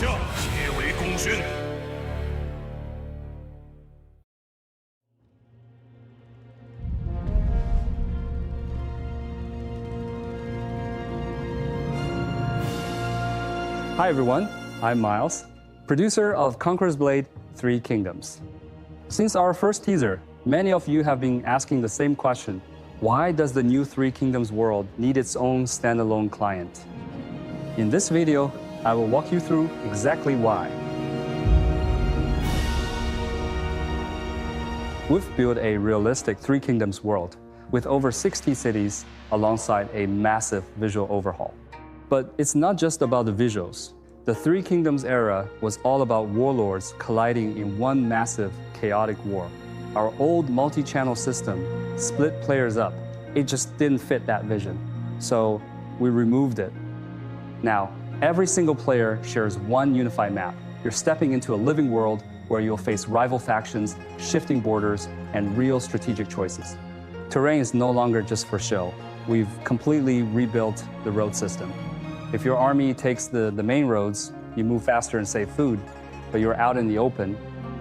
下，皆为功勋。 Hi everyone, I'm Miles, producer of Conqueror's Blade 3 Kingdoms. Since our first teaser, many of you have been asking the same question: why does the new 3 Kingdoms world need its own standalone client? In this video, I will walk you through exactly why. We've built a realistic 3 Kingdoms world with over 60 cities alongside a massive visual overhaul. But it's not just about the visuals. The 3 Kingdoms era was all about warlords colliding in one massive, chaotic war. Our old multi-channel system split players up. It just didn't fit that vision. So we removed it. Now, every single player shares one unified map. You're stepping into a living world where you'll face rival factions, shifting borders, and real strategic choices. Terrain is no longer just for show. We've completely rebuilt the road system. If your army takes the main roads, you move faster and save food, but you're out in the open.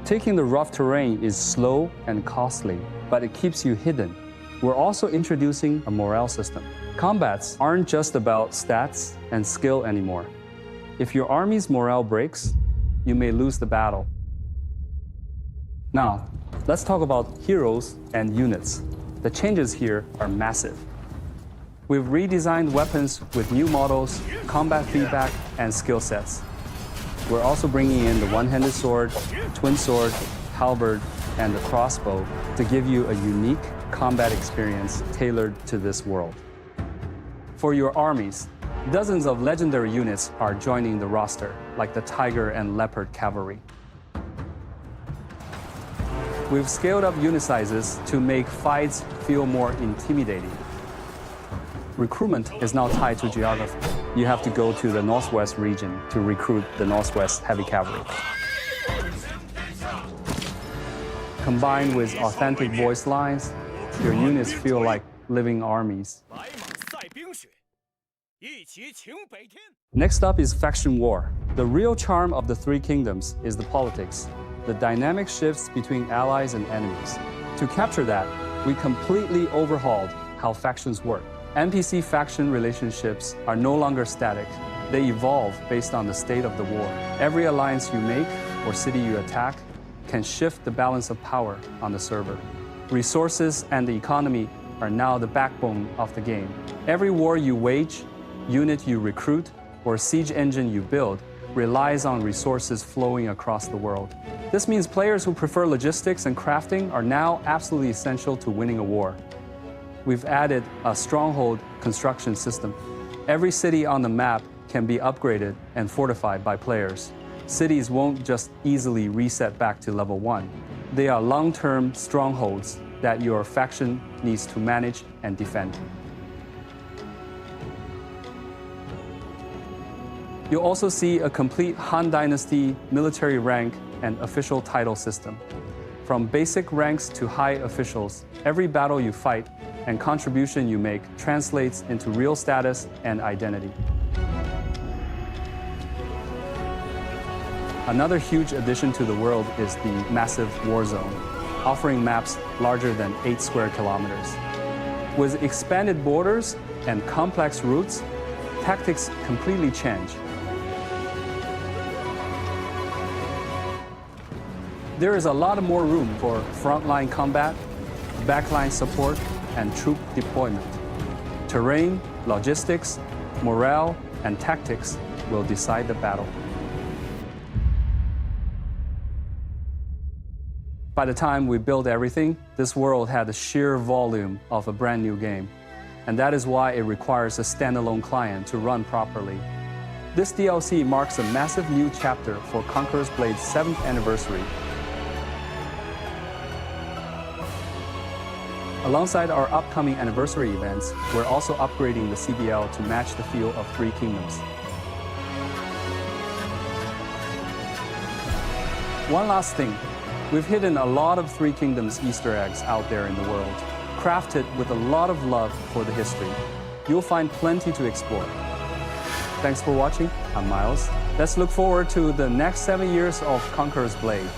Taking the rough terrain is slow and costly, but it keeps you hidden. We're also introducing a morale system. Combats aren't just about stats and skill anymore. If your army's morale breaks, you may lose the battle. Now, let's talk about heroes and units. The changes here are massive. We've redesigned weapons with new models, combat feedback, and skill sets. We're also bringing in the one-handed sword, twin sword, halberd, and the crossbow to give you a unique combat experience tailored to this world. For your armies, dozens of legendary units are joining the roster, like the Tiger and Leopard cavalry. We've scaled up unit sizes to make fights feel more intimidating. Recruitment is now tied to geography. You have to go to the Northwest region to recruit the Northwest Heavy Cavalry. Combined with authentic voice lines, your units feel like living armies. Next up is faction war. The real charm of the 3 Kingdoms is the politics, the dynamic shifts between allies and enemies. To capture that, we completely overhauled how factions work. NPC faction relationships are no longer static. They evolve based on the state of the war. Every alliance you make or city you attack can shift the balance of power on the server. Resources and the economy are now the backbone of the game. Every war you wage, unit you recruit, or siege engine you build relies on resources flowing across the world. This means players who prefer logistics and crafting are now absolutely essential to winning a war. We've added a stronghold construction system. Every city on the map can be upgraded and fortified by players. Cities won't just easily reset back to level 1. They are long-term strongholds that your faction needs to manage and defend. You'll also see a complete Han Dynasty military rank and official title system. From basic ranks to high officials, every battle you fight and contribution you make translates into real status and identity. Another huge addition to the world is the massive war zone, offering maps larger than 8 square kilometers. With expanded borders and complex routes, tactics completely change. There is a lot more room for frontline combat, backline support, and troop deployment. Terrain, logistics, morale, and tactics will decide the battle. By the time we built everything, this world had the sheer volume of a brand new game. And that is why it requires a standalone client to run properly. This DLC marks a massive new chapter for Conqueror's Blade's 7th anniversary. Alongside our upcoming anniversary events, we're also upgrading the CBL to match the feel of 3 Kingdoms. One last thing, we've hidden a lot of 3 Kingdoms Easter eggs out there in the world, crafted with a lot of love for the history. You'll find plenty to explore. Thanks for watching. I'm Miles. Let's look forward to the next 7 years of Conqueror's Blade.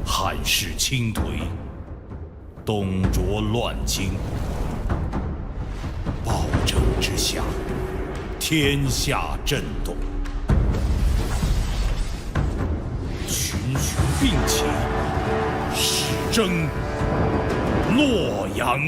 汉室倾颓，东卓乱京，暴政之下，天下震动，群雄并起，始争洛阳。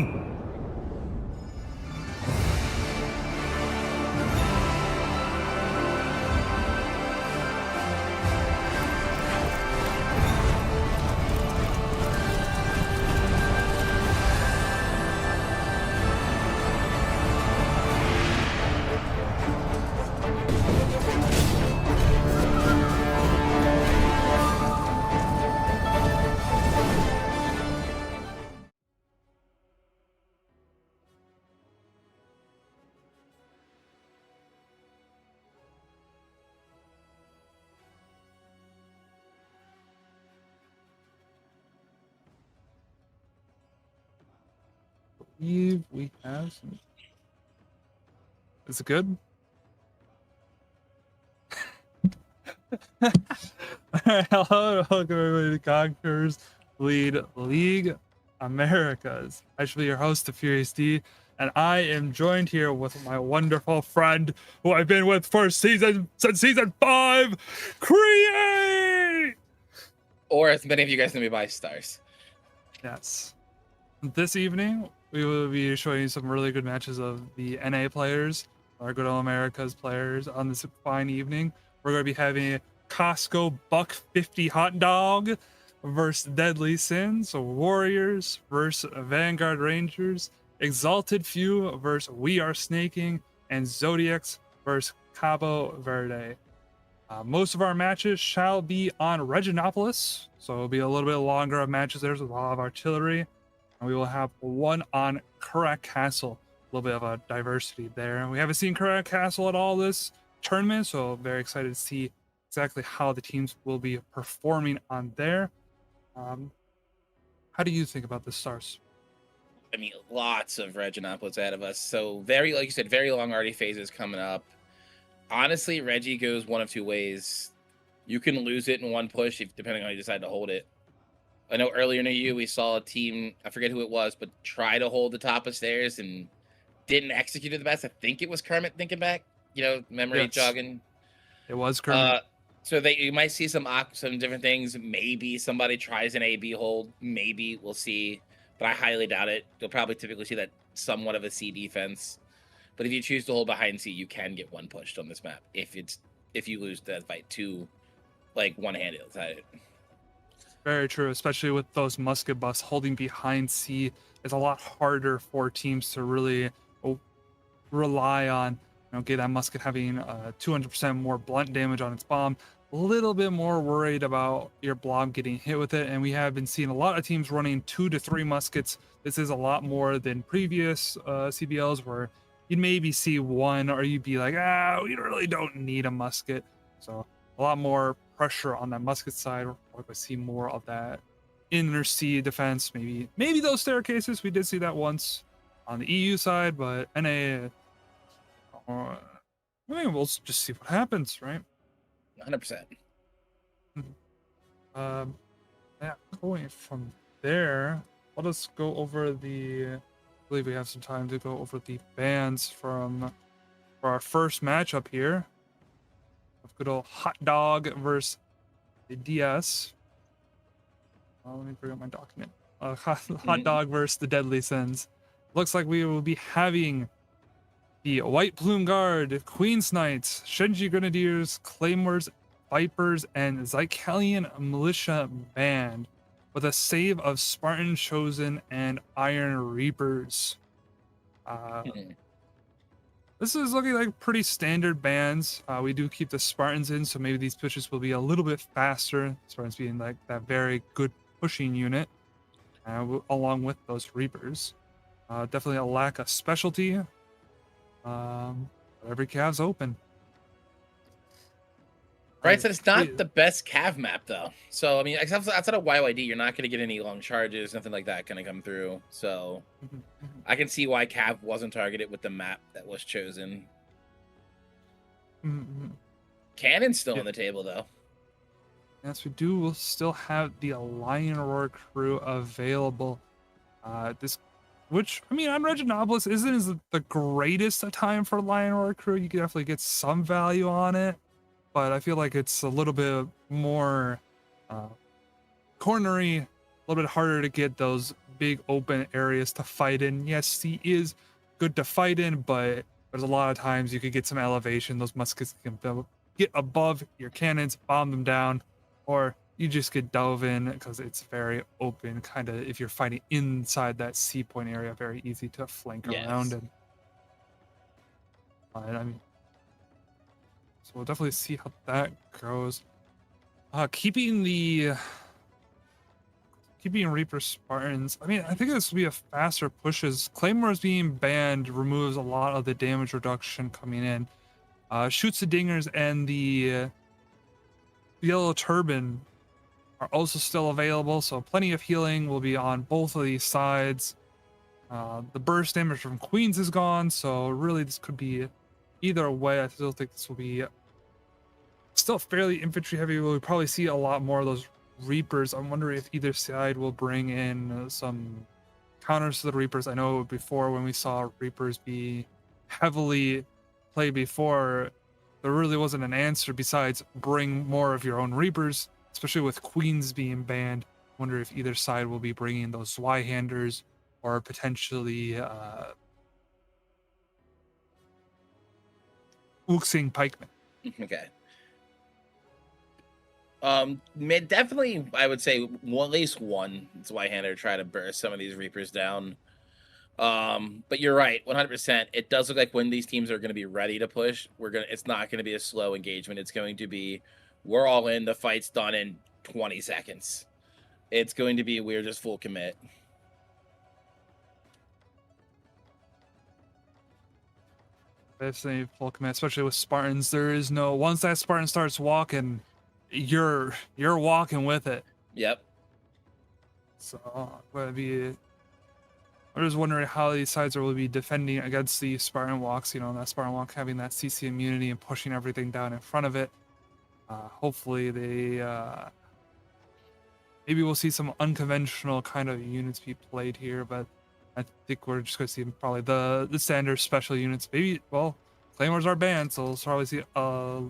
believe we have some... Is it good? Alright, hello, welcome everybody to Conquerors Lead League Americas. I shall be your host, the Furious D, and I am joined here with my wonderful friend who I've been with since season 5, Create! Or as many of you guys know me by, Stars. Yes. This evening, we will be showing you some really good matches of the NA players, our good old Americas players on this fine evening. We're going to be having Costco Buck 50 Hot Dog versus Deadly Sins, so Warriors versus Vanguard Rangers, Exalted Few versus We Are Snaking, and Zodiacs versus Cabo Verde. Most of our matches shall be on Reginopolis, so it'll be a little bit longer of matches. There's a lot of artillery, and we will have one on Kurak Castle. A little bit of a diversity there. We haven't seen Kurak Castle at all this tournament, so very excited to see exactly how the teams will be performing on there. How do you think about the Stars? I mean, lots of Reginopolis ahead of us. So very, like you said, very long arty phases coming up. Honestly, Reggie goes one of two ways. You can lose it in one push depending on how you decide to hold it. I know earlier in the year we saw a team, I forget who it was, but try to hold the top of stairs and didn't execute it the best. I think it was Kermit thinking back, memory jogging. It was Kermit. So you might see some different things. Maybe somebody tries an A/B hold. Maybe we'll see, but I highly doubt it. You'll probably typically see that somewhat of a C defense. But if you choose to hold behind C, you can get one pushed on this map if you lose that fight to one-handed. Very true, especially with those musket buffs. Holding behind C is a lot harder for teams to really rely on. Get that musket having 200% more blunt damage on its bomb. A little bit more worried about your blob getting hit with it, and we have been seeing a lot of teams running 2 to 3 muskets. This is a lot more than previous CBLs where you'd maybe see one, or you'd be like, we really don't need a musket. So a lot more pressure on that musket side. We're going to see more of that inner C defense. Maybe those staircases. We did see that once on the EU side, but NA, I mean, we'll just see what happens, right? 100%. Yeah, going from there, let us go over I believe we have some time to go over the bans for our first matchup here. Of good old Hot Dog versus the DS. Let me bring up my document. Hot Dog versus the Deadly Sins. Looks like we will be having the White Plume Guard, Queen's Knights, Shenji Grenadiers, Claymores, Vipers, and Zycalian Militia Band, with a save of Spartan Chosen and Iron Reapers. This is looking like pretty standard bands. We do keep the Spartans in, so maybe these pushes will be a little bit faster. Spartans being like that very good pushing unit, along with those Reapers. Definitely a lack of specialty. Every Cav's open. Right, so it's not the best Cav map though. So I mean, outside of YYD, you're not going to get any long charges, nothing like that going to come through. So I can see why Cav wasn't targeted with the map that was chosen. Cannon's still on the table though. Yes, we do. We'll still have the Lion Roar crew available. Which, I mean, on Reginopolis isn't the greatest time for Lion Roar crew. You can definitely get some value on it, but I feel like it's a little bit more cornery, a little bit harder to get those big open areas to fight in. Yes, he is good to fight in, but there's a lot of times you could get some elevation. Those muskets can get above your cannons, bomb them down, or you just get dove in because it's very open, kind of, if you're fighting inside that C point area, very easy to flank around. And I mean, so we'll definitely see how that goes. Keeping Reaper Spartans, I mean, I think this will be a faster pushes. Claymores being banned removes a lot of the damage reduction coming in. Shoots the Dingers and the Yellow Turban are also still available, so plenty of healing will be on both of these sides. The burst damage from Queens is gone, so really this could be either way. I still think this will be still fairly infantry heavy. We'll probably see a lot more of those Reapers. I'm wondering if either side will bring in some counters to the Reapers. I know before when we saw Reapers be heavily played before, there really wasn't an answer besides bring more of your own Reapers, especially with Queens being banned. I wonder if either side will be bringing those Zweihanders or potentially Uxing Pikemen. Okay. Definitely, I would say at least one Zweihander try to burst some of these Reapers down. But you're right, 100%. It does look like when these teams are going to be ready to push, it's not going to be a slow engagement. It's going to be, we're all in, the fight's done in 20 seconds. It's going to be, we're just full commit. Definitely full commit, especially with Spartans. There is no, once that Spartan starts walking, you're walking with it. Yep. So I'm just wondering how these sides will be defending against the Spartan walks. You know, that Spartan walk having that CC immunity and pushing everything down in front of it. Hopefully they maybe we'll see some unconventional kind of units be played here, but I think we're just going to see probably the standard special units. Maybe, well, Claymores are banned, so we'll probably see a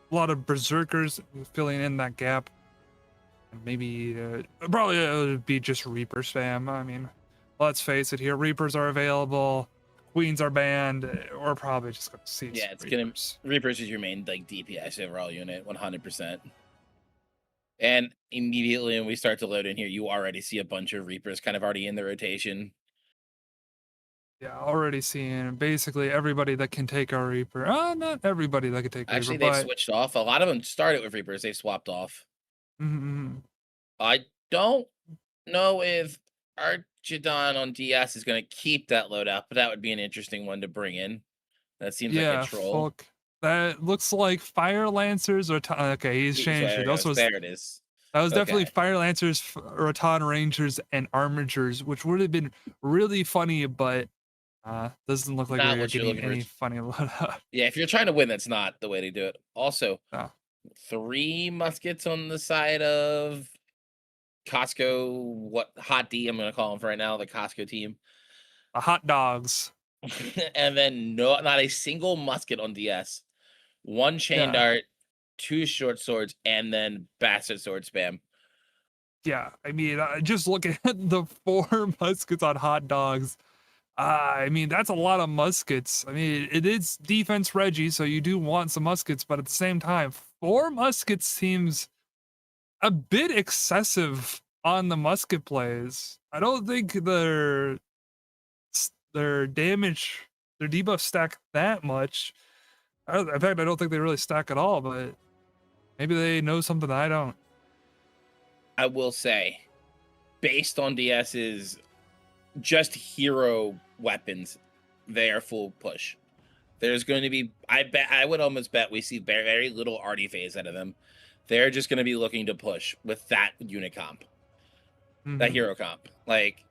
lot of Berserkers filling in that gap. And maybe, probably it would be just Reaper spam. I mean, let's face it here, Reapers are available, Queens are banned, we're probably just going to see Reapers. Reapers is your main, like, DPS overall unit, 100%. And immediately when we start to load in here, you already see a bunch of Reapers kind of already in the rotation. Yeah, already seeing basically everybody that can take our Reaper. Not everybody that can take Actually, Reaper, they've switched off. A lot of them started with Reapers. They've swapped off. Mm-hmm. I don't know if Archidon on DS is going to keep that loadout, but that would be an interesting one to bring in. That seems like a troll. Fuck. That looks like Fire Lancers or okay, he's changed it. There it is. That was definitely Fire Lancers, Raton Rangers, and Armigers, which would have been really funny, but doesn't look like we're getting any funny loadout. Yeah, if you're trying to win, that's not the way to do it. Also, 3 muskets on the side of Costco, HOTD, I'm going to call them for right now, the Costco team. The hot dogs. And then not a single musket on DS. 1 chain dart, 2 short swords, and then bastard sword spam. Yeah, I mean, just looking at the 4 muskets on hot dogs. I mean, that's a lot of muskets. I mean, it is defense Reggie, so you do want some muskets, but at the same time, 4 muskets seems a bit excessive on the musket plays. I don't think their damage, their debuff stack that much. In fact, I don't think they really stack at all, but maybe they know something I don't. I will say, based on DS's just hero weapons, they are full push. There's going to be, I would almost bet we see very, very little arty phase out of them. They're just going to be looking to push with that unit comp, that hero comp. Like,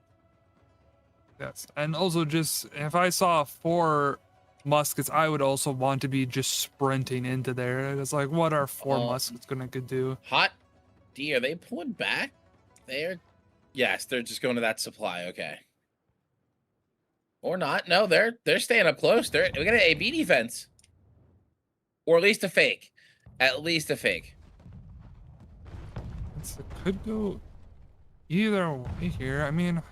yes, and also just if I saw 4 muskets, I would also want to be just sprinting into there. It's like, what are 4 muskets gonna do? HOTD, are they pulling back? Yes, they're just going to that supply. Okay, or not? No, they're staying up close. We got an AB defense, or at least a fake. At least a fake. It could go either way here. I mean,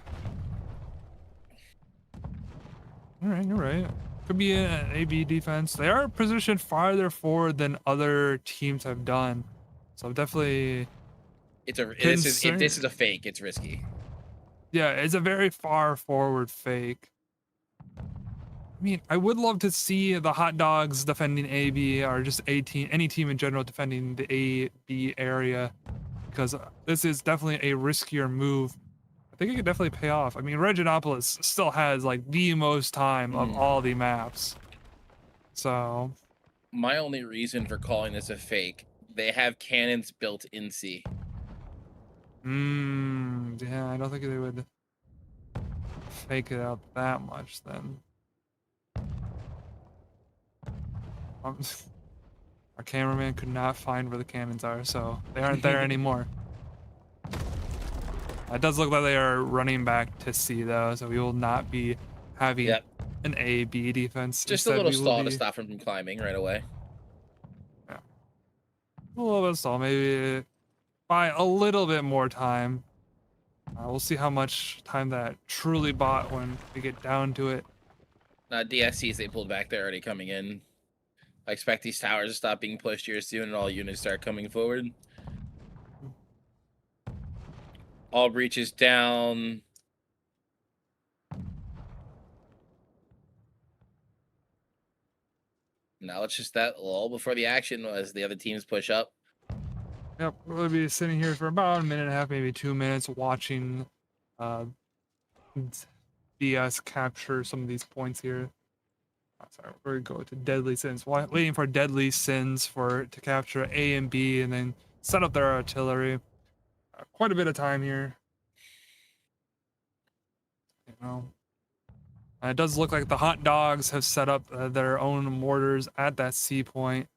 all right, you're right. Could be an AB defense. They are positioned farther forward than other teams have done, so definitely. This is a fake. It's risky. Yeah, it's a very far forward fake. I mean, I would love to see the hot dogs defending AB or just any team in general defending the AB area, because this is definitely a riskier move. I think it could definitely pay off. I mean, Reginopolis still has like the most time of all the maps. So my only reason for calling this a fake, they have cannons built in C. Yeah, I don't think they would fake it out that much, then our cameraman could not find where the cannons are, so they aren't there anymore. It does look like they are running back to C though, so we will not be having an A-B defense. Just Instead, a little we will stall be, to stop him from climbing right away. yeah, a little bit of stall, maybe buy a little bit more time. We'll see how much time that truly bought when we get down to it. DSCs, they pulled back. They're already coming in. I expect these towers to stop being pushed here soon and all units start coming forward. All breaches down. Now it's just that lull before the action as the other teams push up. Yep, we'll be sitting here for about a minute and a half, maybe 2 minutes, watching DS capture some of these points here. Sorry, we're going to go to Deadly Sins. Waiting for Deadly Sins to capture A and B and then set up their artillery. Quite a bit of time here. You know, it does look like the hot dogs have set up their own mortars at that C point.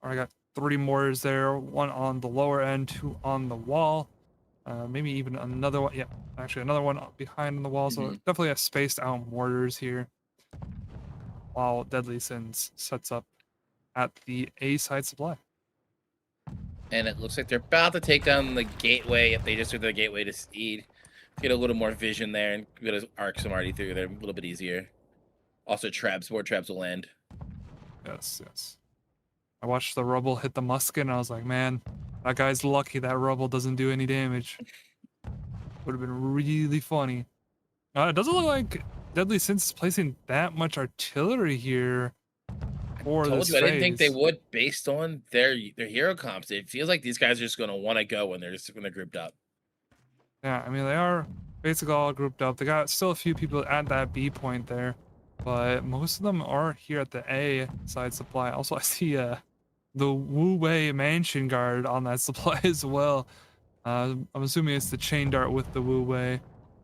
I got 3 mortars there, 1 on the lower end, 2 on the wall. Maybe even another one. Yeah, actually another one behind the wall. So definitely a spaced out mortars here. While Deadly Sins sets up at the A side supply. And it looks like they're about to take down the gateway. If they just do the gateway to speed, get a little more vision there and get to arc some already through there a little bit easier. Also traps, more traps will land. Yes, yes. I watched the rubble hit the musket and I was like, man, that guy's lucky that rubble doesn't do any damage. Would have been really funny. It doesn't look like Deadly Sins is placing that much artillery here. I told you, I didn't think they would based on their hero comps. It feels like these guys are just going to want to go when they're grouped up. Yeah, I mean, they are basically all grouped up. They got still a few people at that B point there, but most of them are here at the A side supply. Also, I see the Wu Wei Mansion Guard on that supply as well. I'm assuming it's the chain dart with the Wu Wei.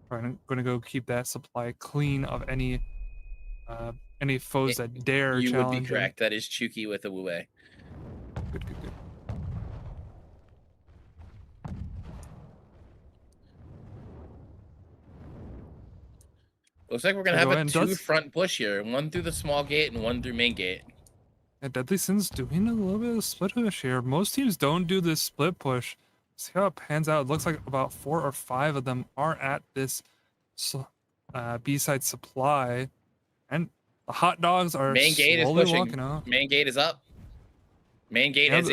Going to go keep that supply clean of any foes that dare challenge. You would be correct. That is Chuki with the Wu Wei. Good, good, good. Looks like we're going to have a 2 front push here. 1 through the small gate and 1 through main gate. Yeah, Deadly Sin's doing a little bit of split push here. Most teams don't do this split push. See how it pans out. It looks like about 4 or 5 of them are at this B-side supply. And the hot dogs are main gate is pushing. Walking out. Main gate is up. Main gate has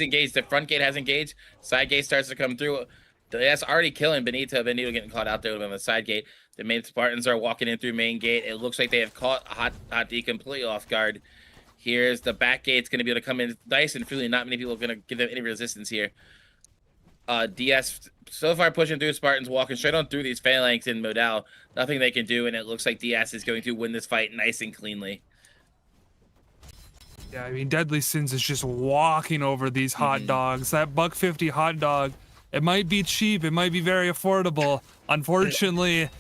engaged. The front gate has engaged. Side gate starts to come through. That's already killing Benito. Benito getting caught out there on the side gate. The main Spartans are walking in through main gate. It looks like they have caught HOTD completely off guard. Here's the back gate. It's going to be able to come in nice and freely. Not many people are going to give them any resistance here. DS so far pushing through. Spartans walking straight on through these phalanx in Modal. Nothing they can do, and it looks like DS is going to win this fight nice and cleanly. Yeah, I mean, Deadly Sins is just walking over these hot dogs. That $1.50 hot dog, it might be cheap, it might be very affordable. Unfortunately,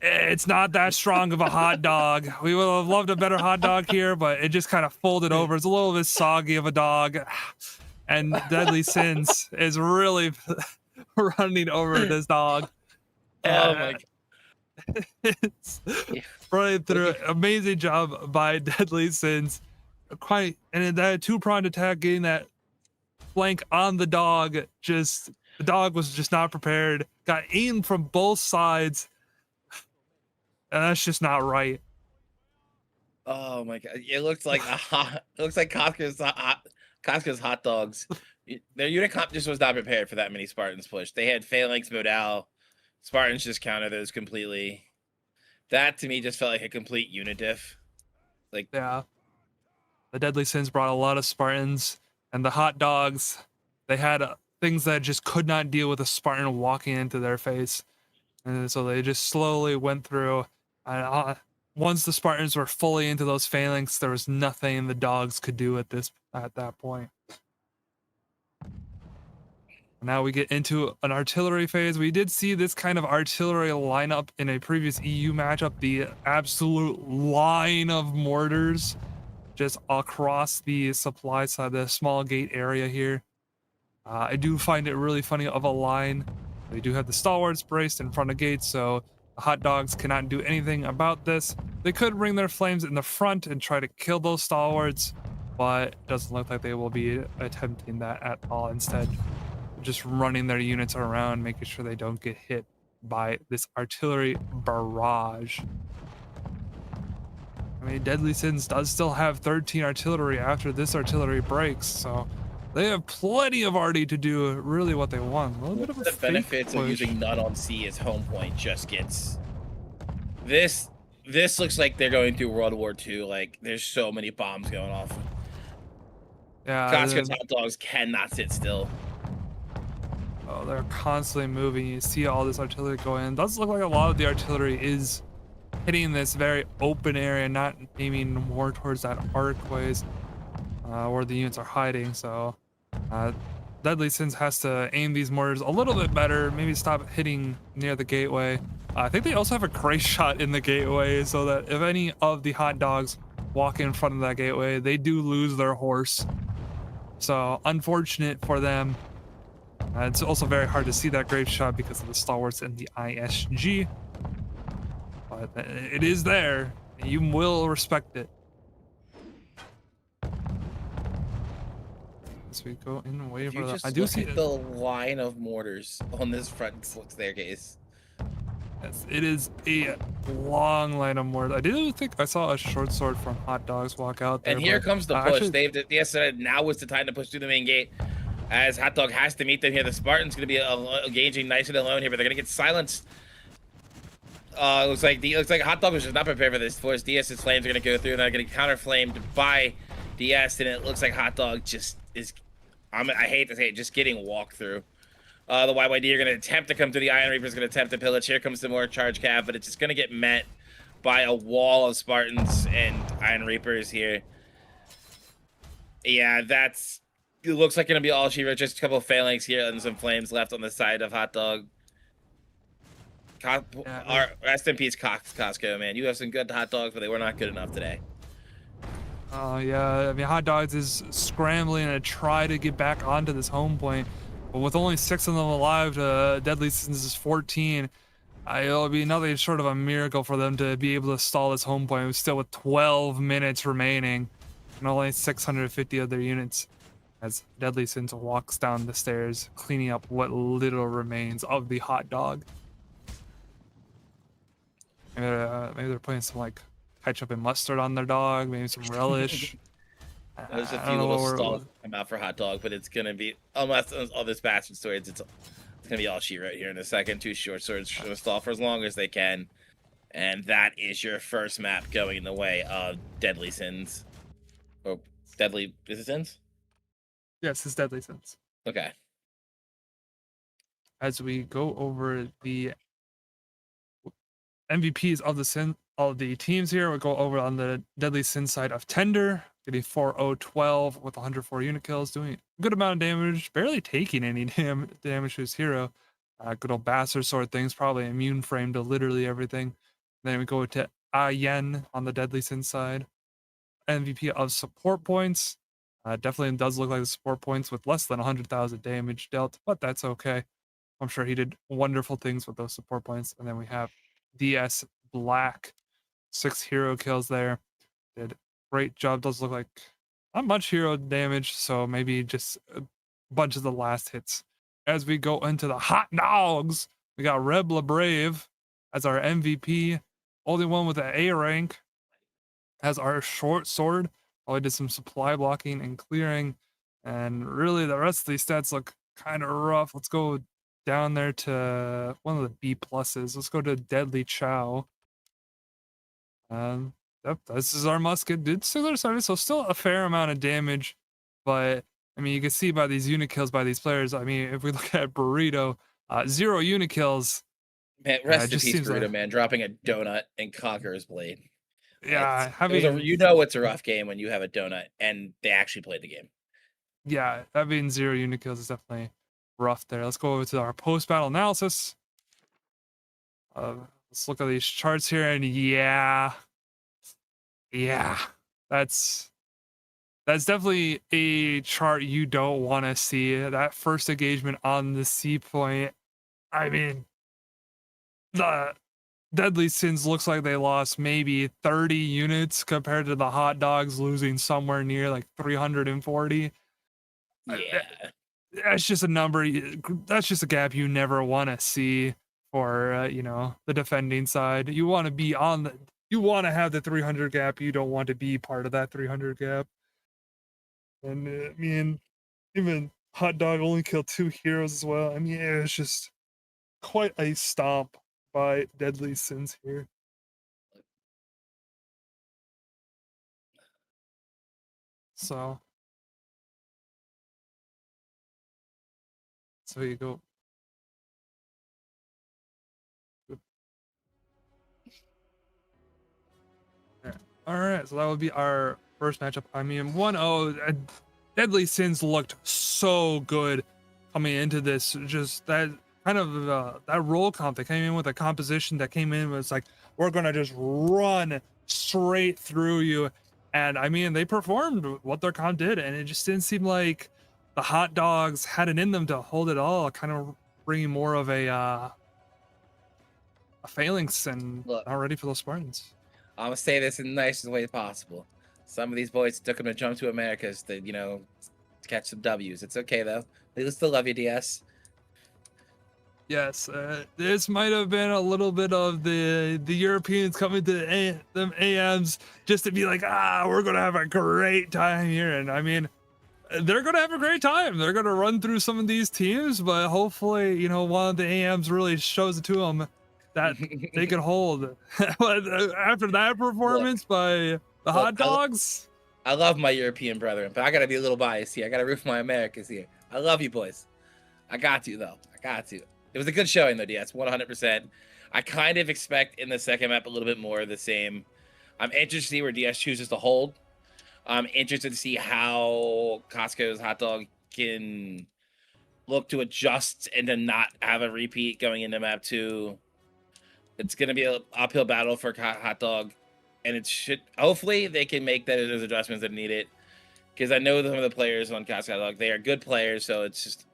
it's not that strong of a hot dog. We would have loved a better hot dog here, but it just kind of folded over. It's a little bit soggy of a dog. And Deadly Sins is really running over this dog. Oh my God. It's running through. Amazing job by Deadly Sins. And in that 2-pronged attack, getting that flank on the dog, the dog was just not prepared. Got aimed from both sides. And that's just not right. Oh my God. It looks like Costco's hot dogs. Their unit comp just was not prepared for that many Spartans push. They had Phalanx Modal. Spartans just countered those completely. That to me just felt like a complete unit diff. Yeah. The Deadly Sins brought a lot of Spartans, and the hot dogs, they had things that just could not deal with a Spartan walking into their face. And so they just slowly went through. Once the Spartans were fully into those phalanx, there was nothing the dogs could do at that point. Now we get into an artillery phase. We did see this kind of artillery lineup in a previous EU matchup, the absolute line of mortars just across the supply side, the small gate area here. I do find it really funny of a line. They do have the stalwarts braced in front of gates, so the hot dogs cannot do anything about this. They could bring their flames in the front and try to kill those stalwarts, but it doesn't look like they will be attempting that at all. Instead, just running their units around, making sure they don't get hit by this artillery barrage. I mean, Deadly Sins does still have 13 artillery after this artillery breaks, so they have plenty of arty to do really what they want. A little bit of a the benefits push. of using none on C as home point just gets this. This looks like they're going through World War II. Like there's so many bombs going off. Yeah, Costco's hot dogs cannot sit still. Oh, they're constantly moving. You see all this artillery going in. It does look like a lot of the artillery is hitting this very open area, not aiming more towards that arcways where the units are hiding. So Deadly Sins has to aim these mortars a little bit better, maybe stop hitting near the gateway. I think they also have a grace shot in the gateway, so that if any of the hot dogs walk in front of that gateway, they do lose their horse. So unfortunate for them. It's also very hard to see that grape shot because of the stalwarts and the ISG. But it is there. You will respect it. As we go in and wait for that. I do see the line of mortars on this front staircase. Yes, it is a long line of mortars. I did think I saw a short sword from Hot Dogs walk out there. And here comes the push. They said now is the time to push through the main gate. As Hot Dog has to meet them here. The Spartan's going to be engaging nice and alone here, but they're going to get silenced. Looks like Hot Dog was just not prepared for this. Force DS's flames are going to go through, and they're going to counter flamed by DS, and it looks like Hot Dog just is. I hate to say it, just getting walked through. The YYD are going to attempt to come through. The Iron Reaper's going to attempt to pillage. Here comes some more charge cav, but it's just going to get met by a wall of Spartans and Iron Reapers here. Yeah, it looks like gonna be all she wrote. Just a couple of phalanx here and some flames left on the side of Hot Dog. Rest in peace, Costco, man. You have some good hot dogs, but they were not good enough today. Oh yeah, I mean Hot Dogs is scrambling to try to get back onto this home point, but with only 6 of them alive, Deadly Sins is 14. It'll be nothing short of a miracle for them to be able to stall this home point. Still with 12 minutes remaining, and only 650 of their units. As Deadly Sins walks down the stairs, cleaning up what little remains of the hot dog. Maybe they're putting some like ketchup and mustard on their dog, maybe some relish. There's a few little stalls come out for Hot Dog, but it's gonna be, unless all this bastard swords, it's gonna be all she wrote here in a second. 2 short swords gonna stall for as long as they can, and that is your first map going in the way of Deadly Sins. Or Deadly, is it Sins? Yes, it's Deadly Sins. Okay. As we go over the MVPs of the teams here, we'll go over on the Deadly Sin side of Tender, getting 4-0-12 with 104 unit kills, doing a good amount of damage, barely taking any damage to his hero. Good old bastard sword things, probably immune frame to literally everything. Then we go to Yen on the Deadly Sin side. MVP of support points. Definitely does look like the support points with less than 100,000 damage dealt, but that's okay. I'm sure he did wonderful things with those support points. And then we have DS Black, 6 hero kills there. Did great job. Does look like not much hero damage, so maybe just a bunch of the last hits. As we go into the hot dogs, we got Rebla Brave as our MVP, only one with an A rank, as our short sword. Probably did some supply blocking and clearing, and really the rest of these stats look kind of rough. Let's go down there to one of the B pluses. Let's go to Deadly Chow. Yep, this is our musket. Did 670, so still a fair amount of damage, but I mean you can see by these unit kills by these players. I mean if we look at Burrito, 0 unit kills. Man, rest in peace, Burrito, man, dropping a donut and Conqueror's Blade. Yeah, you know it's a rough game when you have a donut and they actually played the game. Yeah, having 0 unit kills is definitely rough there. Let's go over to our post-battle analysis. Let's look at these charts here, and yeah, that's definitely a chart you don't want to see. That first engagement on the C point, I mean, the Deadly Sins looks like they lost maybe 30 units compared to the Hot Dogs losing somewhere near like 340. Yeah. That's just a number. That's just a gap you never want to see for the defending side. You want to be on the. You want to have the 300 gap. You don't want to be part of that 300 gap. And I mean, even Hot Dog only killed 2 heroes as well. I mean, it's just quite a stomp by Deadly Sins here. So you go. Yeah. All right, so that would be our first matchup. I mean, 1-0. Deadly Sins looked so good coming into this. Just that kind of that roll comp that came in with a composition that came in was like, we're gonna just run straight through you. And I mean, they performed what their comp did, and it just didn't seem like the Hot Dogs had it in them to hold it all. Kind of bringing more of a phalanx and Look, not ready for those Spartans. I'm gonna say this in the nicest way possible. Some of these boys took them to jump to Americas to, catch some W's. It's okay though. They still love you, DS. Yes, this might have been a little bit of the Europeans coming to them AMs just to be like, we're gonna have a great time here. And I mean, they're gonna have a great time. They're gonna run through some of these teams, but hopefully, one of the AMs really shows it to them that they can hold. But after that performance by the Hot Dogs, I love my European brethren, but I gotta be a little biased here. I gotta root for my Americans here. I love you boys. I got to though. I got to. It was a good showing though, DS. 100%. I kind of expect in the second map a little bit more of the same. I'm interested to see where DS chooses to hold. I'm interested to see how Costco's Hot Dog can look to adjust and to not have a repeat going into map 2. It's going to be an uphill battle for Hot Dog, and it should hopefully they can make those adjustments that need it, because I know some of the players on Costco Hot Dog, they are good players, so it's just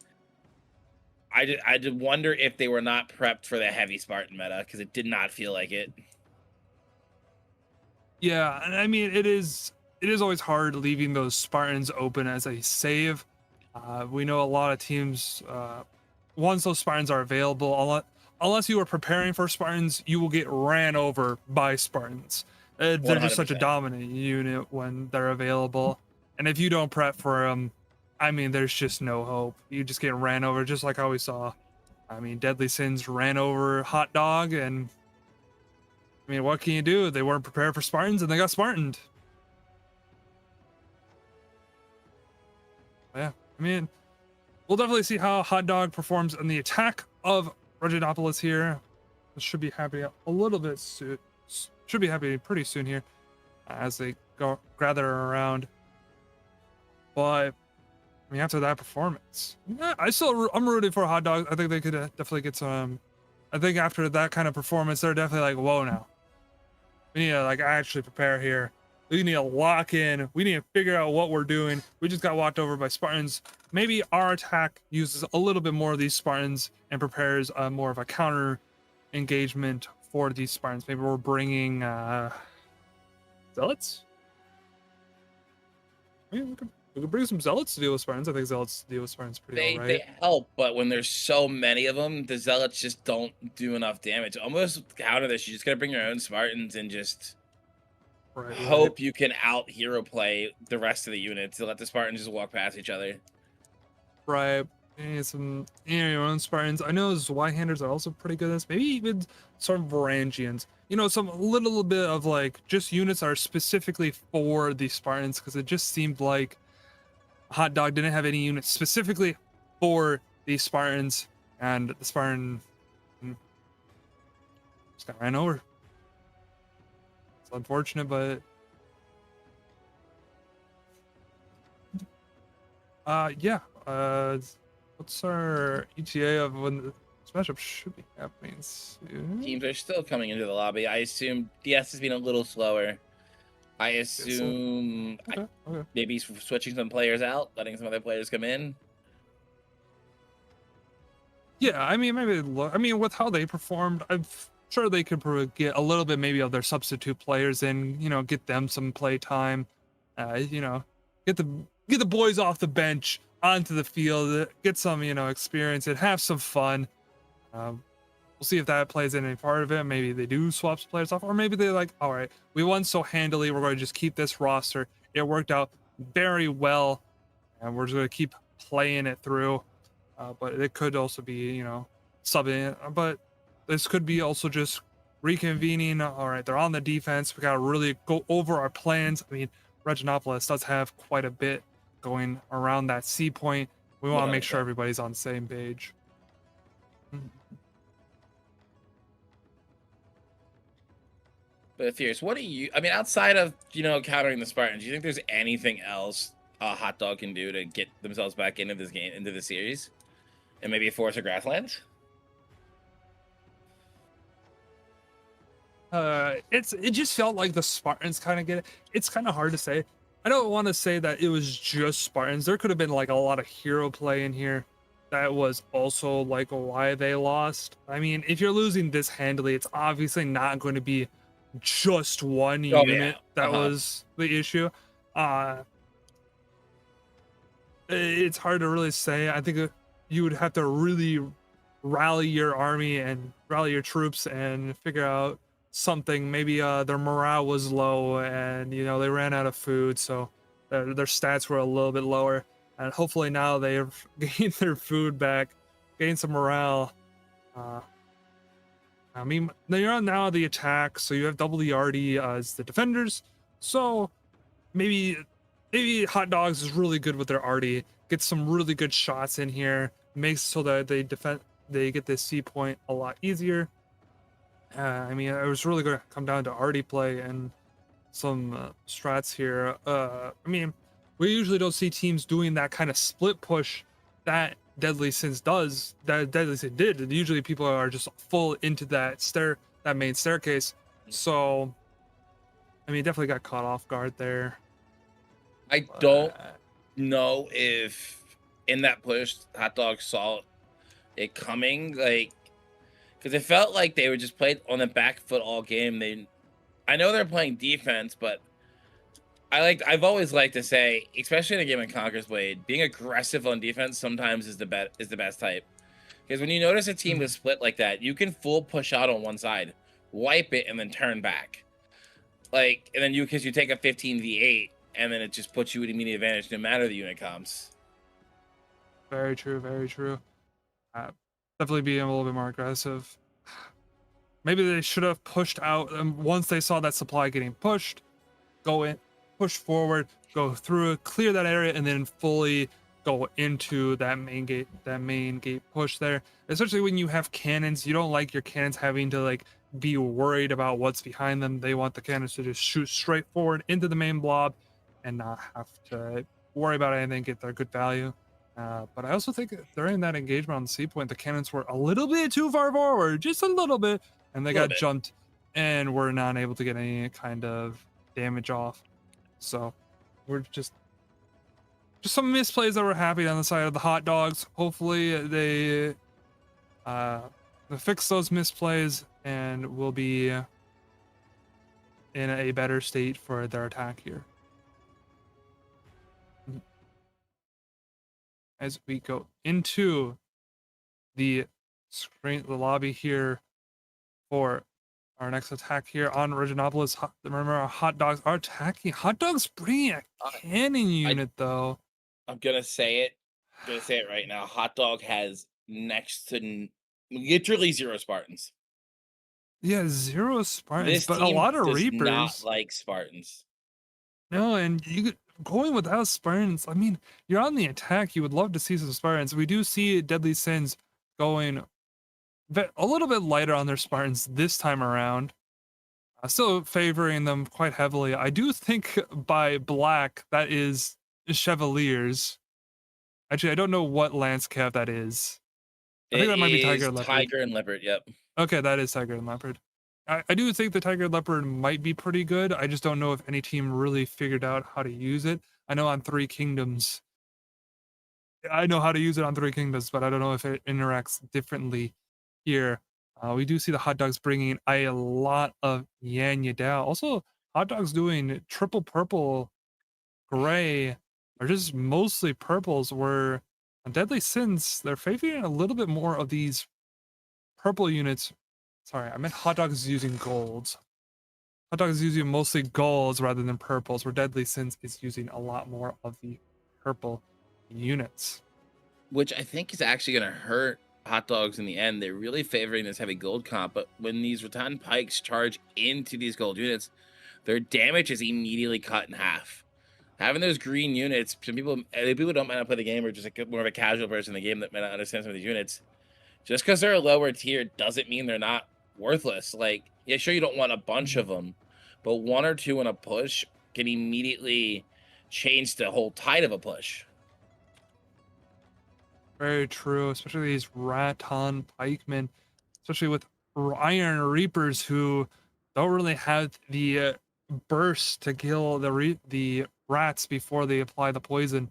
I did wonder if they were not prepped for the heavy Spartan meta, because it did not feel like it. Yeah, and I mean it is always hard leaving those Spartans open as a save. We know a lot of teams, once those Spartans are available, unless you are preparing for Spartans, you will get ran over by Spartans. They're just such a dominant unit when they're available, and if you don't prep for them, I mean, there's just no hope. You just get ran over, just like how we saw. I mean, Deadly Sins ran over Hot Dog, and I mean, what can you do? They weren't prepared for Spartans, and they got Spartaned. Yeah, I mean, we'll definitely see how Hot Dog performs in the attack of Reginopolis here. This should be happening a little bit soon. Should be happening pretty soon here as they go gather around. But I mean, after that performance, yeah, I'm rooting for Hot Dog. I think they could definitely get some. I think after that kind of performance, they're definitely like, whoa, now we need to like actually prepare here. We need to lock in. We need to figure out what we're doing. We just got walked over by Spartans. Maybe our attack uses a little bit more of these Spartans and prepares more of a counter engagement for these Spartans. Maybe we're bringing Zealots. I mean, we could bring some Zealots to deal with Spartans. I think Zealots deal with Spartans pretty all right. They help, but when there's so many of them, the Zealots just don't do enough damage. Almost counter this, you just gotta bring your own Spartans and just hope you can out hero play the rest of the units to let the Spartans just walk past each other. Right. And some your own Spartans. I know Zweihanders are also pretty good at this. Maybe even some Varangians. Some little bit of like just units that are specifically for the Spartans, because it just seemed like Hot Dog didn't have any units specifically for the Spartans, and the Spartan just got ran over. It's unfortunate, but yeah. What's our ETA of when this matchup should be happening soon? Teams are still coming into the lobby. I assume DS has been a little slower. I assume Okay. maybe switching some players out, letting some other players come in. Yeah, I mean, maybe. I mean, with how they performed, I'm sure they could get a little bit maybe of their substitute players in. You know, get them some play time. You know, get the boys off the bench onto the field, get some experience and have some fun. We'll see if that plays in any part of it. Maybe they do swap players off, or maybe they're like, all right, we won so handily, we're going to just keep this roster. It worked out very well, and we're just going to keep playing it through. But it could also be, subbing. But this could be also just reconvening. All right, they're on the defense. We got to really go over our plans. I mean, Reginopolis does have quite a bit going around that C point. We want to make sure everybody's on the same page. But Fierce, what do you? I mean, outside of countering the Spartans, do you think there's anything else Hot Dog can do to get themselves back into this game, into the series, and maybe force a grasslands? It just felt like the Spartans kind of get it. It's kind of hard to say. I don't want to say that it was just Spartans. There could have been like a lot of hero play in here. That was also like why they lost. I mean, if you're losing this handily, it's obviously not going to be just one unit that was the issue. It's hard to really say. I think you would have to really rally your army and rally your troops and figure out something. Maybe their morale was low and they ran out of food, so their stats were a little bit lower, and hopefully now they've gained their food back, gained some morale. I mean, they're on now the attack, so you have double the RD as the defenders. So maybe Hot Dogs is really good with their RD, gets some really good shots in here, makes so that they get this C point a lot easier. I mean, it was really going to come down to RD play and some strats here. I mean, we usually don't see teams doing that kind of split push that Deadly Sins does, that Deadly Sins did. Usually people are just full into that main staircase. So, I mean, definitely got caught off guard there. I don't know if in that push Hot Dog saw it coming, like, because it felt like they were just played on the back foot all game. I know they're playing defense, but I've always liked to say, especially in a game of Conqueror's Blade, being aggressive on defense sometimes is the best type. Because when you notice a team is split like that, you can full push out on one side, wipe it, and then turn back. Like, and then because you take a 15v8, and then it just puts you at immediate advantage no matter the unit comps. Very true, very true. Definitely being a little bit more aggressive. Maybe they should have pushed out once they saw that supply getting pushed. Go in, push forward, go through it, clear that area, and then fully go into that main gate push there. Especially when you have cannons, you don't like your cannons having to like be worried about what's behind them. They want the cannons to just shoot straight forward into the main blob and not have to worry about anything, get their good value. But I also think during that engagement on the C point, the cannons were a little bit too far forward, just a little bit, and they got jumped and were not able to get any kind of damage off. So we're just some misplays that were happening on the side of the Hot Dogs. Hopefully they fix those misplays and will be in a better state for their attack here. As we go into the lobby here for our next attack here on Reginopolis. Remember, our Hot Dogs are attacking. Hot Dogs bringing a cannon unit, though. I'm gonna say it. Right now. Hot Dog has next to literally 0 Spartans. Yeah, 0 Spartans, but a lot of Reapers. Not like Spartans. No, and going without Spartans, I mean, you're on the attack. You would love to see some Spartans. We do see Deadly Sins going a little bit lighter on their Spartans this time around. Still favoring them quite heavily. I do think by black, that is Chevaliers. Actually, I don't know what lance cav that is. I think It that might be is tiger and leopard. tiger and leopard. Yep. Okay, that is tiger and leopard. I do think the tiger and leopard might be pretty good. I just don't know if any team really figured out how to use it. I know on Three Kingdoms, I know how to use it on Three Kingdoms, but I don't know if it interacts differently here. We do see the hot dogs bringing a lot of Yan Yadao. Also, hot dogs doing triple purple, gray, or just mostly purples. Where on Deadly Sins, they're favoring a little bit more of these purple units. Sorry, I meant hot dogs using golds. Hot dogs is using mostly golds rather than purples, where Deadly Sins is using a lot more of the purple units. Which I think is actually going to hurt hot dogs in the end. They're really favoring this heavy gold comp, but when these Rattan pikes charge into these gold units, their damage is immediately cut in half. Having those green units, some people don't might not play the game, or just more of a casual person in the game that might not understand some of these units. Just because they're a lower tier doesn't mean they're not worthless. Like, yeah, sure, you don't want a bunch of them, but one or two in a push can immediately change the whole tide of a push. Very true, especially these Rattan pikemen, especially with Iron Reapers who don't really have the burst to kill the rats before they apply the poison.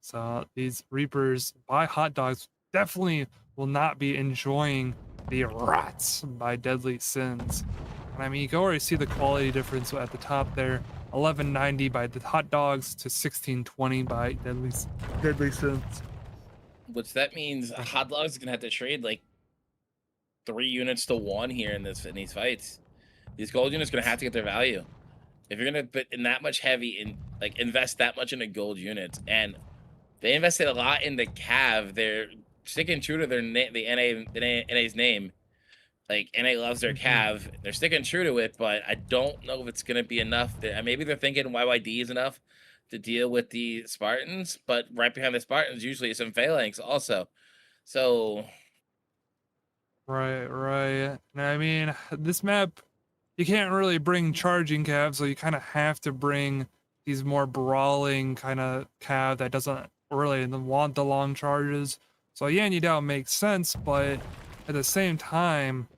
So these Reapers by hot dogs definitely will not be enjoying the rats by Deadly Sins. And I mean, you can already see the quality difference at the top there. 1190 by the hot dogs to 1620 by Deadly Sins. Which that means hot dogs is gonna have to trade like 3 units to 1 here in these fights. These gold units gonna have to get their value. If you're gonna put in that much invest that much into gold units, and they invested a lot into Cav, they're sticking true to their NA's name. Like, NA loves their Cav, they're sticking true to it, but I don't know if it's gonna be enough. Maybe they're thinking YYD is enough to deal with the Spartans, but right behind the Spartans usually is some phalanx also. So Right. And I mean, this map, you can't really bring charging cav, so you kind of have to bring these more brawling kind of cav that doesn't really want the long charges. So Yan Yidao makes sense, but at the same time,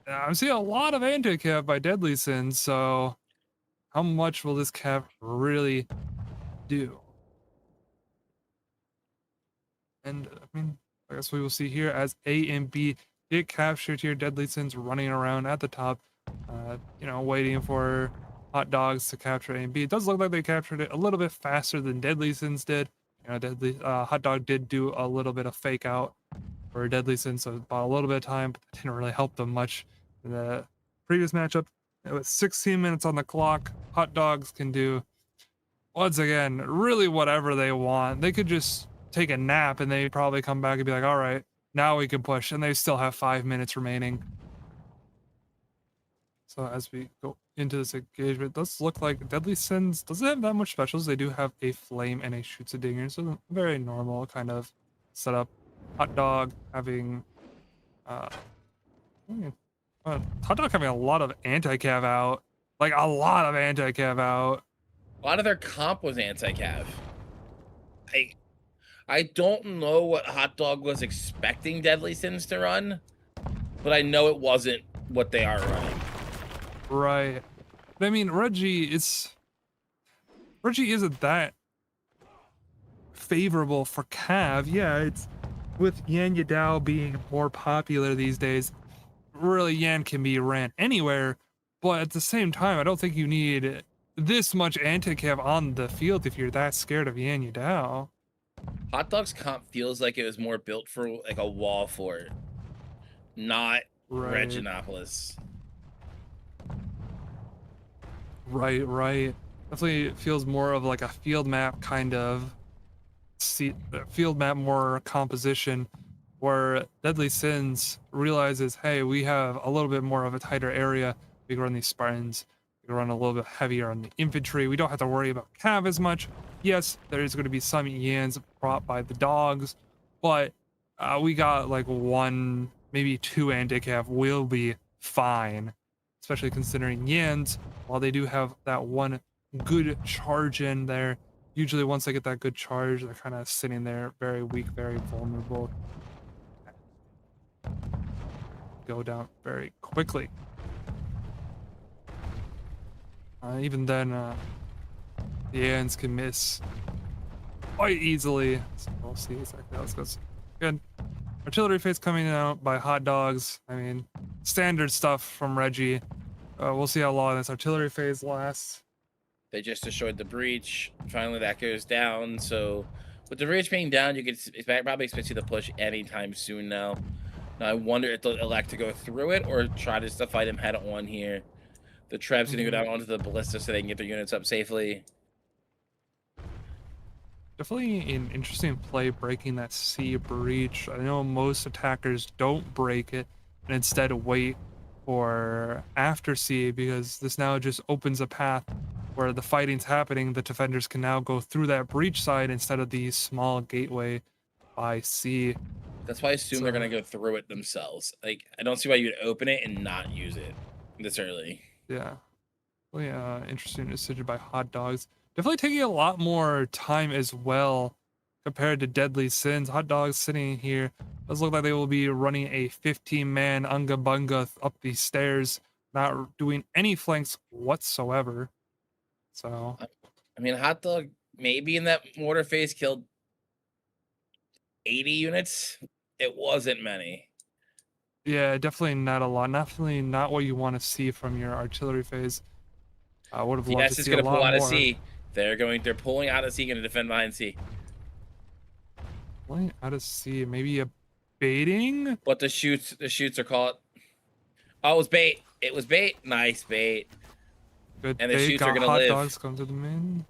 I'm seeing a lot of anti-cav by Deadly Sins, so how much will this cav really do? And I mean, I guess we will see here as A and B get captured here. Deadly Sins running around at the top, waiting for hot dogs to capture A and B. It does look like they captured it a little bit faster than Deadly Sins did. Hot dog did do a little bit of fake out for Deadly Sins, so it bought a little bit of time, but it didn't really help them much. In the previous matchup, it was 16 minutes on the clock. Hot dogs can do, once again, really whatever they want. They could just take a nap and they probably come back and be like, all right, now we can push, and they still have 5 minutes remaining. So as we go into this engagement, it does look like Deadly Sins doesn't have that much specials. They do have a flame and a shoots a dinger, so very normal kind of setup. Hot dog having hot dog having a lot of anti-cav out, like a lot of anti-cav out. a lot of their comp was anti-cav. I don't know what hot dog was expecting Deadly Sins to run, but I know it wasn't what they are running. Right. I mean, Reggie isn't that favorable for Cav. Yeah, it's with Yan Yadao being more popular these days. Really, Yan can be ran anywhere, but at the same time, I don't think you need this much anti-cav on the field if you're that scared of Yan Yadao. Hot dog's comp feels like it was more built for like a wall fort, not Reginopolis. Right. Definitely feels more of like a field map kind of field map, more composition, where Deadly Sins realizes, hey, we have a little bit more of a tighter area. We can run these Spartans. We can run a little bit heavier on the infantry. We don't have to worry about Cav as much. Yes, there is going to be some Yans brought by the dogs, but we got like 1, maybe 2 anti-cav will be fine, especially considering Yans, while they do have that one good charge in there, usually once they get that good charge, they're kind of sitting there very weak, very vulnerable, go down very quickly. Even then, the ANs can miss quite easily. So we'll see exactly how this goes. Good. Artillery phase coming out by Hot Dogs. I mean, standard stuff from Reggie. We'll see how long this artillery phase lasts. They just destroyed the breach. Finally, that goes down. So, with the breach being down, you could probably expect you to push anytime soon now. Now, I wonder if they'll elect to go through it or try to just fight him head on here. The Treb's going to go down onto the ballista so they can get their units up safely. Definitely an interesting play breaking that C breach. I know most attackers don't break it and instead wait for after C, because this now just opens a path where the fighting's happening. The defenders can now go through that breach side instead of the small gateway by C. That's why I assume they're going to go through it themselves. Like, I don't see why you'd open it and not use it this early. Yeah. Really interesting decision by Hot Dogs. Definitely taking a lot more time as well compared to Deadly Sins. Hot Dogs sitting here. Does look like they will be running a 15-man Unga Bunga up these stairs, not doing any flanks whatsoever. So, I mean, Hot Dog maybe in that mortar phase killed 80 units. It wasn't many. yeah, definitely not a lot. Definitely not what you want to see from your artillery phase. I would have loved to see a lot more. Yes, is going to pull out of C. They're pulling out of C, going to defend behind C. Pulling out of C, maybe a baiting. But the shoots are caught. Oh, it was bait. It was bait. Nice bait. Good. And the bait. shoots are going to Hot live. Dogs come to the main.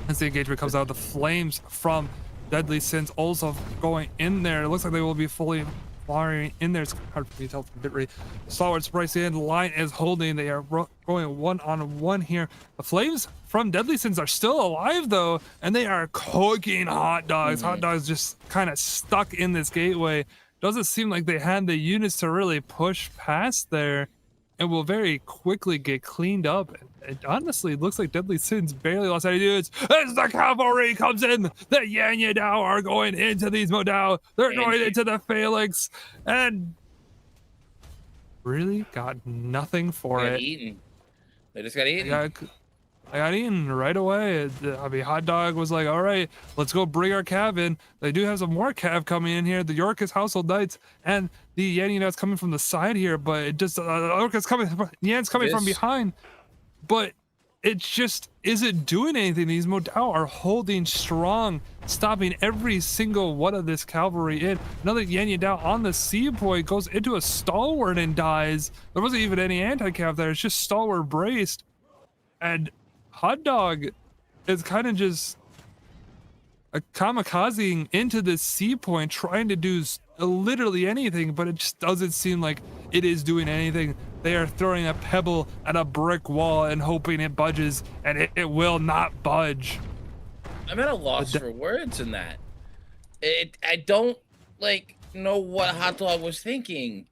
As the engagement comes out, the flames from Deadly Sins also going in there. It looks like they will be fully firing in there. It's hard for me to tell from bit rate. Stalwarts priced in. The line is holding. They are going one-on-one here. The flames from Deadly Sins are still alive though, and they are cooking Hot Dogs. Hot Dogs just kind of stuck in this gateway. Doesn't seem like they had the units to really push past there, and will very quickly get cleaned up. It honestly looks like Deadly Sins barely lost any units. As the cavalry comes in, the Yanya Dao are going into these Modao. They're going into the Phalanx, and really got nothing for it. Eaten. They just got eaten. I got eaten right away. I mean, Hot Dog was like, all right, let's go bring our cav in. They do have some more cav coming in here. The Yorkist Household Knights and the Yanny that's coming from the side here, but it just, Yorkist coming, Yan's coming from behind, but it just isn't doing anything. These Modao are holding strong, stopping every single one of this cavalry in. Another Yanya Dao on the C point goes into a stalwart and dies. There wasn't even any anti-cav there. It's just stalwart braced. And Hot Dog is kind of just a kamikazing into this C point, trying to do literally anything, but it just doesn't seem like it is doing anything. They are throwing a pebble at a brick wall and hoping it budges, and it will not budge. I'm at a loss for words in that. I don't know what Hot Dog was thinking.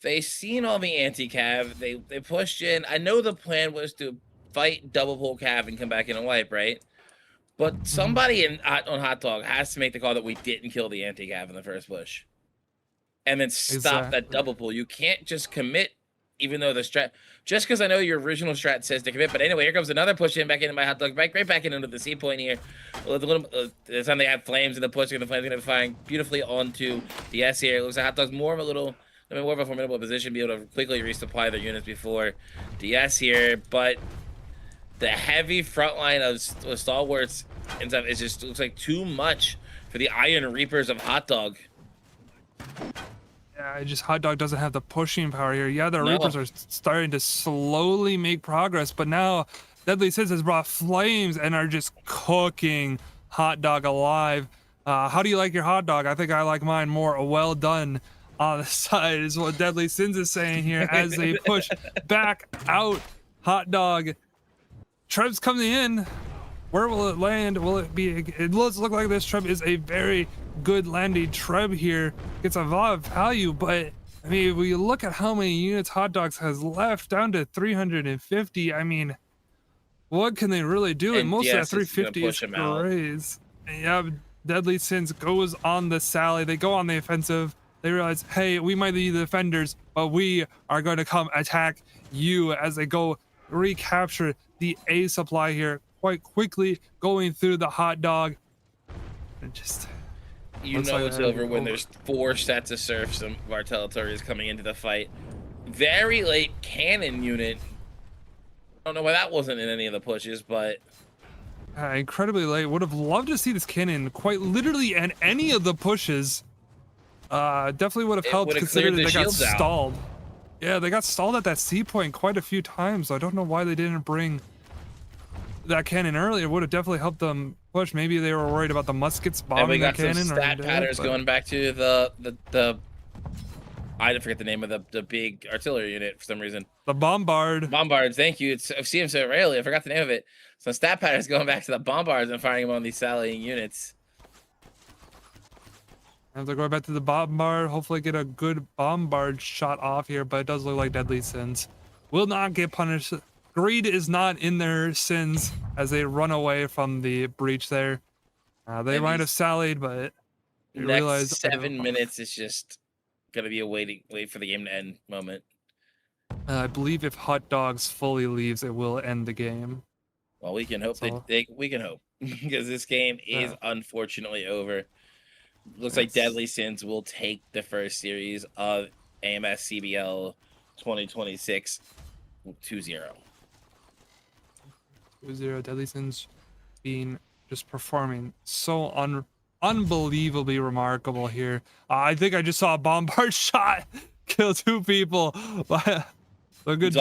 They seen all the anti-cav. They pushed in. I know the plan was to fight double pull cav and come back in and wipe, right? But somebody on Hot Dog has to make the call that we didn't kill the anti-cav in the first push, and then stop that double pull. You can't just commit, even though the strat, just because I know your original strat says to commit. But anyway, here comes another push in back into my Hot Dog, right back into the C point here. This time they have flames in the push, and the flames are going to be firing beautifully onto the S here. It looks like Hot Dog's more of a formidable position, be able to quickly resupply their units before DS here, but the heavy front line of stalwarts and stuff is just looks like too much for the Iron Reapers of Hot Dog. Yeah, Hot Dog doesn't have the pushing power here. Yeah, the Reapers are starting to slowly make progress, but now Deadly Sins has brought flames and are just cooking Hot Dog alive. How do you like your hot dog? I think I like mine more well done on the side is what Deadly Sins is saying here as they push back out. Hot Dog. Treb's coming in. Where will it land? Will it be? It does look like this Treb is a very good landing Treb here. Gets a lot of value, but I mean, when you look at how many units Hot Dogs has left, down to 350. I mean, what can they really do? And And most of that DS is gonna 350 is push him out. crazy. Yeah, Deadly Sins goes on the sally. They go on the offensive. They realize, hey, we might be the defenders, but we are going to come attack you as they go recapture the A supply here quite quickly, going through the hot dog. And just You looks know like it's that'll over be when there's 4 sets of serfs of our territories coming into the fight. Very late cannon unit. I don't know why that wasn't in any of the pushes, but incredibly late. Would have loved to see this cannon quite literally in any of the pushes. Definitely would have it helped would have considering cleared the they got shields out. stalled. Yeah, they got stalled at that C point quite a few times. I don't know why they didn't bring that cannon earlier. Would have definitely helped them push. Maybe they were worried about the muskets And bombing we the got some cannon. stat patterns going back to the I forget the name of the big artillery unit for some reason. The bombard. Bombards, thank you. I've seen them so rarely, I forgot the name of it. So stat patterns going back to the bombards and firing them on these sallying units. And they're going back to the bombard. Hopefully get a good bombard shot off here, but it does look like Deadly Sins will not get punished. Greed is not in their sins as they run away from the breach there. They And might have these sallied, but they Next realized 7 minutes is just gonna be a wait for the game to end moment. I believe if Hot Dogs fully leaves, it will end the game. Well, we can hope So- we can hope because this game is Yeah. unfortunately over. Looks like Deadly Sins will take the first series of AMS CBL 2026 2-0. 2-0. Deadly Sins being just performing so unbelievably remarkable here. I think I just saw a bombard shot kill 2 people. So good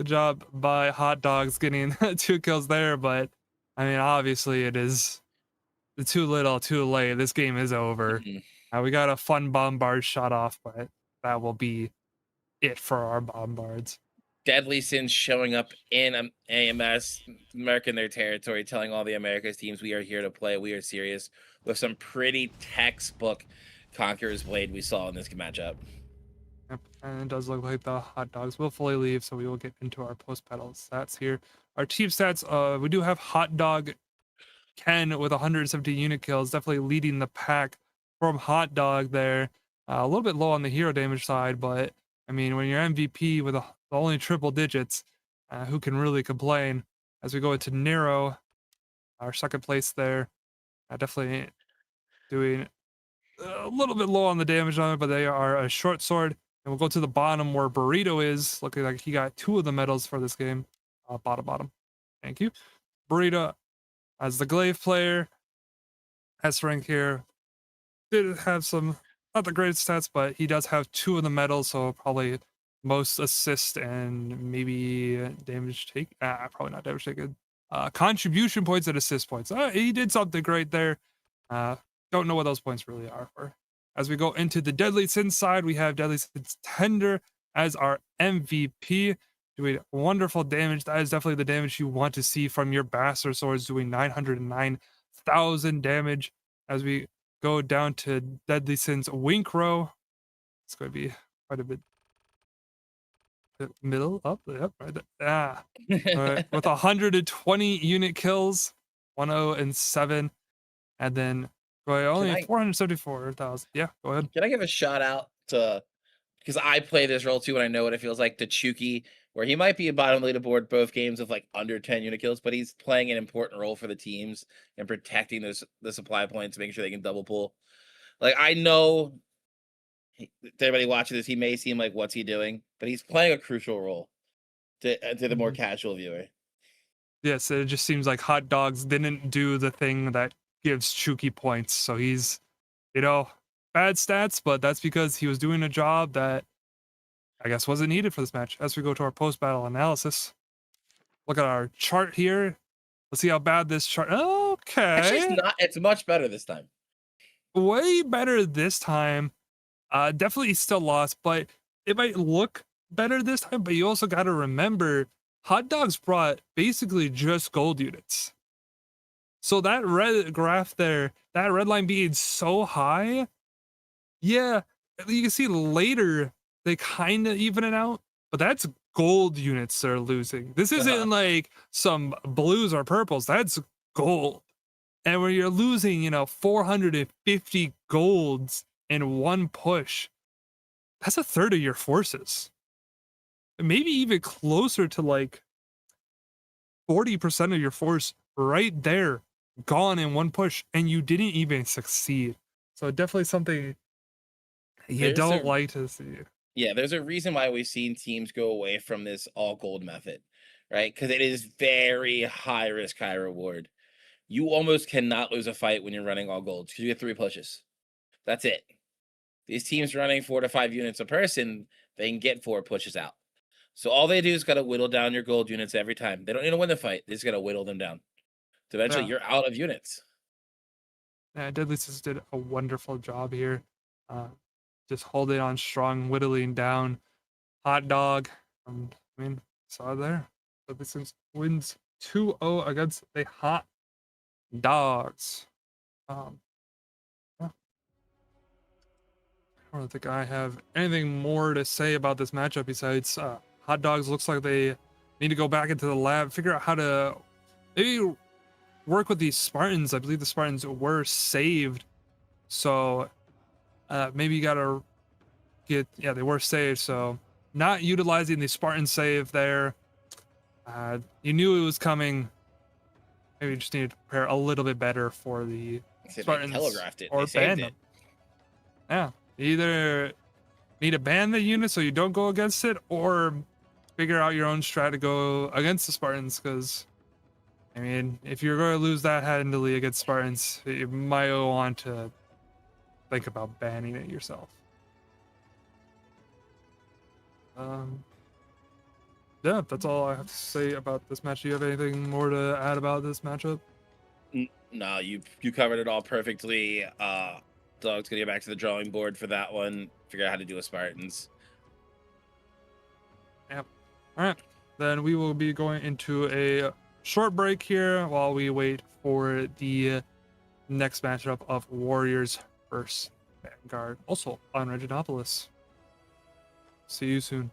job by Hot Dogs getting 2 kills there. But I mean, obviously it is too little, too late. This game is over. We got a fun bombard shot off, but that will be it for our bombards. Deadly Sins showing up in AMS, marking their territory, telling all the Americas teams we are here to play. We are serious with some pretty textbook Conqueror's Blade we saw in this matchup. Yep, and it does look like the Hot Dogs will fully leave, so we will get into our post-battle stats here. Our team stats, we do have Hot Dog Ken with 170 unit kills, definitely leading the pack from Hot Dog there. A little bit low on the hero damage side, but I mean, when you're MVP with only triple digits, who can really complain? As we go into Nero, our second place there, definitely doing a little bit low on the damage on it, but they are a short sword. And we'll go to the bottom where Burrito is, looking like he got 2 of the medals for this game. Bottom. Thank you. Burrito as the glaive player, S rank here, did have some not the greatest stats, but he does have 2 of the medals, so probably most assist and maybe damage take. Probably not damage taken. Contribution points and assist points. He did something great there. Don't know what those points really are for. As we go into the Deadly Sin side, we have Deadly Sin's Tender as our MVP, doing wonderful damage. That is definitely the damage you want to see from your Bastard Swords, doing 909,000 damage. As we go down to Deadly Sin's Wink Row, it's going to be quite a bit. Middle up, yep, right there. Right, with 120 unit kills, 107, and then only 474,000. Yeah, go ahead. Can I give a shout out to, because I play this role too and I know what it feels like, to Chuki, where he might be a bottom leaderboard both games with like under 10 unit kills, but he's playing an important role for the teams and protecting the supply points, making sure they can double pull. Like, I know to everybody watching this, he may seem like, what's he doing? But he's playing a crucial role to the more casual viewer. Yes, it just seems like Hot Dogs didn't do the thing that gives Chuki points. So he's, bad stats, but that's because he was doing a job that I guess wasn't needed for this match. As we go to our post-battle analysis, look at our chart here. Let's see how bad this chart. Okay, Actually, it's much better this time. Way better this time. Definitely still lost, but it might look better this time. But you also got to remember, Hot Dogs brought basically just gold units. So that red graph there, that red line being so high, yeah, you can see later they kind of even it out, but that's gold units they're losing. This isn't like some blues or purples. That's gold. And when you're losing, 450 golds in one push, that's a third of your forces. Maybe even closer to like 40% of your force right there, gone in one push, and you didn't even succeed. So definitely something you don't like to see. Yeah, there's a reason why we've seen teams go away from this all gold method, right? Because it is very high risk, high reward. You almost cannot lose a fight when you're running all gold because you get 3 pushes. That's it. These teams running 4 to 5 units a person, they can get 4 pushes out. So all they do is got to whittle down your gold units every time. They don't need to win the fight. They just got to whittle them down. So eventually Yeah. you're out of units. Yeah, Deadly Sis did a wonderful job here. Just holding on strong, whittling down. Hot Dog. Saw it there. Deadly Sis wins 2-0 against the Hot Dogs. Yeah. I don't think I have anything more to say about this matchup besides Hot Dogs looks like they need to go back into the lab, figure out how to maybe work with these Spartans. I believe the Spartans were saved. So maybe you gotta they were saved. So not utilizing the Spartan save there. You knew it was coming. Maybe you just needed to prepare a little bit better for the Spartans. They telegraphed it. Or they saved ban it. them. Yeah. Either need to ban the unit so you don't go against it, or figure out your own strat to go against the Spartans, because if you're going to lose that handily against Spartans, you might want to think about banning it yourself. Yeah, that's all I have to say about this match. Do you have anything more to add about this matchup? No, you covered it all perfectly. Dog's gonna get back to the drawing board for that one. Figure out how to do a Spartans. Yep. All right, then we will be going into a short break here while we wait for the next matchup of Warriors versus Vanguard, also on Reginopolis. See you soon.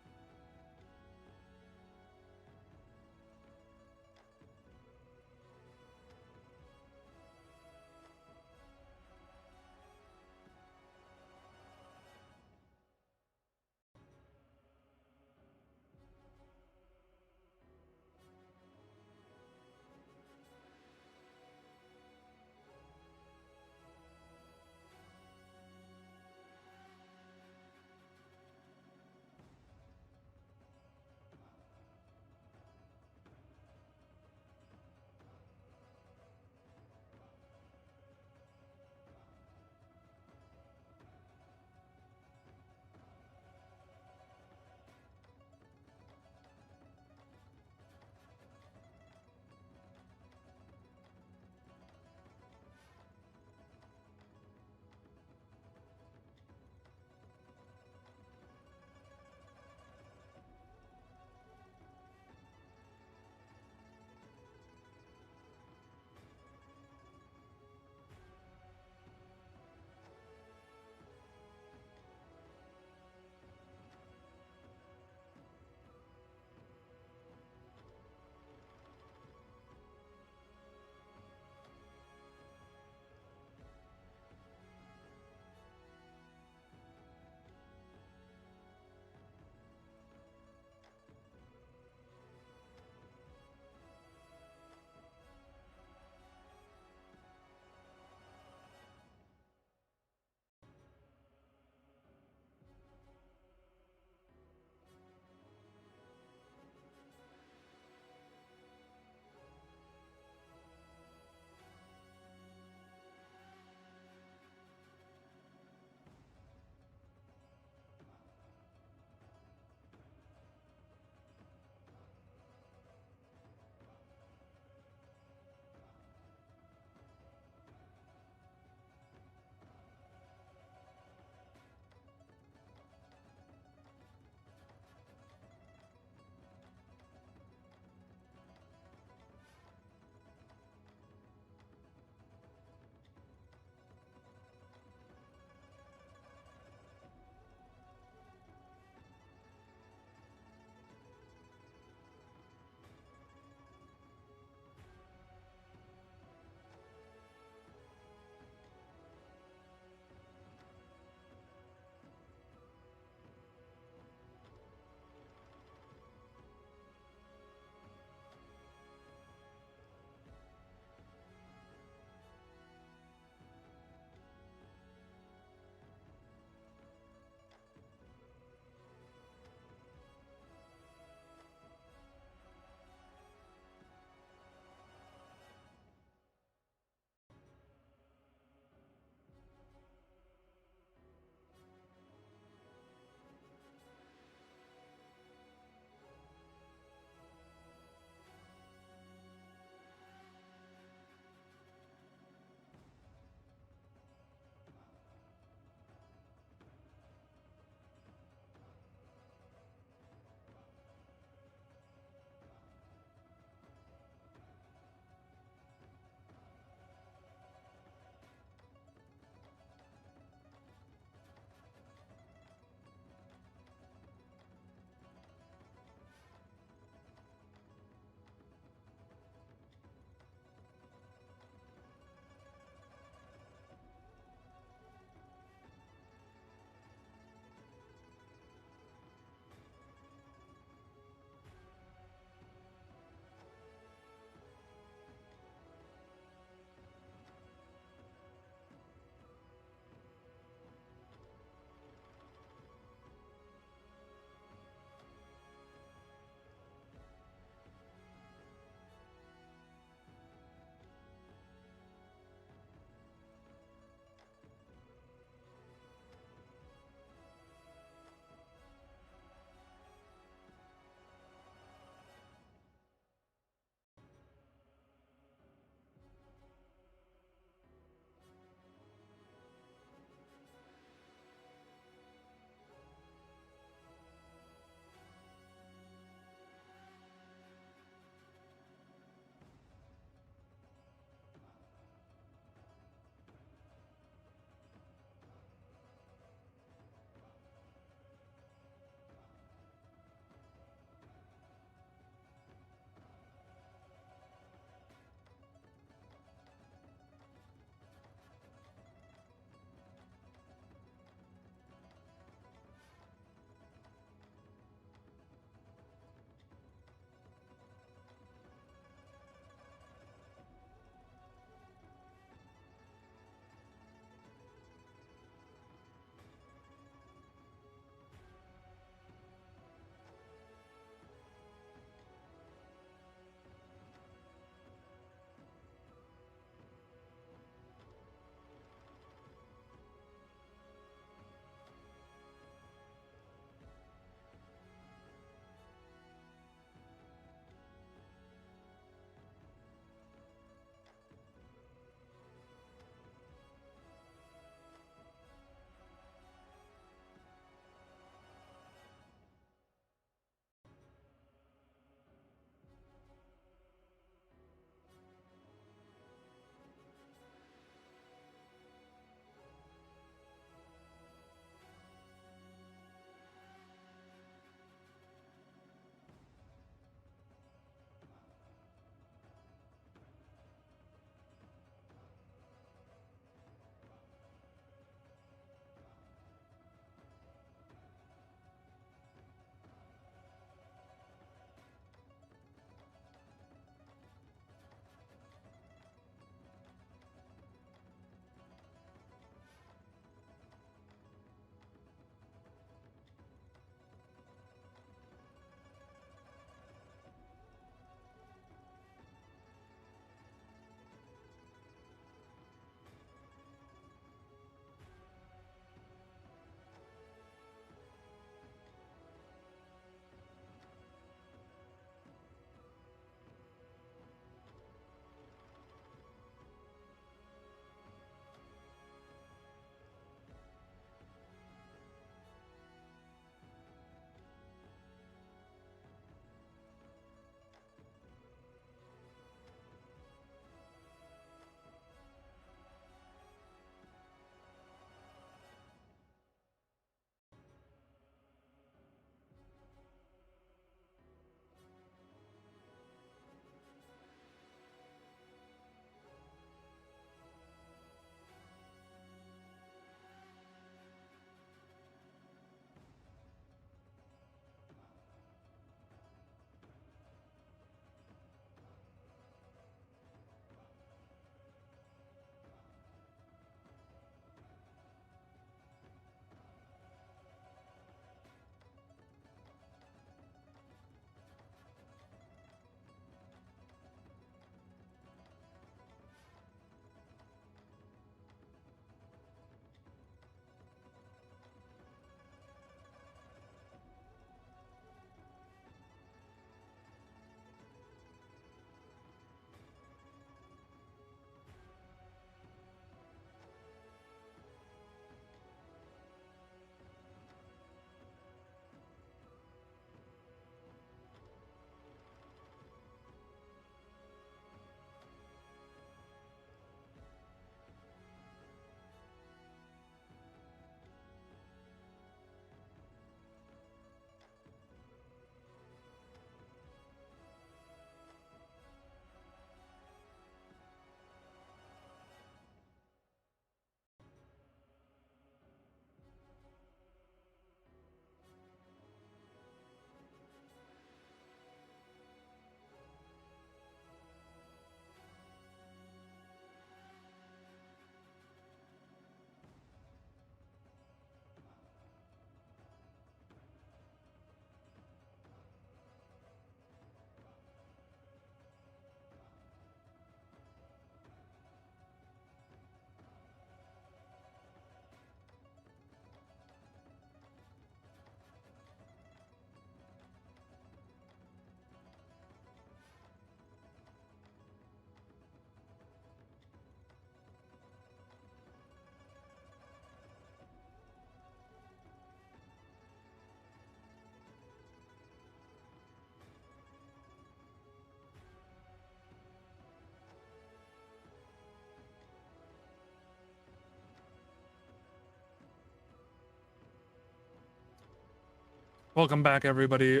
Welcome back, everybody,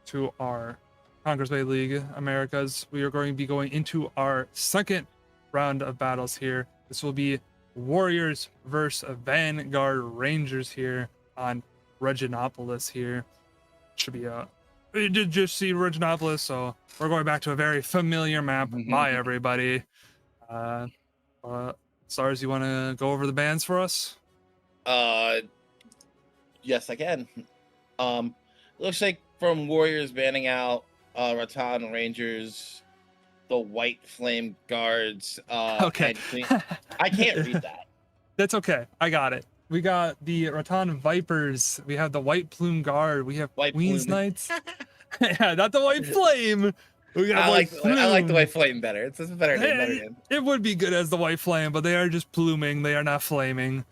to our Congress Bay League Americas. We are going to be going into our second round of battles here. This will be Warriors versus Vanguard Rangers here on Reginopolis here. Should be we did just see Reginopolis, so we're going back to a very familiar map. Bye, everybody. Stars, you want to go over the bans for us? Yes, I can. Looks like from Warriors banning out Rattan Rangers, the White Flame Guards. Okay. I can't read that. That's okay. I got it. We got the Rattan Vipers. We have the White Plume Guard. We have White Queen's Plume. Knights. Yeah, not the White Flame. We got I like the White Flame better. It's a better name. It would be good as the White Flame, but they are just pluming. They are not flaming.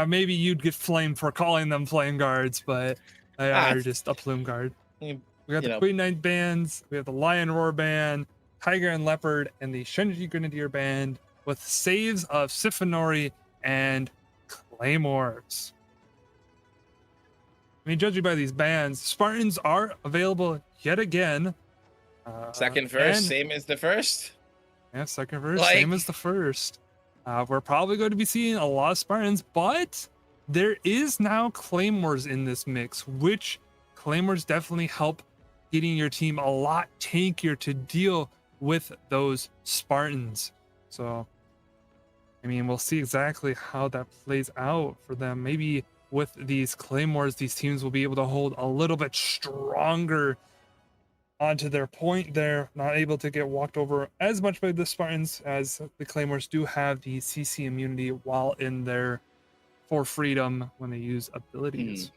Maybe you'd get flamed for calling them Flame Guards, but they are just a Plume Guard. We got the Queen Knight bands. We have the Lion Roar band, Tiger and Leopard, and the Shenji Grenadier band with saves of Siphanori and Claymores. I mean, judging by these bands, Spartans are available yet again. Second verse, same as the first. Yeah, second verse, same as the first. We're probably going to be seeing a lot of Spartans, but there is now Claymores in this mix, which Claymores definitely help getting your team a lot tankier to deal with those Spartans. So, I mean, we'll see exactly how that plays out for them. Maybe with these Claymores, these teams will be able to hold a little bit stronger onto their point there, not able to get walked over as much by the Spartans, as the Claymores do have the CC immunity while in their for freedom when they use abilities.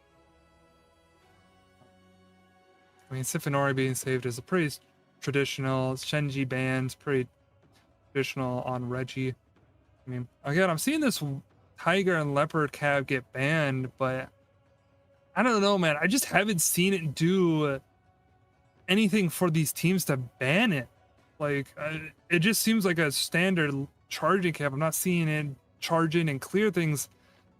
I mean, Siphanori being saved is a pretty traditional. Shenji bands, pretty traditional on Reggie. I mean, again, I'm seeing this Tiger and Leopard cab get banned, but I don't know, man. I just haven't seen it do anything for these teams to ban it. Like, it just seems like a standard charging cab. I'm not seeing it charge in and clear things.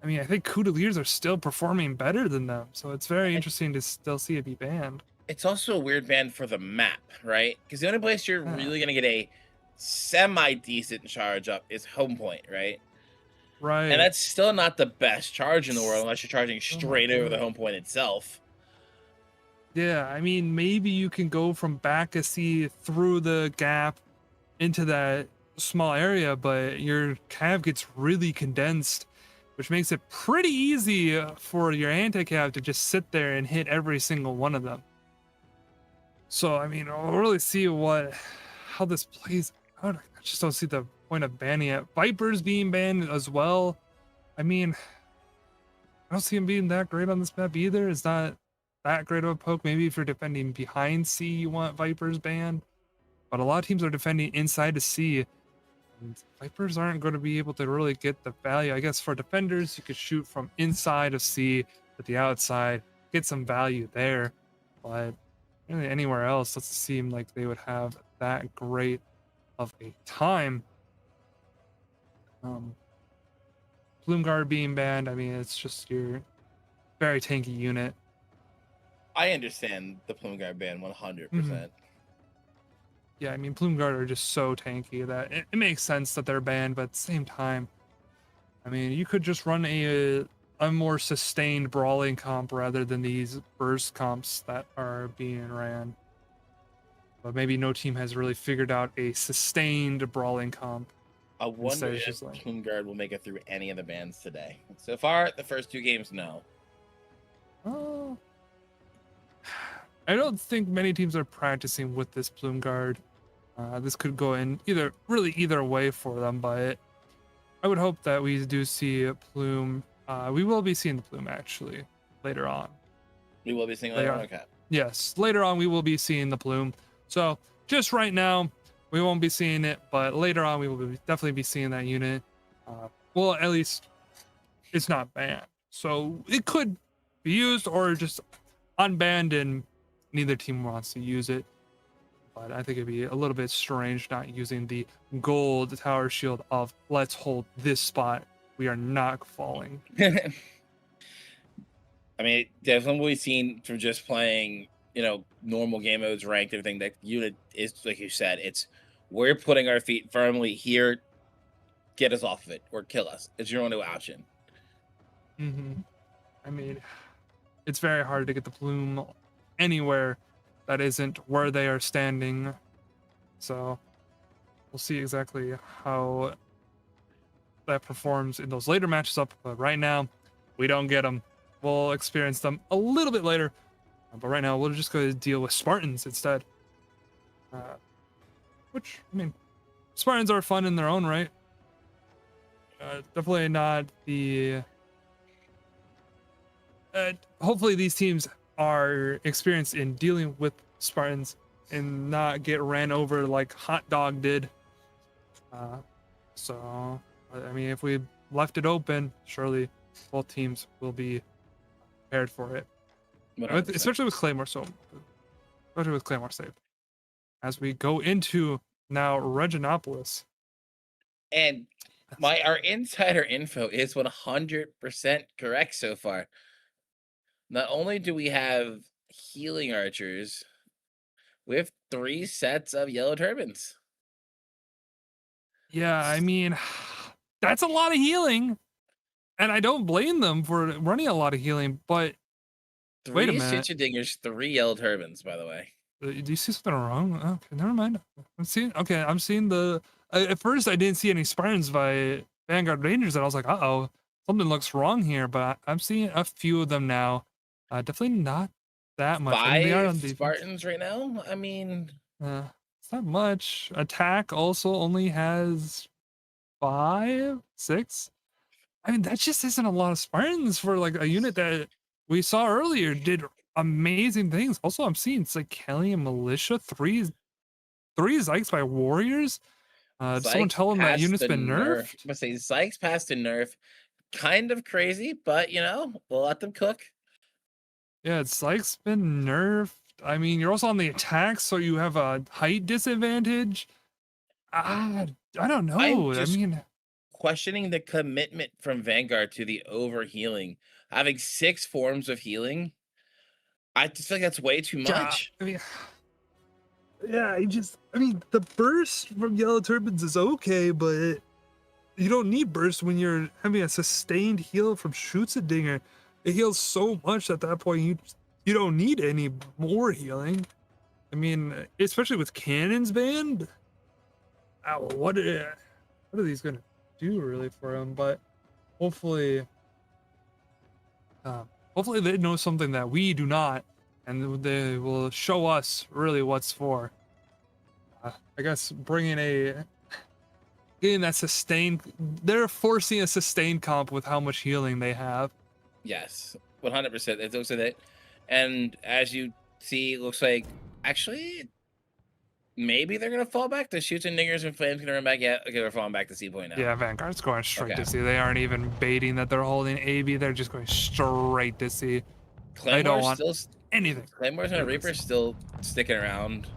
I mean, I think Couteliers are still performing better than them, so it's very interesting to still see it be banned. It's also a weird ban for the map, right? Because the only place you're really going to get a semi-decent charge up is home point, right? Right. And that's still not the best charge in the world unless you're charging straight over the home point itself. Yeah, I mean, maybe you can go from back a sea through the gap into that small area, but your cav gets really condensed, which makes it pretty easy for your anti-cav to just sit there and hit every single one of them. So, I mean, I'll really see how this plays out. I just don't see the point of banning it. Vipers being banned as well. I mean, I don't see him being that great on this map either. It's not that great of a poke. Maybe if you're defending behind C, you want Vipers banned. But a lot of teams are defending inside to C. And Vipers aren't going to be able to really get the value. I guess for defenders, you could shoot from inside of C to the outside, get some value there. But really anywhere else doesn't seem like they would have that great of a time. Plume Guard being banned, I mean, it's just your very tanky unit. I understand the Plume Guard ban 100%. Yeah, I mean, Plume Guard are just so tanky that it makes sense that they're banned, but at the same time, I mean, you could just run a more sustained brawling comp rather than these burst comps that are being ran. But maybe no team has really figured out a sustained brawling comp. I wonder if Plume Guard will make it through any of the bans today. So far, the first two games, no. I don't think many teams are practicing with this Plume Guard. This could go in either way for them, but I would hope that we do see a Plume. We will be seeing the Plume actually later on. We will be seeing later on. Okay. Yes, later on we will be seeing the Plume. So just right now, we won't be seeing it, but later on we will definitely be seeing that unit. Well, at least it's not banned, so it could be used or just unbanned and neither team wants to use it. But I think it'd be a little bit strange not using the gold tower shield of let's hold this spot. We are not falling. I mean, definitely seen from just playing, normal game modes, ranked, everything. That unit is like you said. It's we're putting our feet firmly here. Get us off of it or kill us. It's your only option. I mean, it's very hard to get the plume anywhere that isn't where they are standing. So we'll see exactly how that performs in those later matches up. But right now, we don't get them. We'll experience them a little bit later. But right now, we'll just go deal with Spartans instead. Which, I mean, Spartans are fun in their own right. Definitely not the... hopefully these teams are experienced in dealing with Spartans and not get ran over like Hot Dog did. So, I mean, if we left it open, surely both teams will be prepared for it. 100%. Especially with Claymore, especially with Claymore saved. As we go into now Reginopolis. And our insider info is 100% correct so far. Not only do we have healing archers, we have 3 sets of yellow turbans. Yeah, I mean, that's a lot of healing. And I don't blame them for running a lot of healing, but 3 wait a minute. Dingers, 3 yellow turbans, by the way. Do you see something wrong? Okay, never mind. I'm seeing the... at first, I didn't see any Spartans by Vanguard Rangers, and I was like, uh-oh, something looks wrong here, but I'm seeing a few of them now. Definitely not that much. 5 Spartans right now? I mean... it's not much. Attack also only has 5, 6. I mean, that just isn't a lot of Spartans for like a unit that we saw earlier did amazing things. Also, I'm seeing Psychelian Militia, 3 Zykes by Warriors. Someone tell them that unit's been nerfed. I'm gonna say Zykes passed a nerf. Kind of crazy, but we'll let them cook. Yeah, Zykes been nerfed. I mean, you're also on the attack, so you have a height disadvantage. I don't know. I mean, questioning the commitment from Vanguard to the overhealing. Having 6 forms of healing, I just think that's way too much. I mean, the burst from Yellow Turbans is okay, but you don't need burst when you're having a sustained heal from Schützendinger. It heals so much at that point, you don't need any more healing. I mean, especially with cannons banned. What are these gonna do really for him? But hopefully they know something that we do not, and they will show us really what's for. I guess getting that sustained. They're forcing a sustained comp with how much healing they have. Yes, 100%. It looks like that, and as you see, it looks like actually maybe they're gonna fall back. The Shoots and Dingers and Flames gonna run back. Yeah, okay, they're falling back to C point now. Yeah, Vanguard's going straight to C. They aren't even baiting that they're holding AB. They're just going straight to C. I don't want anything. Claymores and Reaper still sticking around.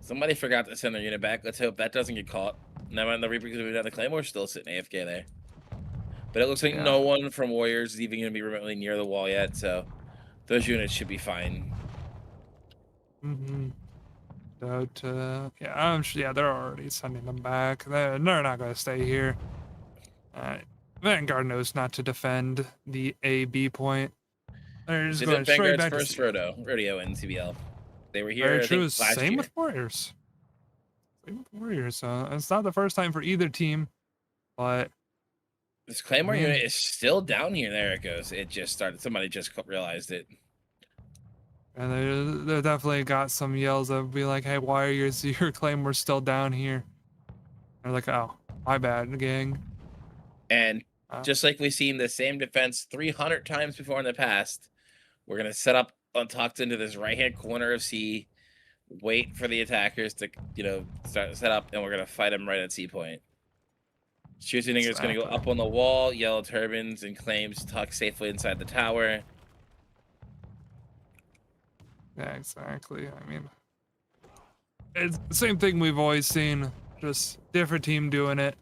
Somebody forgot to send their unit back. Let's hope that doesn't get caught. Never mind, the Reaper could be down. The Claymore's still sitting AFK there. But it looks like no one from Warriors is even going to be remotely near the wall yet, so those units should be fine. But, they're already sending them back. They're not going to stay here. Vanguard knows not to defend the A-B point. They're just going straight back first to rodeo in CBL. They were here. Very true. Same with Warriors. So it's not the first time for either team, but this Claymore unit is still down here. There it goes. It just started. Somebody just realized it. And they definitely got some yells that would be like, "Hey, why are your Claymore still down here?" They're like, "Oh, my bad, gang." And just like we've seen the same defense 300 times before in the past, we're gonna set up tucked into this right-hand corner of C, wait for the attackers to start set up, and we're gonna fight them right at C point. Schützendinger is gonna go up on the wall. Yellow turbans and claims tuck safely inside the tower. Yeah, exactly. I mean, it's the same thing we've always seen, just different team doing it.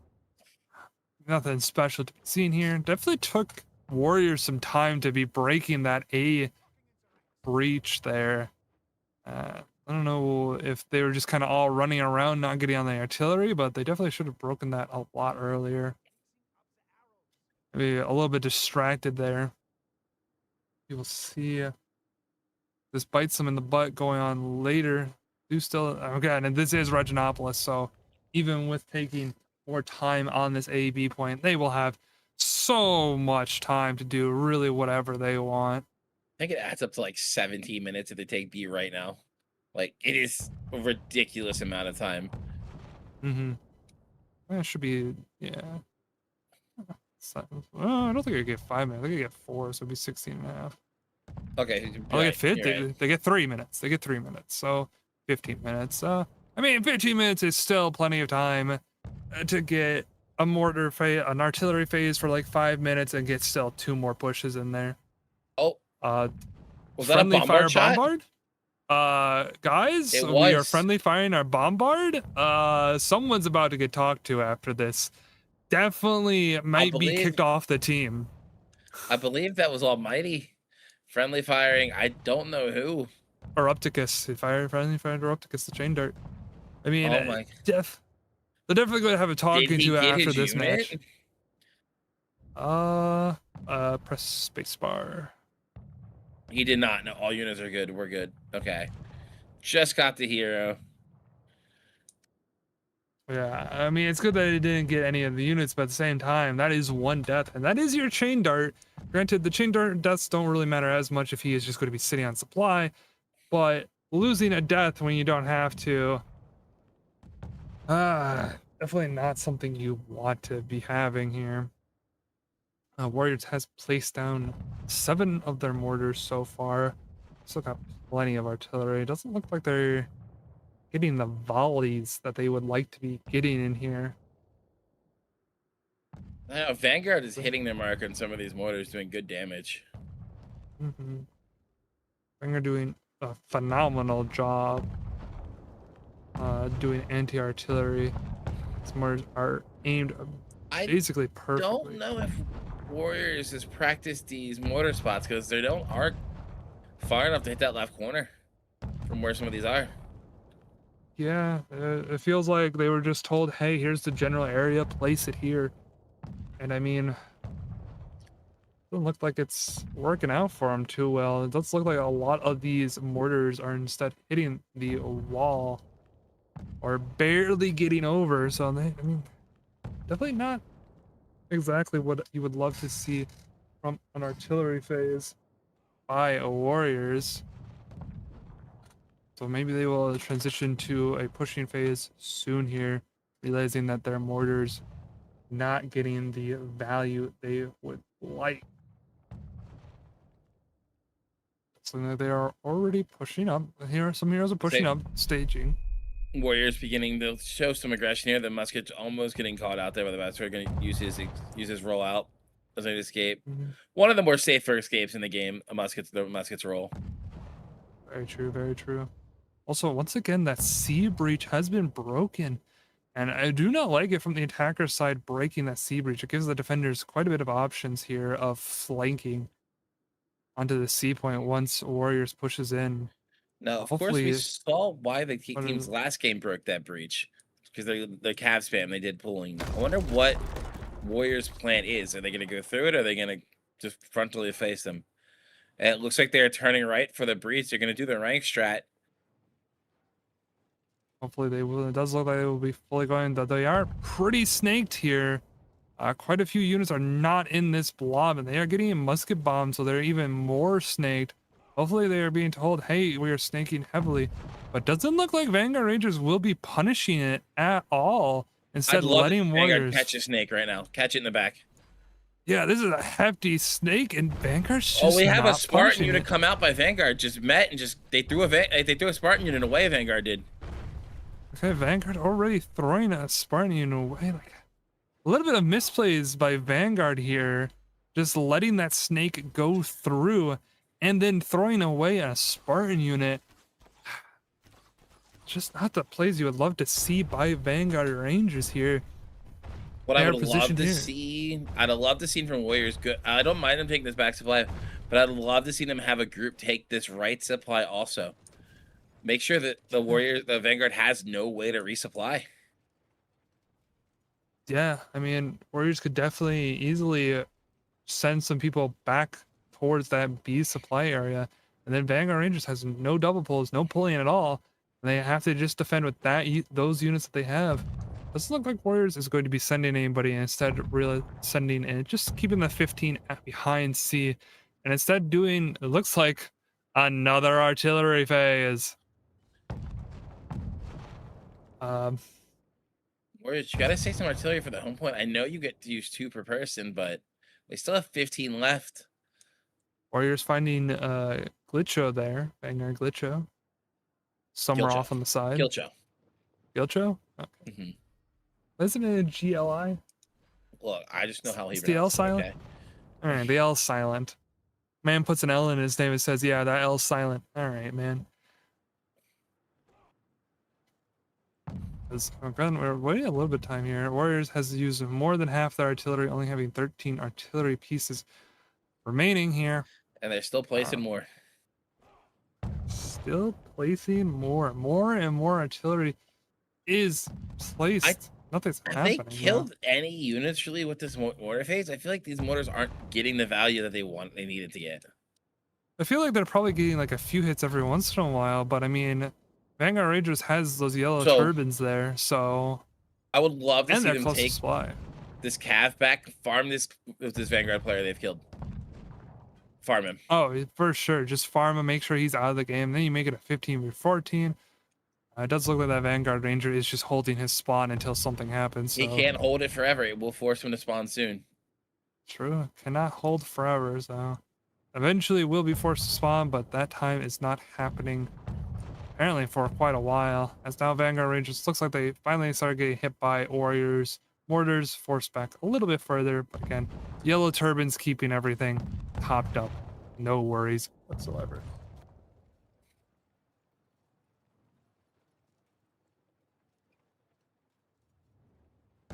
Nothing special to be seen here. Definitely took Warriors some time to be breaking that A breach there. I don't know if they were just kind of all running around, not getting on the artillery, but they definitely should have broken that a lot earlier. Maybe a little bit distracted there. You will see this bites them in the butt going on later. Do still, again, and this is Reginopolis, so even with taking more time on this A-B point, they will have so much time to do really whatever they want. I think it adds up to like 17 minutes if they take B right now. Like, it is a ridiculous amount of time. Mm-hmm. That should be, yeah. I don't think I get 5 minutes. I think I get 4, so it'd be 16 and a half. Okay. Oh, they get 50. They get 3 minutes. They get 3 minutes. So 15 minutes. I mean, 15 minutes is still plenty of time to get a mortar phase, an artillery phase for like 5 minutes, and get still 2 more pushes in there. Oh. Was that a friendly bombard fire shot? bombard? Guys, It we are was. friendly firing our bombard. Someone's about to get talked to after this. Definitely might be kicked off the team. I believe that was Almighty. Friendly firing. I don't know who. Or Opticus. Friendly fired or Opticus, the chain dart. I mean, Oh my. they're definitely going to have a talking to after this unit? match. Press spacebar. He did not. No, all units are good. We're good. Okay. Just got the hero. Yeah, I mean, it's good that he didn't get any of the units, but at the same time, that is 1 death, and that is your chain dart. Granted, the chain dart deaths don't really matter as much if he is just going to be sitting on supply, but losing a death when you don't have to, definitely not something you want to be having here. Warriors has placed down 7 of their mortars so far. Still got plenty of artillery. It doesn't look like they're getting the volleys that they would like to be getting in here. I know Vanguard is hitting their mark on some of these mortars, doing good damage. Mm-hmm. Vanguard doing a phenomenal job doing anti-artillery. These mortars are aimed basically perfectly. I don't know if Warriors has practiced these mortar spots because they aren't far enough to hit that left corner from where some of these are. Yeah, it feels like they were just told, hey, here's the general area, place it here. And I mean, it doesn't look like it's working out for them too well. It does look like a lot of these mortars are instead hitting the wall or barely getting over. So I mean, definitely not exactly what you would love to see from an artillery phase by Warriors. So maybe they will transition to a pushing phase soon here, realizing that their mortars not getting the value they would like. So they are already pushing up. Here, some heroes are pushing up, staging. Warriors beginning to show some aggression here. The musket's almost getting caught out there, but the Master going to use his rollout as an escape. Mm-hmm. One of the more safer escapes in the game. The musket's roll. Very true. Very true. Also, once again, that C breach has been broken. And I do not like it from the attacker's side breaking that C breach. It gives the defenders quite a bit of options here of flanking onto the C point once Warriors pushes in. Now, of course, we saw why the team's last game broke that breach. Because the cav spam they did pulling. I wonder what Warriors' plan is. Are they going to go through it, or are they going to just frontally face them? And it looks like they're turning right for the breach. They're going to do the rank strat. Hopefully they will. It does look like they will be fully going. They are pretty snaked here. Quite a few units are not in this blob, and they are getting a musket bomb, so they're even more snaked. Hopefully they are being told, hey, we are snaking heavily. But doesn't look like Vanguard Rangers will be punishing it at all. Instead, letting Warriors catch a snake right now. Catch it in the back. Yeah, this is a hefty snake, and Vanguard's just we have a Spartan unit it. come out by Vanguard. Just met and they threw a Spartan unit away. Vanguard did. Okay, Vanguard already throwing a Spartan unit away. Like a little bit of misplays by Vanguard here, just letting that snake go through and then throwing away a Spartan unit. Just not the plays you would love to see by Vanguard Rangers here. What I They're would love positioned to here. see, I'd love to see from Warriors. Good. I don't mind them taking this back supply, but I'd love to see them have a group take this right supply also. Make sure that the Warriors, the Vanguard has no way to resupply. Yeah, I mean, Warriors could definitely easily send some people back towards that B supply area, and then Vanguard Rangers has no double pulls, no pulling at all. And they have to just defend with that those units that they have. Doesn't look like Warriors is going to be sending anybody, and instead really sending in just keeping the 15 at behind C, and instead doing it looks like another artillery phase. Um, Warriors, you gotta say some artillery for the home point. I know you get to use 2 per person, but they still have 15 left. Warriors finding Glitcho there, Vanguard Glitcho, somewhere Gilcho. off on the side. Gilcho. Gilcho? Okay. Isn't it a GLI? Look, I just know how he Is the L pronounces it, silent? okay? All right, the L's silent. Man puts an L in his name and says, yeah, that L's silent. All right, man. We're waiting a little bit of time here. Warriors has used more than half their artillery, only having 13 artillery pieces remaining here. And they're still placing more. Still placing more. More and more artillery is placed. Nothing's happening. Have they killed any units really with this mortar phase? I feel like these mortars aren't getting the value that they needed to get. I feel like they're probably getting like a few hits every once in a while, but I mean, Vanguard Rangers has those yellow turbines there, so I would love to see them take this Cav back, farm this with this Vanguard player they've killed. Farm him. Oh, for sure. Just farm him, make sure he's out of the game. Then you make it a 15v14. It does look like that Vanguard Ranger is just holding his spawn until something happens. So. He can't hold it forever. It will force him to spawn soon. True. Cannot hold forever, so eventually will be forced to spawn, but that time is not happening apparently for quite a while. As now Vanguard Rangers looks like they finally started getting hit by Warriors. Mortars forced back a little bit further, but again, yellow turbines keeping everything topped up. No worries whatsoever.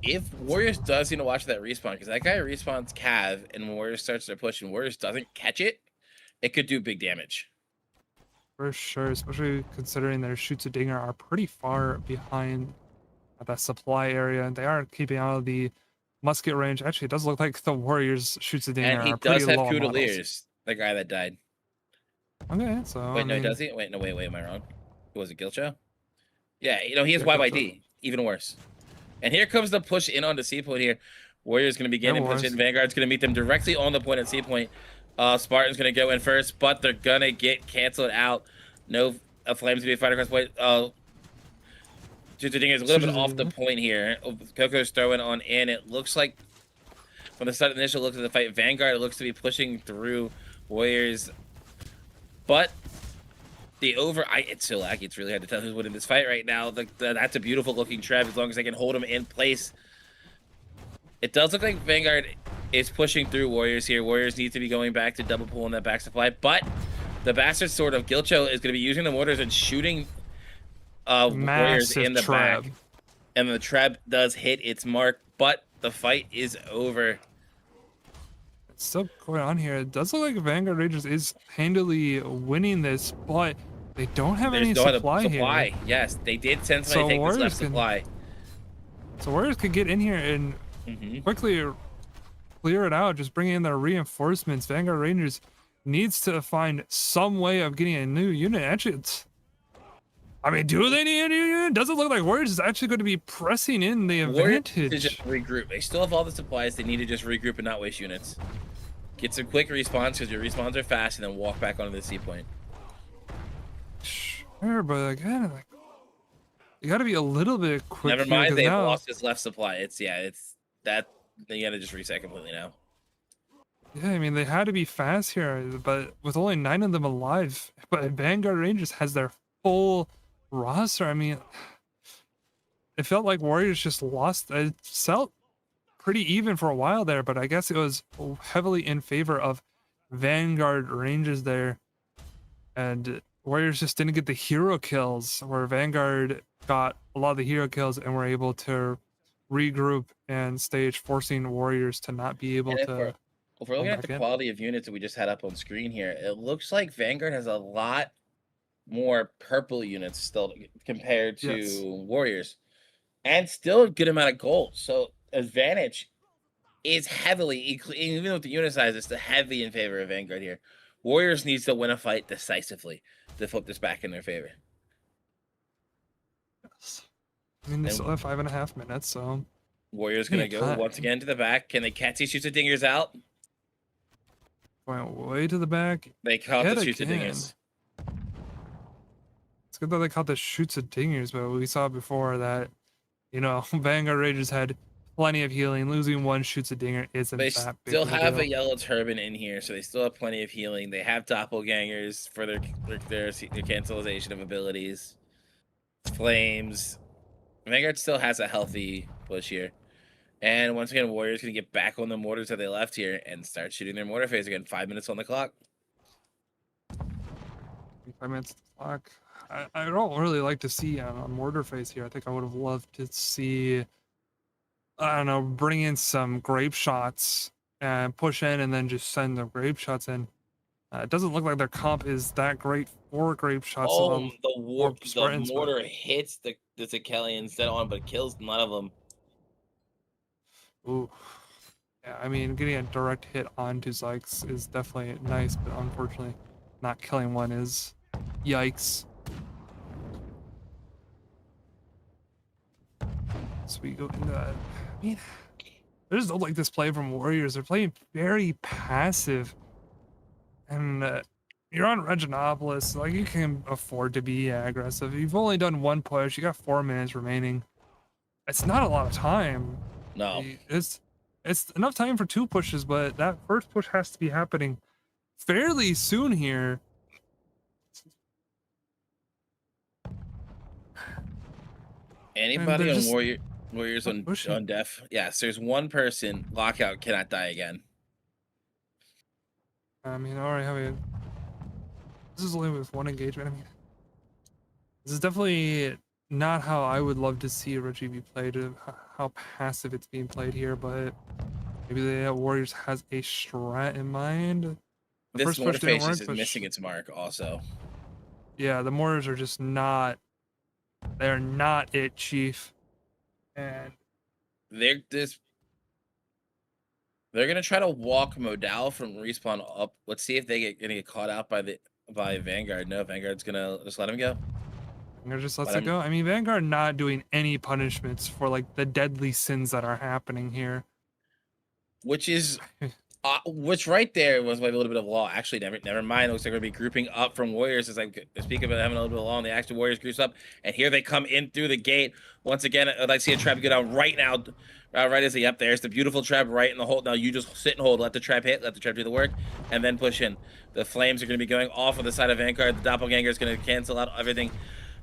If Warriors does need to watch that respawn, because that guy respawns Cav, and when Warriors starts their push and Warriors doesn't catch it, it could do big damage. For sure, especially considering their shoots of Dinger are pretty far behind at that supply area. They are keeping out of the musket range. Actually, it does look like the Warriors shoots of Dinger are pretty low. And he does have Cudeliers, the guy that died. Okay, so wait, no, does he? Wait, no, wait, am I wrong? Was it Gilcho? Yeah, you know, he has YYD, even worse. And here comes the push in on the C point here. Warriors going to be getting pushed in. Vanguard's going to meet them directly on the point at C point. Spartan's going to go in first, but they're going to get canceled out. No Flames to be fighting across the point. Just is a little bit off the point here. Coco's throwing on in. It looks like from the initial look at the fight, Vanguard looks to be pushing through Warriors. But it's so laggy. It's really hard to tell who's winning this fight right now. That's a beautiful looking trap as long as they can hold him in place. It does look like Vanguard is pushing through Warriors here. Warriors need to be going back to double pull on that back supply, but the bastard sword of Gilcho is going to be using the mortars and shooting Warriors in the back. And the trap does hit its mark, but the fight is over. It's still going on here. It does look like Vanguard Rangers is handily winning this, but they don't have any supply here. Yes, they did send somebody to take this left supply. So Warriors could get in here and quickly clear it out, just bring in their reinforcements. Vanguard Rangers needs to find some way of getting a new unit. Actually, do they need a new unit? Doesn't look like Warriors is actually going to be pressing in the advantage. Warriors to just regroup. They still have all the supplies. They need to just regroup and not waste units. Get some quick respawns because your respawns are fast, and then walk back onto the C point. Sure, but again, you got to be a little bit quick. Never mind, they've lost this left supply. It's that they got to just reset completely now. Yeah, I mean, they had to be fast here, but with only 9 of them alive, but Vanguard Rangers has their full roster. I mean, it felt like Warriors just lost. It felt pretty even for a while there, but I guess it was heavily in favor of Vanguard Rangers there, and Warriors just didn't get the hero kills, where Vanguard got a lot of the hero kills and were able to regroup and stage, forcing warriors to not be able And to if we're come looking at back the in. quality of units that we just had up on screen here, it looks like Vanguard has a lot more purple units still compared Yes. to Warriors, and still a good amount of gold. So advantage is heavily, even with the unit size, it's heavy in favor of Vanguard here. Warriors needs to win a fight decisively to flip this back in their favor. Yes. I mean, they And still have 5.5 minutes, so Warriors plenty gonna of go time. once again to the back. Can they catch these shoots of dingers out? Going way to the back. They caught Yet the shoots of again. dingers. It's good that they caught the shoots of dingers, but we saw before that, you know, Vanguard Rangers had plenty of healing. Losing one shoots a dinger isn't They that big still of a have deal. a yellow turban in here, so they still have plenty of healing. They have doppelgangers for their cancellation of abilities. Flames. Vanguard still has a healthy push here. And once again, Warriors gonna get back on the mortars that they left here and start shooting their mortar phase again. 5 minutes on the clock. 5 minutes clock. I don't really like to see on mortar phase here. I think I would have loved to see, I don't know, bring in some grape shots and push in and then just send the grape shots in. It doesn't look like their comp is that great for grape shots. Oh, Or the Spartans, but mortar hits the Zekeli instead on, but kills none of them. ooh. Yeah, I mean, getting a direct hit onto Zykes is definitely nice, but unfortunately, not killing one is yikes. So we go into that. I mean, I just don't like this play from Warriors. They're playing very passive. And you're on Reginopolis, like you can afford to be aggressive. You've only done one push, you got 4 minutes remaining. It's not a lot of time. No. It's enough time for 2 pushes, but that first push has to be happening fairly soon here. Anybody on just Warriors on def? Yes, there's one person. Lockout cannot die again. I mean, I already have a. This is only with 1 engagement. I mean, this is definitely not how I would love to see Reggie be played, how passive it's being played here, but maybe the Warriors has a strat in mind. The This first mortar push didn't phase work, is but missing its mark also. yeah, the mortars are just not, they're not it, Chief. And They're gonna try to walk Modal from respawn up. Let's see if they gonna get caught out by Vanguard. No, Vanguard's gonna just let him go. Vanguard just lets it go. I mean, Vanguard not doing any punishments for like the deadly sins that are happening here. Which is which right there was like a little bit of law. Actually, never mind. It looks like we're gonna be grouping up from Warriors. As I speak about having a little bit of law, and the actual Warriors groups up, and here they come in through the gate once again. I'd like to see a trap go down right now. Right as yep, there's the beautiful trap right in the hole. Now you just sit and hold, let the trap hit, let the trap do the work, and then push in. The flames are going to be going off on the side of Vanguard. The doppelganger is going to cancel out everything.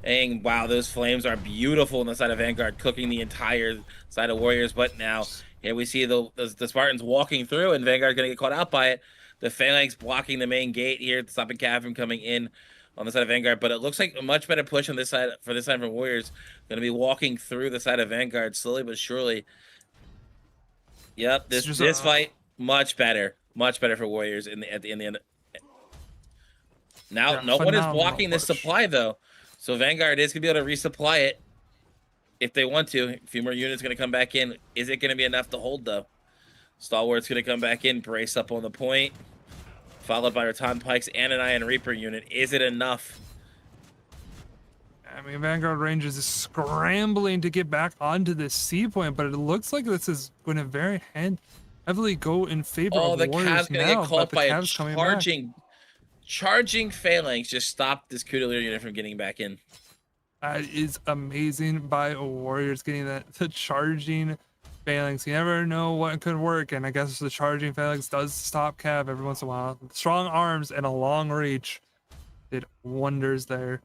And wow, those flames are beautiful on the side of Vanguard, cooking the entire side of Warriors. But now here we see the Spartans walking through, and Vanguard going to get caught out by it. The Phalanx blocking the main gate here, stopping Cav from coming in on the side of Vanguard. But it looks like a much better push on this side for this side from Warriors. Going to be walking through the side of Vanguard slowly but surely. Yep, this fight much better for Warriors in the end. Now Yeah, no one is blocking push. this supply though, so Vanguard is gonna be able to resupply it if they want to. A few more units gonna come back in. Is it gonna be enough to hold though? Stalwart's gonna come back in, brace up on the point, followed by Raton Pikes and an Iron Reaper unit. Is it enough? I mean, Vanguard Rangers is scrambling to get back onto this C point, but it looks like this is going to very heavily go in favor of the Warriors Cav's gonna now, get caught by a charging Phalanx. Just stop this Kudalier unit from getting back in. That is amazing by Warriors getting the charging Phalanx. You never know what could work, and I guess the charging Phalanx does stop Cav every once in a while. Strong arms and a long reach did wonders there.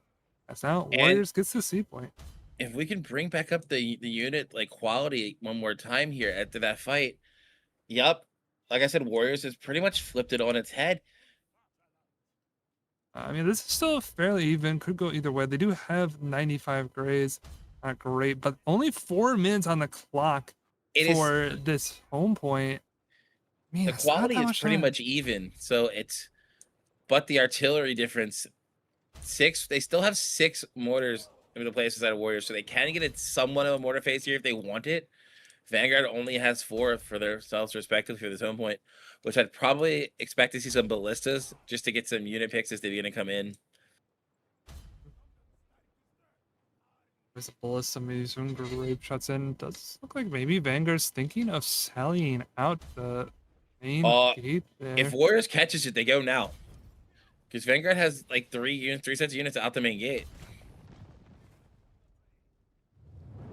That's now Warriors gets the C point. If we can bring back up the unit like quality one more time here after that fight, yep. Like I said, Warriors has pretty much flipped it on its head. I mean, this is still fairly even. Could go either way. They do have 95 grays. not great, but only 4 minutes on the clock It is for this home point. I mean, the it's not quality that is much pretty time. much even. So it's but the artillery difference, they still have 6 mortars in the place inside of Warriors, so they can get it somewhat of a mortar phase here if they want it. Vanguard only has 4 for themselves respectively for this home point, which I'd probably expect to see some ballistas just to get some unit picks as they're going to come in. There's a ballista, maybe some grape shots in. Does look like maybe Vanguard's thinking of sallying out the main gate If there. Warriors catches it, they go now. Because Vanguard has like 3 sets of units out the main gate.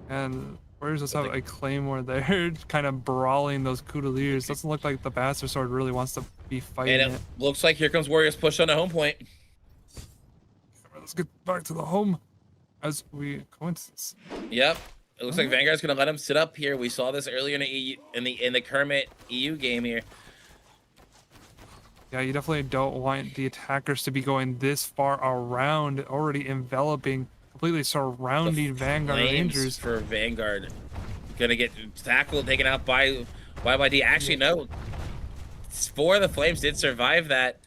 And Warriors just have a Claymore there, kind of brawling those Cudeliers. Doesn't look like the Bastard Sword really wants to be fighting And it it. looks like here comes Warriors push on the home point. Let's get back to the home as we go into this. Yep. It looks like Vanguard's gonna let him sit up here. We saw this earlier in the EU, in the Kermit EU game here. Yeah, you definitely don't want the attackers to be going this far around, already enveloping, completely surrounding Vanguard Flames Rangers. for Vanguard. Gonna get tackled, taken out by YYD. Actually, no. 4 of the Flames did survive that.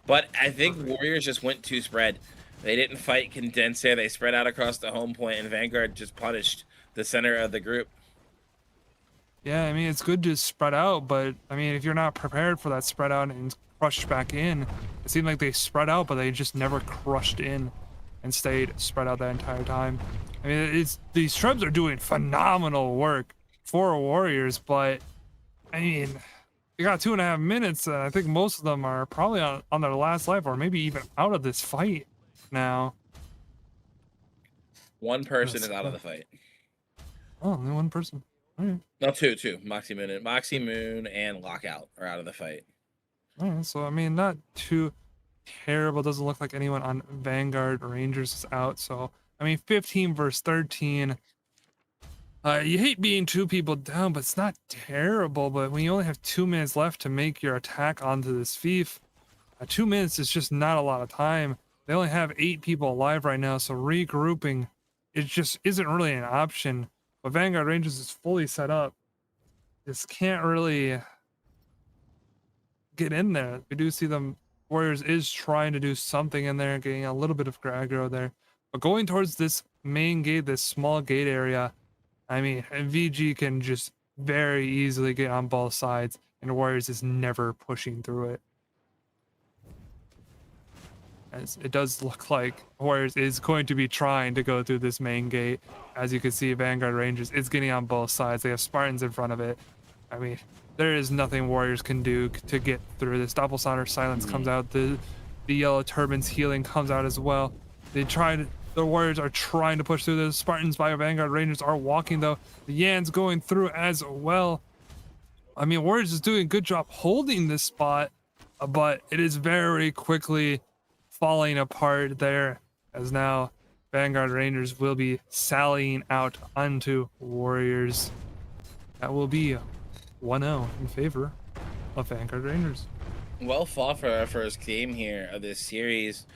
But I think Warriors just went too spread. They didn't fight condense there. They spread out across the home point, and Vanguard just punished the center of the group. Yeah, I mean, it's good to spread out, but I mean, if you're not prepared for that spread out and crushed back in, it seemed like they spread out, but they just never crushed in and stayed spread out that entire time. I mean, these Trebs are doing phenomenal work for Warriors, but I mean, you got 2.5 minutes, and I think most of them are probably on their last life, or maybe even out of this fight now. One person is out of the fight. Oh, only one person. All right. No, two. Moxie Moon and Lockout are out of the fight. All right, so I mean, not too terrible. Doesn't look like anyone on Vanguard Rangers is out. So I mean, 15 versus 13. You hate being 2 people down, but it's not terrible. But when you only have 2 minutes left to make your attack onto this fief, 2 minutes is just not a lot of time. They only have 8 people alive right now, so regrouping, it just isn't really an option. But Vanguard Rangers is fully set up. Just can't really get in there. We do see them. Warriors is trying to do something in there, getting a little bit of aggro there. But going towards this main gate, this small gate area, I mean, VG can just very easily get on both sides, and Warriors is never pushing through it. As it does look like Warriors is going to be trying to go through this main gate. As you can see, Vanguard Rangers is getting on both sides. They have Spartans in front of it. I mean, there is nothing Warriors can do to get through this. Doppelsonder Silence comes out. The Yellow Turbans Healing comes out as well. The Warriors are trying to push through. The Spartans by Vanguard Rangers are walking, though. The Yan's going through as well. I mean, Warriors is doing a good job holding this spot, but it is very quickly falling apart there, as now Vanguard Rangers will be sallying out onto Warriors. That will be 1-0 in favor of Vanguard Rangers. Well fought for our first game here of this series.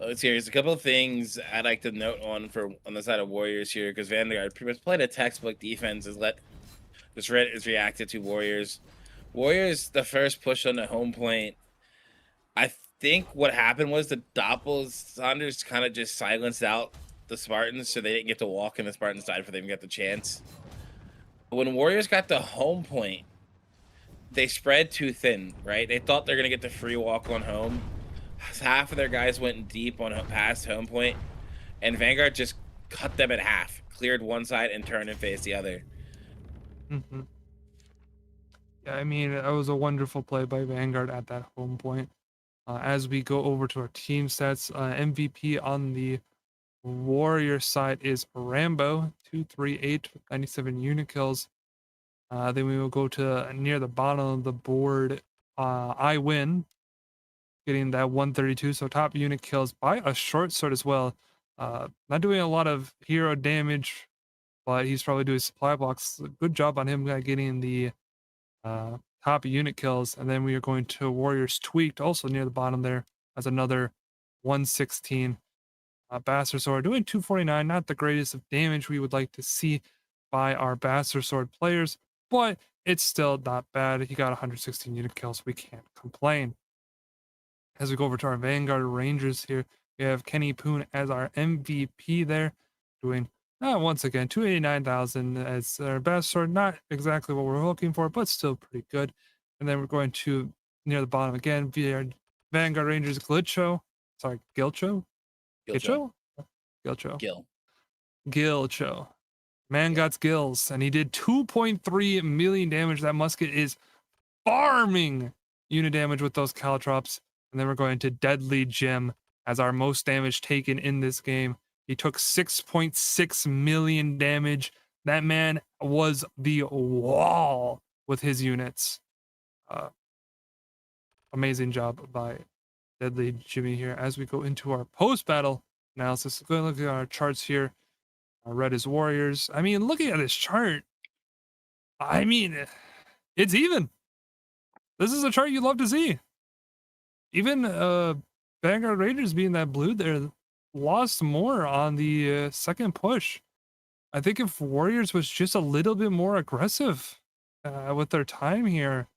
A couple of things I'd like to note on the side of Warriors here, because Vanguard pretty much played a textbook defense, is reacted to Warriors. Warriors, the first push on the home point, I think what happened was the Doppelsonders kind of just silenced out the Spartans, so they didn't get to walk in the Spartan side for them to get the chance. When Warriors got the home point, they spread too thin, right? They thought they're gonna get the free walk on home. Half of their guys went deep on past home point, and Vanguard just cut them in half, cleared one side and turned and faced the other. Mm-hmm. Yeah, I mean, it was a wonderful play by Vanguard at that home point. As we go over to our team stats, MVP on the Warrior side is Rambo, 238, 97 unit kills. Then we will go to near the bottom of the board. I win, getting that 132. So top unit kills by a short sword as well. Not doing a lot of hero damage, but he's probably doing supply blocks. Good job on him getting the top unit kills. And then we are going to Warriors Tweaked, also near the bottom there, as another 116. Bastard Sword doing 249, not the greatest of damage we would like to see by our Bastard Sword players, but it's still not bad. He got 116 unit kills, so we can't complain. As we go over to our Vanguard Rangers here, we have Kenny Poon as our MVP there, doing once again 289,000 as our best sword. Not exactly what we're looking for, but still pretty good. And then we're going to near the bottom again, Vanguard Rangers Glitcho. Sorry, Gilcho? Gilcho. Gilcho. Gil. Gilcho. Man got skills, and he did 2.3 million damage. That musket is farming unit damage with those caltrops. And then we're going to Deadly Jim as our most damage taken in this game. He took 6.6 million damage. That man was the wall with his units. Amazing job by Deadly Jimmy here. As we go into our post-battle analysis, go look at our charts here. Red is Warriors. I mean, looking at this chart, I mean, it's even. This is a chart you'd love to see. Even Vanguard Rangers being that blue there lost more on the second push. I think if Warriors was just a little bit more aggressive with their time here,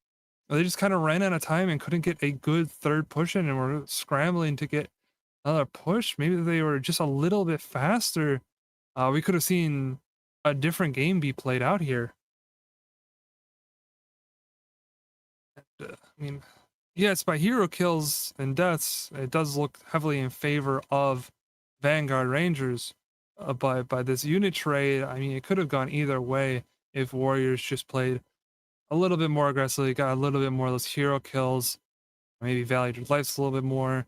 they just kind of ran out of time and couldn't get a good third push in and were scrambling to get another push. Maybe they were just a little bit faster. We could have seen a different game be played out here. And, I mean, yes, by hero kills and deaths, it does look heavily in favor of Vanguard Rangers. By this unit trade, I mean, it could have gone either way if Warriors just played a little bit more aggressively, got a little bit more of those hero kills, maybe valued your lives a little bit more,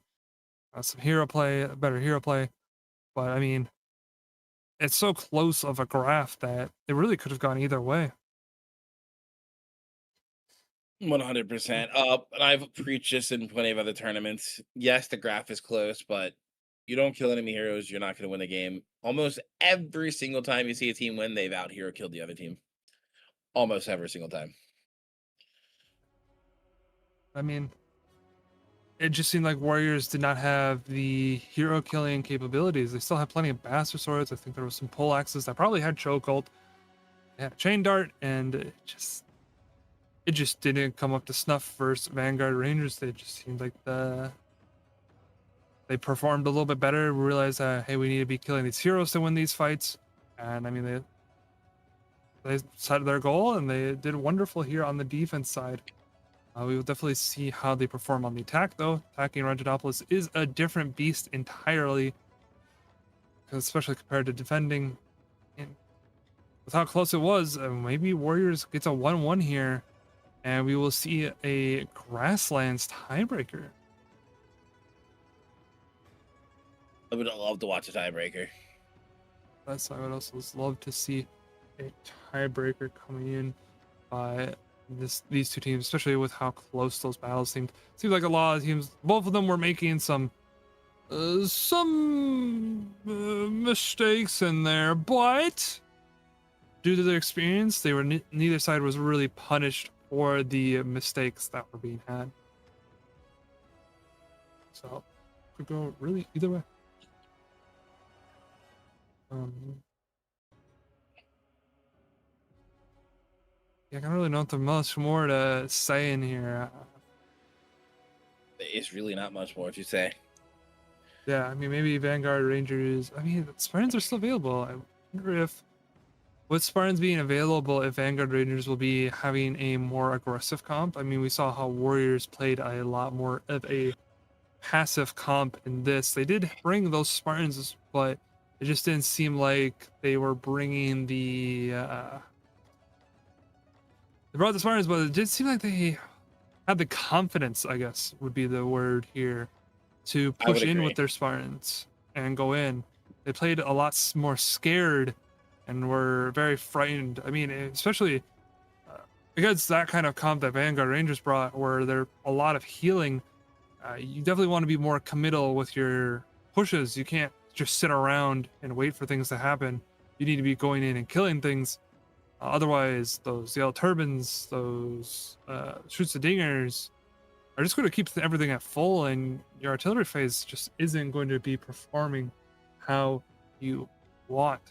some hero play, better hero play. But I mean, it's so close of a graph that it really could have gone either way. 100%. And I've preached this in plenty of other tournaments. Yes, the graph is close, but you don't kill enemy heroes, you're not going to win a game. Almost every single time you see a team win, they've out hero killed the other team. Almost every single time. I mean, it just seemed like Warriors did not have the hero killing capabilities. They still had plenty of Bastard Swords. I think there was some pole axes that probably had chokehold. They had chain dart, and it just didn't come up to snuff versus Vanguard Rangers. They just seemed like they performed a little bit better. We realized hey, we need to be killing these heroes to win these fights. And I mean, they set their goal, and they did wonderful here on the defense side. We will definitely see how they perform on the attack, though. Attacking Reginopolis is a different beast entirely, especially compared to defending. And with how close it was, maybe Warriors gets a 1-1 here, and we will see a Grasslands tiebreaker. I would love to watch a tiebreaker. That's I would also love to see a tiebreaker coming in by these two teams, especially with how close those battles seemed. Seems like a lot of teams, both of them were making some mistakes in there, but due to their experience, they were neither side was really punished for the mistakes that were being had. So could go really either way. Yeah, I don't really know much more to say in here. It's really not much more to say. Yeah, I mean, maybe Vanguard Rangers. I mean, Spartans are still available. I wonder if, with Spartans being available, if Vanguard Rangers will be having a more aggressive comp. I mean, we saw how Warriors played a lot more of a passive comp in this. They did bring those Spartans, but it just didn't seem like they were bringing the. They brought the Spartans, but it did seem like they had the confidence, I guess would be the word here, to push in with their Spartans and go in. They played a lot more scared and were very frightened. I mean, especially against that kind of comp that Vanguard Rangers brought, where there's a lot of healing. You definitely want to be more committal with your pushes. You can't just sit around and wait for things to happen. You need to be going in and killing things. Otherwise, those yellow turbans, those shoots the dingers, are just going to keep everything at full, and your artillery phase just isn't going to be performing how you want.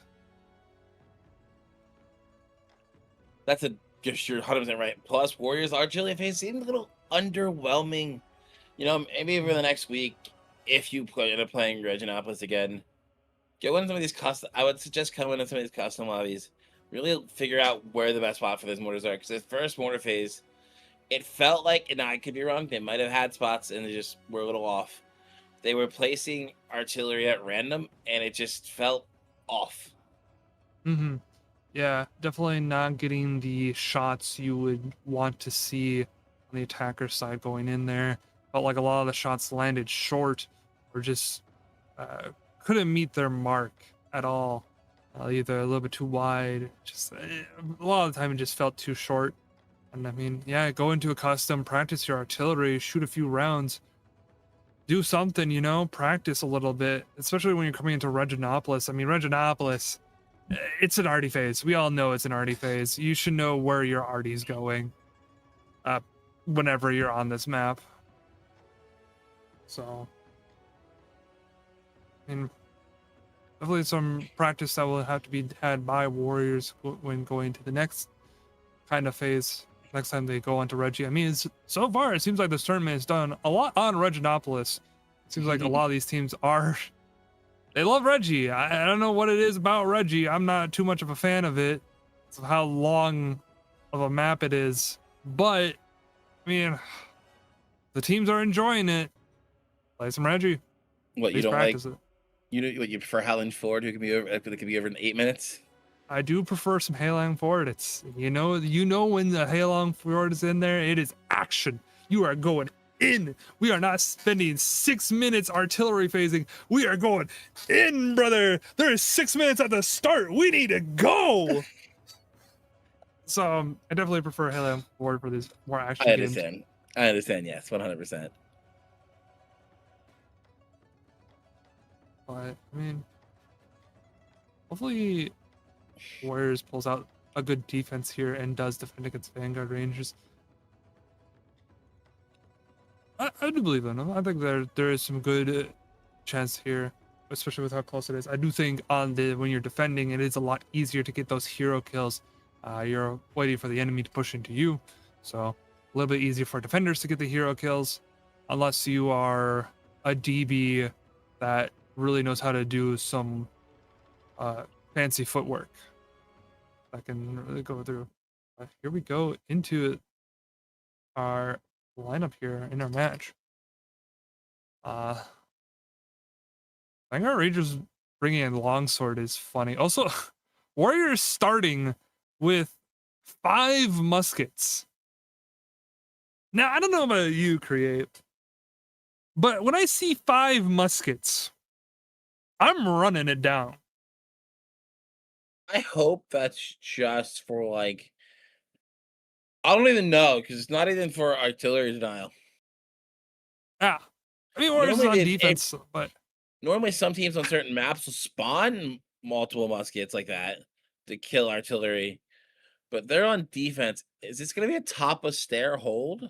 That's you're 100% right. Plus, Warriors artillery phase seemed a little underwhelming. You know, maybe over the next week, if you end up playing Reginopolis again, go into some of these custom. I would suggest coming into some of these custom lobbies. Really figure out where the best spot for those mortars are. Because the first mortar phase, it felt like, and I could be wrong, they might have had spots and they just were a little off. They were placing artillery at random, and it just felt off. Mm-hmm. Yeah, definitely not getting the shots you would want to see on the attacker side going in there. Felt like a lot of the shots landed short or just couldn't meet their mark at all. Either a little bit too wide, just a lot of the time it just felt too short. And I mean, yeah, go into a custom, practice your artillery, shoot a few rounds, do something, you know, practice a little bit, especially when you're coming into Reginopolis. I mean, Reginopolis, it's an arty phase. We all know it's an arty phase. You should know where your arty's going whenever you're on this map. So, I mean, definitely some practice that will have to be had by Warriors when going to the next kind of phase, next time they go onto Reggie. I mean, so far, it seems like this tournament has done a lot on Reginopolis. It seems like a lot of these teams they love Reggie. I don't know what it is about Reggie. I'm not too much of a fan of it. It's how long of a map it is. But, I mean, the teams are enjoying it. Play some Reggie. What, you Please don't like? practice it. You know what, you prefer Howland Ford, who can be over? That could be over in 8 minutes. I do prefer some Haylong Ford. It's you know when the Haylong Ford is in there, it is action. You are going in. We are not spending 6 minutes artillery phasing. We are going in, brother. There is 6 minutes at the start. We need to go. So I definitely prefer Haylong Ford for these more action games. I understand. Yes, 100%. But I mean, hopefully Warriors pulls out a good defense here and does defend against Vanguard Rangers. I do believe in them. I think there is some good chance here, especially with how close it is. I do think when you're defending, it is a lot easier to get those hero kills. You're waiting for the enemy to push into you, so a little bit easier for defenders to get the hero kills, unless you are a DB that really knows how to do some fancy footwork that can really go through. Here we go into our lineup here in our match. Vanguard Rangers bringing in Longsword is funny. Also, Warriors starting with 5 muskets. Now, I don't know about you, Create, but when I see 5 muskets, I'm running it down. I hope that's just for like, I don't even know, because it's not even for artillery denial. Yeah. I mean, Warriors is on defense, but normally some teams on certain maps will spawn multiple muskets like that to kill artillery, but they're on defense. Is this going to be a top of stair hold?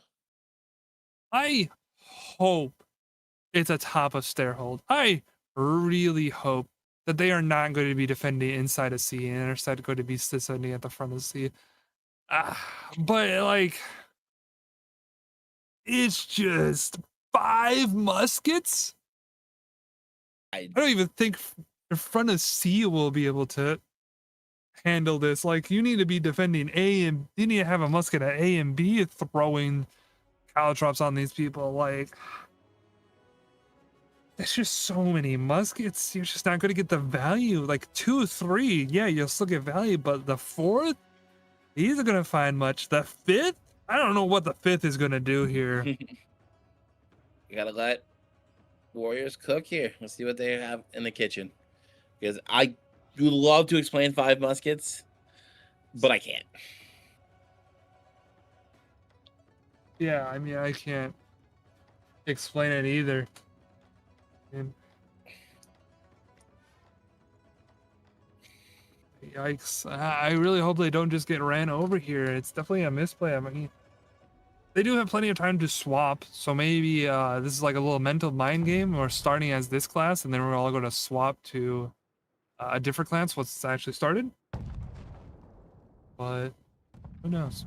I hope it's a top of stair hold. I really hope that they are not going to be defending inside a C and instead going to be defending at the front of the C. But like, it's just 5 muskets. I don't even think the front of C will be able to handle this. Like, you need to be defending A, and you need to have a musket at A and B throwing caltrops on these people. Like, there's just so many muskets. You're just not going to get the value. Like 2, 3, yeah, you'll still get value, but the 4th, these are going to find much. The 5th, I don't know what the 5th is going to do here. You gotta let Warriors cook here. Let's see what they have in the kitchen. Because I would love to explain 5 muskets, but I can't. Yeah, I mean, I can't explain it either. And yikes. I really hope they don't just get ran over here. It's definitely a misplay. I mean, They do have plenty of time to swap, so maybe this is like a little mental mind game. We're starting as this class, and then we're all going to swap to a different class once it's actually started. But who knows?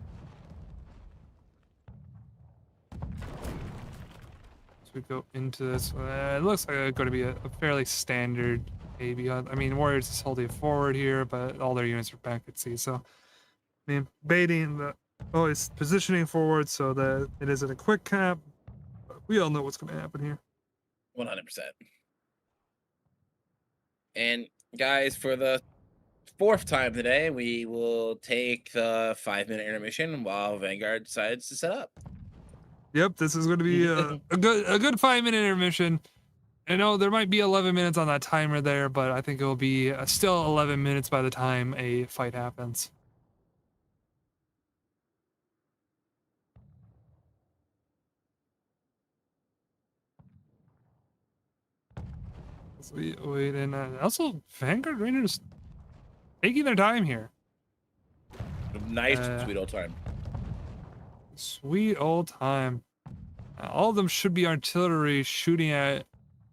As we go into this, it looks like it's going to be a fairly standard AB. I mean, Warriors is holding forward here, but all their units are back at sea. So, I mean, baiting the always positioning forward so that it isn't a quick cap. But we all know what's going to happen here. 100%. And guys, for the fourth time today, we will take the 5-minute intermission while Vanguard decides to set up. Yep, this is going to be a good 5-minute intermission. I know there might be 11 minutes on that timer there, but I think it will be still 11 minutes by the time a fight happens. So we wait, and also Vanguard Rangers taking their time here. Nice, sweet old time. Sweet old time. All of them should be artillery shooting at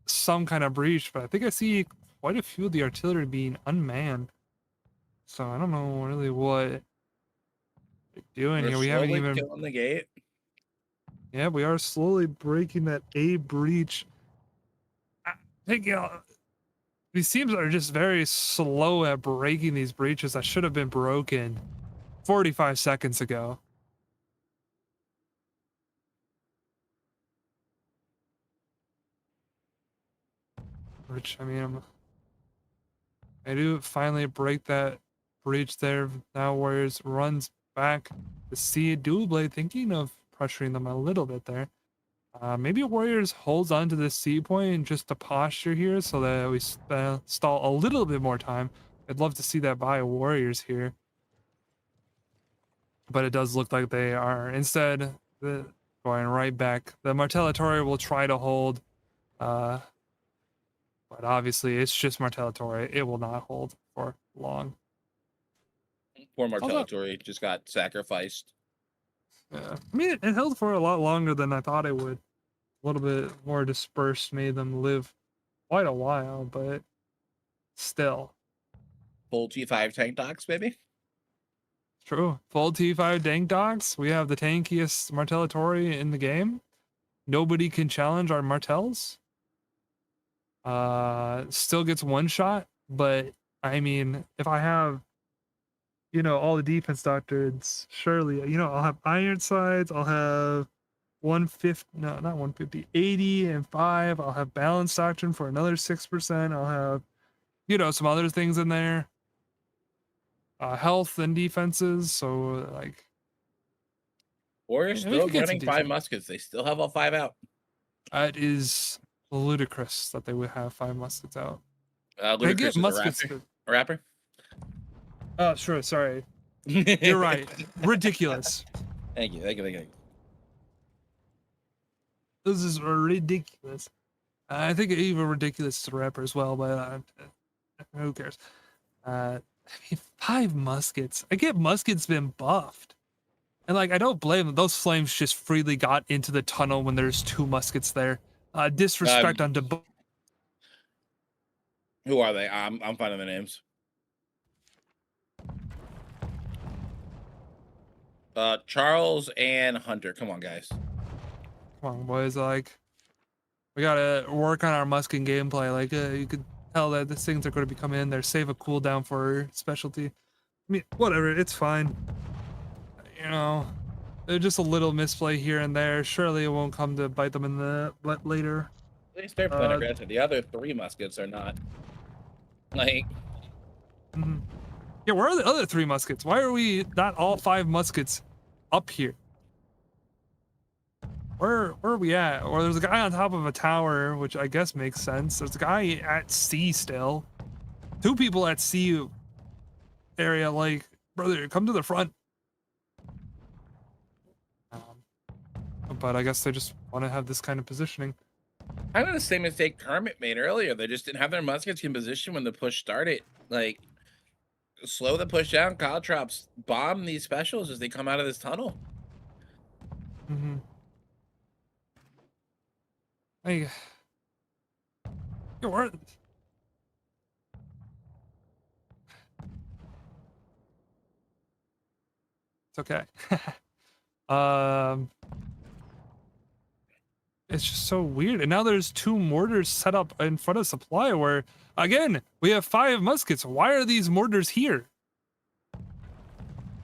some kind of breach, but I think I see quite a few of the artillery being unmanned. So I don't know really what they're doing here. We haven't even killing the gate. Yeah, we are slowly breaking that A breach. I think these teams are just very slow at breaking these breaches that should have been broken 45 seconds ago. Which, I mean, I do finally break that breach there. Now Warriors runs back to see Dual Blade, thinking of pressuring them a little bit there. Maybe Warriors holds on to this C point just to posture here so that we stall a little bit more time. I'd love to see that by Warriors here. But it does look like they are instead going right back. The Martellatory will try to hold, but obviously it's just Martellatory. It will not hold for long. Poor Martellatory just got sacrificed. Yeah, I mean, it held for a lot longer than I thought it would. A little bit more dispersed made them live quite a while, but still. Full T5 tank docks, baby. True. Full T5 tank docks. We have the tankiest Martellatory in the game. Nobody can challenge our Martells. Still gets one shot, but I mean, if I have, you know, all the defense doctrines, surely, you know, I'll have iron sides, I'll have 150, no, not 150, 80 and 5. I'll have balance doctrine for another 6%. I'll have, you know, some other things in there. Health and defenses, so like. Warriors still running 5 muskets. They still have all 5 out. It is ludicrous that they would have 5 muskets out. Ludicrous is muskets a rapper? Oh, sure. Sorry. You're right. Ridiculous. Thank you. This is ridiculous. I think even ridiculous is a rapper as well, but who cares? I mean, 5 muskets. I get muskets been buffed. And like, I don't blame them. Those flames just freely got into the tunnel when there's 2 muskets there. Disrespect on who are they? I'm finding the names. Charles and Hunter. Come on, guys. Come on, boys. Like, we gotta work on our musket gameplay. Like, you could tell that these things are going to be coming in there. Save a cooldown for specialty. I mean, whatever. It's fine. You know, there's just a little misplay here and there. Surely it won't come to bite them in the butt later. At least they're playing aggressive. The other 3 muskets are not. Like. Yeah, where are the other 3 muskets? Why are we not all 5 muskets up here? Where are we at? Or there's a guy on top of a tower, which I guess makes sense. There's a guy at sea still. 2 people at sea area, like, brother, come to the front. But I guess they just want to have this kind of positioning. I did the same mistake Kermit made earlier. They just didn't have their muskets in position when the push started. Like, slow the push down. Caltrops bomb these specials as they come out of this tunnel. Mm-hmm. Hey, you're it's okay. um, it's just so weird. And now there's 2 mortars set up in front of supply where, again, we have 5 muskets. Why are these mortars here?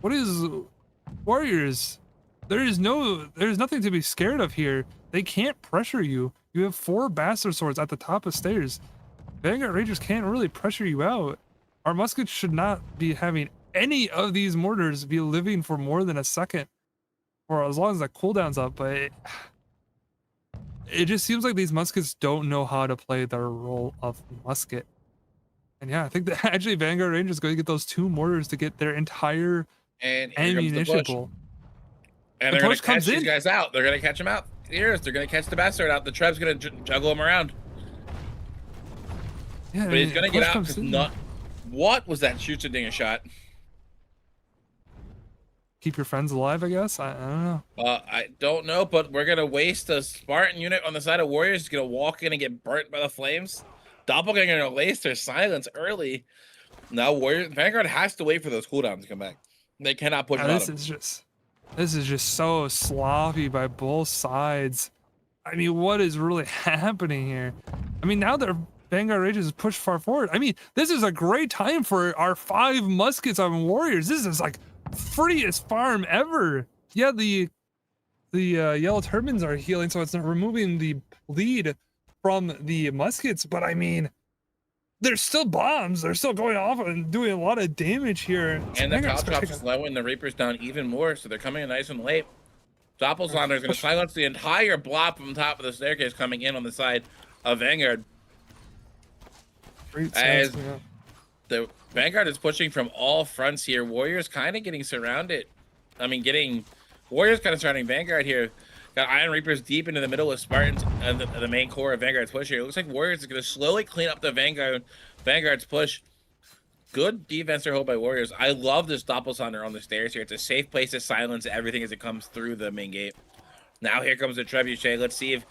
What is Warriors? There's nothing to be scared of here. They can't pressure you. You have 4 bastard swords at the top of stairs. Vanguard Rangers can't really pressure you out. Our muskets should not be having any of these mortars be living for more than a second, or as long as the cooldown's up. But it just seems like these muskets don't know how to play their role of musket. And yeah, I think that actually Vanguard Rangers is going to get those 2 mortars to get their entire And ammunition pool. And they're going to catch these guys out. They're going to catch them out. They're going to catch the bastard out. The Treb's going to juggle him around. Yeah, but he's going to get out because not. What was that Schutzendinger shot? Keep your friends alive, I guess. I don't know. I don't know, but we're going to waste a Spartan unit on the side of Warriors. He's going to walk in and get burnt by the flames. Doppelganger going to waste their silence early. Now Vanguard has to wait for those cooldowns to come back. They cannot push it on. This is just so sloppy by both sides. I mean, what is really happening here? I mean, now their Vanguard Rangers is pushed far forward. I mean, this is a great time for our 5 muskets on Warriors. This is like freest farm ever. Yeah, the yellow turbines are healing, so it's not removing the lead from the muskets. But I mean, there's still bombs. They're still going off and doing a lot of damage here. And the Caltrops slowing the Reapers down even more, so they're coming in nice and late. Doppelslander is going to silence the entire block from top of the staircase coming in on the side of Vanguard. As the Vanguard is pushing from all fronts here. Warriors kind of getting surrounded. I mean, Warriors kind of surrounding Vanguard here. Got Iron Reapers deep into the middle of Spartans and the main core of Vanguard's push here. It looks like Warriors is going to slowly clean up the Vanguard's push. Good defense or hold by Warriors. I love this Doppelslander on the stairs here. It's a safe place to silence everything as it comes through the main gate. Now here comes the Trebuchet. Let's see if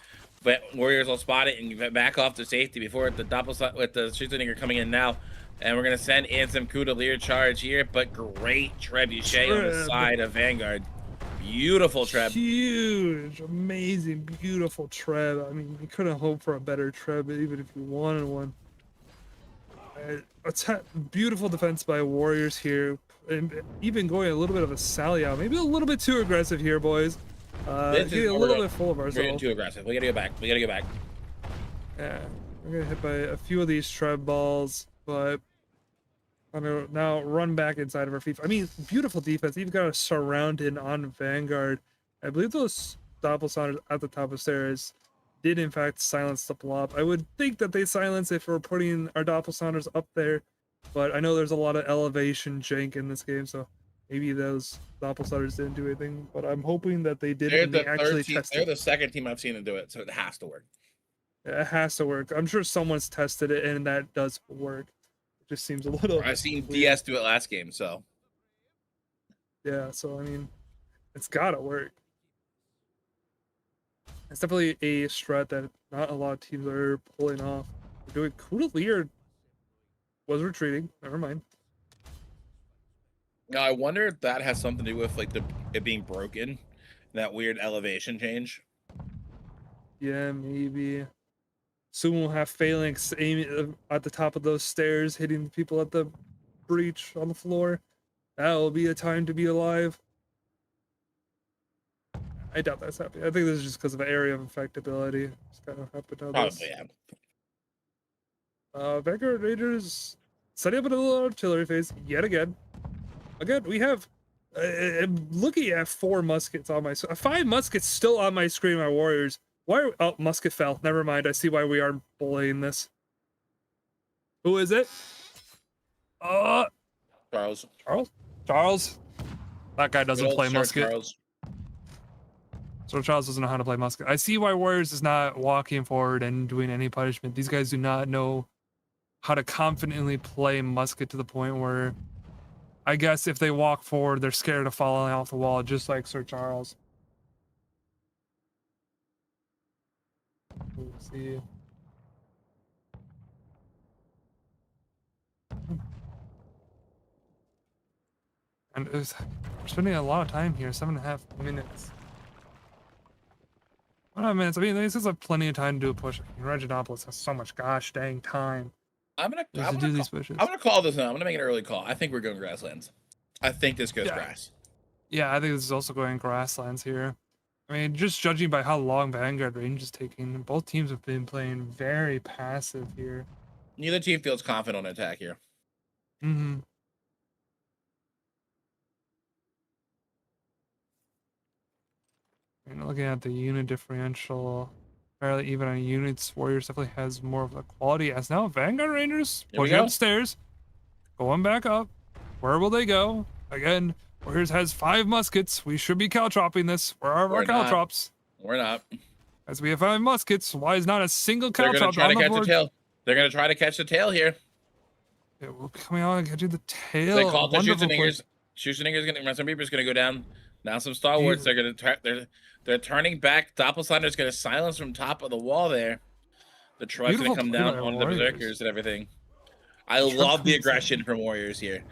Warriors will spot it and back off to safety before the Doppelslander with the Schutzendinger coming in now. And we're going to send in some Kudalier charge here, but great Trebuchet on the side of Vanguard. Beautiful Treb. Huge, amazing, beautiful Treb. I mean, you couldn't hope for a better Treb even if you wanted one. Beautiful defense by Warriors here, and even going a little bit of a sally out. Maybe a little bit too aggressive here, boys. Getting a little bit full of ourselves. We're getting too aggressive. We gotta go back. We gotta go back. Yeah, we're gonna hit by a few of these Treb balls, but I'm gonna now run back inside of our feet. I mean, beautiful defense. You've got a surrounded on Vanguard. I believe those Doppelslanders at the top of the stairs did in fact silence the blob. I would think that they silence if we're putting our Doppelslanders up there, but I know there's a lot of elevation jank in this game, so maybe those Doppelslanders didn't do anything, but I'm hoping that they did. They're the second team I've seen to do it, so it has to work. Yeah, it has to work. I'm sure someone's tested it, and that does work. It just seems a little... I've seen DS do it last game, so... Yeah, so, I mean, it's gotta work. It's definitely a strat that not a lot of teams are pulling off. We're doing Kudalier was retreating. Never mind. Now I wonder if that has something to do with like it being broken, that weird elevation change. Yeah, maybe. Soon we'll have Phalanx aiming at the top of those stairs, hitting the people at the breach on the floor. That will be a time to be alive. I doubt that's happening. I think this is just because of the area of affectability. It's kind of happened on this. Probably, yeah. Vanguard Raiders setting up a little artillery phase yet again. Again, we have. I'm looking at 4 muskets on my 5 muskets still on my screen. My Warriors. Why? Oh, musket fell. Never mind. I see why we are bullying this. Who is it? Charles. Charles. That guy doesn't play musket. Charles. So Charles doesn't know how to play musket. I see why Warriors is not walking forward and doing any punishment. These guys do not know how to confidently play musket to the point where I guess if they walk forward, they're scared of falling off the wall, just like Sir Charles. Let's see. And we're spending a lot of time here, 7.5 minutes. 7.5 minutes. I mean, this is plenty of time to do a push. I mean, Reginopolis has so much gosh dang time I'm gonna just to do these pushes. I'm gonna call this now. I'm gonna make an early call. I think we're going grasslands. I think this goes grass. Yeah, I think this is also going grasslands here. I mean, just judging by how long Vanguard range is taking, both teams have been playing very passive here. Neither team feels confident on attack here. Mm-hmm. And looking at the unit differential, fairly even on units, Warriors definitely has more of the quality. As now Vanguard Rangers pushing up the stairs, going back up. Where will they go? Again, Warriors has 5 muskets. We should be caltropping this. Where are our caltrops? We're not. As we have 5 muskets, why is not a single caltrop on the board? They're gonna try to catch the tail. They're gonna try to catch the tail here. Yeah, we're coming on and catching the tail. They call the Schutzenegger's. Schutzenegger's gonna. Some Reaper's gonna go down. Now some stalwarts. They're gonna. They're turning back. Doppelslider's gonna silence from top of the wall there. The Troy's gonna come down on the berserkers and everything. I love the aggression from Warriors here.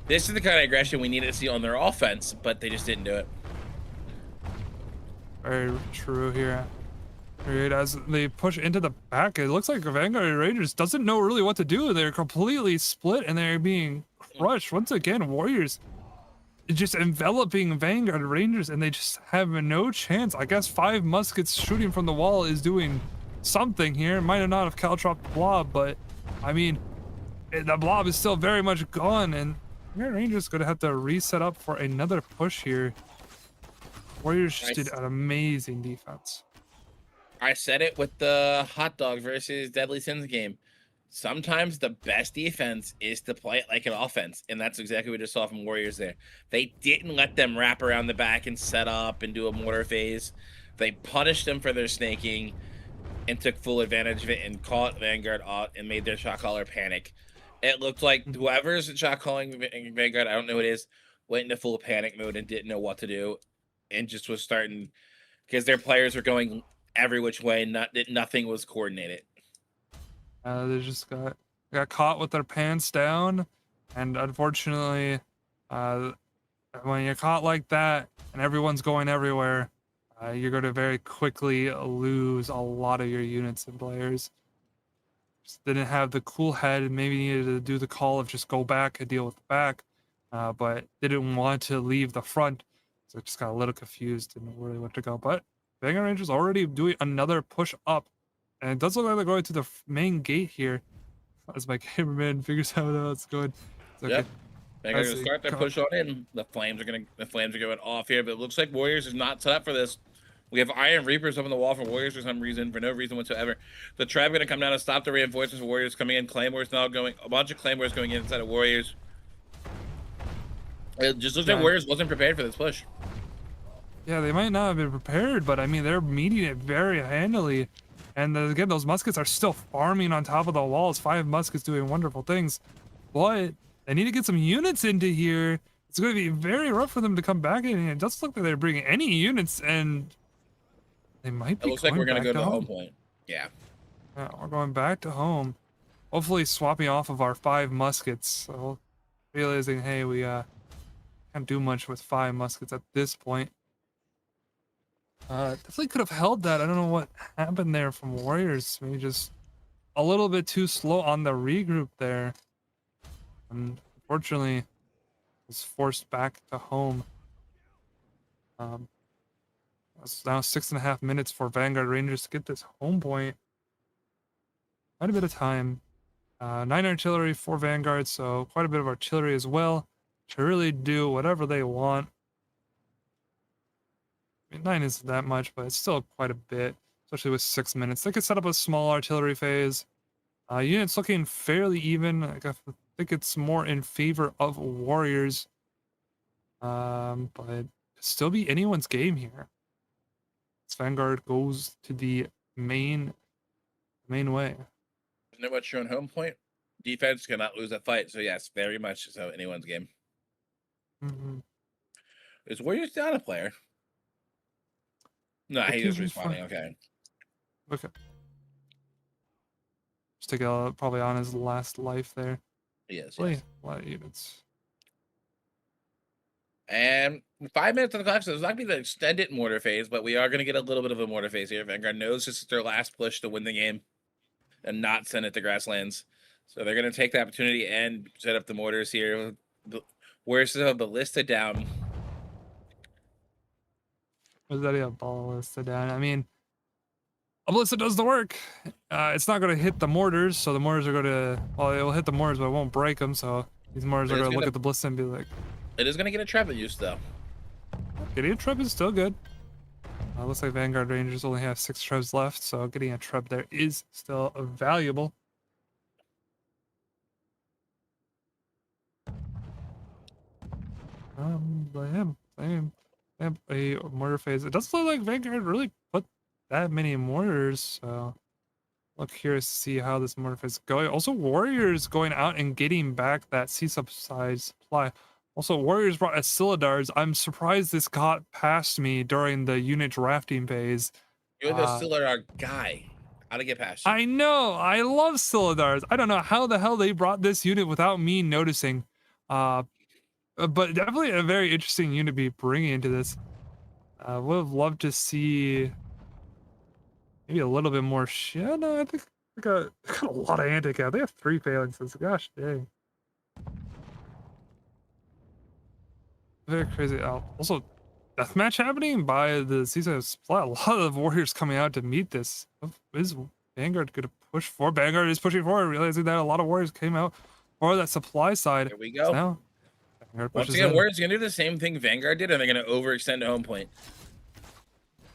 This is the kind of aggression we needed to see on their offense, but they just didn't do it. Very true here. Right, as they push into the back, it looks like Vanguard Rangers doesn't know really what to do. They're completely split and they're being crushed. Once again, Warriors just enveloping Vanguard Rangers and they just have no chance. I guess 5 muskets shooting from the wall is doing something here. Might have not have caltropped the blob, but I mean, the blob is still very much gone and Vanguard Rangers gonna have to reset up for another push here. Warriors just did an amazing defense. I said it with the Hot Dog versus Deadly Sins game. Sometimes the best defense is to play it like an offense, and that's exactly what we just saw from Warriors there. They didn't let them wrap around the back and set up and do a mortar phase. They punished them for their snaking and took full advantage of it and caught Vanguard out and made their shot caller panic. It looked like whoever's shot calling Vanguard, I don't know who it is, went into full panic mode and didn't know what to do and just was starting because their players were going every which way, nothing was coordinated. They just got caught with their pants down, and unfortunately, when you're caught like that and everyone's going everywhere, you're going to very quickly lose a lot of your units and players. Just didn't have the cool head and maybe needed to do the call of just go back and deal with the back, but didn't want to leave the front, so just got a little confused and didn't really want to go. But Vanguard Rangers already doing another push up, and it does look like they're going to the main gate here. As my cameraman figures out how it's going. It's okay. Yep. Vanguard gonna start their push on in. The flames are going off here, but it looks like Warriors is not set up for this. We have Iron Reapers up on the wall for Warriors for some reason, for no reason whatsoever. The Trap gonna come down and stop the reinforcements. Warriors coming in. Claymores now going. A bunch of Claymores going inside of Warriors. It just looks like Warriors wasn't prepared for this push. Yeah, they might not have been prepared, but I mean, they're meeting it very handily. And again, those muskets are still farming on top of the walls. 5 muskets doing wonderful things. But they need to get some units into here. It's going to be very rough for them to come back in. And it doesn't look like they're bringing any units, and they might be. It looks like we're going to go to the home point. Yeah. Yeah, we're going back to home. Hopefully swapping off of our 5 muskets. So realizing, hey, we can't do much with 5 muskets at this point. Definitely could have held that. I don't know what happened there from Warriors. Maybe just a little bit too slow on the regroup there. And unfortunately, was forced back to home. It's now 6.5 minutes for Vanguard Rangers to get this home point. Quite a bit of time. 9 artillery for Vanguard, so quite a bit of artillery as well to really do whatever they want. I mean, 9 isn't that much, but it's still quite a bit, especially with 6 minutes. They could set up a small artillery phase. Units looking fairly even. I think it's more in favor of Warriors. But it could still be anyone's game here. As Vanguard goes to the main way. Know what your own home point? Defense cannot lose a fight. So yes, very much so anyone's game. Is Warriors down a player? No, he was responding. Okay. Okay. Just take a probably on his last life there. Yes, Really, yes. a lot of units. And 5 minutes on the clock, so it's not going to be the extended mortar phase, but we are going to get a little bit of a mortar phase here. Vanguard knows this is their last push to win the game and not send it to grasslands. So they're going to take the opportunity and set up the mortars here. Where's the ballista down? Was that a ballista down? I mean, a ballista does the work. It's not going to hit the mortars, so the mortars are going to, well, it will hit the mortars, but it won't break them. So these mortars are going to look at the ballista and be like, it is going to get a trap use though. getting a trap is still good. Looks like Vanguard Rangers only have 6 trebs left, so getting a treb there is still valuable. But yeah, a mortar phase. It doesn't look like Vanguard really put that many mortars, so look curious to see how this mortar phase is going. Also, Warriors going out and getting back that C-subside supply. Also, Warriors brought Asilidars. I'm surprised this got past me during the unit drafting phase. You're the Silidar guy. How to get past you? I know. I love Silidars. I don't know how the hell they brought this unit without me noticing. But definitely a very interesting unit to be bringing into this. Would have loved to see maybe a little bit more shit. No, I think they got a lot of anti-cap. They have 3 phalanxes. Gosh dang. Very crazy. Also, deathmatch happening by the season supply. A lot of warriors coming out to meet this. Is Vanguard going to push forward? Vanguard is pushing forward, realizing that a lot of warriors came out for that supply side. Here we go. Now, once again, Warriors going to do the same thing Vanguard did, and they're going to overextend to home point.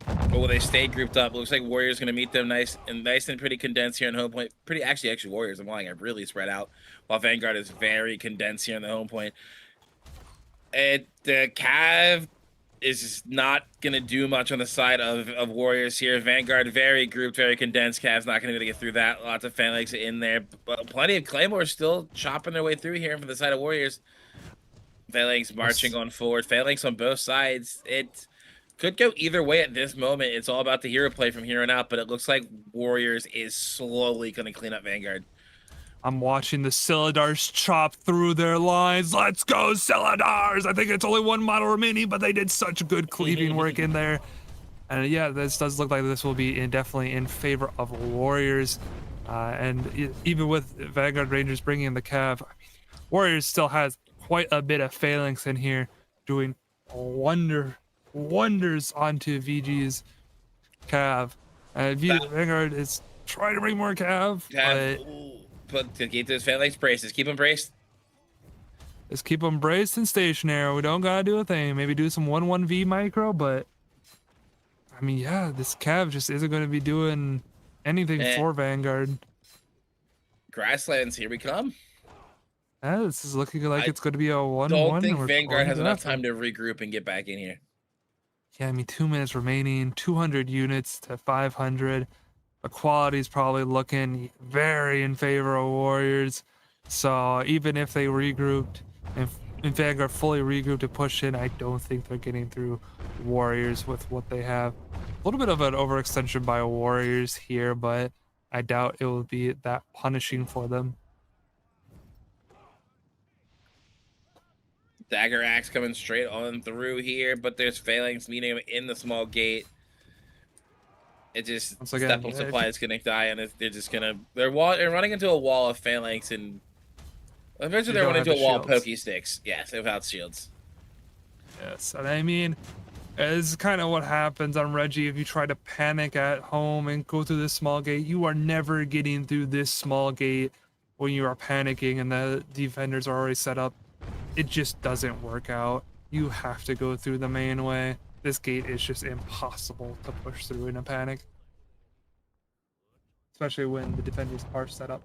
But will they stay grouped up? Looks like Warriors going to meet them nice and pretty condensed here in home point. Actually, Warriors, I'm lying, are really spread out, while Vanguard is very condensed here in the home point. The Cav is not going to do much on the side of Warriors here. Vanguard very grouped, very condensed. Cav's not going to be able to get through that. Lots of phalanx in there, but plenty of Claymores still chopping their way through here from the side of Warriors. Phalanx marching on forward. Phalanx on both sides. It could go either way at this moment. It's all about the hero play from here on out, but it looks like Warriors is slowly going to clean up Vanguard. I'm watching the Silidars chop through their lines. Let's go, Silidars! I think it's only 1 model remaining, but they did such good cleaving work in there. And yeah, this does look like this will be definitely in favor of Warriors. And even with Vanguard Rangers bringing in the Cav, I mean, Warriors still has quite a bit of phalanx in here, doing wonders onto VG's Cav. Vanguard is trying to bring more Cav, but to keep those phalanx braces, keep them braced. Just keep them braced and stationary. We don't gotta do a thing. Maybe do some 1-1v micro, but I mean, yeah, this Cav just isn't going to be doing anything for Vanguard. Grasslands, here we come. Yeah, this is looking like it's going to be a 1-1. Don't think Vanguard has enough time to regroup and get back in here. Yeah, I mean, 2 minutes remaining, 200 units to 500. The quality is probably looking very in favor of Warriors. So even if they regrouped, and Vanguard fully regrouped to push in, I don't think they're getting through Warriors with what they have. A little bit of an overextension by Warriors here, but I doubt it will be that punishing for them. Dagger Axe coming straight on through here, but there's phalanx meeting him in the small gate. It just step of supply is gonna die, and they're just gonna they're running into a wall of phalanx, and eventually they're running into a wall of pokey sticks. Yes, without shields. Yes, and I mean, it's kind of what happens on Reggie if you try to panic at home and go through this small gate. You are never getting through this small gate when you are panicking and the defenders are already set up. It just doesn't work out. You have to go through the main way. This gate is just impossible to push through in a panic, especially when the defenders are set up.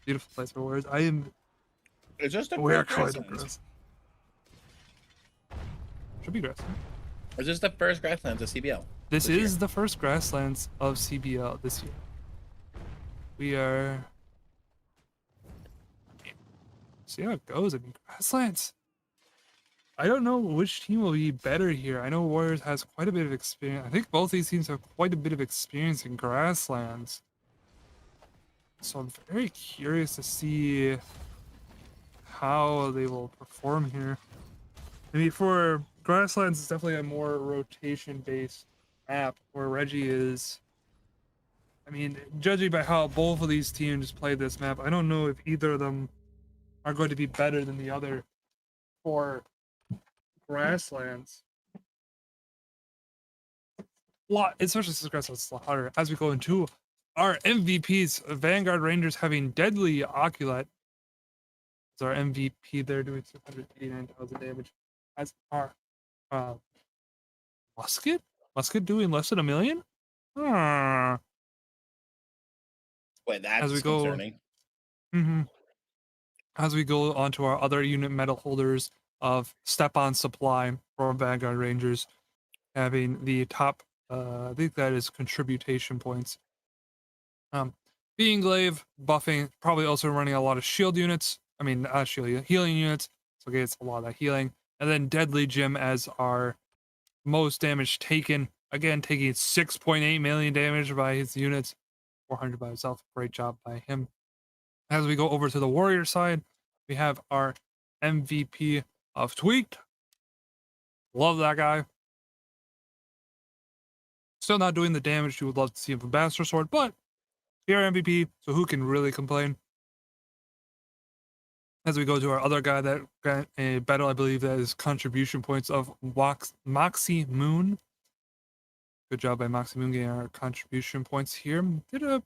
Beautiful place for Warriors. I am. It's just the We are first quite grasslands. aggressive. Should be grassland. It's just the first grasslands of CBL. This year. is the first grasslands of CBL this year. We are. See how it goes. I mean, grasslands. I don't know which team will be better here. I know Warriors has quite a bit of experience. I think both these teams have quite a bit of experience in grasslands. So I'm very curious to see how they will perform here. I mean, for grasslands, it's definitely a more rotation-based map where Reggie is. I mean, judging by how both of these teams play this map, I don't know if either of them are going to be better than the other for grasslands. Especially since grasslands is a lot harder. As we go into our MVPs, Vanguard Rangers having Deadly Oculate. It's our MVP there, doing 689,000 damage. As our Musket doing less than 1 million. Wait, that's As we go, concerning. As we go on to our other unit medal holders of Step On Supply for Vanguard Rangers, having the top, I think that is contribution points. Being Glaive, buffing, probably also running a lot of shield units. I mean, shield, healing units. So it gets a lot of that healing. And then Deadly Jim as our most damage taken. Again, taking 6.8 million damage by his units. 400 by himself. Great job by him. As we go over to the Warrior side, we have our MVP of Tweaked. Love that guy. Still not doing the damage you would love to see from Bastard Sword, but here MVP, so who can really complain? As we go to our other guy that got a battle, I believe that is contribution points of Moxie Moon. Good job by Moxie Moon getting our contribution points here. Did a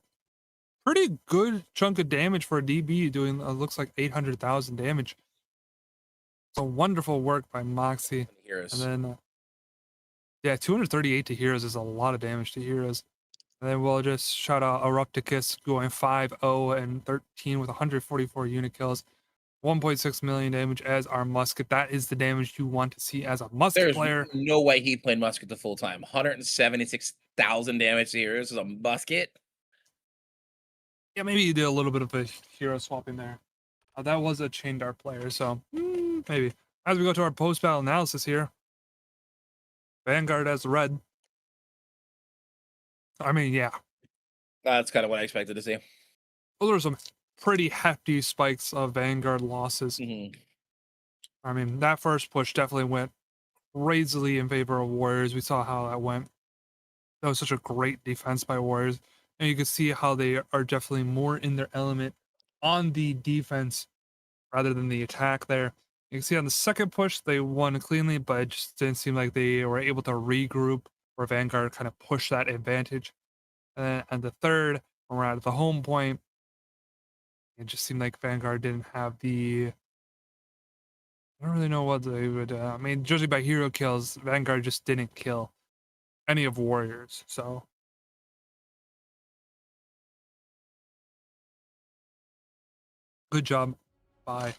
pretty good chunk of damage for a DB, doing looks like 800,000 damage. So wonderful work by Moxie. Heroes. And then, yeah, 238 to heroes is a lot of damage to heroes. And then we'll just shout out Erupticus going 5-0 and 13 with 144 unit kills. 1.6 million damage as our Musket. That is the damage you want to see as a Musket player. There's no way he played Musket the full time. 176,000 damage to heroes is a Musket. Yeah, maybe he did a little bit of a hero swapping there. That was a Chain Dart player, so maybe. As we go to our post-battle analysis here, Vanguard as red. I mean, yeah. That's kind of what I expected to see. Well, there were some pretty hefty spikes of Vanguard losses. I mean, that first push definitely went crazily in favor of Warriors. We saw how that went. That was such a great defense by Warriors. And you can see how they are definitely more in their element on the defense rather than the attack there. You can see on the second push, they won cleanly, but it just didn't seem like they were able to regroup where Vanguard kind of pushed that advantage. And the third, when we're at the home point, it just seemed like Vanguard didn't have the... I don't really know what they would... I mean, judging by hero kills, Vanguard just didn't kill any of Warriors, so... Good job by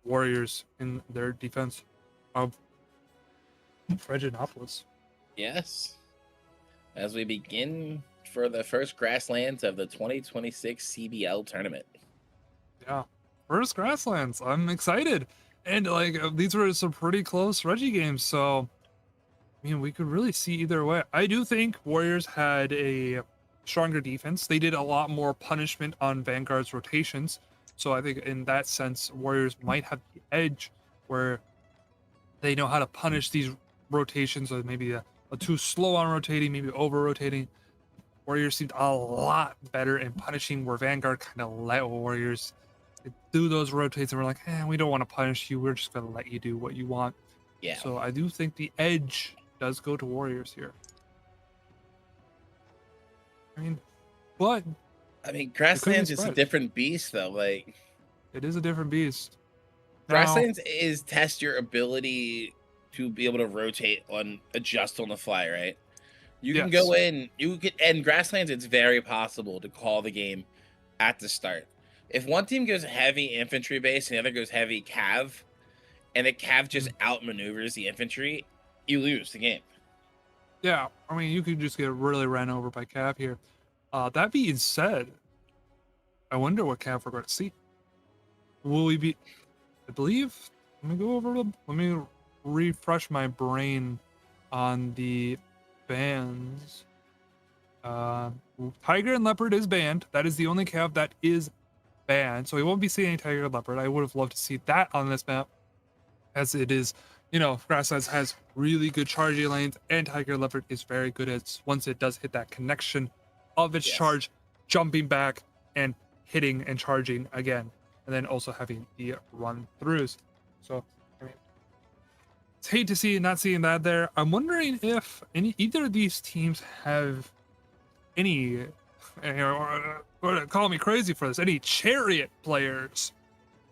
Warriors in their defense of Reginopolis. Yes. As we begin for the first grasslands of the 2026 CBL tournament. Yeah, first grasslands. I'm excited. And like these were some pretty close Reggie games, so I mean we could really see either way. I do think Warriors had a stronger defense. They did a lot more punishment on Vanguard's rotations. So I think in that sense, Warriors might have the edge where they know how to punish these rotations, or maybe a too slow on rotating, maybe over rotating. Warriors seemed a lot better in punishing, where Vanguard kind of let Warriors do those rotates and we're like, we don't want to punish you. We're just going to let you do what you want. Yeah. So I do think the edge does go to Warriors here. I mean, but Grasslands is a different beast, though. Like, it is a different beast. Grasslands is test your ability to be able to rotate adjust on the fly, right? You can go in, and Grasslands, it's very possible to call the game at the start. If one team goes heavy infantry base and the other goes heavy cav, and the cav just outmaneuvers the infantry, you lose the game. Yeah, I mean, you could just get really ran over by Cav here. That being said, I wonder what Cav we're going to see. Will we be? I believe. Let me go over. Let me refresh my brain on the bans. Tiger and Leopard is banned. That is the only Cav that is banned. So we won't be seeing any Tiger and Leopard. I would have loved to see that on this map, as it is, you know, Grasslands has really good charging lanes, and Tiger Leopard is very good at, once it does hit that connection of its charge, jumping back and hitting and charging again, and then also having the run throughs. So, I mean, it's hate to see not seeing that there. I'm wondering if either of these teams have any, or call me crazy for this, any chariot players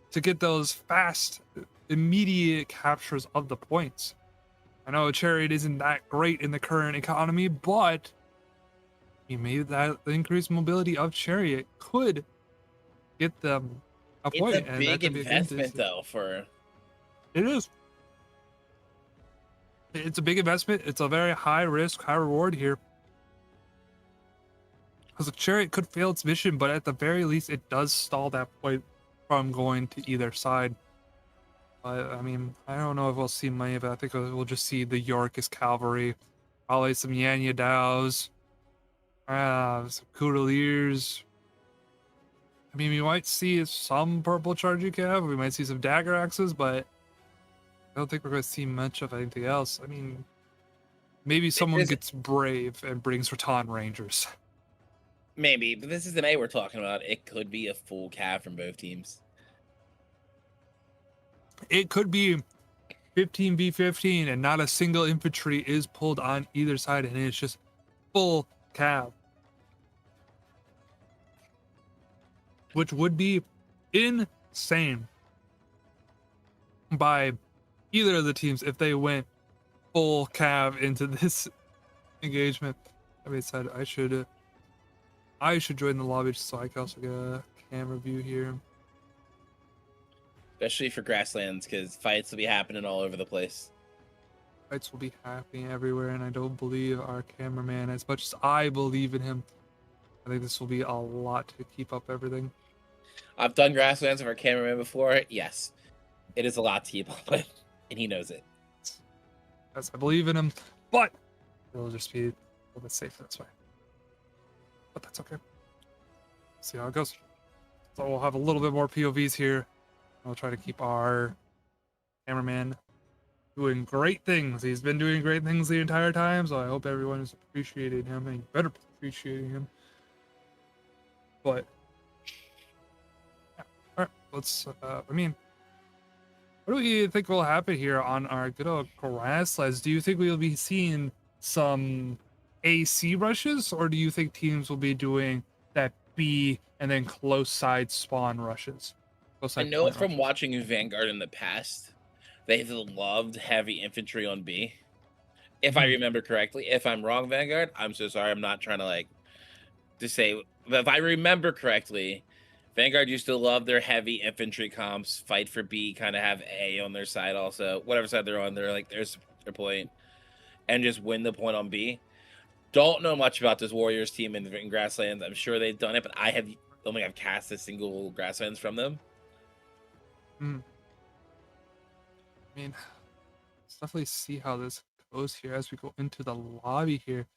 to get those fast, immediate captures of the points. I know chariot isn't that great in the current economy, but maybe that the increased mobility of chariot could get them a point. It's a big investment, though. It is. It's a big investment. It's a very high risk, high reward here. Because the chariot could fail its mission, but at the very least, it does stall that point from going to either side. I mean, I don't know if we'll see many of it. I think we'll just see the Yorkist cavalry, probably some Yanya Dows, some Couteliers. I mean, we might see some purple charging cav. We might see some dagger axes, but I don't think we're going to see much of anything else. I mean, maybe someone gets brave and brings Rattan Rangers. Maybe, but this is an A we're talking about. It could be a full cav from both teams. It could be 15v15 and not a single infantry is pulled on either side, and it's just full cav, which would be insane by either of the teams if they went full cav into this engagement. That being said, I should join the lobby so I can also get a camera view here. Especially for Grasslands, because fights will be happening all over the place. Fights will be happening everywhere, and I don't believe our cameraman as much as I believe in him. I think this will be a lot to keep up everything. I've done Grasslands with our cameraman before. Yes, it is a lot to keep up with, and he knows it. Yes, I believe in him, but it'll just be a little bit safer this way. But that's okay. See how it goes. So we'll have a little bit more POVs here. I'll try to keep our cameraman doing great things. He's been doing great things the entire time, so I hope everyone is appreciating him, and you better be appreciating him. But yeah. All right, let's. I mean, what do we think will happen here on our good old Grasslands? Do you think we'll be seeing some AC rushes, or do you think teams will be doing that B and then close side spawn rushes? I know from watching Vanguard in the past, they've loved heavy infantry on B. If I remember correctly. If I'm wrong, Vanguard, I'm so sorry. I'm not trying to say, but if I remember correctly, Vanguard used to love their heavy infantry comps, fight for B, kind of have A on their side also. Whatever side they're on, they're like, there's their point, and just win the point on B. Don't know much about this Warriors team in Grasslands. I'm sure they've done it, but I don't think I've cast a single Grasslands from them. I mean, let's definitely see how this goes here as we go into the lobby here.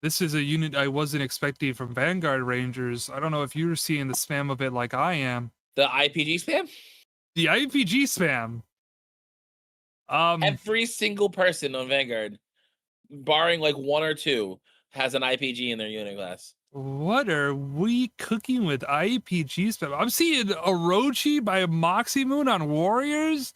This is a unit I wasn't expecting from Vanguard Rangers. I don't know if you're seeing the spam of it like I am. The IPG spam? The IPG spam. Every single person on Vanguard, barring like one or two, has an IPG in their unit class. What are we cooking with IPG spam? I'm seeing Orochi by Moxie Moon on Warriors.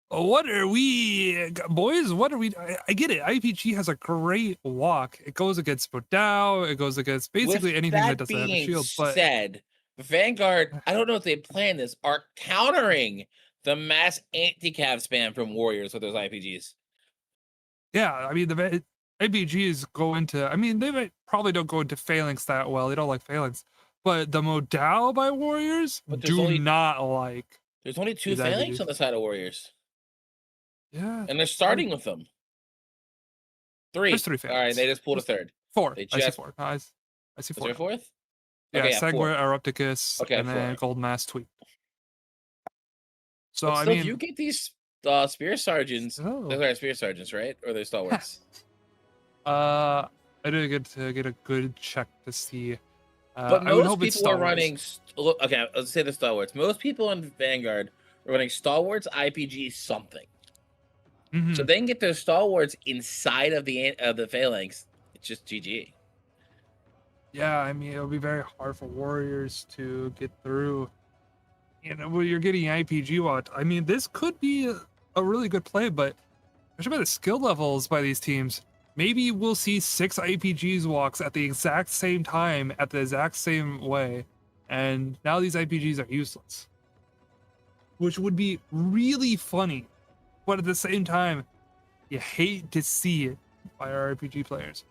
What are we, boys? What are we? I get it. IPG has a great walk. It goes against Bodao. It goes against basically anything that doesn't have a shield. But said, Vanguard, I don't know if they plan this, are countering the mass anti-cav spam from Warriors with those IPGs. Yeah, I mean, the IPGs go into, I mean, they probably don't go into phalanx that well. They don't like phalanx. but the Modal by Warriors But do not like. there's only 2 these phalanx IPGs. on the side of Warriors, Yeah, and they're starting with them. 3. there's 3 All right, phalanx. they just pulled a There's 3rd. 4. They I see just 4. No, I see was 4. there a 4th? Yeah, Okay, yeah, 4. Segway, Erupticus, Okay, and 4. then Gold Mass Tweak. So But I still, mean, you get these spear sergeants. oh. They're like spear sergeants, right? Or they're stalwarts. I didn't get to get a good check to see. But I would most hope it's people are Star Wars. running. Okay, let's say the stalwarts. Most people in Vanguard are running stalwarts, IPG, something. Mhm. So they can get their stalwarts inside of the phalanx. It's just GG. Yeah, I mean, it'll be very hard for Warriors to get through. You know, when you're getting IPG watch. I mean, this could be a really good play, but especially by the skill levels by these teams, maybe we'll see 6 IPGs walks at the exact same time, at the exact same way, and now these IPGs are useless. Which would be really funny, but at the same time, you hate to see it by our RPG players.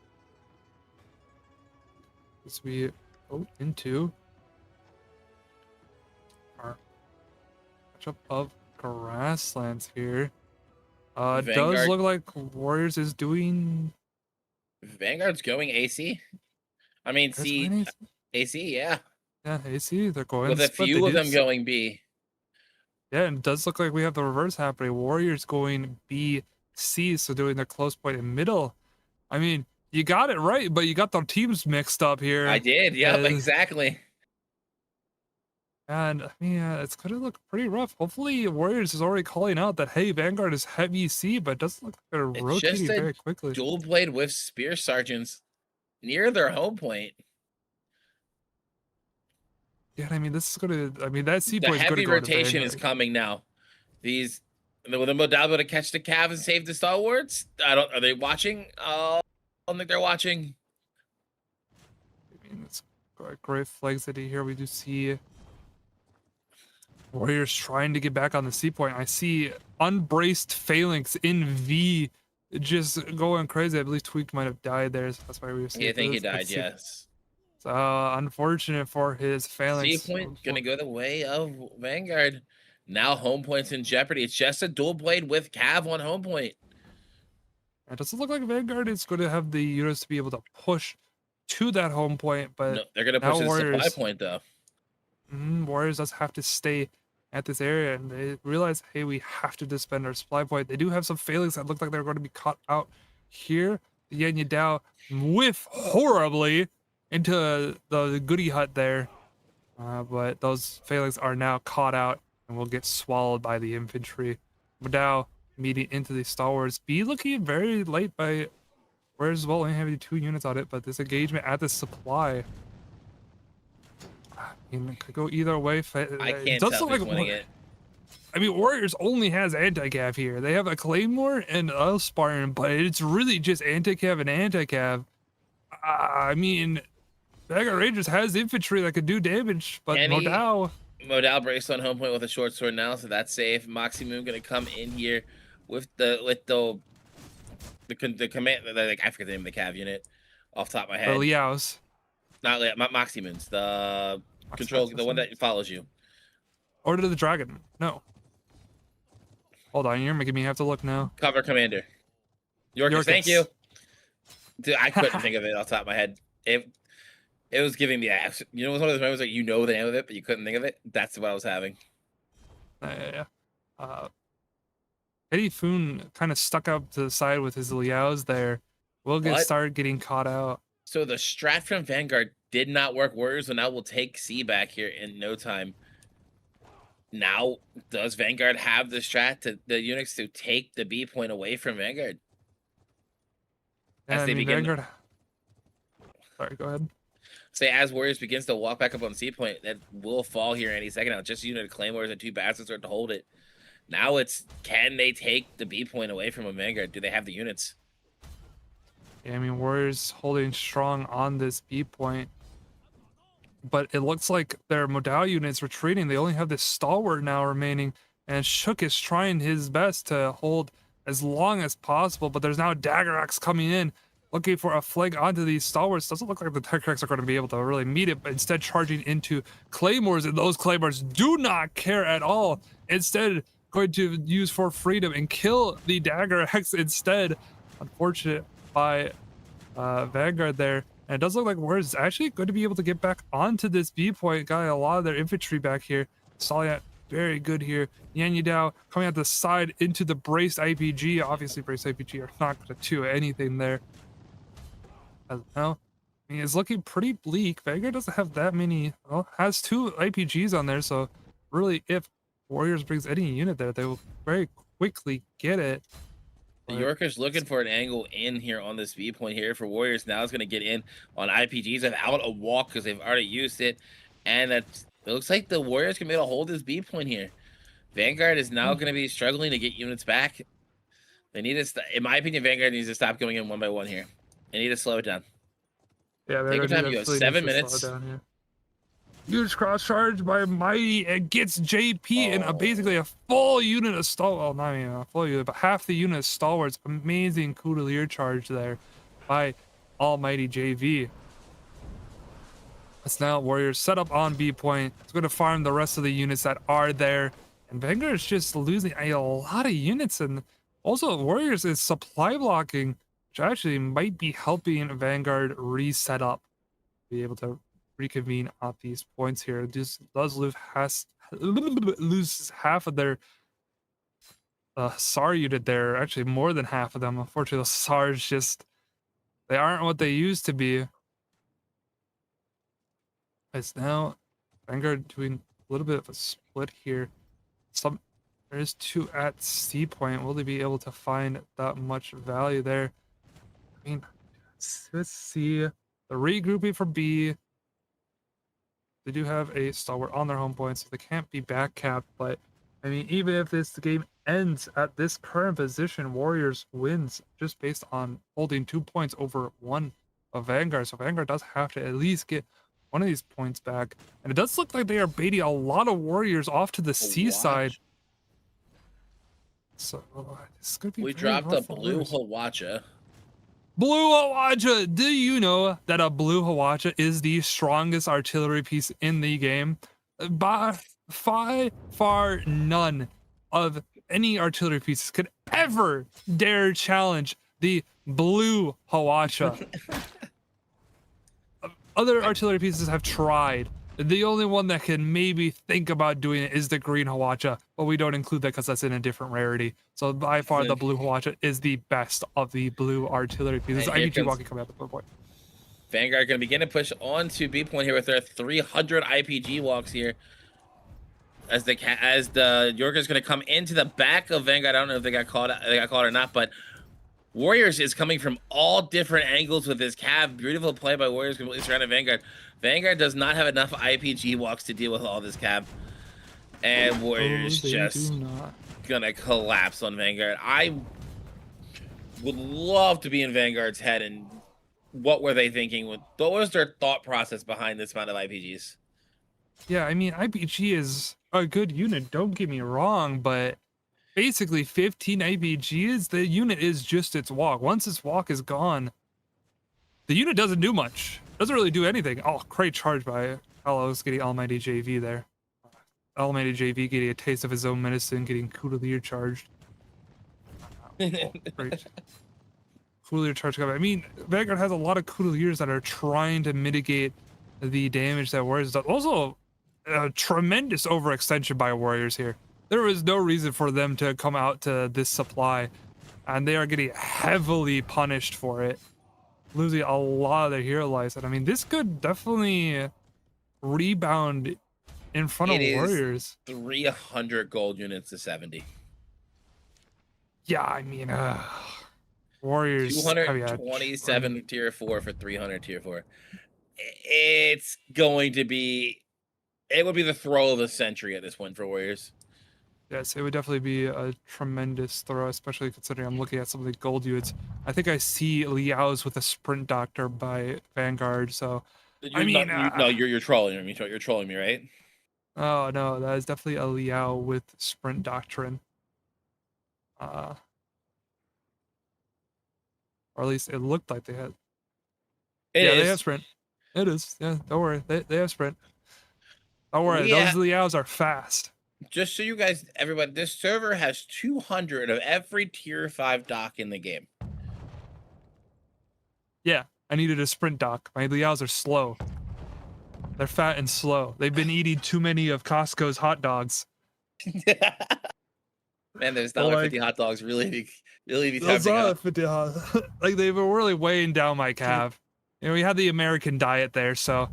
As we go into our matchup of grasslands here. Does Vanguard- look like Warriors is doing Vanguard's going AC. I mean, They're C, going AC, yeah. yeah, AC. They're going With a split. few They of do them going B. Yeah, and it does look like we have the reverse happening. Warriors going B, C, so doing their close point in middle. I mean, you got it right, but you got the teams mixed up here. I did, yeah, as- exactly. And I mean, it's gonna look pretty rough. Hopefully, Warriors is already calling out that hey, Vanguard is heavy C, but it doesn't look like they're It's rotating just a very quickly. dual blade with spear sergeants near their home point. Yeah, I mean, this is gonna. I mean, that C The point is gonna heavy go to rotation is Vanguard. coming now. These with the Modalbo to catch the Cav and save the stalwarts. Are they watching? I don't think they're watching. I mean, it's great flag city here. We do see Warriors trying to get back on the C point. I see unbraced phalanx in V just going crazy. I believe Tweak might have died there. So that's why we were seeing Yeah, I think he this. died. Let's see. Yes. So unfortunate for his phalanx. C point gonna go the way of Vanguard. Now home point's in jeopardy. It's just a dual blade with Cav on home point. It doesn't look like Vanguard is going to have the units to be able to push to that home point, but No, they're gonna now push to the supply Warriors- point though. Warriors does have to stay at this area, and they realize, hey, we have to defend our supply point. They do have some failings that look like they're going to be caught out here. The Yen Yadao whiff horribly into the goodie hut there, but those failings are now caught out and will get swallowed by the infantry. Madao meeting into the stalwarts. B looking very late by Warriors as well, only having 2 units on it, but this engagement at the supply. I mean, it could go either way. I It can't does tell look who's winning it. I mean, Warriors only has anti-cav here. They have a Claymore and a Spartan, but it's really just anti-cav and anti-cav. I mean, Vanguard Rangers has infantry that could do damage, but Modal. Modal breaks on home point with a short sword now, so that's safe. Moxie Moon gonna come in here with the command. Like, I forget the name of the Cav unit off the top of my head. Liao's. Not Moxie Moons. The control, the one that follows you. Order to the Dragon. No. Hold on, you're making me have to look now. Cover commander. Yorkus, thank Yorkus. you. Dude, I couldn't think of it off the top of my head. It was giving me ass. You know, it was one of those moments like you know the name of it, but you couldn't think of it. That's what I was having. Yeah. Eddie Foon kind of stuck up to the side with his Liao's there. Will get What? started getting caught out. So the strat from Vanguard did not work. Warriors, so now we'll take C back here in no time. Now, does Vanguard have the strat to the Unix to take the B point away from Vanguard? Yeah, As they begin, Vanguard. Sorry, go ahead. say as Warriors begins to walk back up on C point, that will fall here any second now. Just unit of Claymores and 2 bastards start to hold it. Now it's, can they take the B point away from a Vanguard? Do they have the units? Yeah, I mean, Warriors holding strong on this B point. But it looks like their Modal units retreating. They only have this stalwart now remaining. And Shook is trying his best to hold as long as possible. But there's now Dagger Axe coming in. looking for a flank onto these stalwarts. Doesn't look like the tech tracks are going to be able to really meet it, but instead charging into claymores, and those claymores do not care at all. Instead, going to use for freedom and kill the dagger X instead. Unfortunate by Vanguard there. And it does look like Warriors is actually going to be able to get back onto this B point. Got a lot of their infantry back here. Stallion very good here. Yan Yidao coming out the side into the braced IPG. Obviously, braced IPG are not going to do anything there. As now, I mean, it's looking pretty bleak. Vanguard doesn't have that many. Well, has 2 IPGs on there, so really, if Warriors brings any unit there, they will very quickly get it. The Yorker's looking for an angle in here on this B point here for Warriors. Now it's going to get in on IPGs without a walk because they've already used it. And it looks like the Warriors can be able to hold this B point here. Vanguard is now going to be struggling to get units back. They need to, in my opinion, Vanguard needs to stop going in one by one here. They need to slow it down. Yeah, take your time. You have 7 minutes. Huge cross charge by Mighty and gets JP in basically a full unit of stalwarts. Well, not even a full unit, but half the unit of stalwarts. Amazing Coutelier charge there by Almighty JV. It's now Warriors set up on B point. It's going to farm the rest of the units that are there. And Vanguard is just losing a lot of units. And also Warriors is supply blocking, which actually might be helping Vanguard reset up. Be able to reconvene at these points here. This does lose half of their SAR unit there. Actually, more than half of them. Unfortunately, the SARs just, they aren't what they used to be. It's now Vanguard doing a little bit of a split here. There's 2 at C point. Will they be able to find that much value there? I mean, let's see. The regrouping for B. They do have a stalwart on their home point, so they can't be back capped. But I mean, even if this game ends at this current position, Warriors wins just based on holding 2 points over 1 of Vanguard. So Vanguard does have to at least get one of these points back. And it does look like they are baiting a lot of Warriors off to the seaside. So this is gonna be. We dropped a blue Hawacha. Blue Hawacha! Do you know that a blue Hawacha is the strongest artillery piece in the game? By far none of any artillery pieces could ever dare challenge the blue Hawacha. Other artillery pieces have tried. The only one that can maybe think about doing it is the green Hawacha, but we don't include that because that's in a different rarity. So by far, the blue Hawacha is the best of the blue artillery pieces. IPG walking coming out the blue point. Vanguard going to begin to push on to B point here with their 300 IPG walks here. As the Yorker's going to come into the back of Vanguard. I don't know if they got caught or not, but Warriors is coming from all different angles with this cav. Beautiful play by Warriors, completely surrounded Vanguard. Vanguard does not have enough IPG walks to deal with all this cav. And Warriors just gonna collapse on Vanguard. I would love to be in Vanguard's head and what were they thinking? What was their thought process behind this amount of IPGs? Yeah, I mean, IPG is a good unit, don't get me wrong, but basically 15 IPGs, the unit is just its walk. Once its walk is gone, the unit doesn't do much. Doesn't really do anything. Oh, great charge by Alos getting Almighty JV there. Almighty JV getting a taste of his own medicine, getting Coutelier charged. Oh, great. Coutelier charge. I mean, Vanguard has a lot of Couteliers that are trying to mitigate the damage that Warriors does. Also, a tremendous overextension by Warriors here. There was no reason for them to come out to this supply, and they are getting heavily punished for it, losing a lot of their hero lives. And I mean, this could definitely rebound in front of Warriors. 300 gold units to 70. Yeah, I mean, Warriors 227 tier 4 for 300 tier 4. It's going to be, it would be the throw of the century at this point for Warriors. Yes, it would definitely be a tremendous throw, especially considering I'm looking at some of the gold units. I think I see Liao's with a sprint doctor by Vanguard, so I mean, no, you're trolling me. You're trolling me, right? Oh no, that is definitely a Liao with sprint doctrine. or at least it looked like they had. It Yeah, is. they have sprint. It is. Yeah, don't worry. They have sprint. Don't worry. Yeah. Those Liaos are fast. Just so you guys, everybody, this server has 200 of every tier 5 dock in the game. Yeah, I needed a sprint dock. My Liaos are slow. They're fat and slow. They've been eating too many of Costco's hot dogs. Man, those But, like, $1.50 hot dogs really be those tempting. are 50 like they were really weighing down my calf. You know, we had the American diet there, so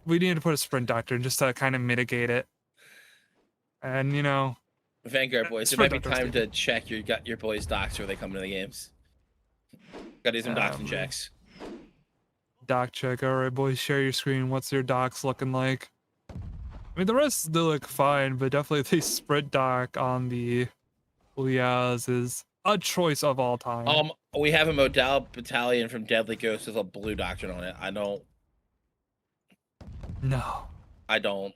we needed to put a sprint doctor just to kind of mitigate it. And you know, Vanguard boys, it might be time to check your boys' docs before they come to the games. Gotta do some docs and checks. Doc check. All right, boys, share your screen. What's your docs looking like? I mean, the rest they look fine, but definitely the sprint doc on the Liaz is a choice of all time. We have a Modal battalion from Deadly Ghost with a blue doctrine on it. I don't. No. I don't.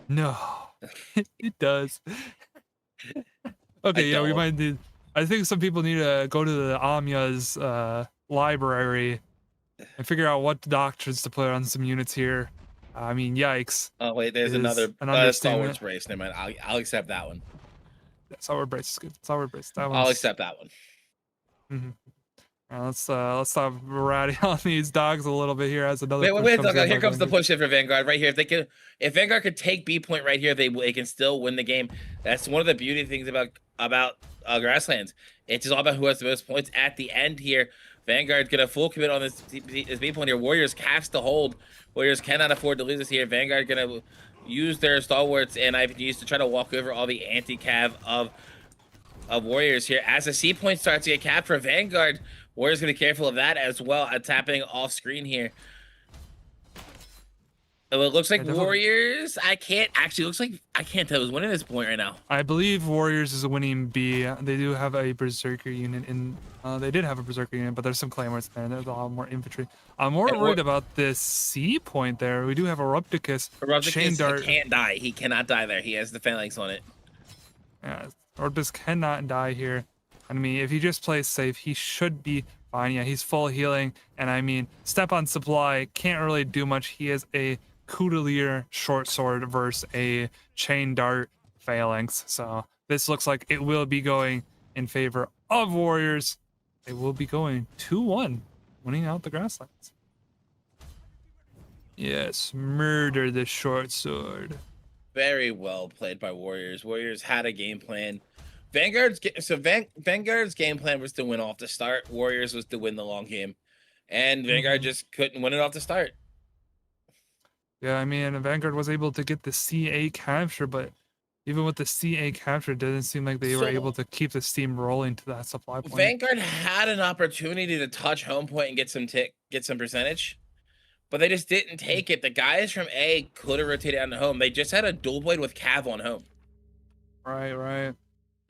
No. It does. Okay, yeah, we might need. I think some people need to go to the Amya's library and figure out what doctrines to put on some units here. I mean, yikes. Oh wait, there's another Stalwart's brace. Never mind. I'll accept that one. Yeah, Stalwart brace is good. Stalwart brace. That I'll accept that one. Mm-hmm. Let's stop ratting on these dogs a little bit here as another. Wait, here comes the push for Vanguard right here. If Vanguard could take B point right here, they can still win the game. That's one of the beauty things about Grasslands. It's just all about who has the most points at the end here. Vanguard's gonna full commit on this B point here. Warriors has to hold. Warriors cannot afford to lose this here. Vanguard gonna use their stalwarts and IPGs to try to walk over all the anti-cav of Warriors here. As the C point starts to get capped for Vanguard, Warriors gonna be careful of that as well. Tapping off screen here. So it looks like Warriors. I can't tell who's winning this point right now. I believe Warriors is winning B. They do have a Berserker unit in. They did have a Berserker unit, but there's some Claymores there. And there's a lot more infantry. I'm more worried about this C point there. We do have a Rupticus. Chain Dart. Can't die. He cannot die there. He has the phalanx on it. Yeah, Rupticus cannot die here. I mean, if he just plays safe, he should be fine. Yeah, he's full healing. And I mean, step on supply can't really do much. He is a Coutelier short sword versus a chain dart phalanx. So this looks like it will be going in favor of Warriors. It will be going 2-1, winning out the Grasslands. Yes, murder the short sword. Very well played by Warriors. Warriors had a game plan. Vanguard's game plan was to win off the start. Warriors was to win the long game, and Vanguard just couldn't win it off the start. Yeah, I mean, Vanguard was able to get the CA capture, but even with the CA capture, it doesn't seem like they were able to keep the steam rolling to that supply point. Vanguard had an opportunity to touch home point and get some percentage, but they just didn't take it. The guys from A could have rotated on the home. They just had a dual blade with cav on home. Right.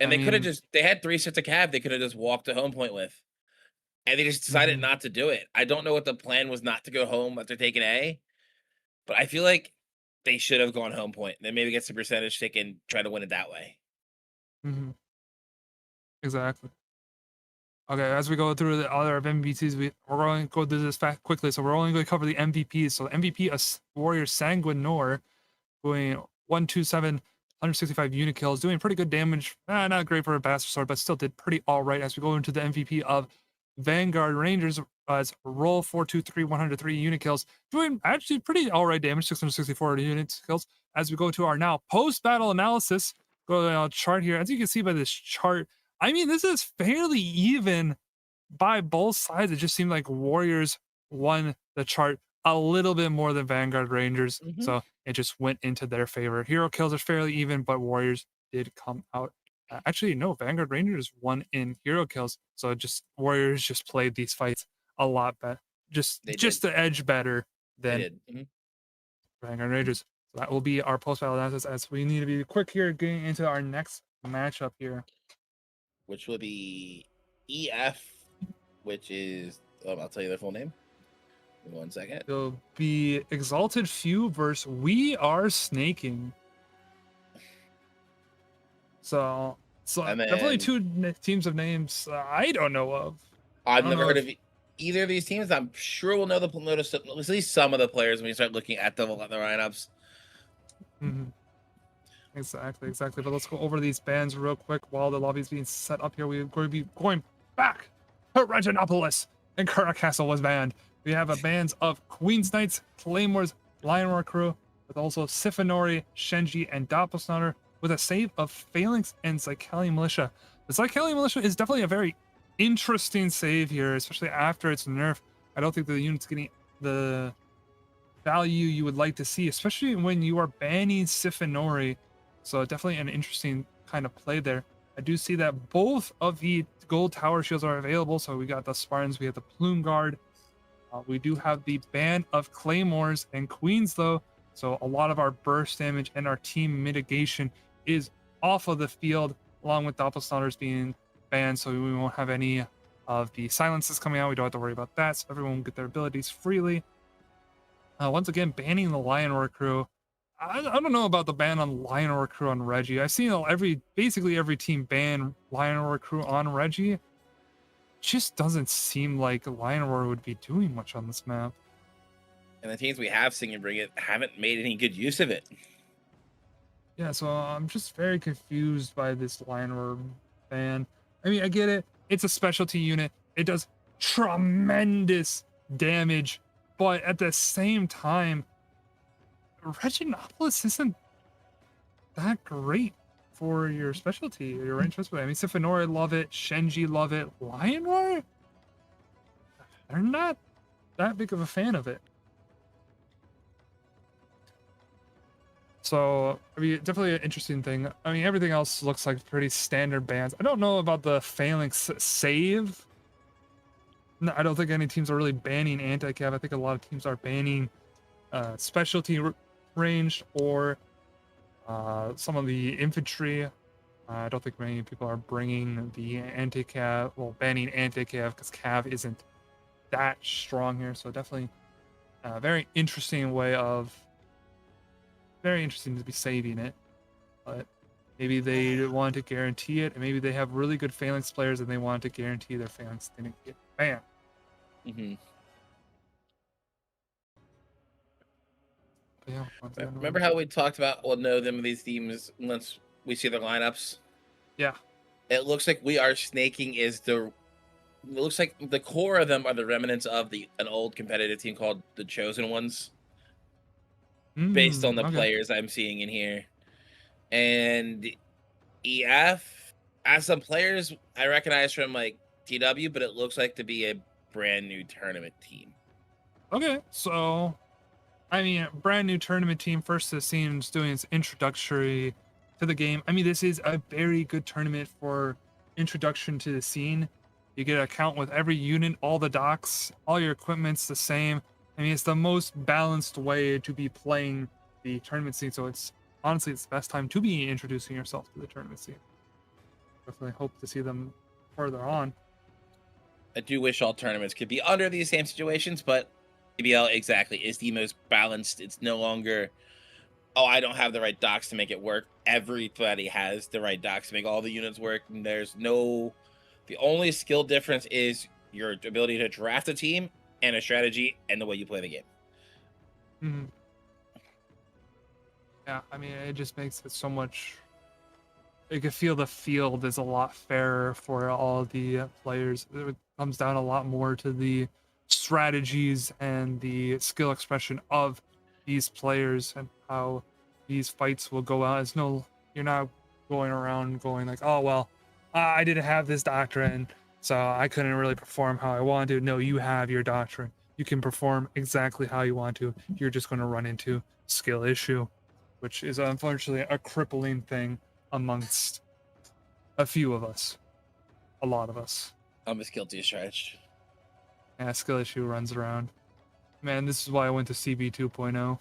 And they could have they had 3 sets of cav they could have just walked to home point with. And they just decided not to do it. I don't know what the plan was, not to go home after taking A. But I feel like they should have gone home point. Then maybe get some percentage tick and try to win it that way. Exactly. Okay, as we go through the other MVPs, we're going to go through this quickly. So we're only going to cover the MVPs. So the MVP is Warrior Sanguinor, going 127, 165 unit kills, doing pretty good damage. Not great for a Bastard Sword, but still did pretty all right. As we go into the MVP of Vanguard Rangers, as roll 423, 103 unit kills, doing actually pretty all right damage, 664 unit kills. As we go to our now post-battle analysis, go to our chart here. As you can see by this chart, I mean, this is fairly even by both sides. It just seemed like Warriors won the chart a little bit more than Vanguard Rangers. So it just went into their favor. Hero kills are fairly even, but Warriors did come out. Actually, no, Vanguard Rangers won in hero kills. So just Warriors just played these fights a lot better. Just the edge better than Vanguard Rangers. So that will be our post-battle analysis, as we need to be quick here getting into our next matchup here. Which will be EF, which is, I'll tell you their full name. Give me 1 second. It'll be Exalted Few versus We Are Snaking. So So And definitely then two teams of names I don't know of. I've don't never know heard if- of either of these teams. I'm sure we'll notice at least some of the players when we start looking at the lineups. Mhm. Exactly. But let's go over these bands real quick while the lobby's being set up here. We're going to be going back to Reginopolis, and Castle was banned. We have a bands of Queen's Knights, Claymores, Lion War Crew, with also Sifanori, Shenji, and Doppelsnaughter, with a save of Phalanx and Zycali Militia. The Zycali Militia is definitely a very interesting save here, especially after its nerf. I don't think the unit's getting the value you would like to see, especially when you are banning Sifanori. So definitely an interesting kind of play there. I do see that both of the gold tower shields are available. So we got the Spartans, we have the Plume Guard. We do have the ban of Claymores and Queens though. So a lot of our burst damage and our team mitigation is off of the field, along with Doppelsnaughters being banned. So we won't have any of the silences coming out. We don't have to worry about that. So everyone will get their abilities freely. Once again, banning the Lion War Crew. I don't know about the ban on Lion War Crew on Reggie. I've seen basically every team ban Lion War Crew on Reggie. Just doesn't seem like Lion War would be doing much on this map. And the teams we have seen and bring it haven't made any good use of it. Yeah, so I'm just very confused by this Lion War ban. I mean, I get it. It's a specialty unit. It does tremendous damage. But at the same time, Reginopolis isn't that great for your specialty, your range specialty. I mean, Sifanori love it, Shenji love it, Lion War, they're not that big of a fan of it. So, I mean, definitely an interesting thing. I mean, everything else looks like pretty standard bans. I don't know about the Phalanx save. No, I don't think any teams are really banning anti-cav. I think a lot of teams are banning specialty ranged or some of the infantry. I don't think many people are bringing the anti-cav, well, banning anti-cav because cav isn't that strong here. So definitely a very interesting to be saving it. But maybe they want to guarantee it, and maybe they have really good Phalanx players and they want to guarantee their Phalanx didn't get banned. Mm-hmm. Yeah, Remember how we talked about we'll know them these teams once we see their lineups? Yeah. It looks like we are snaking is the. It looks like the core of them are the remnants of an old competitive team called the Chosen Ones, based on the players I'm seeing in here. And EF, as some players I recognize from like TW, but it looks like to be a brand new tournament team. Okay, so I mean, brand new tournament team, first it seems doing its introductory to the game. I mean, this is a very good tournament for introduction to the scene. You get an account with every unit, all the docks, all your equipment's the same. I mean, it's the most balanced way to be playing the tournament scene. So it's honestly, it's the best time to be introducing yourself to the tournament scene. Definitely hope to see them further on. I do wish all tournaments could be under these same situations, but CBL exactly is the most balanced. It's no longer, oh, I don't have the right docs to make it work. Everybody has the right docs to make all the units work. And the only skill difference is your ability to draft a team and a strategy and the way you play the game. Mm-hmm. Yeah, I mean, it just makes it so much. You can feel the field is a lot fairer for all the players. It comes down a lot more to the strategies and the skill expression of these players and how these fights will go out. You're not going around going like, oh well, I didn't have this doctrine, so I couldn't really perform how I wanted to. No, you have your doctrine. You can perform exactly how you want to. You're just going to run into skill issue, which is unfortunately a crippling thing amongst a few of us, a lot of us. I'm as guilty as charged. Yeah, skill issue runs around. Man, this is why I went to CB 2.0.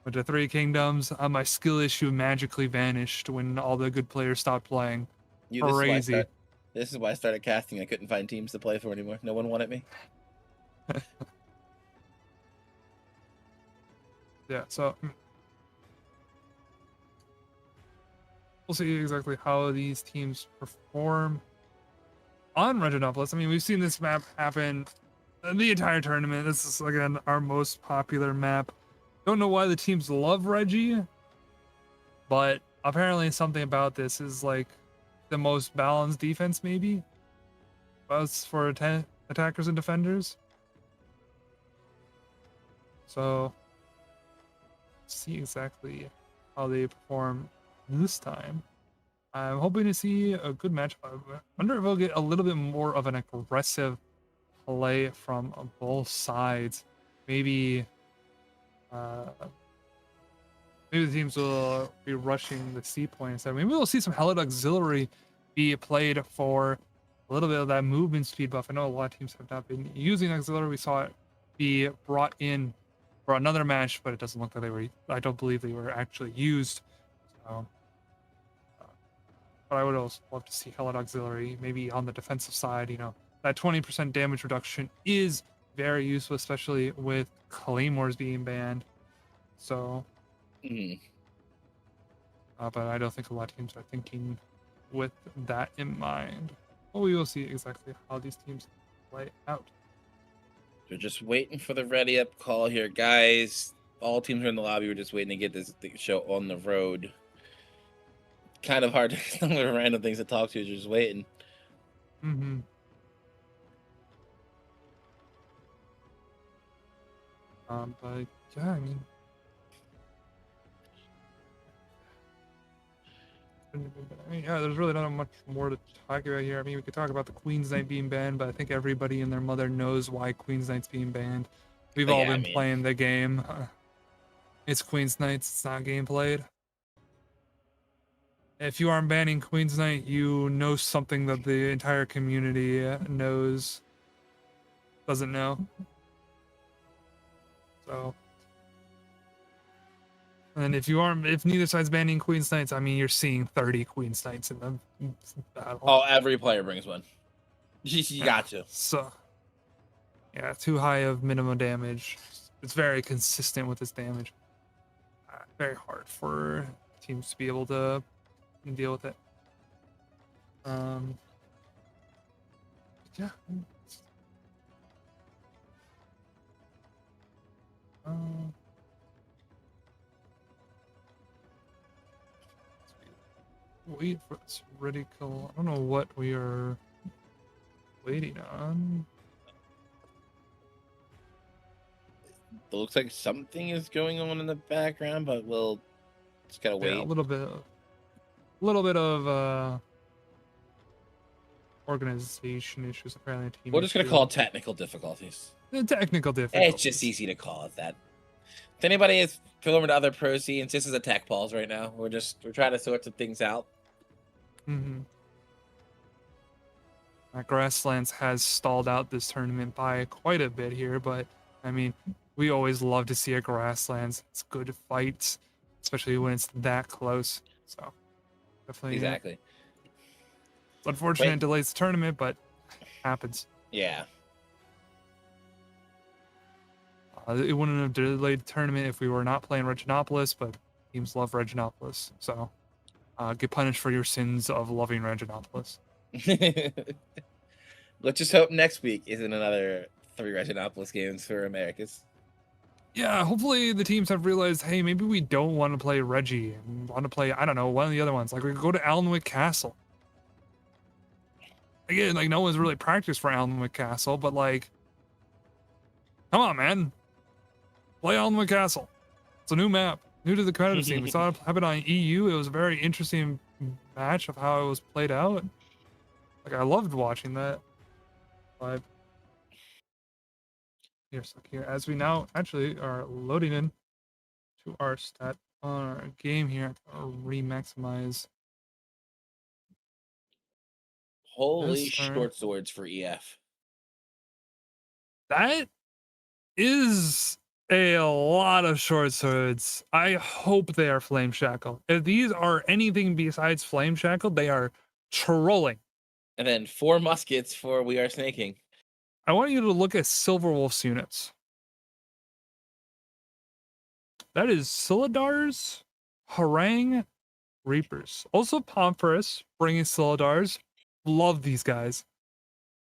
Went to Three Kingdoms. My skill issue magically vanished when all the good players stopped playing. Crazy. This is why I started casting. I couldn't find teams to play for anymore. No one wanted me. Yeah, so we'll see exactly how these teams perform on Reginopolis. I mean, we've seen this map happen the entire tournament. This is, again, our most popular map. Don't know why the teams love Reggie, but apparently something about this is like the most balanced defense, maybe, as for attackers and defenders. So, see exactly how they perform this time. I'm hoping to see a good match. I wonder if we'll get a little bit more of an aggressive play from both sides. Maybe maybe the teams will be rushing the C point instead. Maybe we'll see some Helid Auxiliary be played for a little bit of that movement speed buff. I know a lot of teams have not been using Auxiliary. We saw it be brought in for another match, but it doesn't look like they were. I don't believe they were actually used. So, but I would also love to see Helid Auxiliary maybe on the defensive side. You know, that 20% damage reduction is very useful, especially with Claymores being banned. So, but I don't think a lot of teams are thinking with that in mind. Well, we will see exactly how these teams play out. We're just waiting for the ready up call here, guys. All teams are in the lobby. We're just waiting to get this show on the road. Kind of hard to some of the random things to talk to. Just waiting. Mm-hmm. But yeah, I mean, yeah, there's really not much more to talk about here. I mean, we could talk about the Queen's Knight being banned, but I think everybody and their mother knows why Queen's Knight's being banned. We've all been playing the game. It's Queen's Knight. It's not game played. If you aren't banning Queen's Knight, you know something that the entire community doesn't know. So, and if neither side's banning Queen's Knights, I mean, you're seeing 30 Queen's Knights in the battle. Oh, every player brings one. You got to. So, yeah, too high of minimum damage. It's very consistent with its damage. Very hard for teams to be able to deal with it. Yeah. Wait for this radical. I don't know what we are waiting on. It looks like something is going on in the background, but we'll just gotta wait. Yeah, a little bit of organization issues apparently. We're just gonna call it technical difficulties. Technical difficulties. It's just easy to call it that. If anybody is filming to other pro scenes, this is a tech pause right now. We're trying to sort some things out. Mm-hmm. Grasslands has stalled out this tournament by quite a bit here, but I mean, we always love to see a Grasslands. It's good fights, especially when it's that close. So definitely Exactly. It's unfortunate it delays the tournament, but happens. Yeah. It wouldn't have delayed the tournament if we were not playing Reginopolis, but teams love Reginopolis. So get punished for your sins of loving Reginopolis. Let's just hope next week isn't another 3 Reginopolis games for Americas. Yeah, hopefully the teams have realized, hey, maybe we don't want to play Reggie and want to play, I don't know, one of the other ones. Like we could go to Alnwick Castle. Again, like no one's really practiced for Alnwick Castle, but like, come on, man. Play Alnwick Castle. It's a new map, new to the competitive scene. We saw it happen on EU. It was a very interesting match of how it was played out. Like I loved watching that. But here, as we now actually are loading in to our stat on our game here, re-maximize. Holy short swords for EF. That is a lot of short swords. I hope they are flame shackled. If these are anything besides flame shackled, they are trolling. And then 4 muskets for We Are Snaking. I want you to look at Silverwolf's units. That is Siladar's, Harang, Reapers. Also Pomphorus bringing Silidars. Love these guys.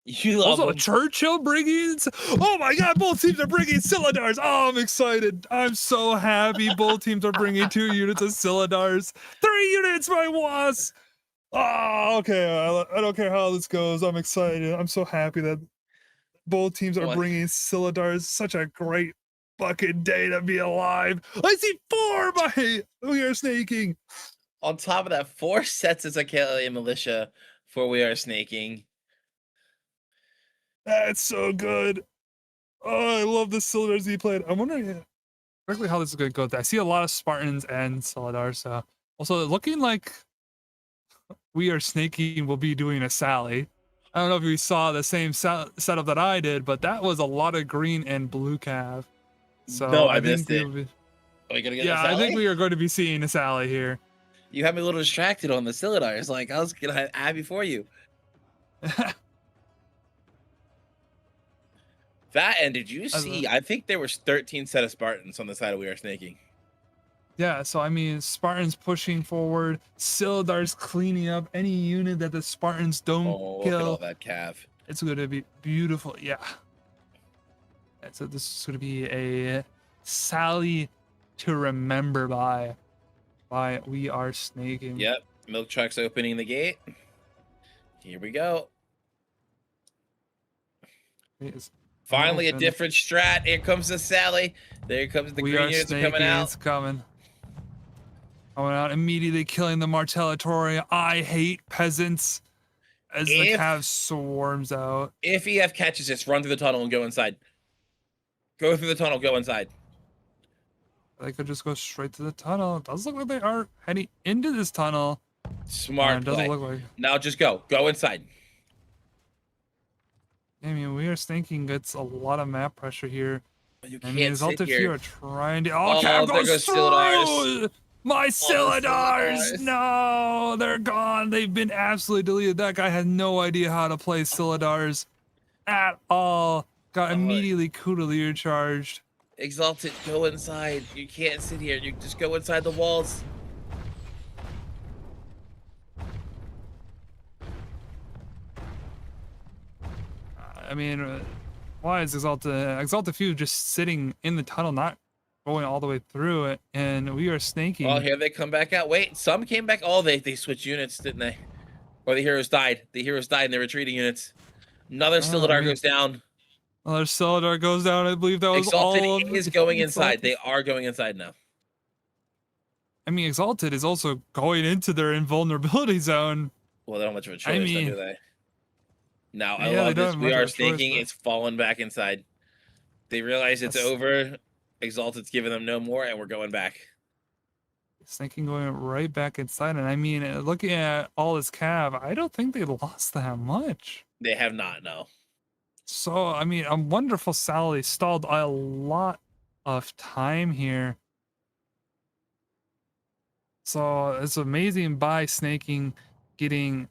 You love Also them. Churchill bringing. Oh my God! Both teams are bringing Silidars. Oh, I'm excited. I'm so happy. Both teams are bringing 2 units of Silidars. 3 units, my was. Oh, okay. I don't care how this goes. I'm excited. I'm so happy that both teams are bringing Silidars. Such a great fucking day to be alive. I see 4 by We Are Snaking. On top of that, 4 sets of Zakeli Militia for We Are Snaking. That's so good. Oh, I love the Silidars he played. I'm wondering exactly how this is going to go. I see a lot of Spartans and Silidars. So also looking like We Are Snaking will be doing a Sally. I don't know if you saw the same setup that I did, but that was a lot of green and blue cav. So No, I think missed it. Are we gonna get a Sally? I think we are going to be seeing a Sally here. You had me a little distracted on the Silidars. Like, I was gonna have before you. That, and did you see? I think there was 13 set of Spartans on the side of We Are Snaking. Yeah, so I mean, Spartans pushing forward, Silidars cleaning up any unit that the Spartans don't kill. Look at all that cav. It's going to be beautiful. Yeah. So this is going to be a Sally to remember by We Are Snaking. Yep. Milk truck's opening the gate. Here we go. Finally, a different strat. Here comes the Sally. There comes the green units coming out. It's coming. Coming out immediately, killing the Martellatori. I hate peasants. As the cav swarms out. If EF catches this, run through the tunnel and go inside. Go through the tunnel, go inside. They could just go straight to the tunnel. It does look like they are heading into this tunnel. Smart play. Doesn't look like. Now just go. Go inside. I mean, We Are Snaking gets a lot of map pressure here. You can't sit here. You are trying to. Oh, cav there goes Silidars. My Silidars! No, they're gone. They've been absolutely deleted. That guy had no idea how to play Silidars at all. Got immediately Kudalier charged. Exalted, go inside. You can't sit here. You just go inside the walls. I mean, why is Exalted Few just sitting in the tunnel, not going all the way through it? And We Are Snaking. Oh, here they come back out. Wait, some came back. Oh, they switched units, didn't they? Or the heroes died. The heroes died in their retreating units. Another Silidar goes down. Another Silidar goes down. I believe that was Exalted all of is going inside. They are going inside now. I mean, Exalted is also going into their invulnerability zone. Well, they don't have much of a choice, do they? Now, I love this. We Are Snaking. It's fallen back inside. They realize it's over. Exalted's giving them no more, and we're going back. Snaking going right back inside. And I mean, looking at all this cav, I don't think they lost that much. They have not, no. So, I mean, a wonderful Sally stalled a lot of time here. So, it's amazing by Snaking getting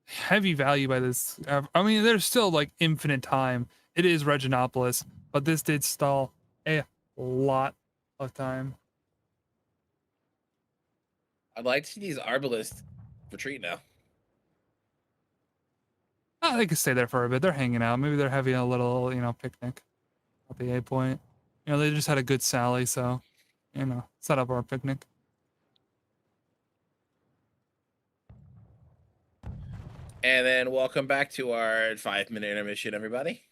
heavy value by this. I mean, there's still like infinite time. It is Reginopolis, but this did stall a lot of time. I'd like to see these Arbalists retreat now. They could stay there for a bit. They're hanging out. Maybe they're having a little, picnic at the A point. They just had a good Sally, so, set up our picnic. And then welcome back to our 5-minute intermission, everybody.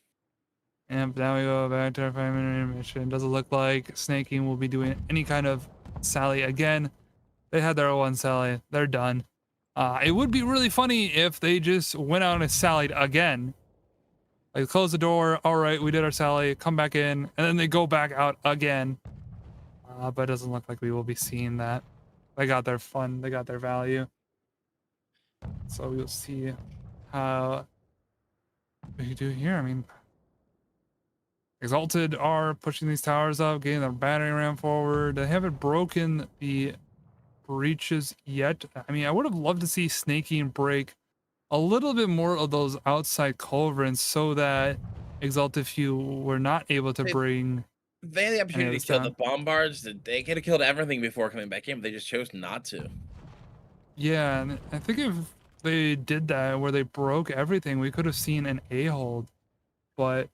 And now we go back to our 5-minute intermission. Doesn't look like Snaking will be doing any kind of Sally again. They had their one Sally. They're done. It would be really funny if they just went out and sallied again. Like, close the door. All right, we did our Sally. Come back in. And then they go back out again. But it doesn't look like we will be seeing that. They got their fun. They got their value. So we'll see how we do here. I mean, Exalted are pushing these towers up, getting their battering ram forward. They haven't broken the breaches yet. I mean, I would have loved to see Snaking break a little bit more of those outside culverins so that Exalted Few were not able to bring. They had the opportunity to kill the bombards. They could have killed everything before coming back in, but they just chose not to. Yeah, and I think if they did that where they broke everything, we could have seen an A-hold, but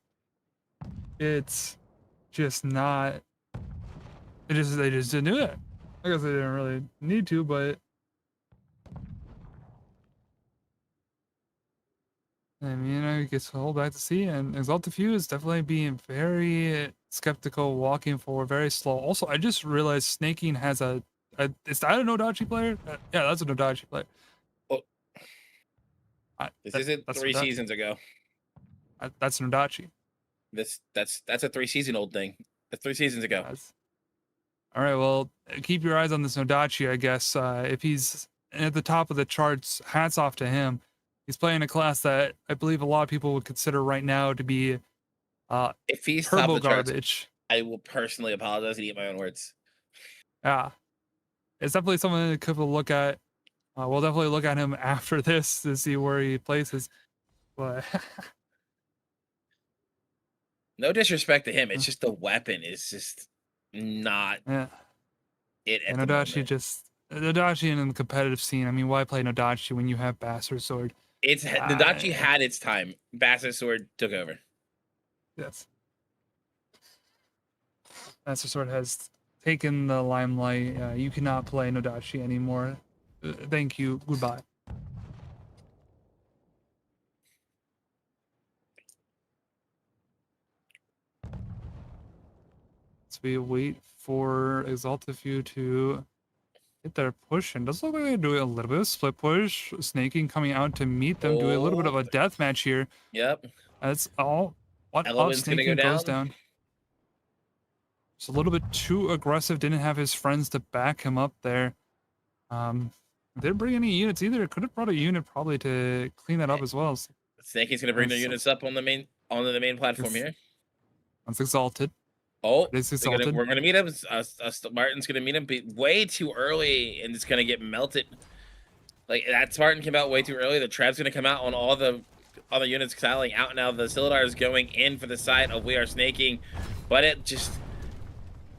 it's just not. They just didn't do it. I guess they didn't really need to, but I mean, I guess we'll hold back to see. And Exalted Few is definitely being very skeptical, walking forward, very slow. Also, I just realized Snaking has is that a Nodachi player? Yeah, that's a Nodachi player. Oh, this isn't That's 3 Nodachi. seasons ago. That's Nodachi. That's a 3-season old thing. That's 3 seasons ago. All right, well, keep your eyes on this Nodachi, I guess. If he's at the top of the charts, hats off to him. He's playing a class that I believe a lot of people would consider right now to be If he's top turbo of the charts, garbage. I will personally apologize and eat my own words. Yeah, it's definitely something to keep a look at. We'll definitely look at him after this to see where he places. But No disrespect to him, it's just the weapon is just not yeah, it at and the Nodachi moment. just Nodachi in the competitive scene. I mean, why play Nodachi when you have Bastard Sword? Nadachi had its time. Bastard Sword took over. Yes. Master Sword has taken the limelight. You cannot play Nodachi anymore. Thank you. Goodbye. So we wait for Exalted Few to hit their push, and does look like they're doing a little bit of split push. Snaking coming out to meet them, doing a little bit of a death match here. Yep. That's all. What up? Element's gonna go Snaking goes down. down. It's a little bit too aggressive. Didn't have his friends to back him up there. Didn't bring any units either. Could have brought a unit probably to clean that up as well. Snakey's gonna bring their units up on the main platform here. That's Exalted. Oh, It's Exalted. we're gonna meet him. Spartan's gonna meet him way too early, and it's gonna get melted. Like that Spartan came out way too early. The trap's gonna come out on all the other units styling out now. The Silidar is going in for the side of We Are Snaking, but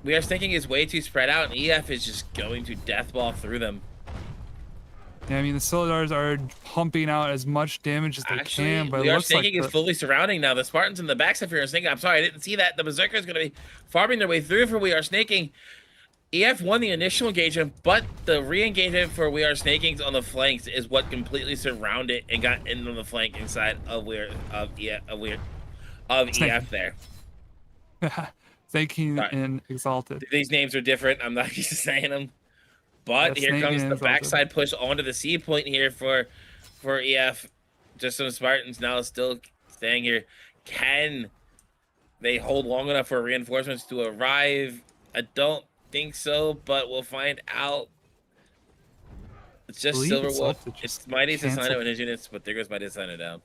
We Are Snaking is way too spread out, and EF is just going to deathball through them. Yeah, I mean the Silidars are pumping out as much damage as they can, but We it Are looks like Snaking is fully surrounding now. The Spartans in the backside for We Are Snaking. I'm sorry, I didn't see that. The Berserker is going to be farming their way through for We Are Snaking. EF won the initial engagement, but the re-engagement for We Are Snaking on the flanks is what completely surrounded and got into the flanking side of EF there. Snaking and Exalted. These names are different. I'm not used to saying them. But here comes the backside push onto the C point here for EF. Just some Spartans now still staying here. Can they hold long enough for reinforcements to arrive? I don't think so, but we'll find out. It's just Silver Wolf. It's Mighty Asano and his units, but there goes Mighty Asano down.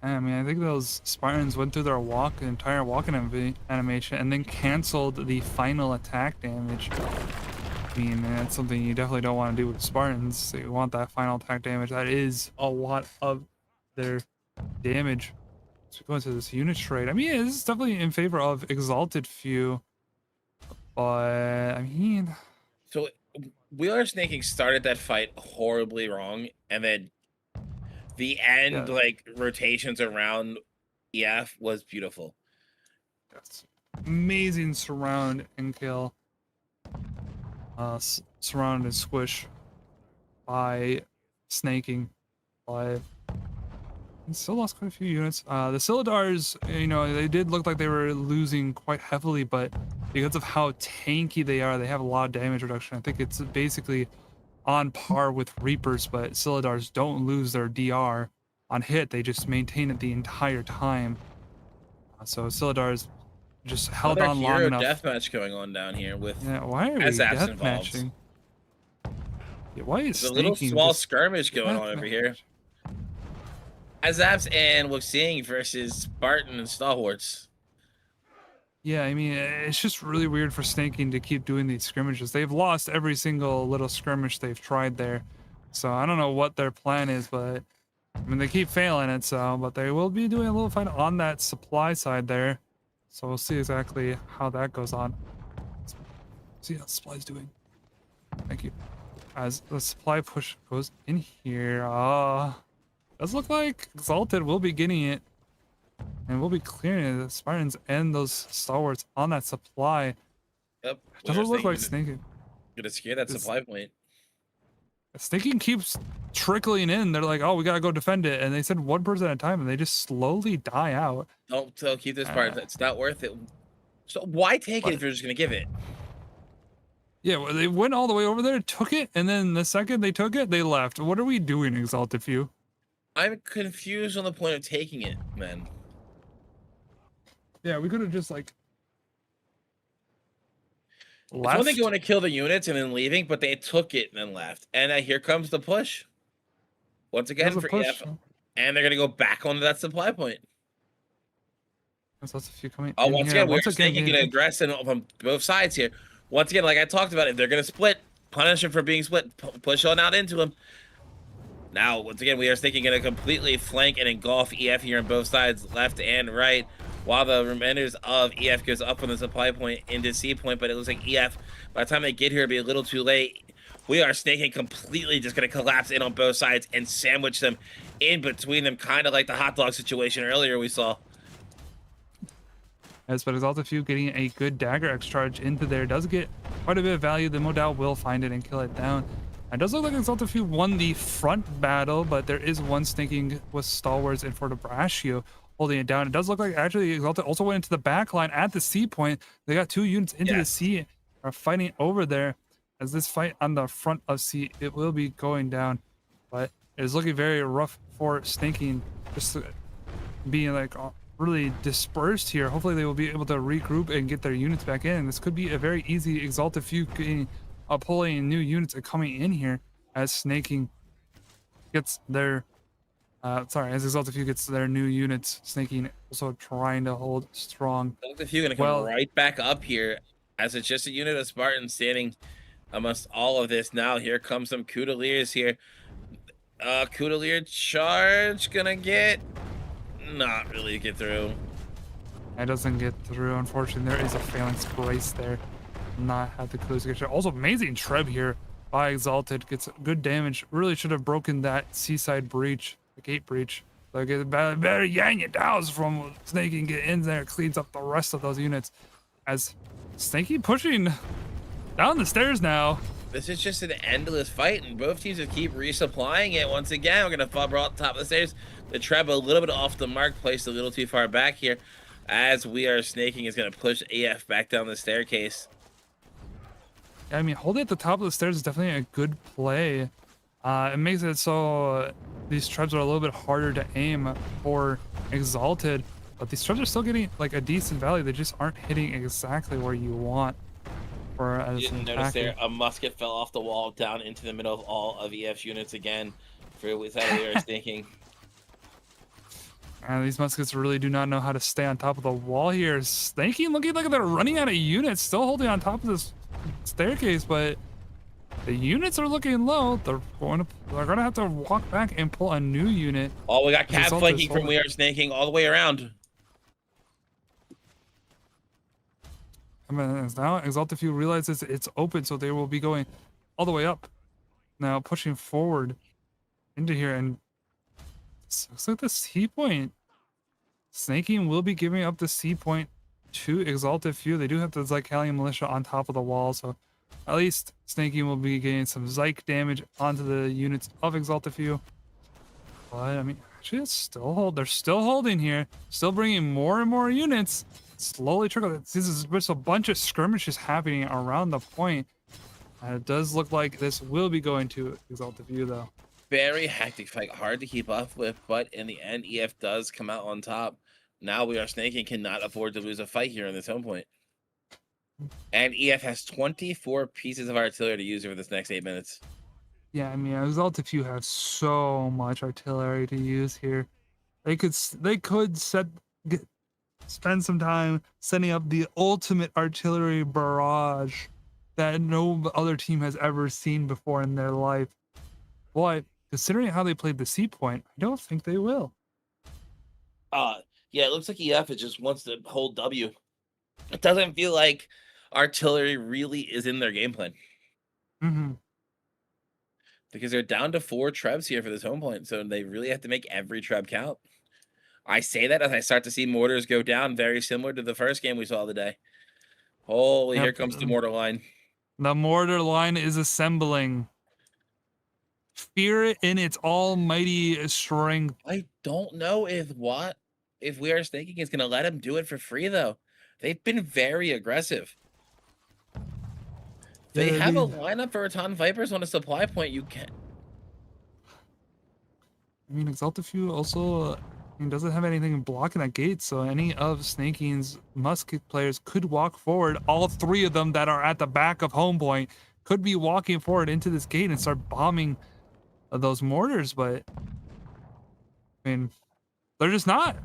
I mean, I think those Spartans went through their entire walking animation and then canceled the final attack damage. I mean, that's something you definitely don't want to do with Spartans. So you want that final attack damage. That is a lot of their damage. So going to this unit trade. I mean, this is definitely in favor of Exalted Few. But, I mean... So, We Are Snaking started that fight horribly wrong. And then the end, like, rotations around EF was beautiful. Yes. Amazing surround and kill. Surround and squish by Snaking. But still lost quite a few units. The Silidars, you know, they did look like they were losing quite heavily, but because of how tanky they are, they have a lot of damage reduction. I think it's basically on par with Reapers, but Silidars don't lose their DR on hit. They just maintain it the entire time. So Silidars just held on long enough. Deathmatch going on down here with why are we deathmatching? Yeah, why is there's a little small skirmish going on over here? Azaps and Wuxing versus Spartan and Stalwarts. Yeah, I mean, it's just really weird for Snaking to keep doing these skirmishes. They've lost every single little skirmish they've tried there. So I don't know what their plan is, but I mean, they keep failing it, so, but they will be doing a little fight on that supply side there. So we'll see exactly how that goes on. See how supply's doing. Thank you. as the supply push goes in here. Does look like Exalted will be getting it. And we'll be clearing the Spartans and those stalwarts on that supply. Yep. Doesn't look like Snaking. Gonna scare that supply point. Snaking keeps trickling in. They're like, oh, we gotta go defend it. And they said 1% at a time, and they just slowly die out. Don't keep this part. It's not worth it. So why take it if you're just gonna give it? Yeah, well, they went all the way over there, took it, and then the second they took it, they left. What are we doing, Exalted Few? I'm confused on the point of taking it, man. Yeah, we could have just like left. It's when they going to kill the units and then leaving, but they took it and then left. And here comes the push. Once again for EF. And they're going to go back onto that supply point. There's lots of few coming. Oh, once again, we're taking an aggression from both sides here. Once again, like I talked about, if they're going to split, punish them for being split, push on out into them. Now, once again, we are thinking going to completely flank and engulf EF here on both sides, left and right, while the remainders of EF goes up from the supply point into C point. But it looks like EF, by the time they get here, it'll be a little too late. We are snaking completely, just going to collapse in on both sides and sandwich them in between them, kind of like the hot dog situation earlier we saw. Yes, but Exalted Few getting a good dagger X charge into there does get quite a bit of value. The Modal will find it and kill it down. It does look like Exalted Few won the front battle, but there is one snaking with stalwarts in for the Brascio holding it down. It does look like actually Exalted also went into the back line at the C point. They got 2 units into the C, are fighting over there. As this fight on the front of C, it will be going down, but it is looking very rough for snaking, just being like really dispersed here. Hopefully they will be able to regroup and get their units back in. This could be a very easy Exalted Few getting pulling new units and coming in here as snaking gets their as Exalted Few gets their new units. Snaking also trying to hold strong. Exalted Few gonna come right back up here as it's just a unit of Spartans standing amongst all of this. Now here comes some Couteliers here. Coutelier charge gonna not really get through. It doesn't get through, unfortunately. There is a phalanx brace there. Not have the clues to get through. Also amazing Treb here by Exalted, gets good damage. Really should have broken that seaside breach, the gate breach. So get better yang it down from Snaky and get in there, cleans up the rest of those units. As Snaky pushing down the stairs now. This is just an endless fight, and both teams will keep resupplying it. Once again, we're gonna fall out the top of the stairs. The Treb a little bit off the mark, placed a little too far back here. As we are snaking, is gonna push AF back down the staircase. I mean, holding at the top of the stairs is definitely a good play. It makes it so these Trebs are a little bit harder to aim for Exalted, but these Trebs are still getting like a decent value. They just aren't hitting exactly where you want. You didn't notice there, a musket fell off the wall down into the middle of all of EF's units again. For with that, we are thinking. And these muskets really do not know how to stay on top of the wall here. Snaking looking like they're running out of units, still holding on top of this staircase, but the units are looking low. They're gonna have to walk back and pull a new unit. Oh, we got cat flanking from we are snaking all the way around. I mean, now Exalted Few realizes it's open, so they will be going all the way up. Now pushing forward into here, and it looks like the C point. Snaking will be giving up the C point to Exalted Few. They do have the Zycalian Militia on top of the wall, so at least Snaking will be getting some Zyke damage onto the units of Exalted Few. But I mean, actually, it's still they're still holding here, still bringing more and more units. Slowly trickle. This is just a bunch of skirmishes happening around the point. It does look like this will be going to Exalted Few, though. Very hectic fight, hard to keep up with, but in the end, EF does come out on top. Now we are snaking, cannot afford to lose a fight here on this home point. And EF has 24 pieces of artillery to use over this next 8 minutes. Yeah, I mean, Exalted Few have so much artillery to use here. They could spend some time setting up the ultimate artillery barrage that no other team has ever seen before in their life. But considering how they played the C point, I don't think they will. Yeah, it looks like EF just wants to hold W. It doesn't feel like artillery really is in their game plan. Mm-hmm. Because they're down to 4 trebs here for this home point, so they really have to make every treb count. I say that as I start to see mortars go down, very similar to the first game we saw today. Holy, here comes the mortar line. The mortar line is assembling. Fear it in its almighty strength. I don't know if We Are Snaking is going to let him do it for free, though. They've been very aggressive. They have a lineup for Raton Vipers on a supply point. You can. I mean, Exaltifew also doesn't have anything blocking that gate, so any of Snaking's musket players could walk forward. All 3 of them that are at the back of home point could be walking forward into this gate and start bombing those mortars, but I mean, they're just not.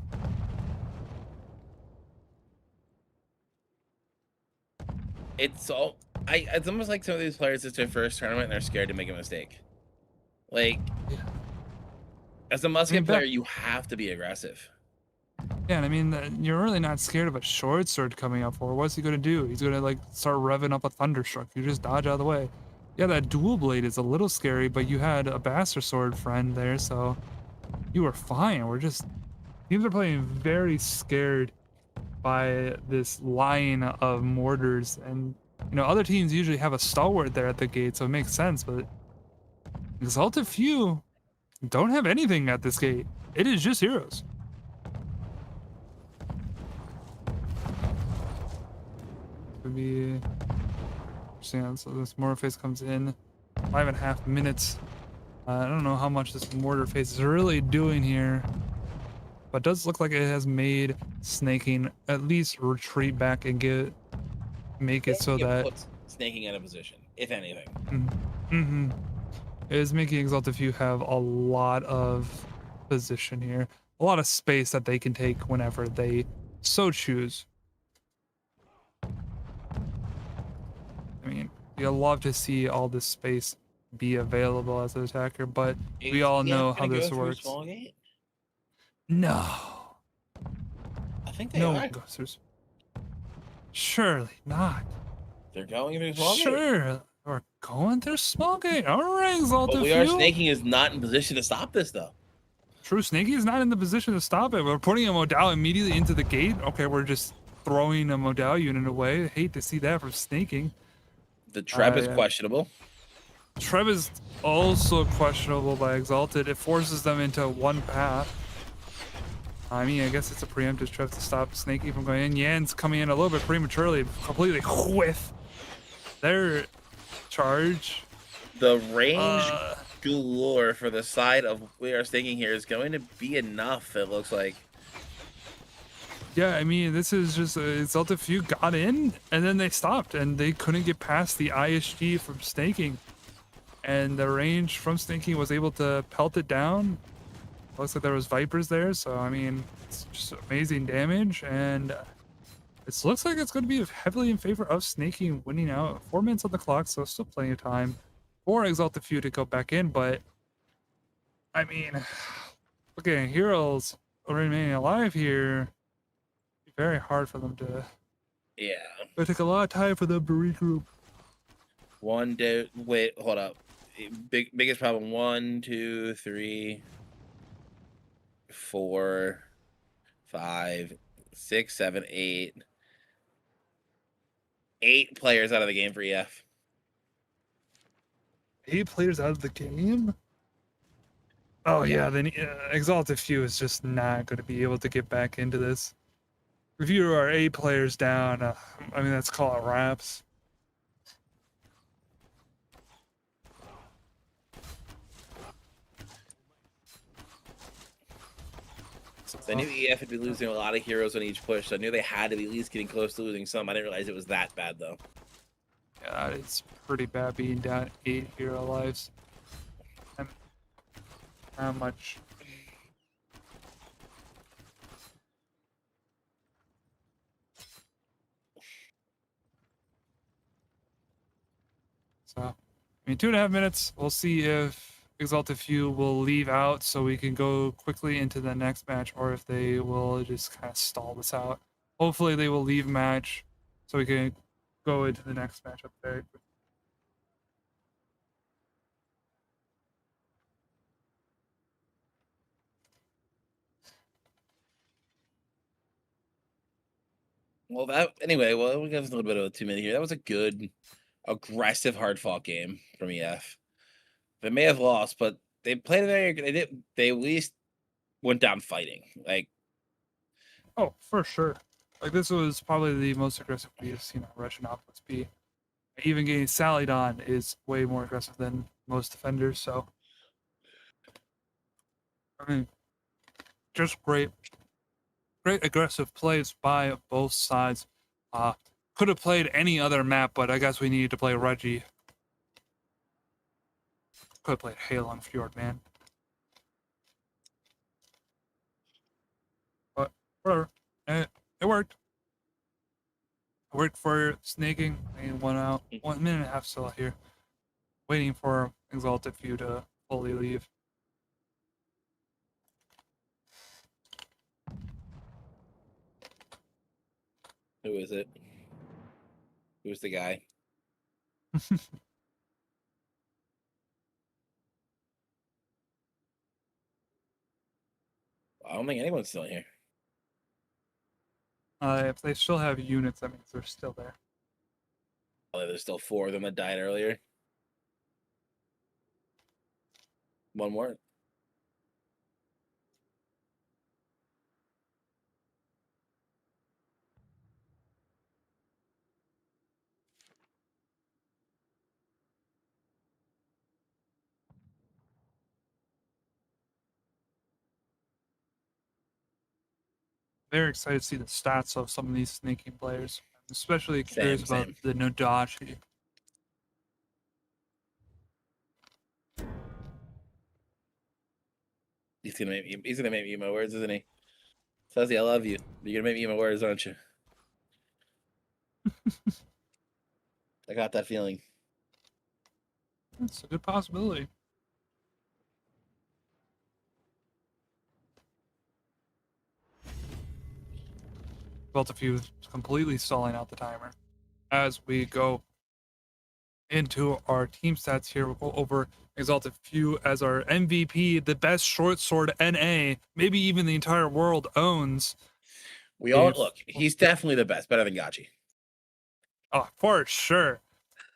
It's almost like some of these players, it's their first tournament and they're scared to make a mistake. Like, as a musket player, you have to be aggressive. Yeah, and I mean, you're really not scared of a short sword coming up for. What's he gonna do? He's gonna like start revving up a thunderstruck. You just dodge out of the way. Yeah, that dual blade is a little scary, but you had a bastard sword friend there, so you were fine. Teams are playing very scared by this line of mortars, and other teams usually have a stalwart there at the gate, so it makes sense. But Exalted Few don't have anything at this gate. It is just heroes. Would be interesting. So this mortar phase comes in 5.5 minutes. I don't know how much this mortar phase is really doing here, but it does look like it has made Snaking at least retreat back and make it so that Snaking out of position, if anything. It is making Exalted Few have a lot of position here, a lot of space that they can take whenever they so choose. I mean, you'd love to see all this space be available as an attacker, but we all know how this works. No. I think they are. Surely not. They're going through small gate. Sure, we're going through small gate. All right, Exalted Few. But We Are Snaking is not in position to stop this, though. True, Snaky is not in the position to stop it. We're putting a Modal immediately into the gate. Okay, we're just throwing a Modal unit away. I hate to see that from Snaking. The Treb is questionable. Treb is also questionable by Exalted. It forces them into one path. I mean, I guess it's a preemptive Treb to stop Snaky from going in. Yan's coming in a little bit prematurely, completely whiff their charge. The range galore for the side of We Are Snaking here is going to be enough, it looks like. Yeah, I mean, this is just Exalted Few got in and then they stopped and they couldn't get past the ISG from Snaking. And the range from Snaking was able to pelt it down. Looks like there was Vipers there, so I mean, it's just amazing damage. And it looks like it's going to be heavily in favor of Snaking winning out. 4 minutes on the clock, so still plenty of time for Exalted Few to go back in. But, I mean, looking at heroes remaining alive here, very hard for them to. Yeah. It'll take a lot of time for them to regroup. Wait, hold up. Biggest problem. 1, 2, 3, 4, 5, 6, 7, 8. 8 players out of the game for EF. 8 players out of the game? Oh yeah, then Exalted Few is just not going to be able to get back into this. If you are 8 players down, I mean, that's called wraps. I knew EF would be losing a lot of heroes on each push, so I knew they had to be at least getting close to losing some. I didn't realize it was that bad, though. Yeah, it's pretty bad being down 8 hero lives. And how much? So, I mean, 2.5 minutes. We'll see if Exalted Few will leave out so we can go quickly into the next match, or if they will just kind of stall this out. Hopefully they will leave match so we can go into the next matchup very quickly. Well, anyway. Well, we got a little bit of a 2 minute here. That was a good, aggressive, hard fought game from EF. They may have lost, but they played very. They did. They at least went down fighting. Like, Oh, for sure. Like this was probably the most aggressive we have seen our Reginopolis be. Even getting sallied on is way more aggressive than most defenders. So, I mean, just great aggressive plays by both sides. Could have played any other map, but I guess we needed to play Reggie. Could have played Halong Fjord, man. But whatever. It worked. It worked for snaking. I mean, 1 out. 1 minute and a half still out here. Waiting for Exalted Few to fully leave. who is it? Who's the guy? I don't think anyone's still here. If they still have units, that means they're still there. Oh, there's still 4 of them that died earlier. One more. Very excited to see the stats of some of these snaking players. I'm especially curious about Same. the Nodachi. He's gonna make me eat my words, isn't he? Fuzzy, I love you. You're gonna make me eat my words, aren't you? I got that feeling. It's a good possibility. Felt a few completely stalling out the timer. As we go into our team stats here, we'll go over Exalted Few as our MVP, the best short sword NA, maybe even the entire world owns. We all look. He's definitely the best, better than Gachi. Oh, for sure.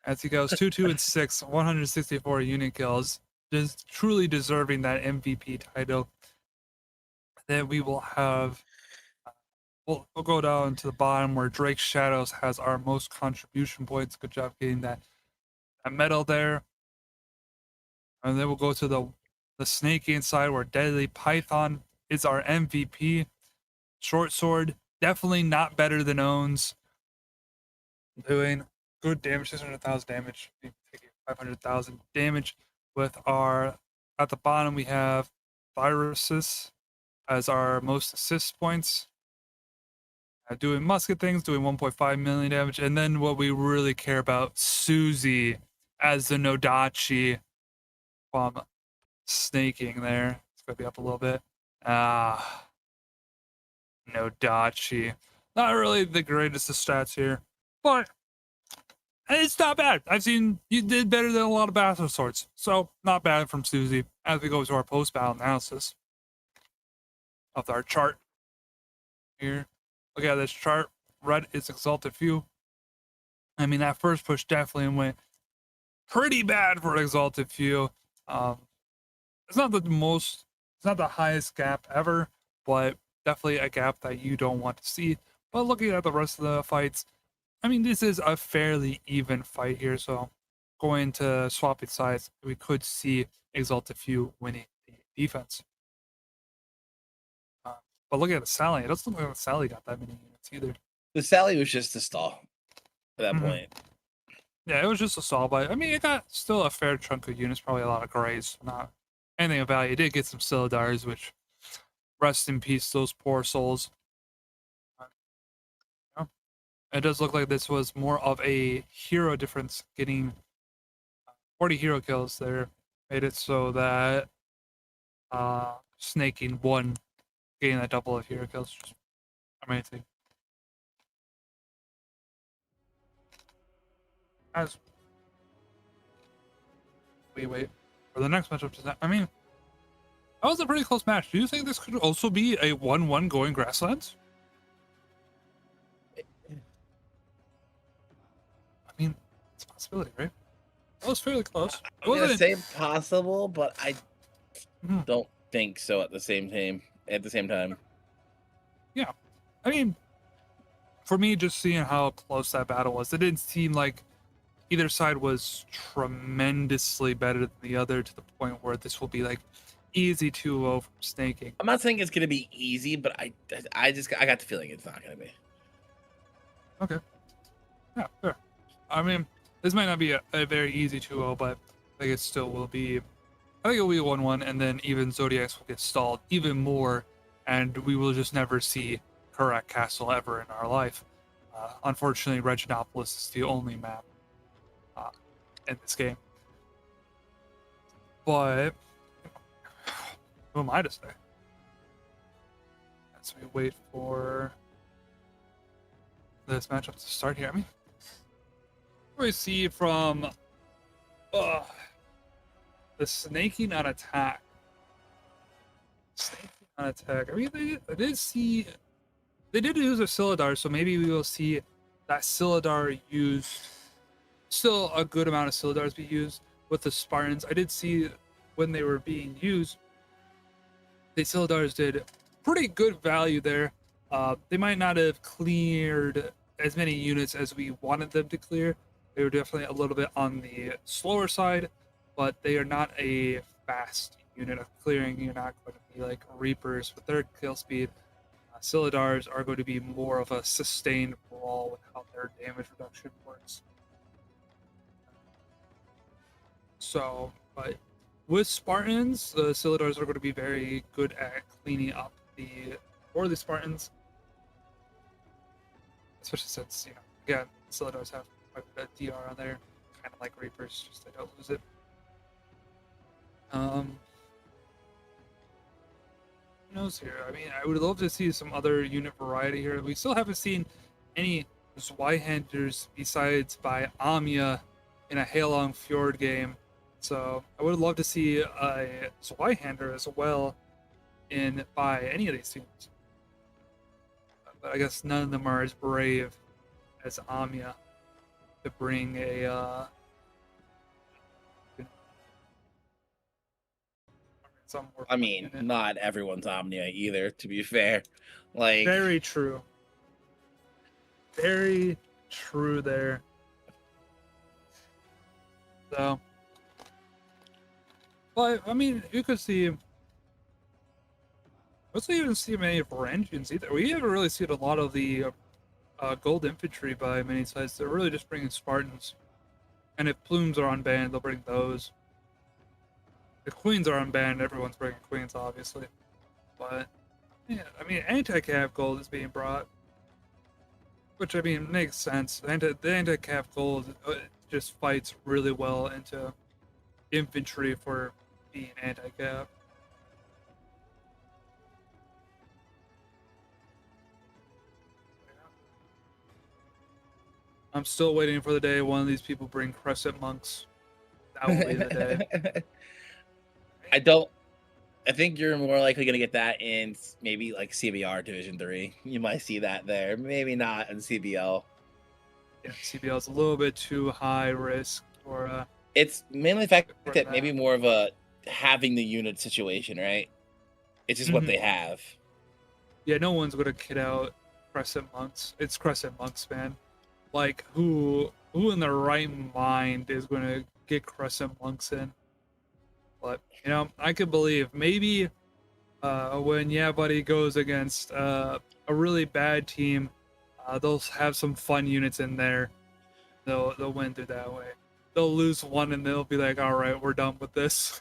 As he goes 2-2-6, 164 unit kills, just truly deserving that MVP title. Then we will have. We'll go down to the bottom where Drake Shadows has our most contribution points. Good job getting that medal there. And then we'll go to the snake inside where Deadly Python is our MVP. Short sword, definitely not better than owns. Doing good damage, 600,000 damage, taking 500,000 damage. With our, at the bottom we have Viruses as our most assist points. Doing musket things, doing 1.5 million damage. And then what we really care about, Susie as the Nodachi from snaking there. It's going to be up a little bit. Nodachi. Not really the greatest of stats here, but it's not bad. I've seen you did better than a lot of Battle Swords. So not bad from Susie as we go to our post-battle analysis of our chart here. Look at this chart. Red is Exalted Few. I mean, that first push definitely went pretty bad for Exalted Few. It's not the highest gap ever, but definitely a gap that you don't want to see. But looking at the rest of the fights, I mean, this is a fairly even fight here. So going to swapping sides, we could see Exalted Few winning the defense. But look at the Sally. It doesn't look like the Sally got that many units either. The Sally was just a stall at that point. Yeah, it was just a stall, but I mean, it got still a fair chunk of units, probably a lot of grays, not anything of value. It did get some Silidars, which rest in peace, those poor souls. It does look like this was more of a hero difference, getting 40 hero kills there. Made it so that snaking won, getting that double of hero kills. Just amazing. As we wait for the next matchup to I mean, that was a pretty close match. Do you think this could also be a 1-1 going Grasslands? possibility, right? That was fairly close. I'm gonna say possible, but I Mhm. don't think so at the same time. Yeah, I mean, for me, just seeing how close that battle was, it didn't seem like either side was tremendously better than the other to the point where this will be like easy 2-0 from snaking. I'm not saying it's gonna be easy, but I got the feeling it's not gonna be. Okay. Yeah, fair. I mean, this might not be a very easy 2-0, but I think it still will be. I think it will be 1-1, and then even Zodiacs will get stalled even more, and we will just never see Karak Castle ever in our life. Unfortunately, Reginopolis is the only map in this game. But who am I to say? As we wait for this matchup to start here, I mean, what we see from the snaking on attack. Snaking on attack. I mean, I did see they did use a Silidar, so maybe we will see that Silidar used. Still a good amount of Silidars be used with the Spartans. I did see when they were being used, the Silidars did pretty good value there. They might not have cleared as many units as we wanted them to clear. They were definitely a little bit on the slower side, but they are not a fast unit of clearing. You're not going to be like Reapers with their kill speed. Silidars are going to be more of a sustained brawl with how their damage reduction works. So, but with Spartans, the Silidars are going to be very good at cleaning up the Spartans, especially since, again, Silidars have quite a bit of DR on there, kind of like Reapers, just they don't lose it. Who knows here? I mean, I would love to see some other unit variety here. We still haven't seen any Zweihanders besides by Amia in a Halong Fjord game. So I would love to see a Zweihander as well by any of these teams. But I guess none of them are as brave as Amia to bring a some more. I mean, not everyone's Omnia either, to be fair. Like, very true. Very true there. So, but I mean, you could see. Let's not even see many Varangians either. We haven't really seen a lot of the gold infantry by many sides. They're really just bringing Spartans. And if plumes are unbanned, they'll bring those. If queens are unbanned, everyone's bringing queens, obviously. But, yeah, I mean, anti-cav gold is being brought. Which, I mean, makes sense. The anti-cav gold just fights really well into infantry for being anti-cav. I'm still waiting for the day one of these people bring Crescent Monks. That will be the day. I think you're more likely going to get that in maybe like CBR Division 3. You might see that there. Maybe not in CBL. Yeah, CBL is a little bit too high risk for it's mainly the fact that maybe more of a having the unit situation, right? It's just what they have. Yeah, no one's going to kid out Crescent Monks. It's Crescent Monks, man. Like, who in their right mind is going to get Crescent Monks in? But, I could believe maybe when Yeah Buddy goes against a really bad team, they'll have some fun units in there. They'll win through that way. They'll lose one and they'll be like, all right, we're done with this.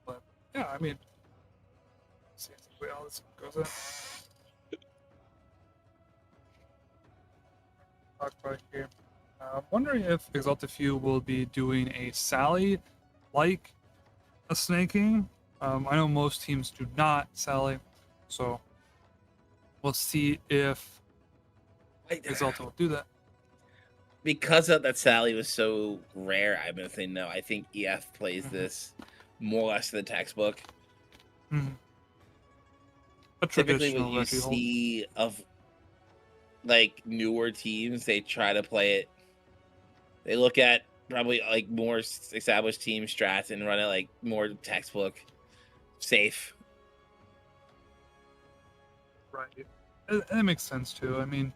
But, yeah, I mean, let's see the way all this goes in. Talk about here. I'm wondering if Exalted Few will be doing a Sally like a snaking. I know most teams do not Sally, so we'll see if Exalted will do that. Because of that Sally was so rare, I'm gonna say no. I think EF plays this more or less to the textbook. A Typically, traditional what you see of like newer teams, they try to play it. They look at probably like more established team strats and run it like more textbook safe. Right. That makes sense too. I mean,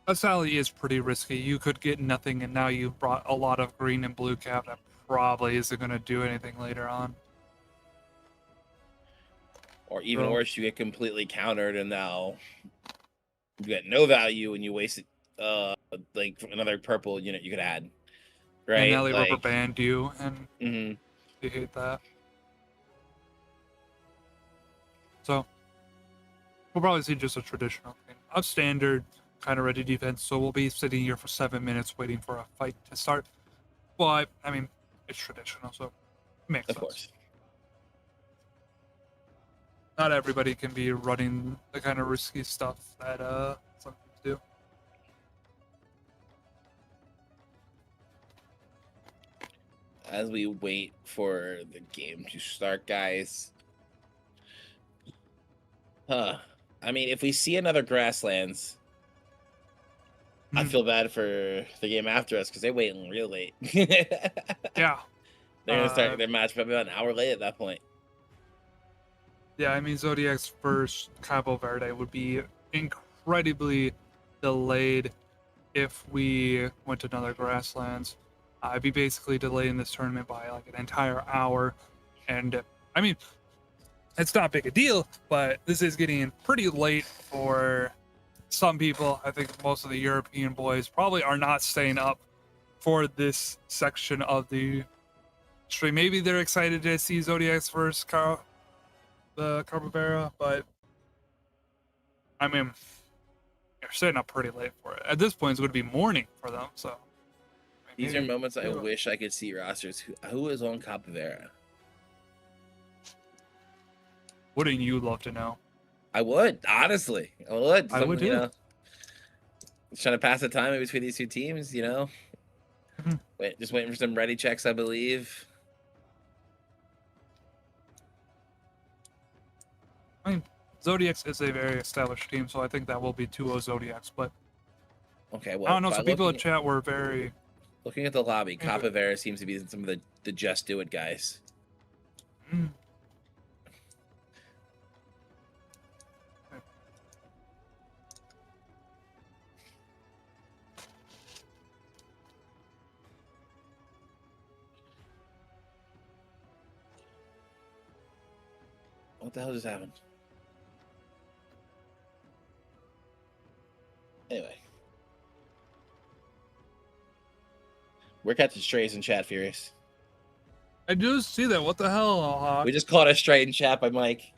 a Sally is pretty risky. You could get nothing, and now you've brought a lot of green and blue cap that probably isn't going to do anything later on. Or even worse, you get completely countered, and now you get no value, and you wasted like another purple unit you could add. Right? And now they like, rubber band you, and you hate that. So we'll probably see just a traditional thing, a standard kind of ready defense. So we'll be sitting here for 7 minutes waiting for a fight to start. But I mean, it's traditional, so it makes sense. Of course. Not everybody can be running the kind of risky stuff that some teams do. As we wait for the game to start, guys. I mean, if we see another grasslands, I feel bad for the game after us because they're waiting real late. Yeah. They're going to start their match probably about an hour late at that point. Yeah, I mean, Zodiac's first Cabo Verde would be incredibly delayed if we went to another grasslands. I'd be basically delaying this tournament by like an entire hour. And I mean, it's not big a deal, but this is getting pretty late for some people. I think most of the European boys probably are not staying up for this section of the stream. Maybe they're excited to see Zodiac's first the Carbonara, but I mean, they're staying up pretty late for it. At this point, it's going to be morning for them. So these are moments I wish I could see rosters. Who is on Capavera? Wouldn't you love to know? I would, honestly. I would. I would too. You know, trying to pass the time in between these two teams, you know? Just waiting for some ready checks, I believe. I mean, Zodiacs is a very established team, so I think that will be 2-0 Zodiacs, but okay, well, I don't know, some people in chat were very... Looking at the lobby, Capavera seems to be some of the Just Do It guys. What the hell just happened? Anyway. We're catching strays in chat, Furious. I do see that. What the hell, Hawk? We just caught a stray in chat by Mike.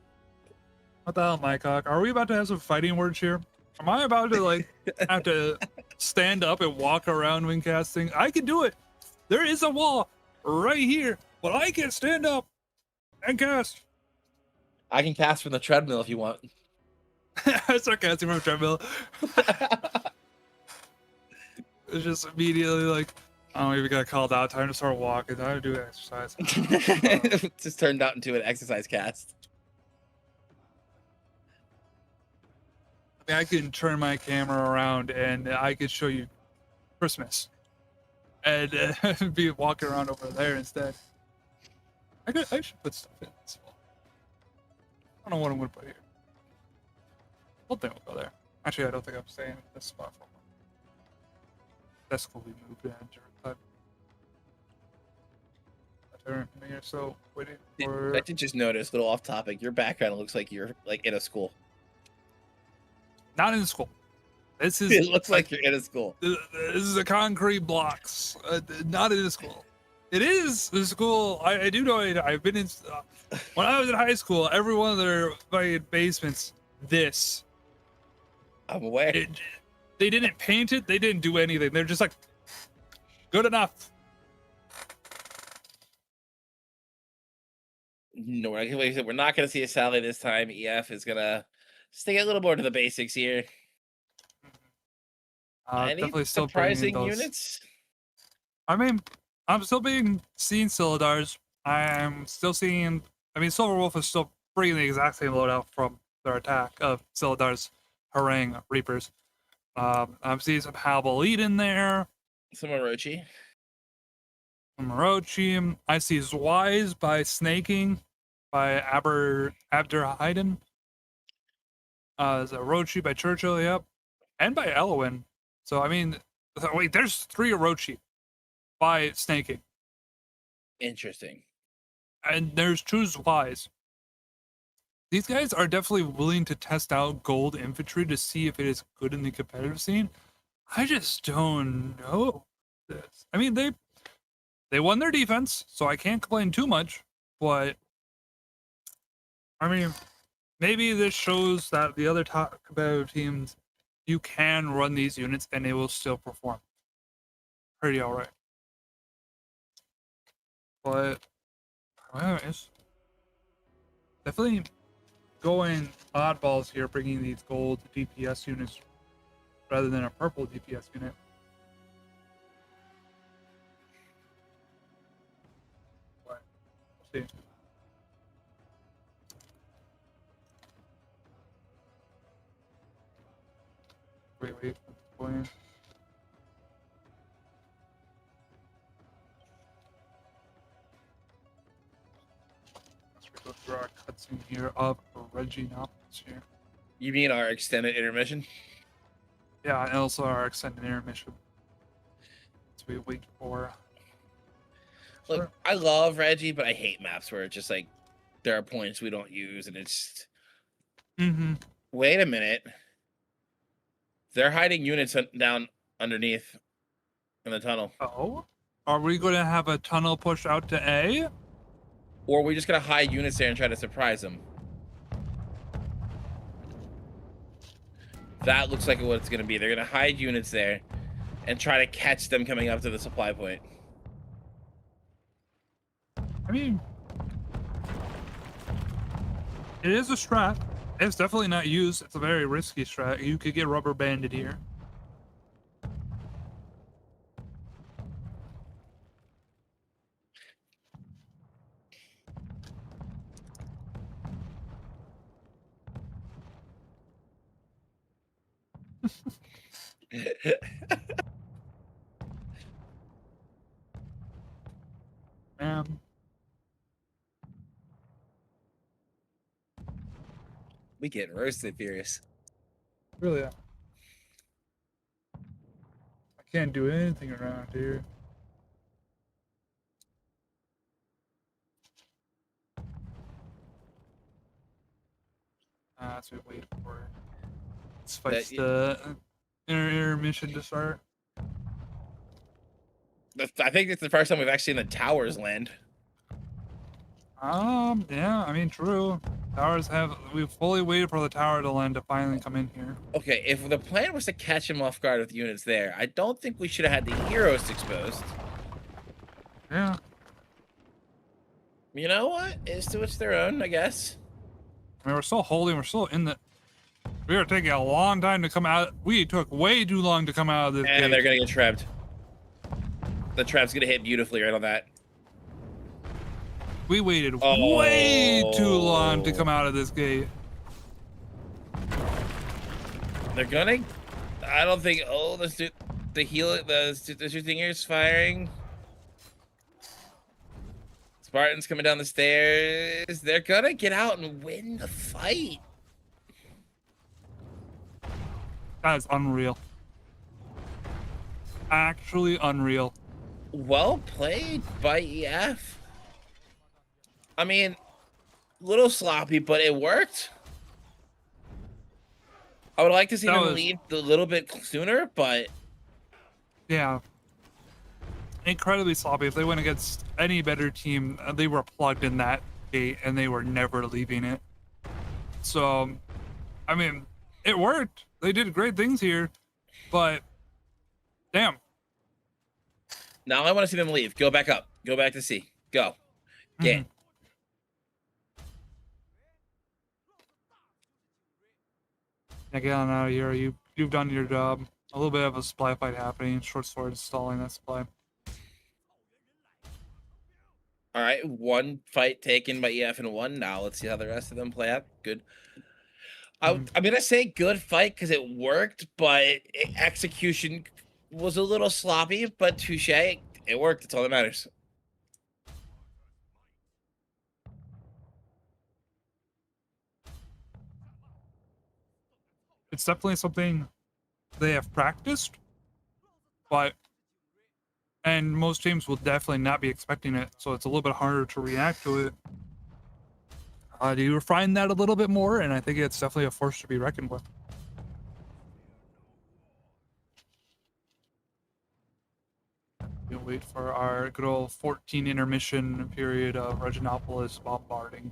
What the hell, Mike Hawk? Are we about to have some fighting words here? Am I about to, like, have to stand up and walk around when casting? I can do it. There is a wall right here, but I can stand up and cast. I can cast from the treadmill if you want. I start casting from a treadmill. It's just immediately like, I don't even got called out. Time to start walking. Time to do exercise. Just turned out into an exercise cast. I mean, I can turn my camera around and I could show you Christmas, and be walking around over there instead. I should put stuff in this wall. I don't know what I'm gonna put here. Whole thing will go there. Actually, I don't think I'm staying in this spot for a while. Desk will be moved in during that here. So waiting for. I did just notice, little off topic. Your background looks like you're like in a school. Not in school. This is. It looks like you're in a school. This is a concrete blocks. Not in a school. It is the school. I do know it. I've been in. When I was in high school, every one of their fucking basements. This. I'm aware. They didn't paint it. They didn't do anything. They're just like, good enough. No, like I said, we're not going to see a Sally this time. EF is going to stick a little more to the basics here. Any Definitely still surprising those units? I mean, I'm still seeing Silidars. I'm still seeing. I mean, Silver Wolf is still bringing the exact same loadout from their attack of Silidars, Harangue Reapers. I'm seeing some Halbaleed in there. Some Orochi. Some Orochi. I see Zweiss by Snaking by Abderheiden. There's Orochi by Churchill, yep. And by Elwyn. So, I mean, wait, there's 3 Orochi by Snaking. Interesting. And there's 2 Zweiss. These guys are definitely willing to test out gold infantry to see if it is good in the competitive scene. I just don't know this. I mean, they won their defense, so I can't complain too much. But I mean, maybe this shows that the other top competitive teams, you can run these units and they will still perform pretty all right. But anyways, definitely going oddballs here, bringing these gold DPS units rather than a purple DPS unit. But we'll see. Wait. Let's go through our cutscene here of Reginopolis here. You mean our extended intermission? Yeah, and also our extended intermission. So we wait for. Look, Sure. I love Reggie, but I hate maps where it's just like there are points we don't use, and it's. Wait a minute. They're hiding units down underneath in the tunnel. Oh, are we going to have a tunnel push out to A? Or are we just gonna hide units there and try to surprise them? That looks like what it's gonna be. They're gonna hide units there and try to catch them coming up to the supply point. I mean, it is a strat. It's definitely not used. It's a very risky strat. You could get rubber banded here. We get roasted, Furious. Really? I can't do anything around here. That's what we wait for. Let's fight the intermission to start. I think it's the first time we've actually seen the towers land. Yeah, I mean, true. We fully waited for the tower to land to finally come in here. Okay, if the plan was to catch him off guard with units there, I don't think we should have had the heroes exposed. Yeah. You know what? It's to each their own, I guess. I mean, we're still holding, we're still in the... We are taking a long time to come out. We took way too long to come out of this gate. And they're gonna get trapped. The trap's gonna hit beautifully right on that. We waited way too long to come out of this gate. They're gonna. I don't think. Oh, the two thingers firing. Spartans coming down the stairs. They're gonna get out and win the fight. That is unreal. Actually unreal. Well played by EF. I mean, a little sloppy, but it worked. I would like to see them leave a little bit sooner, but... Yeah. Incredibly sloppy. If they went against any better team, they were plugged in that gate and they were never leaving it. So, I mean, it worked. They did great things here, but damn. Now I want to see them leave. Go back up. Go back to C. Go. Get. Yeah, get on out of here. You've done your job. A little bit of a supply fight happening. Short sword stalling that supply. All right, one fight taken by EF and one. Now let's see how the rest of them play out. Good. I'm gonna say good fight because it worked, but execution was a little sloppy. But touche, it worked. That's all that matters. It's definitely something they have practiced, and most teams will definitely not be expecting it, so it's a little bit harder to react to it. Do you refine that a little bit more? And I think it's definitely a force to be reckoned with. We'll wait for our good old 14 intermission period of Reginopolis bombarding.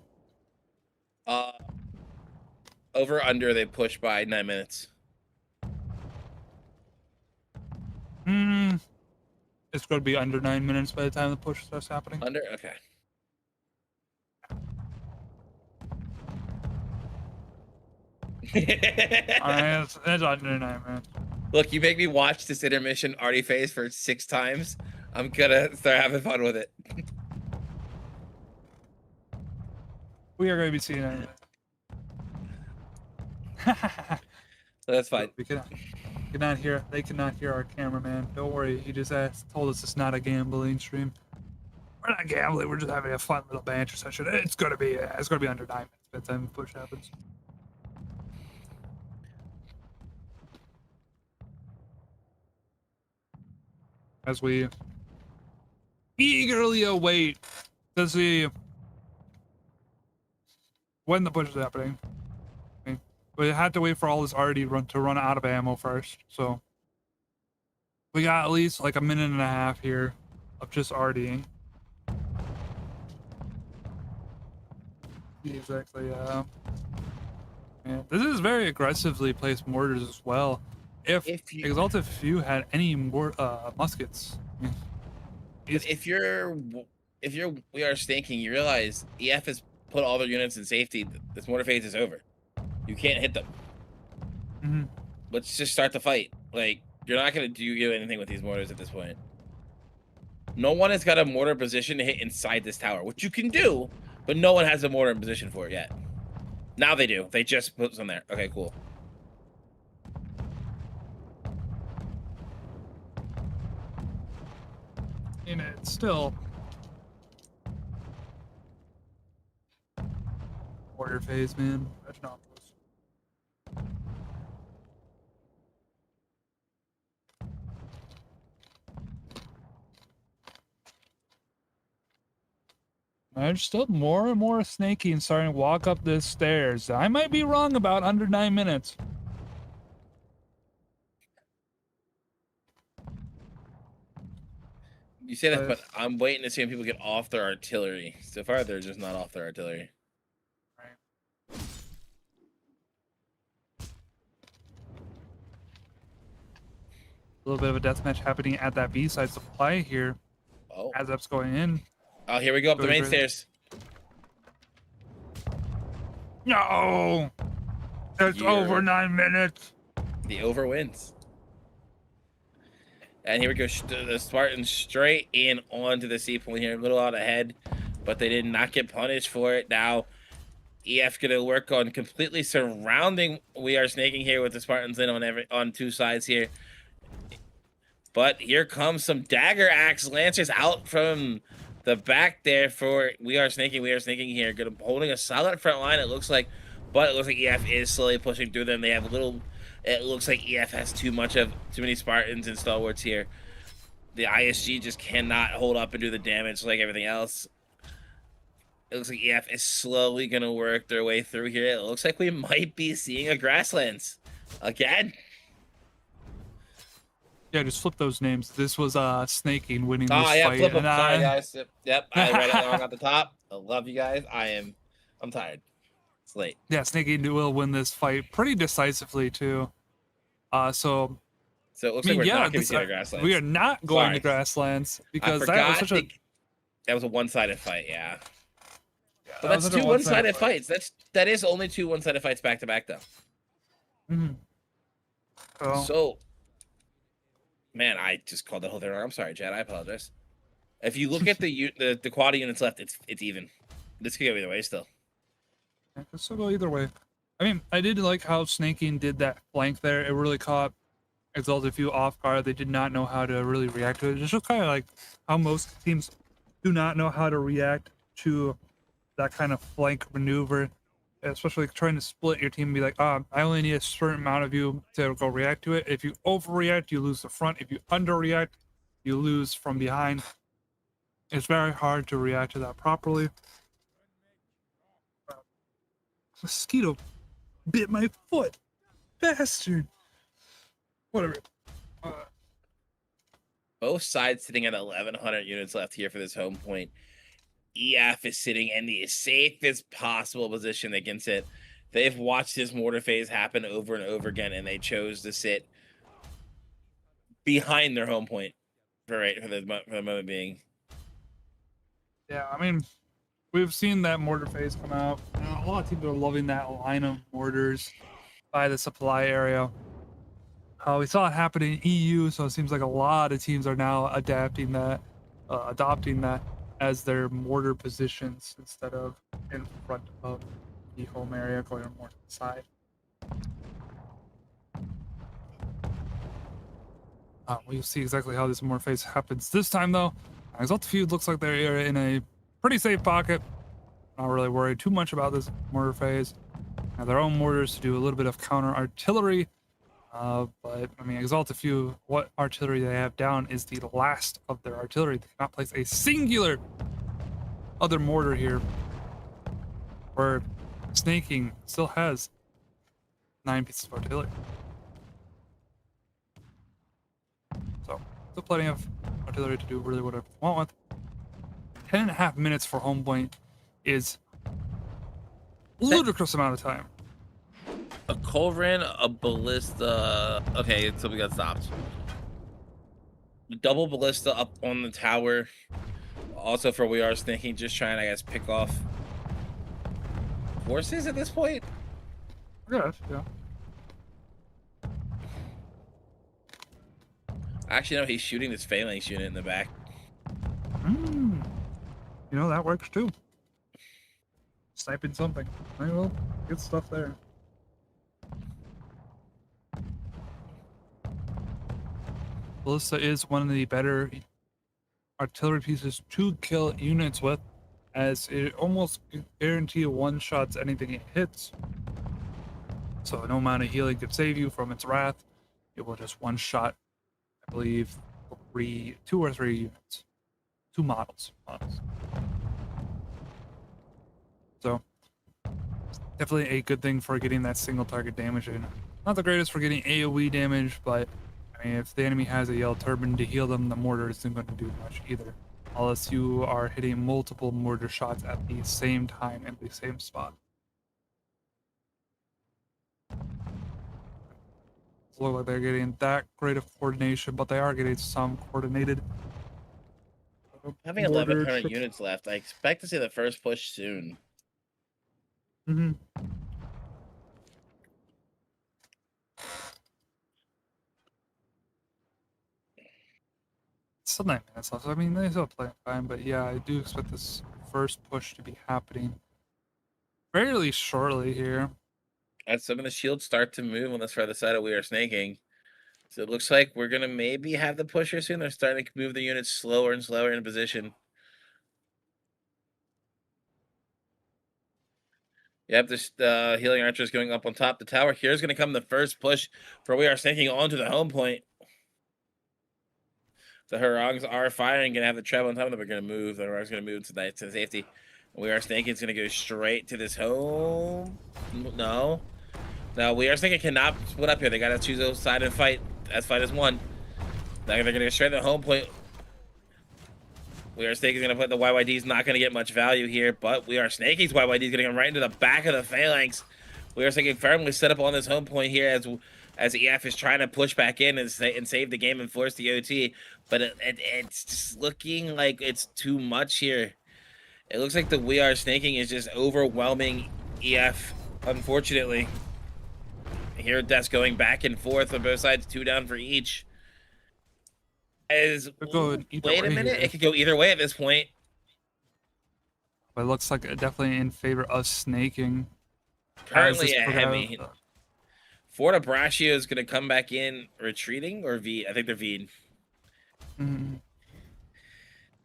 Over under they push by 9 minutes. It's going to be under 9 minutes by the time the push starts happening. Under? Okay. Alright, it's under 9 minutes. Look, you make me watch this intermission arty phase for 6 times. I'm gonna start having fun with it. We are going to be seeing it. So that's fine. We cannot hear. They cannot hear our cameraman. Don't worry. He just told us it's not a gambling stream. We're not gambling. We're just having a fun little banter session. It's gonna be under 9 minutes by the time the push happens. As we eagerly await to see when the push is happening. We had to wait for all this already to run out of ammo first, so we got at least like a minute and a half here of just RDing. Exactly, yeah. This is very aggressively placed mortars as well. If Exalted Few had any more muskets. If you're we are staking, you realize EF has put all their units in safety. This mortar phase is over. You can't hit them. Let's just start the fight. Like, you're not gonna do anything with these mortars at this point. No one has got a mortar position to hit inside this tower, which you can do, but no one has a mortar in position for it yet. Now they do. They just put some there. Okay, cool. And it's still warrior phase, man. Reginopolis. There's still more and more snaking starting to walk up the stairs. I might be wrong about under 9 minutes. You say that, but I'm waiting to see when people get off their artillery. So far, they're just not off their artillery. Right. A little bit of a deathmatch happening at that B-side supply here. Oh. As Ep's going in. Oh, here we go up the main stairs. No! It's over 9 minutes. The over wins. And here we go. The Spartans straight in onto the C point here. A little out ahead, but they did not get punished for it. Now, EF going to work on completely surrounding. We are snaking here with the Spartans in on 2 sides here. But here comes some dagger axe lancers out from the back there for We Are Snaking here. Holding a solid front line, it looks like. But it looks like EF is slowly pushing through them. They have a little... It looks like EF has too many Spartans and stalwarts here. The ISG just cannot hold up and do the damage like everything else. It looks like EF is slowly going to work their way through here. It looks like we might be seeing a grasslands again. Yeah, just flip those names. This was snaking winning this fight. Flip them. Sorry, guys. Yep, I read it wrong at the top. I love you guys. I'm tired. It's late. Yeah, snaking will win this fight pretty decisively too. So it looks like we're not going to see the grasslands. We are not going to grasslands because that was a one-sided fight. Yeah. But that's 2 one-sided fights. That is only 2 one-sided fights back to back though. So. Man, I just called that whole thing wrong. I'm sorry, Chad. I apologize. If you look at the quad units left, it's even. This could go either way still. It could still go either way. I mean, I did like how Snaking did that flank there. It really caught Exalted Few off guard. They did not know how to really react to it. It's just kind of like how most teams do not know how to react to that kind of flank maneuver, especially trying to split your team and be like, I only need a certain amount of you to go react to it. If you overreact, you lose the front. If you underreact, you lose from behind. It's very hard to react to that properly. Mosquito bit my foot. Bastard. Whatever. Both sides sitting at 1,100 units left here for this home point. EF is sitting in the safest possible position against it. They've watched this mortar phase happen over and over again, and they chose to sit behind their home point for the moment being. Yeah, I mean, we've seen that mortar phase come out. A lot of teams are loving that line of mortars by the supply area. We saw it happen in EU, so it seems like a lot of teams are now adopting that as their mortar positions instead of in front of the home area, going more to the side. We'll see exactly how this mortar phase happens this time, though. Exalted Feud looks like they're in a pretty safe pocket. Not really worried too much about this mortar phase. Have their own mortars to do a little bit of counter artillery. But I mean, Exalted Few, what artillery they have down is the last of their artillery. They cannot place a singular other mortar here. Where Snaking still has 9 pieces of artillery. So, still plenty of artillery to do really whatever they want with. 10.5 minutes for home point is ludicrous amount of time. A Culverin, a Ballista. Okay, so we got stopped. Double Ballista up on the tower. Also for We Are Snaking, just trying, I guess, pick off forces at this point. Yeah, yeah. Actually, no, he's shooting this phalanx unit in the back. You know, that works too. Sniping something. Well, good stuff there. Ballista is one of the better artillery pieces to kill units with, as it almost guarantee one-shots anything it hits. So no amount of healing could save you from its wrath. It will just one-shot, I believe, 2 or 3 units. 2 models. So definitely a good thing for getting that single target damage in. Not the greatest for getting AoE damage, but I mean, if the enemy has a yellow turban to heal them, the mortar isn't going to do much either, unless you are hitting multiple mortar shots at the same time in the same spot. Doesn't look like they're getting that great of coordination, but they are getting some coordinated. Having 1,100 units left, I expect to see the first push soon. Mm-hmm. Still 9 minutes left. I mean, they still play fine, but yeah, I do expect this first push to be happening fairly shortly here. As some of the shields start to move on this further side of We Are Snaking. So it looks like we're going to maybe have the pusher soon. They're starting to move the units slower and slower in position. Yep, this healing archer is going up on top. The tower here is going to come the first push for We Are Snaking onto the home point. The Harangs are firing, going to have the treble on top of them. We're going to move. The Harangs going to move to safety. We Are Snaking is going to go straight to this home. No. No, We Are Snaking cannot split up here. They got to choose a side and fight. As fight as one. They're going to go straight to the home point. We Are Snaking is going to put the YYD. Is not going to get much value here, but We Are Snaking's YYD is going to come right into the back of the phalanx. We Are Snaking firmly set up on this home point here as EF is trying to push back in and save the game and force the OT, but it's just looking like it's too much here. It looks like the We Are Snaking is just overwhelming EF, unfortunately. Here, deaths going back and forth on both sides, 2 down for each. Wait a minute, it could go either way at this point. But it looks like definitely in favor of Snaking. Currently ahead of me. Forta Braccio is going to come back in retreating or V. I think they're V'd.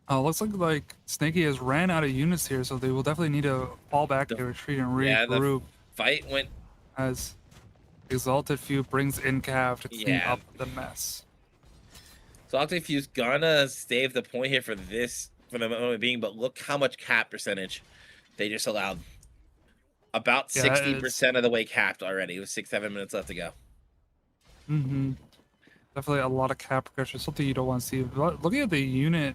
Looks like Snaky has ran out of units here, so they will definitely need to fall back to retreat and regroup. The fight went as Exalted Few brings in Cav to clean up the mess. Exalted Few's gonna save the point here for the moment being, but look how much cap percentage they just allowed. About 60% of the way capped already. It was 6-7 minutes left to go. Definitely a lot of cap pressure, something you don't want to see. Looking at the unit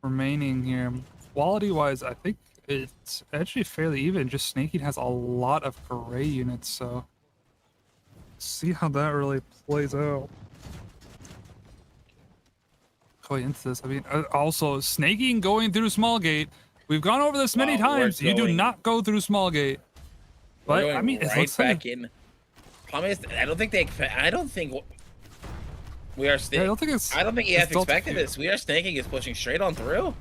remaining here, quality wise, I think it's actually fairly even. Just Snaking has a lot of gray units, so see how that really plays out going into this. I mean, also Snaking going through small gate. We've gone over this many times. You do not go through small gate. But I mean, it looks back in. Problem is, I don't think we are. I don't think EF expected this. We are Snaking is pushing straight on through.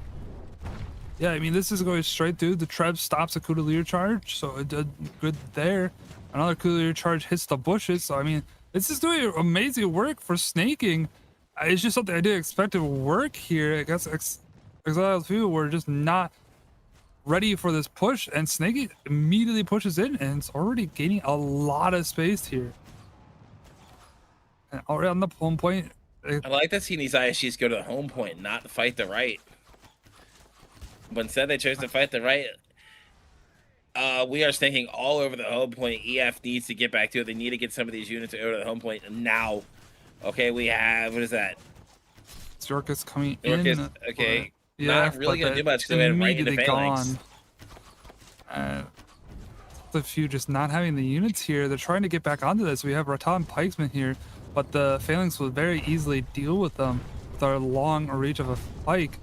Yeah, I mean, this is going straight through. The Trev stops a Cudelier charge, so it did good there. Another Cudelier charge hits the bushes. So I mean, this is doing amazing work for Snaking. It's just something I didn't expect to work here. I guess Exiled Few were just not ready for this push, and Snaky immediately pushes in, and it's already gaining a lot of space here. And already on the home point. I like to see these ISGs go to the home point, not fight the right. But instead, they chose to fight the right. We are Snaking all over the home point. EF needs to get back to it. They need to get some of these units over to the home point now. Okay, we have, what is that? Zorkus coming in. Okay. Not really going to do much because they went right into Phalanx. The Few just not having the units here. They're trying to get back onto this. We have Rattan Pikesman here, but the Phalanx will very easily deal with them with our long reach of a pike.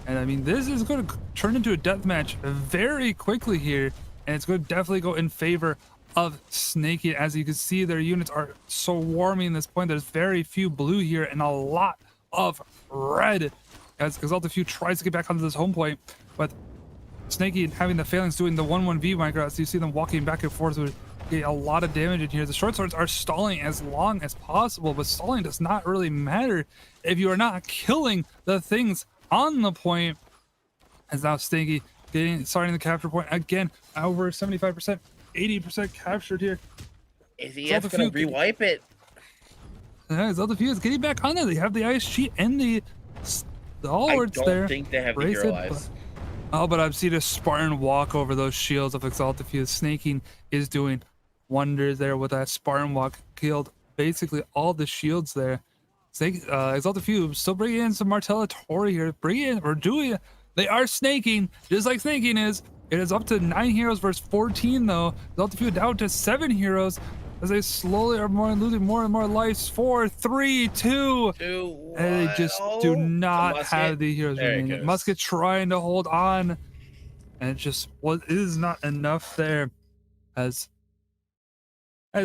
And I mean, this is going to turn into a deathmatch very quickly here, and it's going to definitely go in favor of Snaky. As you can see, their units are so warming at this point. There's very few blue here and a lot of red. As Exalted Few tries to get back onto this home point, but Snaky having the Phalanx doing the 1-1v micro, as you see them walking back and forth with a lot of damage in here. The short swords are stalling as long as possible, but stalling does not really matter if you are not killing the things on the point. As now Snaky starting the capture point again, over 75%, 80% captured here. Is EF gonna rewipe it? Yeah, Exalted Few is getting back on there. They have the ISG and the Allwards there. I don't think they have the hero lives. But I've seen a Spartan walk over those shields of Exalted Few. Snaking is doing wonders there with that Spartan walk. Killed basically all the shields there. Exalted Few still bringing in some Martellatory here. They are Snaking, just like Snaking is. It is up to 9 heroes versus 14 though. Exalted Few down to 7 heroes. As they slowly are losing more and more lives. 4, 3, 2. And they just do not have the heroes remaining. Musket trying to hold on. And it just is not enough there. As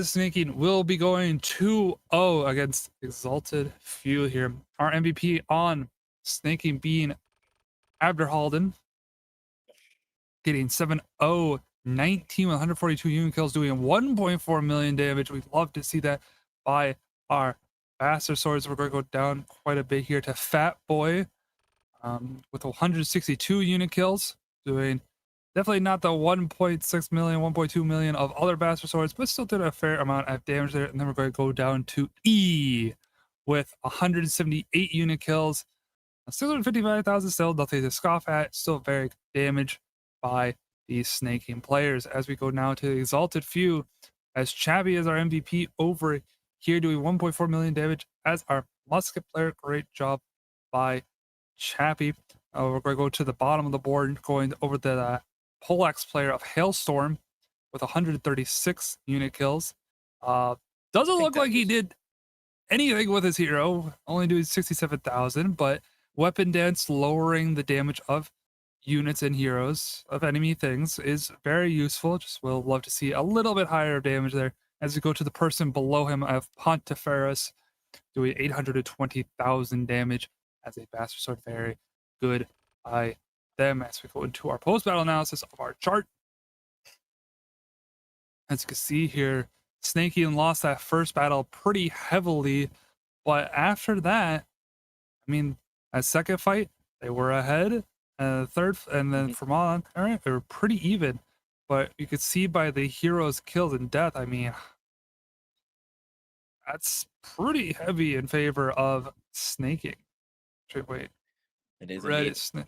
Snaking will be going 2-0 against Exalted Few here. Our MVP on Snaking being Abderhalden. Getting 7-0. 19 with 142 unit kills, doing 1.4 million damage. We'd love to see that by our Bastard Swords. We're going to go down quite a bit here to Fat Boy with 162 unit kills, doing definitely not the 1.6 million, 1.2 million of other Bastard Swords, but still did a fair amount of damage there. And then we're going to go down to E with 178 unit kills, 655,000 still, nothing to scoff at, still very good damage by these Snaking players. As we go now to Exalted Few, as Chappy is our MVP over here, doing 1.4 million damage as our Musket player. Great job by Chappy. We're going to go to the bottom of the board, going over the Poleaxe player of Hailstorm with 136 unit kills. Doesn't look like he did anything with his hero, only doing 67,000, but Weapon Dance lowering the damage of units and heroes of enemy things is very useful. Just will love to see a little bit higher damage there. As we go to the person below him of Pontiferous, doing 820,000 damage as a Bastard Sword. Very good by them. As we go into our post-battle analysis of our chart, As you can see here, Snaking lost that first battle pretty heavily, but after that, I mean, that second fight, they were ahead, and third, and then from on, all right, they were pretty even. But you could see by the hero's kills and death, I mean, that's pretty heavy in favor of Snaking. Wait, It is red indeed. is snake.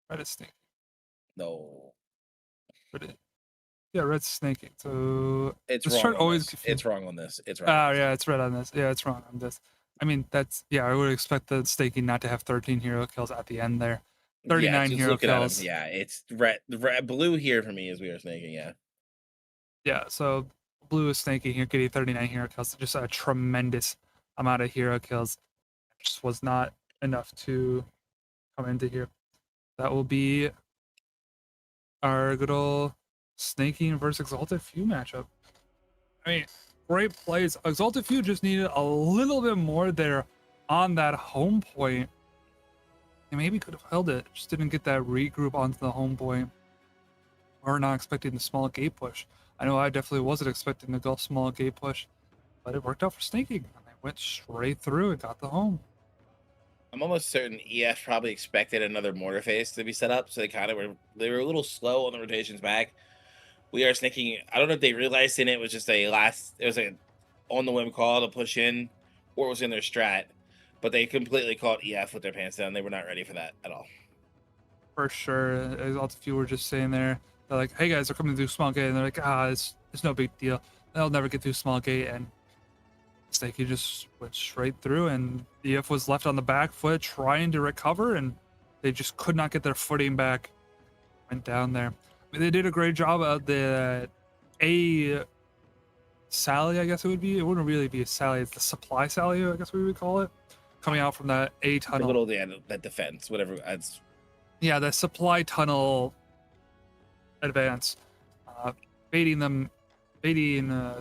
Red is snake. No. Yeah, red's snaking. So It's this wrong. chart On always this. It's wrong on this. It's wrong. Oh yeah, it's red on this. Yeah, it's wrong on this. I mean, that's yeah. I would expect the staking not to have 13 hero kills at the end there. 39 just hero looking at 'em, kills. yeah, it's red. Blue here for me is we are snaking. Yeah. Yeah. So blue is snaking here, getting 39 hero kills. Just a tremendous amount of hero kills. Just was not enough to come into here. That will be our good old snaking versus Exalted Few matchup. I mean, great plays. Exalted Few just needed a little bit more there on that home point. They maybe could have held it. Just didn't get that regroup onto the home point. We're not expecting the small gate push. I know I definitely wasn't expecting the go small gate push, but it worked out for Snaking. And they went straight through and got the home. I'm almost certain EF probably expected another mortar phase to be set up, so they were a little slow on the rotations back. We are snaking. I don't know if they realized it was just it was a on the whim call to push in, or it was in their strat, but they completely caught EF with their pants down. They were not ready for that at all. For sure. Exalted Few were just saying there, they're like, hey guys, they're coming through small gate, and they're like, it's no big deal. They'll never get through small gate, and Snaky just went straight through, and EF was left on the back foot trying to recover, and they just could not get their footing back. Went down there. I mean, they did a great job of the Sally, I guess it would be. It wouldn't really be a Sally. It's the supply Sally, I guess we would call it. Coming out from that A tunnel. The little that defense, whatever. Yeah, the supply tunnel advance. Baiting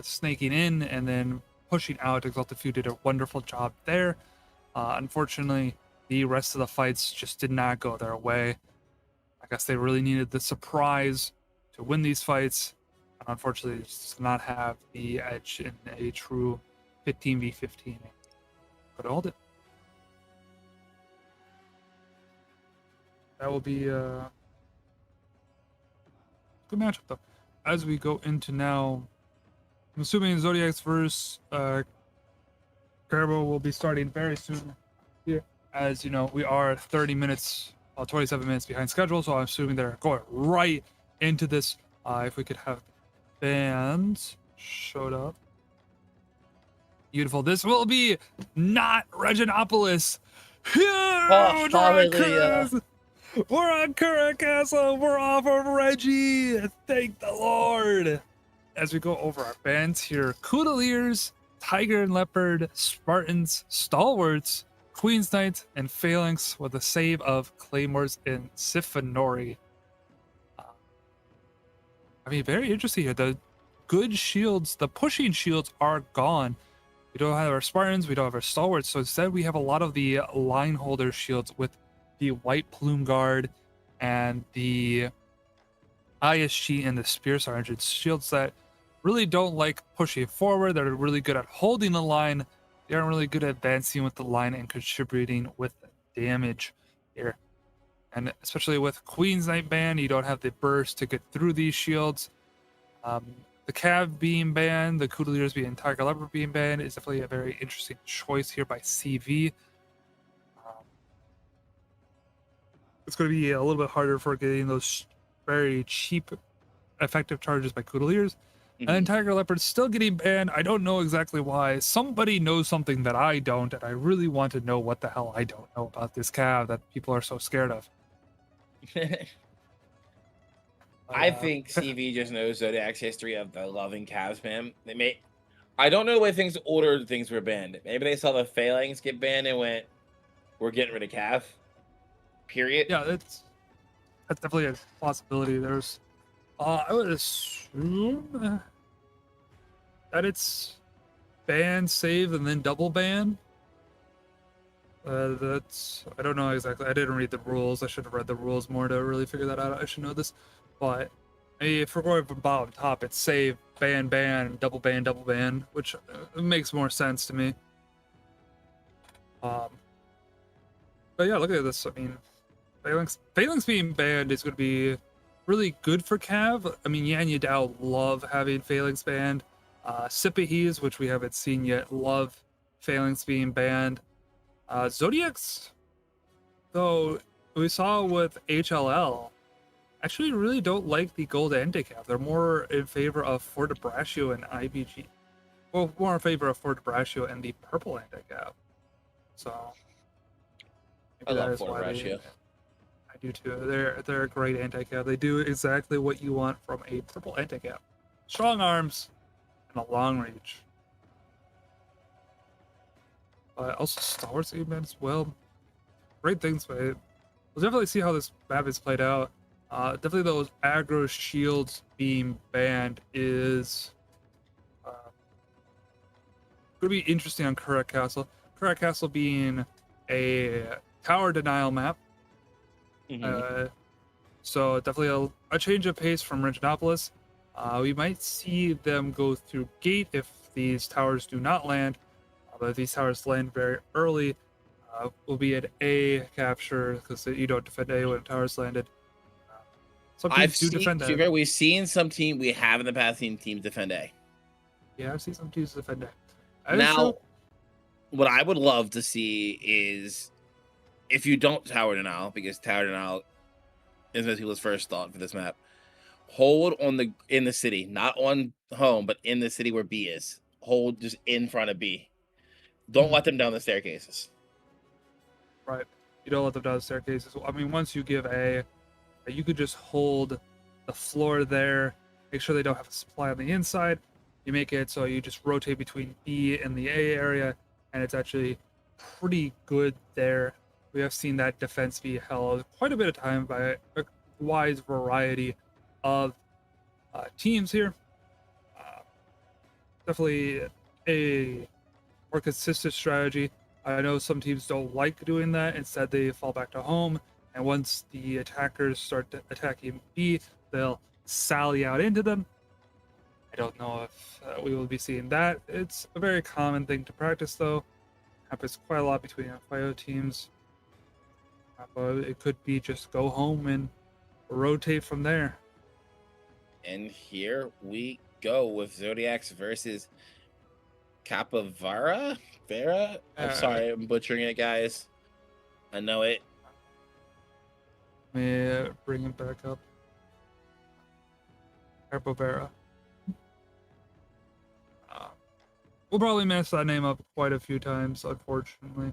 snaking in, and then pushing out. Exalted Few did a wonderful job there. Unfortunately, the rest of the fights just did not go their way. I guess they really needed the surprise to win these fights, and unfortunately, just did not have the edge in a true 15v15. But hold it. That will be a good matchup, though. As we go into now, I'm assuming Zodiac's versus Carbo will be starting very soon. Here, as you know, we are 27 minutes behind schedule, so I'm assuming they're going right into this. If we could have bands showed up. Beautiful. This will be not Reginopolis. Huge! We're on Current Castle. We're off of Reggie. Thank the Lord. As we go over our bands here, Koodaliers, Tiger and Leopard, Spartans, Stalwarts, Queen's Knight, and Phalanx with a save of Claymores and Siphanori. I mean, very interesting here. The good shields, the pushing shields are gone. We don't have our Spartans, we don't have our Stalwarts, so instead we have a lot of the line holder shields with the White Plume Guard and the ISG and the Spear Sergeant shields that really don't like pushing forward. They're really good at holding the line. They aren't really good at advancing with the line and contributing with damage here. And especially with Queen's Knight ban, you don't have the burst to get through these shields. The Cav being banned, the Koodaliers being Tiger Leopard being banned is definitely a very interesting choice here by CV. It's going to be a little bit harder for getting those very cheap, effective charges by Koodaliers. Mm-hmm. And Tiger Leopard's still getting banned. I don't know exactly why. Somebody knows something that I don't, and I really want to know what the hell I don't know about this Cav that people are so scared of. I think CV just knows Zodiac's history of the loving Cav spam. I don't know the way things ordered things were banned. Maybe they saw the Phalanx get banned and went, we're getting rid of Cav. Period. Yeah, that's definitely a possibility. There's I would assume that it's ban, save, and then double ban. That's I don't know exactly. I didn't read the rules. I should have read the rules more to really figure that out. I should know this. But if we're going from bottom top, it's save, ban, double ban, which makes more sense to me. But yeah, look at this. I mean, Phalanx being banned is going to be really good for Cav. I mean, Yan Yadao love having Phalanx banned. Sipahis, which we haven't seen yet, love Phalanx being banned. Zodiacs, though, we saw with HLL, actually really don't like the gold anti-cap. They're more in favor of Fortebraccio and IBG. Well, more in favor of Fortebraccio and the purple anti-cap. So I love Fortebraccio. I do too. They're a great anti-cap. They do exactly what you want from a purple anti-cap. Strong arms and a long reach. Also Star Wars event as well. Great things, but we'll definitely see how this map is played out. Definitely those aggro shields being banned is going to be interesting on Kurak Castle. Kurak Castle being a tower denial map. So definitely a change of pace from Reginopolis. We might see them go through gate if these towers do not land. But if these towers land very early, we'll be at A capture because you don't defend A when a tower's landed. Some teams do defend A. We've seen some team, we have in the past seen teams defend A. Yeah, I've seen some teams defend A. Now, what I would love to see is if you don't tower denial, because tower denial is most people's first thought for this map, hold on in the city, not on home, but in the city where B is. Hold just in front of B. Don't let them down the staircases. Right. You don't let them down the staircases. I mean, once you give A, you could just hold the floor there, make sure they don't have a supply on the inside. You make it so you just rotate between B and the A area, and it's actually pretty good there. We have seen that defense be held quite a bit of time by a wide variety of teams here. Definitely a more consistent strategy. I know some teams don't like doing that. Instead, they fall back to home. And once the attackers start attacking B, they'll sally out into them. I don't know if we will be seeing that. It's a very common thing to practice, though. Happens quite a lot between FIO teams. But it could be just go home and rotate from there. And here we go with Zodiacs versus Capivara? Vera? I'm sorry, I'm butchering it, guys. I know it. Let me bring it back up. Capivara. We'll probably mess that name up quite a few times, unfortunately.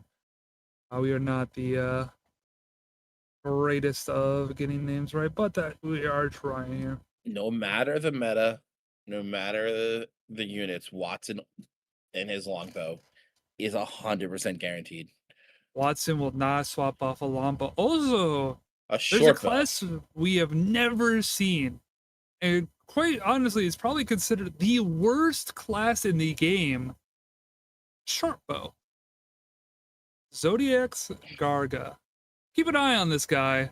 We are not the greatest of getting names right, but that we are trying here. No matter the meta, no matter the units, Watson and his longbow is 100% guaranteed. Watson will not swap off a long bow. Also, there's a class we have never seen, and quite honestly, it's probably considered the worst class in the game. Short bow. Zodiac's Garga. Keep an eye on this guy.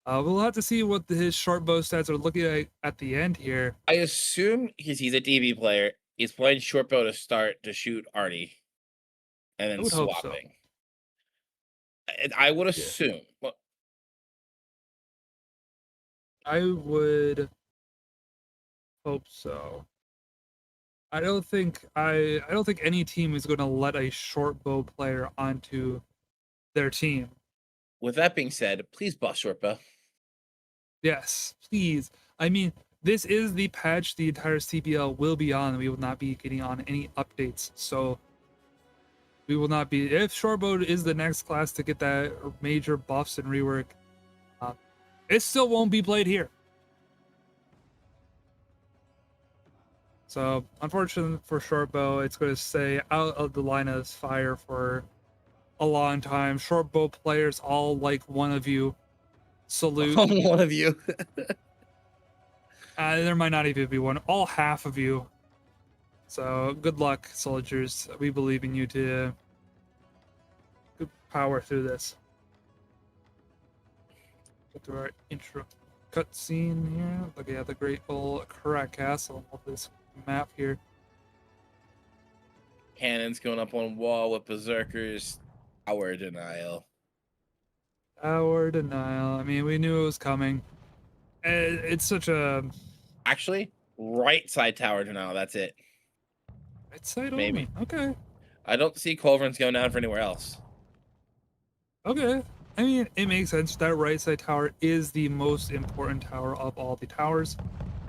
We'll have to see what his short bow stats are looking like at the end here. I assume because he's a DB player, he's playing short bow to start to shoot Artie, and then swapping. So. I would assume. Yeah. I would hope so. I don't think any team is going to let a short bow player onto their team. With that being said, please buff short bow. Yes, please. I mean, this is the patch the entire CBL will be on. We will not be getting on any updates. So we will not be. If shortbow is the next class to get that major buffs and rework, it still won't be played here. So unfortunately for shortbow, it's going to stay out of the line of fire for a long time. Shortbow players, all like one of you. Salute. One of you. There might not even be one. All half of you. So good luck, soldiers. We believe in you to power through this. Go through our intro cutscene here. Look at the great old Karak Castle of this map here. Cannons going up on wall with berserkers. Tower denial. Tower denial. I mean, we knew it was coming. It's such a... Actually, right side tower denial. That's it. Right side Maybe. only. Okay. I don't see culverins going down for anywhere else. Okay. I mean, it makes sense. That right side tower is the most important tower of all the towers.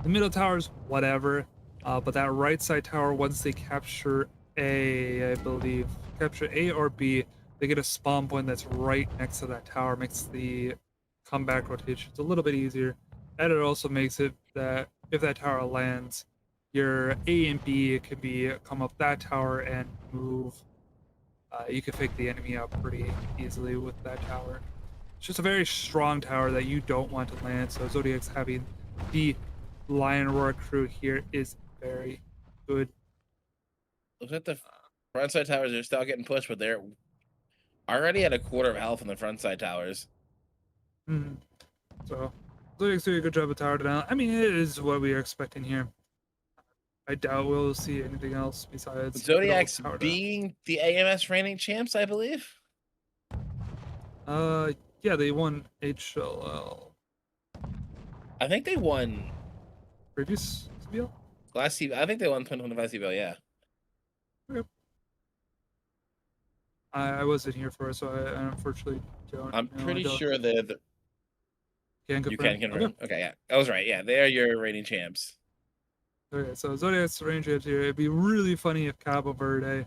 The middle towers, whatever. But that right side tower, once they capture A, I believe, capture A or B, they get a spawn point that's right next to that tower. Makes the comeback rotations a little bit easier. And it also makes it that if that tower lands, your A and B can come up that tower and move. You can fake the enemy out pretty easily with that tower. It's just a very strong tower that you don't want to land. So Zodiac's having the Lion Roar crew here is very good. Look at the front side towers. They're still getting pushed, but they're already at a quarter of health on the front side towers. So Zodiac's doing a good job of tower denial. I mean, it is what we are expecting here. I doubt we'll see anything else besides Zodiac's being the AMS reigning champs, I believe. Yeah, they won HLL. I think they won Previous CBL? last CBL. I think they won 2025 CBL, yeah. Okay. I wasn't here for it, so I unfortunately don't. I'm pretty sure they're the. You can confirm. Okay, yeah, I was right. Yeah, they are your reigning champs. Okay, so Zodiac's reigning champs here. It'd be really funny if Cabo Verde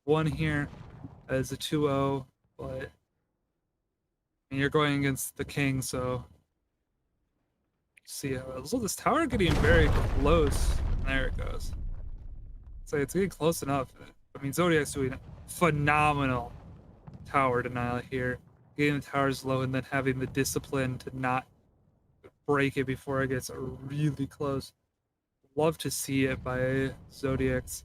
won here as a 2-0, but you're going against the king, so see how this tower getting very close. There it goes. So it's getting close enough. I mean, Zodiac's doing phenomenal tower denial here, getting the towers low and then having the discipline to not break it before it gets really close. Love to see it by Zodiac's.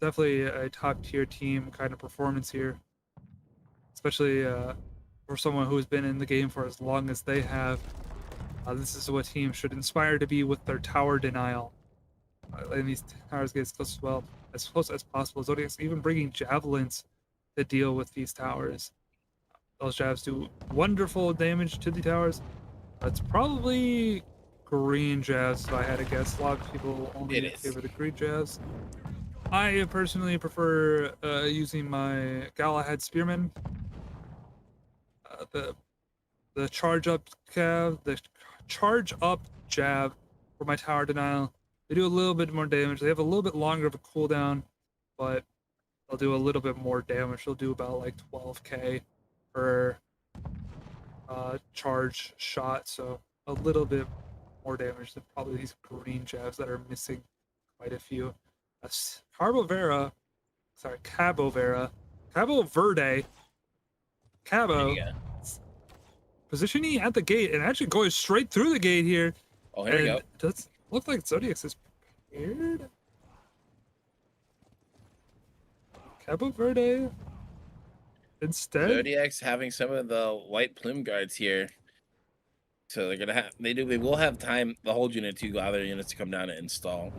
Definitely a top tier team kind of performance here, especially for someone who's been in the game for as long as they have. This is what teams should inspire to be with their tower denial. Letting these towers get as close as possible. Zodiac's even bringing javelins to deal with these towers. Those jabs do wonderful damage to the towers. It's probably green jabs, if I had to guess. A lot of people only favor the green jabs. I personally prefer using my Galahad Spearman. The charge up jab for my tower denial. They do a little bit more damage. They have a little bit longer of a cooldown, but they'll do a little bit more damage. They'll do about like 12k per charge shot, so a little bit more damage than probably these green jabs that are missing quite a few. Cabo Verde, positioning at the gate and actually going straight through the gate here. Oh, here we go. It does look like Zodiac's is prepared. Cabo Verde instead. Zodiac's having some of the white plume guards here. So they're gonna have they will have time, the whole unit to allow their units to come down and install.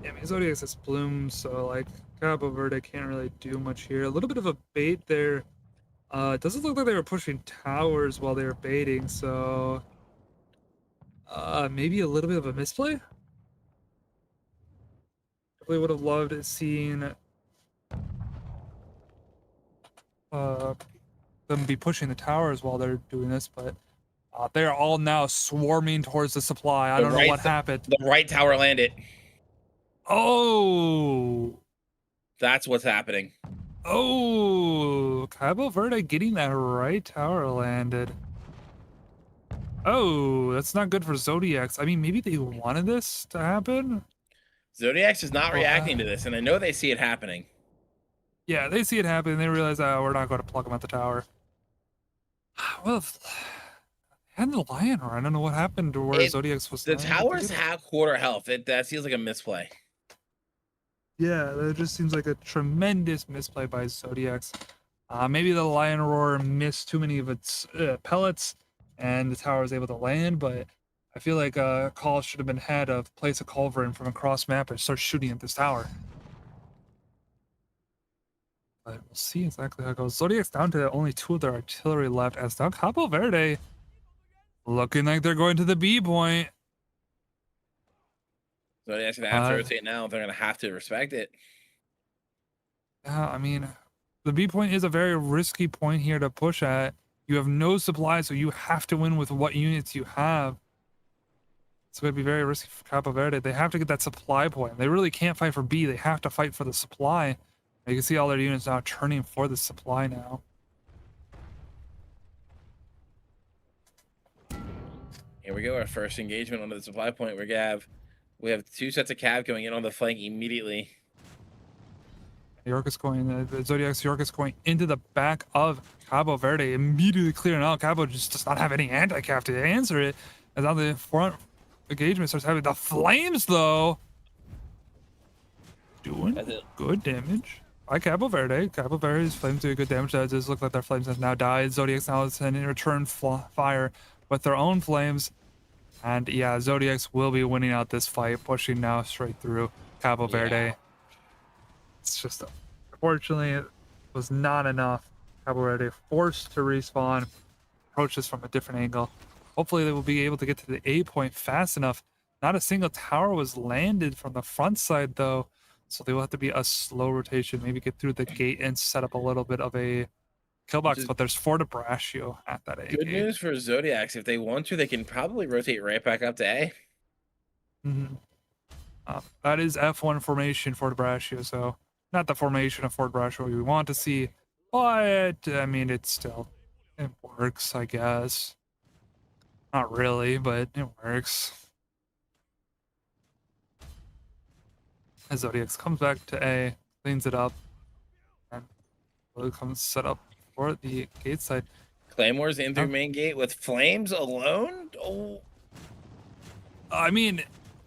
Yeah, I mean Zodiac's has plume, so like Cabo Verde can't really do much here. A little bit of a bait there. It doesn't look like they were pushing towers while they were baiting, so maybe a little bit of a misplay. Definitely would have loved seeing them be pushing the towers while they're doing this, but they're all now swarming towards the supply. I don't know what happened. The right tower landed. Oh, that's what's happening. Oh, Cabo Verde getting that right tower landed. Oh, that's not good for Zodiac's. I mean, maybe they wanted this to happen. Zodiac's is not reacting to this, and I know they see it happening. Yeah, they see it happen. They realize, we're not going to plug them at the tower. Well, and the Lion Roar, I don't know what happened to where Zodiac's was. The towers have quarter health. That feels like a misplay. Yeah, that just seems like a tremendous misplay by Zodiac's. Maybe the Lion Roar missed too many of its pellets, and the tower was able to land, but I feel like a call should have been had of place a culverin from across map and start shooting at this tower. But we'll see exactly how it goes. Zodiac's down to only 2 of their artillery left, as now Cabo Verde looking like they're going to the B point. Zodiac's gonna have to rotate now. They're gonna have to respect it. Yeah, I mean, the B point is a very risky point here to push at. You have no supply, so you have to win with what units you have. It's going to be very risky for Cabo Verde. They have to get that supply point. They really can't fight for B. They have to fight for the supply. You can see all their units now turning for the supply now. Here we go, our first engagement onto the supply point. We have 2 sets of cav going in on the flank immediately. Zodiac's going into the back of Cabo Verde, immediately clearing out. Cabo just does not have any anti-cav to answer it. As now the front engagement starts having the flames, though. Doing good damage by Cabo Verde. Cabo Verde's flames do good damage. That does look like their flames have now died. Zodiac's now sending return fire with their own flames. And yeah, Zodiac's will be winning out this fight, pushing now straight through Cabo Verde. It's just, unfortunately, it was not enough. Cabo Verde forced to respawn, approach this from a different angle. Hopefully they will be able to get to the A point fast enough. Not a single tower was landed from the front side, though, so they will have to be a slow rotation, maybe get through the gate and set up a little bit of a kill box, but there's 4 to Brascio at that A Good gate. news for Zodiacs. If they want to, they can probably rotate right back up to A. That is F1 formation for Brascio, so not the formation of Fort Brascio we want to see, but I mean, it works, I guess. Not really, but it works. As Zodiacs comes back to A, cleans it up, and comes set up for the gate side. Claymore's in through main gate with flames alone? Oh. I mean,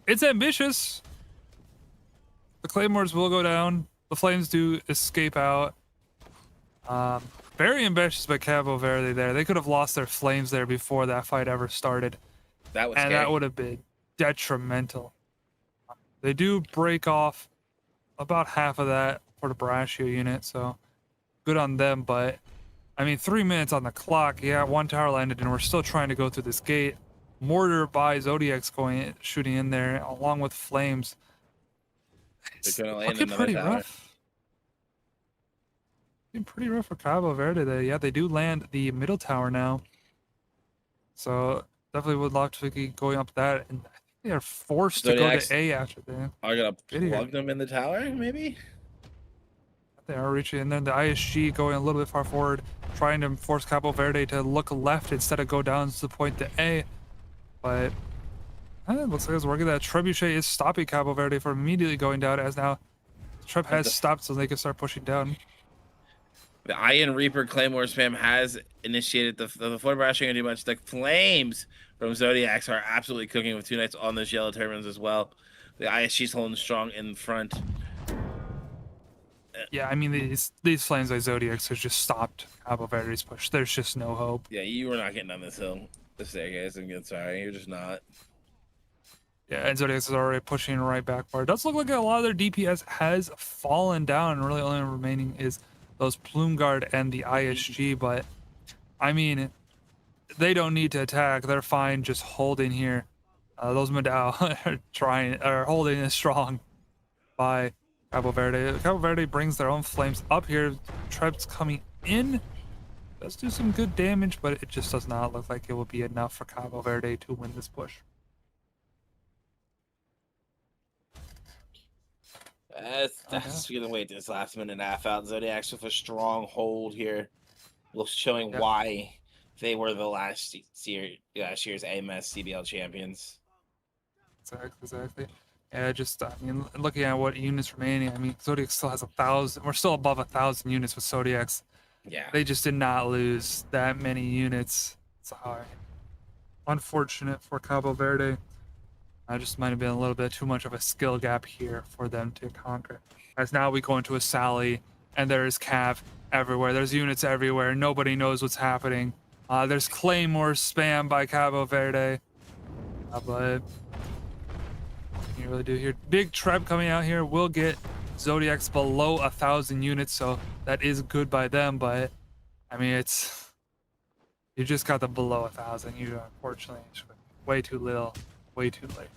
it's ambitious. The Claymores will go down. The flames do escape out. Very ambitious by Cabo Verde there. They could have lost their flames there before that fight ever started. That was and scary. That would have been detrimental. They do break off about half of that for the Brascio unit, so good on them. But I mean, 3 minutes on the clock. Yeah, 1 tower landed, and we're still trying to go through this gate. Mortar by Zodiac's shooting in there along with flames. It's looking pretty rough. Pretty rough for Cabo Verde. Yeah, they do land the middle tower now, so definitely would love to be going up that, and I think they are forced to go to A after that. Are gonna plug them in the tower, maybe? They are reaching, and then the ISG going a little bit far forward, trying to force Cabo Verde to look left instead of go down to the point to A, but it looks like it's working. That Trebuchet is stopping Cabo Verde from immediately going down, as now Treb has stopped so they can start pushing down. The Iron Reaper Claymore spam has initiated the Fort Brascio gonna do much. The flames from Zodiacs are absolutely cooking with 2 knights on those yellow turbines as well. The ISG's holding strong in front. Yeah, I mean, these flames by Zodiacs have just stopped Cabo Verde's push. There's just no hope. Yeah, you were not getting on this hill, the staircase. I'm good, sorry, you're just not. Yeah, and Zodiacs is already pushing right back for it. Does look like a lot of their DPS has fallen down, and really only remaining is those Plume Guard and the ISG, but I mean, they don't need to attack. They're fine just holding here. Those Medal are holding it strong by Cabo Verde. Cabo Verde brings their own flames up here. Treb's coming in. Does do some good damage, but it just does not look like it will be enough for Cabo Verde to win this push. That's gonna wait this last minute and a half out. Zodiacs with a strong hold here, showing why they were the last year's AMS CBL champions. Exactly. Yeah, just I mean, looking at what units remaining, I mean, Zodiac still has 1,000. We're still above 1,000 units with Zodiacs. Yeah, they just did not lose that many units. It's unfortunate for Cabo Verde. I just might have been a little bit too much of a skill gap here for them to conquer. As now we go into a Sally, and there is cav everywhere. There's units everywhere. Nobody knows what's happening. There's Claymore spam by Cabo Verde, but you really do here. Big Treb coming out here will get Zodiacs below 1,000 units, so that is good by them. But I mean, you just got the below 1,000. You unfortunately it's way too little, way too late.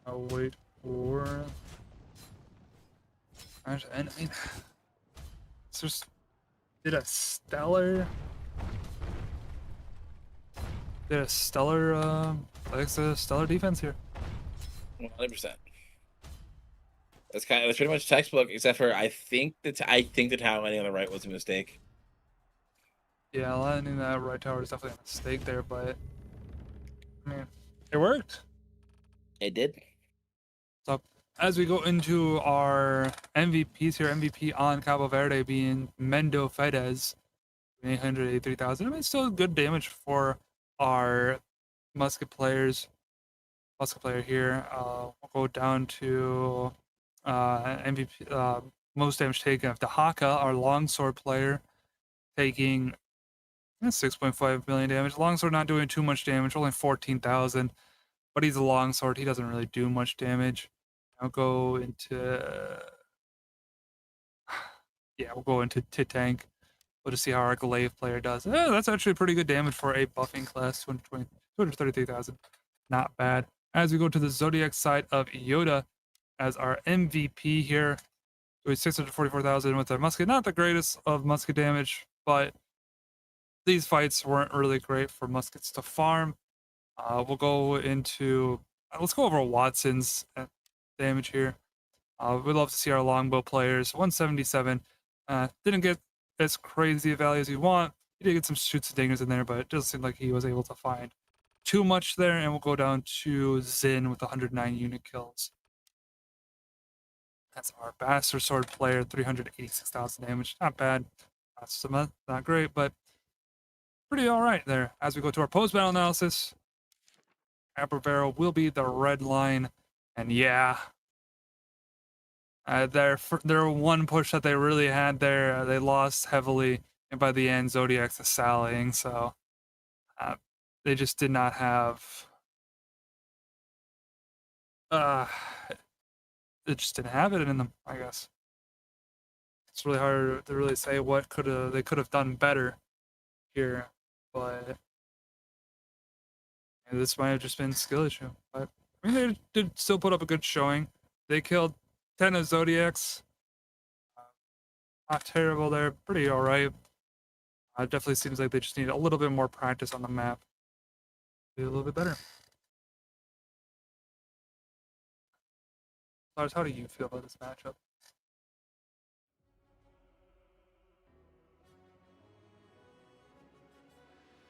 I'll wait for. And I mean, it's just did a stellar defense here. 100%. That's pretty much textbook, except for I think the tower landing on the right was a mistake. Yeah, landing that right tower is definitely a mistake there, but I mean, it worked. It did. So as we go into our MVPs here, MVP on Cabo Verde being Mendo Fedez, 883,000. I mean, still good damage for our musket players. Musket player here. We'll go down to MVP, most damage taken of Dahaka, our longsword player, taking 6.5 million damage. Longsword not doing too much damage, only 14,000, but he's a longsword. He doesn't really do much damage. I'll go into we'll go into tank. We'll just see how our glaive player does. That's actually pretty good damage for a buffing class. 233,000, not bad. As we go to the Zodiac side of Yoda, as our MVP here, doing 644,000 with their musket. Not the greatest of musket damage, but these fights weren't really great for muskets to farm. We'll go into let's go over Watson's damage here. We'd love to see our longbow players. 177. Didn't get as crazy a value as we want. He did get some shoots and dingers in there, but it doesn't seem like he was able to find too much there. And we'll go down to Zin with 109 unit kills. That's our Bastard Sword player, 386,000 damage. Not bad. Not great, but pretty all right there. As we go to our post-battle analysis, Abervero will be the red line. And yeah, their one push that they really had there, they lost heavily. And by the end, Zodiac's sallying. So they just did not have... It just didn't have it in them, I guess. It's really hard to really say what they could have done better here, but this might have just been a skill issue. But I mean, they did still put up a good showing. They killed 10 of Zodiacs. Not terrible there, pretty all right. It definitely seems like they just need a little bit more practice on the map. Be a little bit better. Lars, how do you feel about this matchup?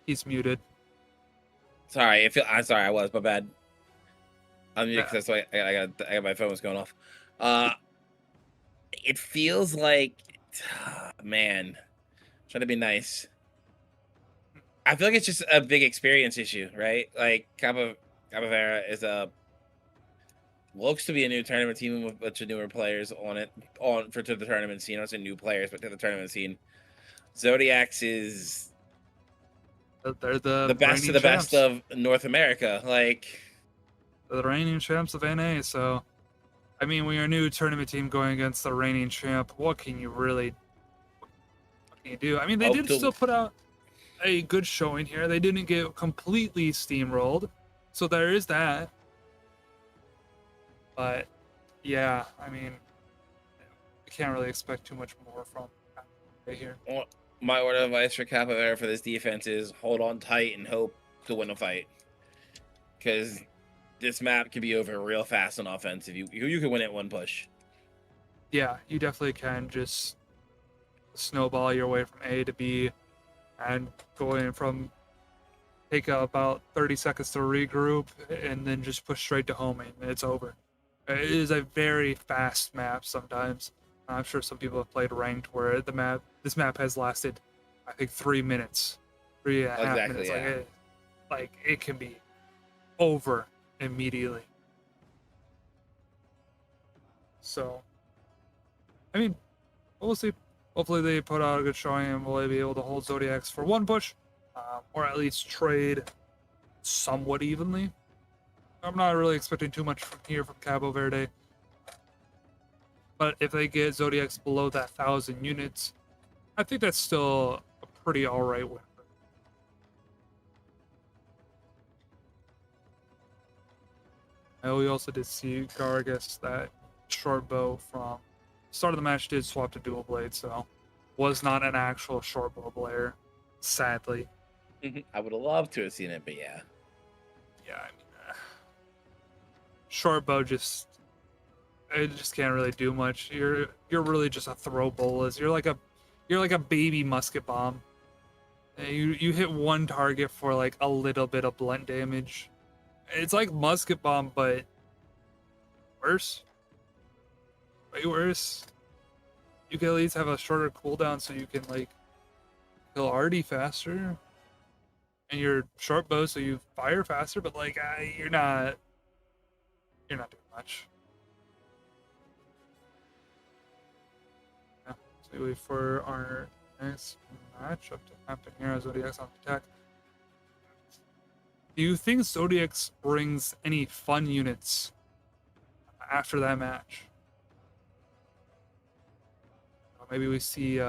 He's muted. Sorry, I'm sorry. I was my bad. I'm muted because that's why I got my phone was going off. It feels like, man, trying to be nice. I feel like it's just a big experience issue, right? Like Cabavera is looks to be a new tournament team with a bunch of newer players on it to the tournament scene. I don't say new players, but to the tournament scene. Zodiacs is they're the best of the best of North America. Like the reigning champs of NA. So, I mean, when you're a new tournament team going against the reigning champ, what can you do? I mean, they did still put out a good showing here. They didn't get completely steamrolled, so there is that. But yeah, I mean, we can't really expect too much more from here. Well, my word of advice for Capoeira for this defense is hold on tight and hope to win a fight, because this map can be over real fast on offense if you can win it one push. Yeah, you definitely can just snowball your way from A to B and go in from take about 30 seconds to regroup and then just push straight to homing and it's over. It is a very fast map sometimes. I'm sure some people have played ranked where this map has lasted, I think, 3 minutes, 3.5 minutes. Yeah. Like it can be over immediately. So, I mean, we'll see. Hopefully they put out a good showing and we'll be able to hold Zodiacs for one push, or at least trade somewhat evenly. I'm not really expecting too much from here from Cabo Verde. But if they get Zodiacs below that 1,000 units, I think that's still a pretty alright win. We also did see Gargus, that short bow from start of the match, did swap to dual blade, so was not an actual short bow player, sadly. I would have loved to have seen it, but yeah. Yeah, I mean, short bow just can't really do much. You're really just a throw bolus. You're like a baby musket bomb. You hit one target for like a little bit of blunt damage. It's like musket bomb, but worse. Way worse. You can at least have a shorter cooldown so you can like kill Artie faster. And you're short bow, so you fire faster, but like you're not doing much. Yeah. So we wait for our next matchup to happen here as Zodiac's on attack. Do you think Zodiacs brings any fun units after that match? Maybe we see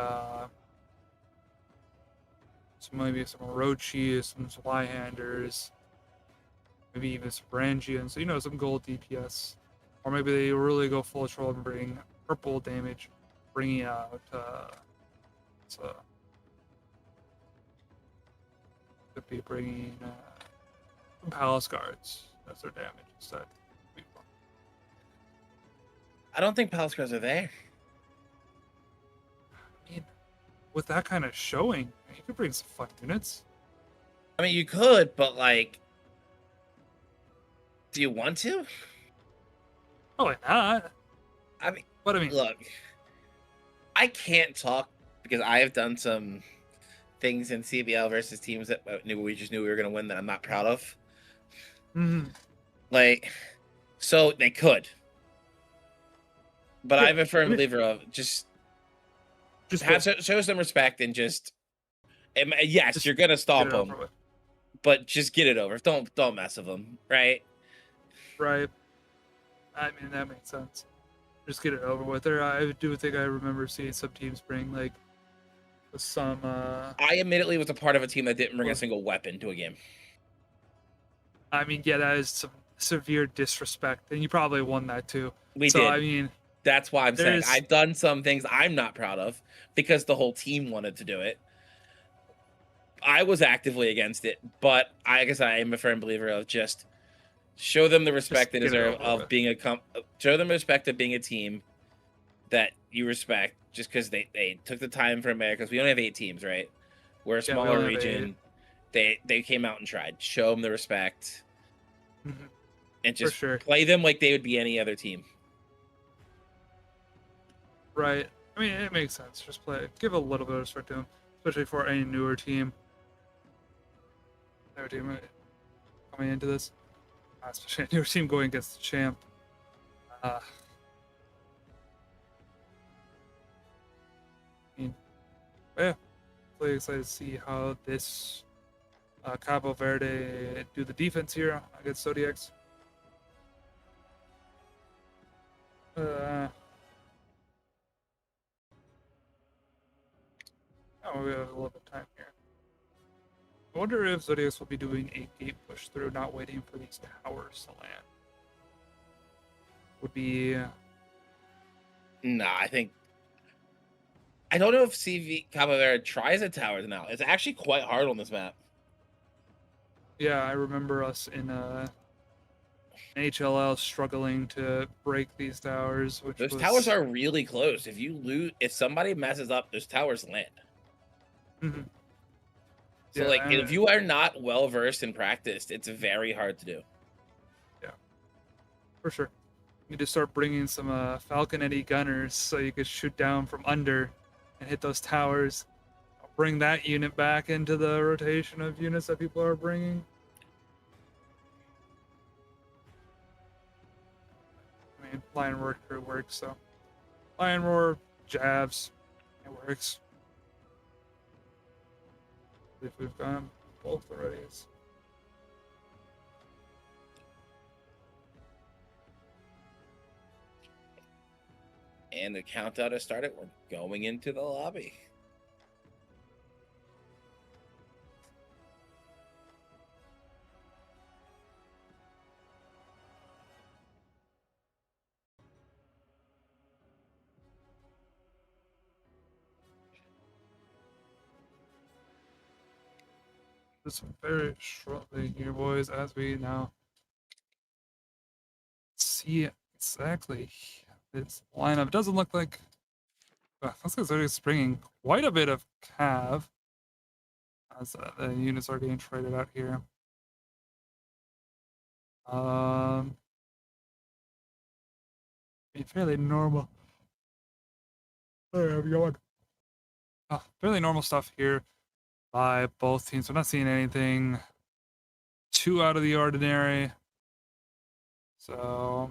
maybe some Orochi, some Zweihanders, maybe even some Rangians, some gold DPS. Or maybe they really go full troll and bring purple damage, bringing out could be bringing Palace Guards as their damage instead. I don't think Palace Guards are there. I mean, with that kind of showing, you could bring some fun units. I mean, you could, but like, do you want to? Probably not. I mean, But look, I can't talk because I have done some things in CBL versus teams that we just knew we were going to win that I'm not proud of. Like, so they could. But I'm a firm believer of just show some respect and just you're gonna stomp them, but just get it over. Don't mess with them, right? Right. I mean, that makes sense. Just get it over with. I do think I remember seeing some teams bring like some. I admittedly was a part of a team that didn't bring a single weapon to a game. I mean, yeah, that is some severe disrespect, and you probably won that too. We did. I mean, that's why I'm saying I've done some things I'm not proud of because the whole team wanted to do it. I was actively against it, but I guess I am a firm believer of just show them the respect they deserve of being show them respect of being a team that you respect just because they took the time for America. Because we only have 8 teams, right? We're a smaller region. They came out and tried. Show them the respect. And just play them like they would be any other team. Right. I mean, it makes sense. Just give a little bit of respect to them, especially for any newer team. Coming into this, especially a newer team going against the champ. Yeah, really excited to see how this Cabo Verde do the defense here against Zodiacs. We have a little bit of time here. I wonder if Zodiacs will be doing a gate push through, not waiting for these towers to land. Would be. Nah, I don't know if Cabo Verde tries a tower now. It's actually quite hard on this map. Yeah, I remember us in HLL struggling to break these towers. Those towers are really close. If somebody messes up, those towers land. So, if you are not well versed and practiced, it's very hard to do. Yeah, for sure. You need to start bringing some Falconetti gunners so you could shoot down from under and hit those towers. I'll bring that unit back into the rotation of units that people are bringing. I mean, Lion Roar here works, so Lion Roar, jabs, it works. If we've got both already. And the countdown has started. We're going into the lobby. Just very shortly here, boys, as we now see exactly this lineup. Doesn't look like looks like Zodiac's bringing quite a bit of cav as the units are getting traded out here. Fairly normal. There we go. Fairly normal stuff here by both teams. We're not seeing anything too out of the ordinary. So,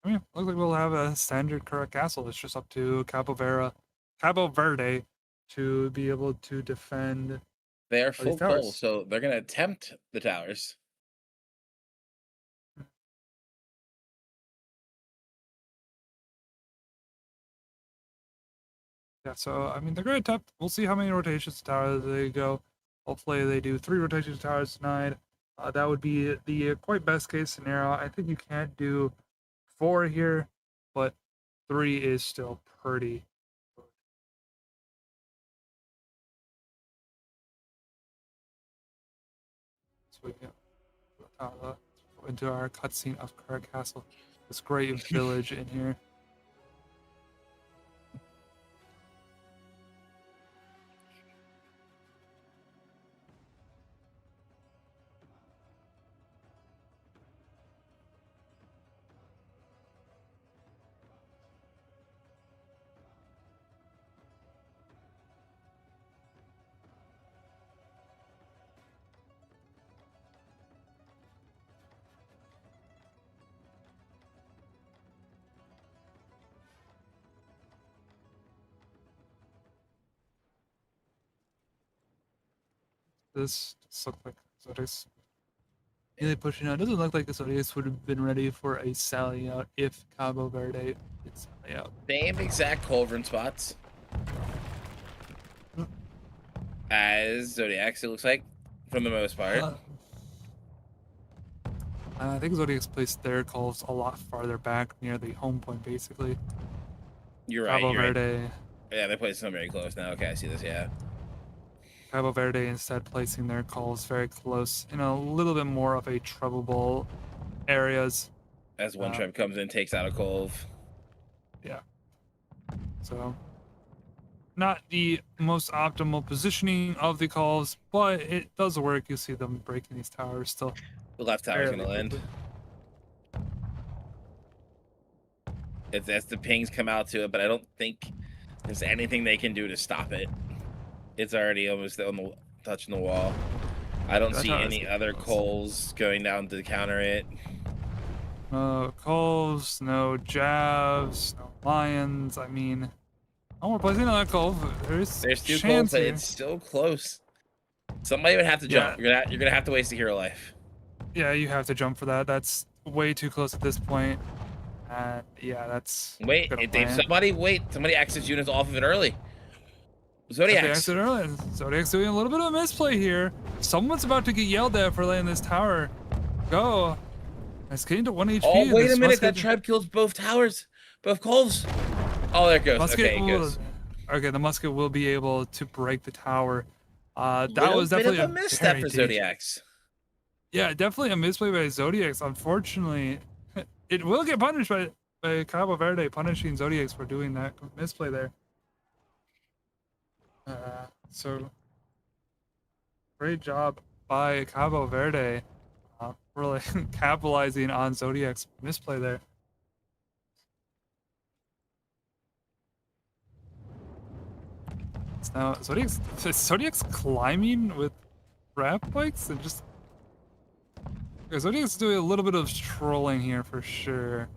I mean, looks like we'll have a standard correct castle. It's just up to Cabo Verde to be able to defend. They are full goal, so they're going to attempt the towers. Yeah, so, I mean, they're going to attempt. We'll see how many rotations to towers they go. Hopefully they do 3 rotations to towers tonight. That would be the quite best case scenario. I think you can't do 4 here, but 3 is still pretty good. So we get into our cutscene of Kara Castle. This great village in here. This looks like Zodiac's really pushing out. It doesn't look like the Zodiacs would have been ready for a sally out if Cabo Verde did sally out. Same exact culverin spots as Zodiacs, it looks like, for the most part. I think Zodiac's placed their calls a lot farther back near the home point, basically. You're right. Cabo Verde. Right. Yeah, they placed them very close now. Okay, I see this, yeah. Cabo Verde instead placing their calls very close in a little bit more of a troublable areas. As one tribe comes in, takes out a cove. Yeah. So, not the most optimal positioning of the calls, but it does work. You see them breaking these towers still. The left tower's going to land. It's as the pings come out to it, but I don't think there's anything they can do to stop it. It's already almost on the touching the wall. I don't see any other coals going down to counter it. No coals, no jabs, no lions. I mean, oh, we're placing another cove. There's 2 coals, but it's still close. Somebody would have to jump. You're gonna have to waste a hero life. Yeah, you have to jump for that. That's way too close at this point. Yeah, that's. Wait, somebody exits units off of it early. Zodiac's doing a little bit of a misplay here. Someone's about to get yelled at for laying this tower. Go. It's getting to 1 HP. Oh, wait a minute. That tribe kills both towers. Both coals. Oh, there it goes. Okay, it goes. Okay, the musket will be able to break the tower. That was definitely a misstep for Zodiacs. Yeah, definitely a misplay by Zodiacs. Unfortunately, it will get punished by Cabo Verde, punishing Zodiacs for doing that misplay there. So great job by Cabo Verde, really capitalizing on Zodiac's misplay there. It's now Zodiac's climbing with rap bikes and just. Okay, Zodiac's doing a little bit of trolling here for sure.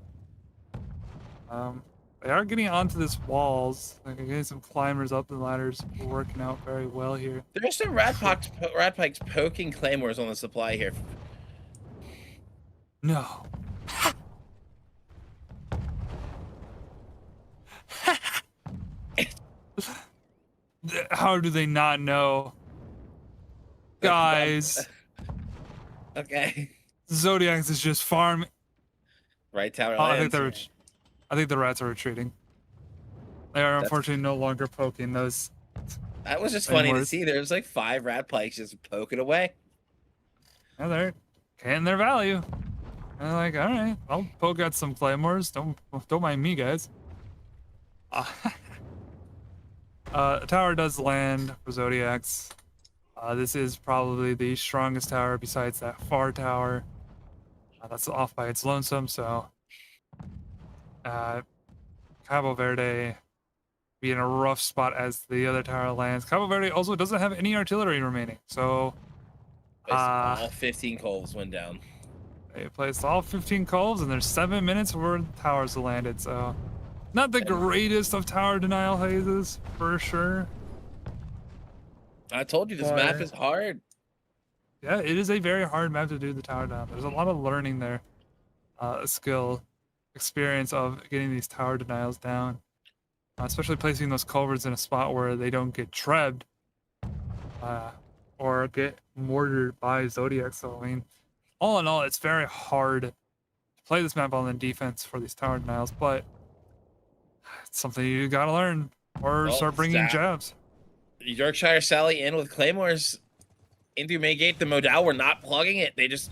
They are getting onto this walls. Like getting some climbers up the ladders, working out very well here. There's some rat pikes poking claymores on the supply here. No. How do they not know? Guys, Okay. Zodiacs is just farming. Right tower I lands. think the rats are retreating. They are unfortunately no longer poking those. That was just funny to claymores. see. There's like 5 rat pikes just poking away. Yeah, they're getting their value. And they're like, all right, I'll poke at some claymores. Don't mind me, guys. Tower does land for Zodiacs. This is probably the strongest tower besides that far tower. That's off by its lonesome, so Cabo Verde be in a rough spot as the other tower lands. Cabo Verde also doesn't have any artillery remaining, so All 15 coals went down. they placed all 15 coals, and there's 7 minutes where the towers landed, so not the greatest of tower denial phases, for sure. I told you this map is hard. Yeah, it is a very hard map to do the tower down. There's a lot of learning there, skill, experience of getting these tower denials down, especially placing those culverts in a spot where they don't get trebbed or get mortared by Zodiac. So, I mean, all in all, it's very hard to play this map on the defense for these tower denials, but it's something you gotta learn or start bringing jabs. Yorkshire Sally in with claymores into May Gate. The Modal were not plugging it. They just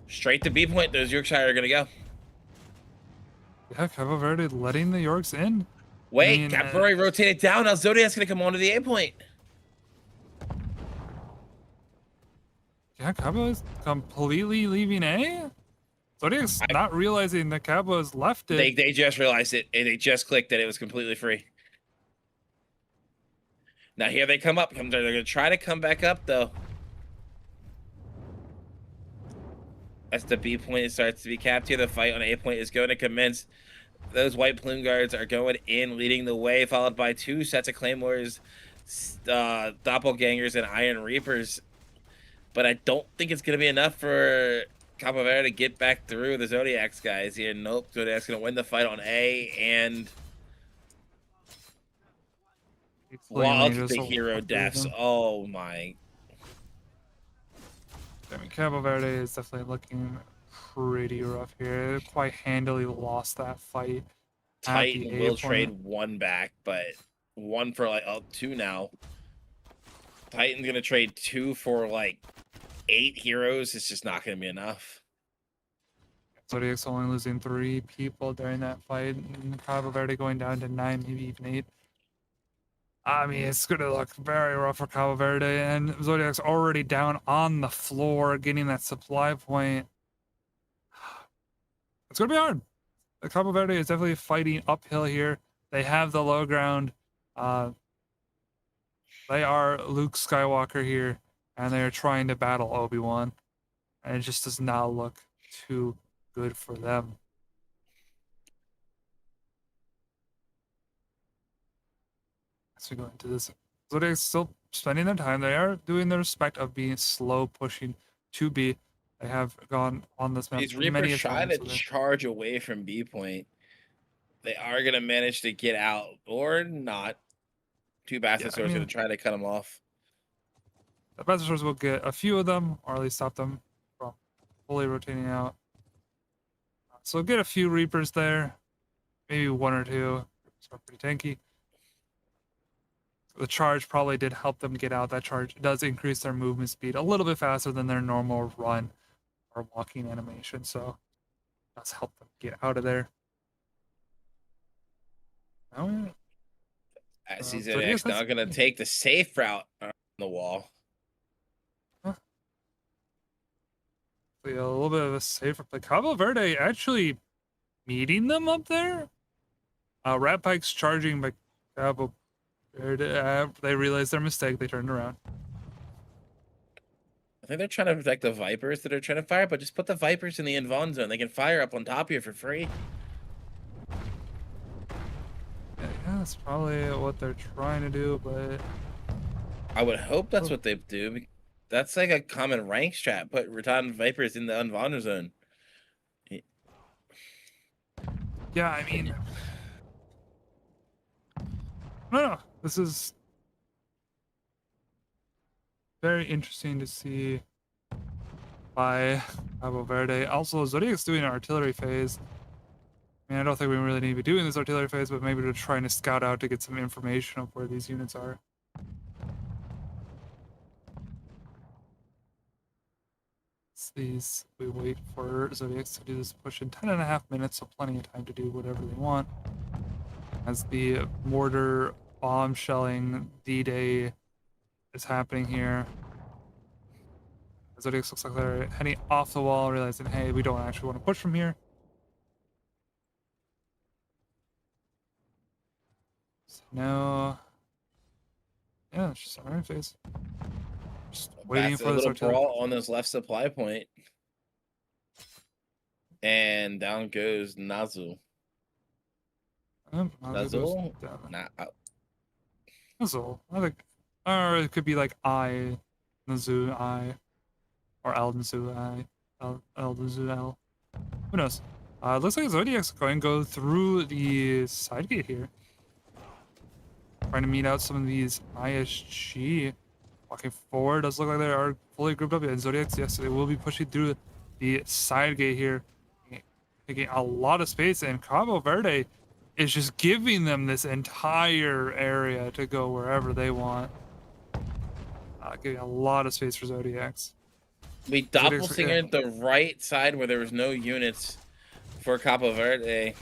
straight to B point. Those Yorkshire are gonna go. Yeah, Cabo Verde letting the Yorks in. Wait, I mean, Cabo Verde rotated down. Now Zodiac's gonna come onto the A point. Yeah, Cabo is completely leaving A. Zodiac's not realizing that Cabo has left it. They just realized it, and they just clicked that it was completely free. Now here they come up. They're gonna try to come back up though. As the B point starts to be capped here, the fight on A point is going to commence. Those white plume guards are going in, leading the way, followed by 2 sets of claymores, doppelgangers, and iron reapers. But I don't think it's going to be enough for Cabo Verde to get back through the Zodiacs guys here. Nope, Zodiac's going to win the fight on A, and wow, look at the hero deaths. Oh my. I mean, Cabo Verde is definitely looking pretty rough here. Quite handily lost that fight. Titan will trade 1 back, but 1 for like 2 now. Titan's gonna trade 2 for like 8 heroes. It's just not gonna be enough. Zodiac's only losing 3 people during that fight, and Cabo Verde going down to 9, maybe even 8. I mean, it's gonna look very rough for Cabo Verde, and Zodiac's already down on the floor, getting that supply point. It's gonna be hard. Cabo Verde is definitely fighting uphill here. They have the low ground. They are Luke Skywalker here, and they are trying to battle Obi-Wan, and it just does not look too good for them. As we go into this, Zodiac's still spending their time. They are doing the respect of being slow pushing to B. They have gone on this map. These Reapers try to charge away from B point. They are gonna manage to get out or not. 2 Bastard Swords gonna try to cut them off. The Bastard Swords will get a few of them, or at least stop them from fully rotating out. So get a few Reapers there, maybe 1 or 2. It's pretty tanky. The charge probably did help them get out. That charge does increase their movement speed a little bit faster than their normal run or walking animation, so that's helped them get out of there. Zodiac's now gonna take the safe route on the wall. Huh. A little bit of a safer play. Cabo Verde actually meeting them up there. Rat Pike's charging by Cabo Verde. They realized their mistake. They turned around. I think they're trying to protect the Vipers that are trying to fire, but just put the Vipers in the invuln zone. They can fire up on top here for free. That's probably what they're trying to do, but I would hope that's what they do. That's like a common rank strat. Put Rattan Vipers in the unvulner zone. yeah, I mean, no, this is very interesting to see by Cabo Verde. Also, Zodiac's doing an artillery phase. I mean, I don't think we really need to be doing this artillery phase, but maybe we're trying to scout out to get some information of where these units are. These, we wait for Zodiacs to do this push in 10.5 minutes, so plenty of time to do whatever they want. As the mortar bomb shelling D-Day is happening here. Zodiacs looks like they're heading off the wall, realizing, hey, we don't actually want to push from here. So now, yeah, it's just our phase. Just waiting for this artillery. Brawl on this left supply point. And down goes Nazul. Nazul? Nah. Nazul. I think, or it could be like Nazul I, or Nazul I, Nazul L. Who knows? Looks like Zodiac's going to go through the side gate here. Trying to meet out some of these ISG. Walking forward, does look like they are fully grouped up. And Zodiacs, yes, they will be pushing through the side gate here, taking a lot of space. And Cabo Verde is just giving them this entire area to go wherever they want. Giving a lot of space for Zodiacs. We doppelfingered the right side where there was no units for Verde.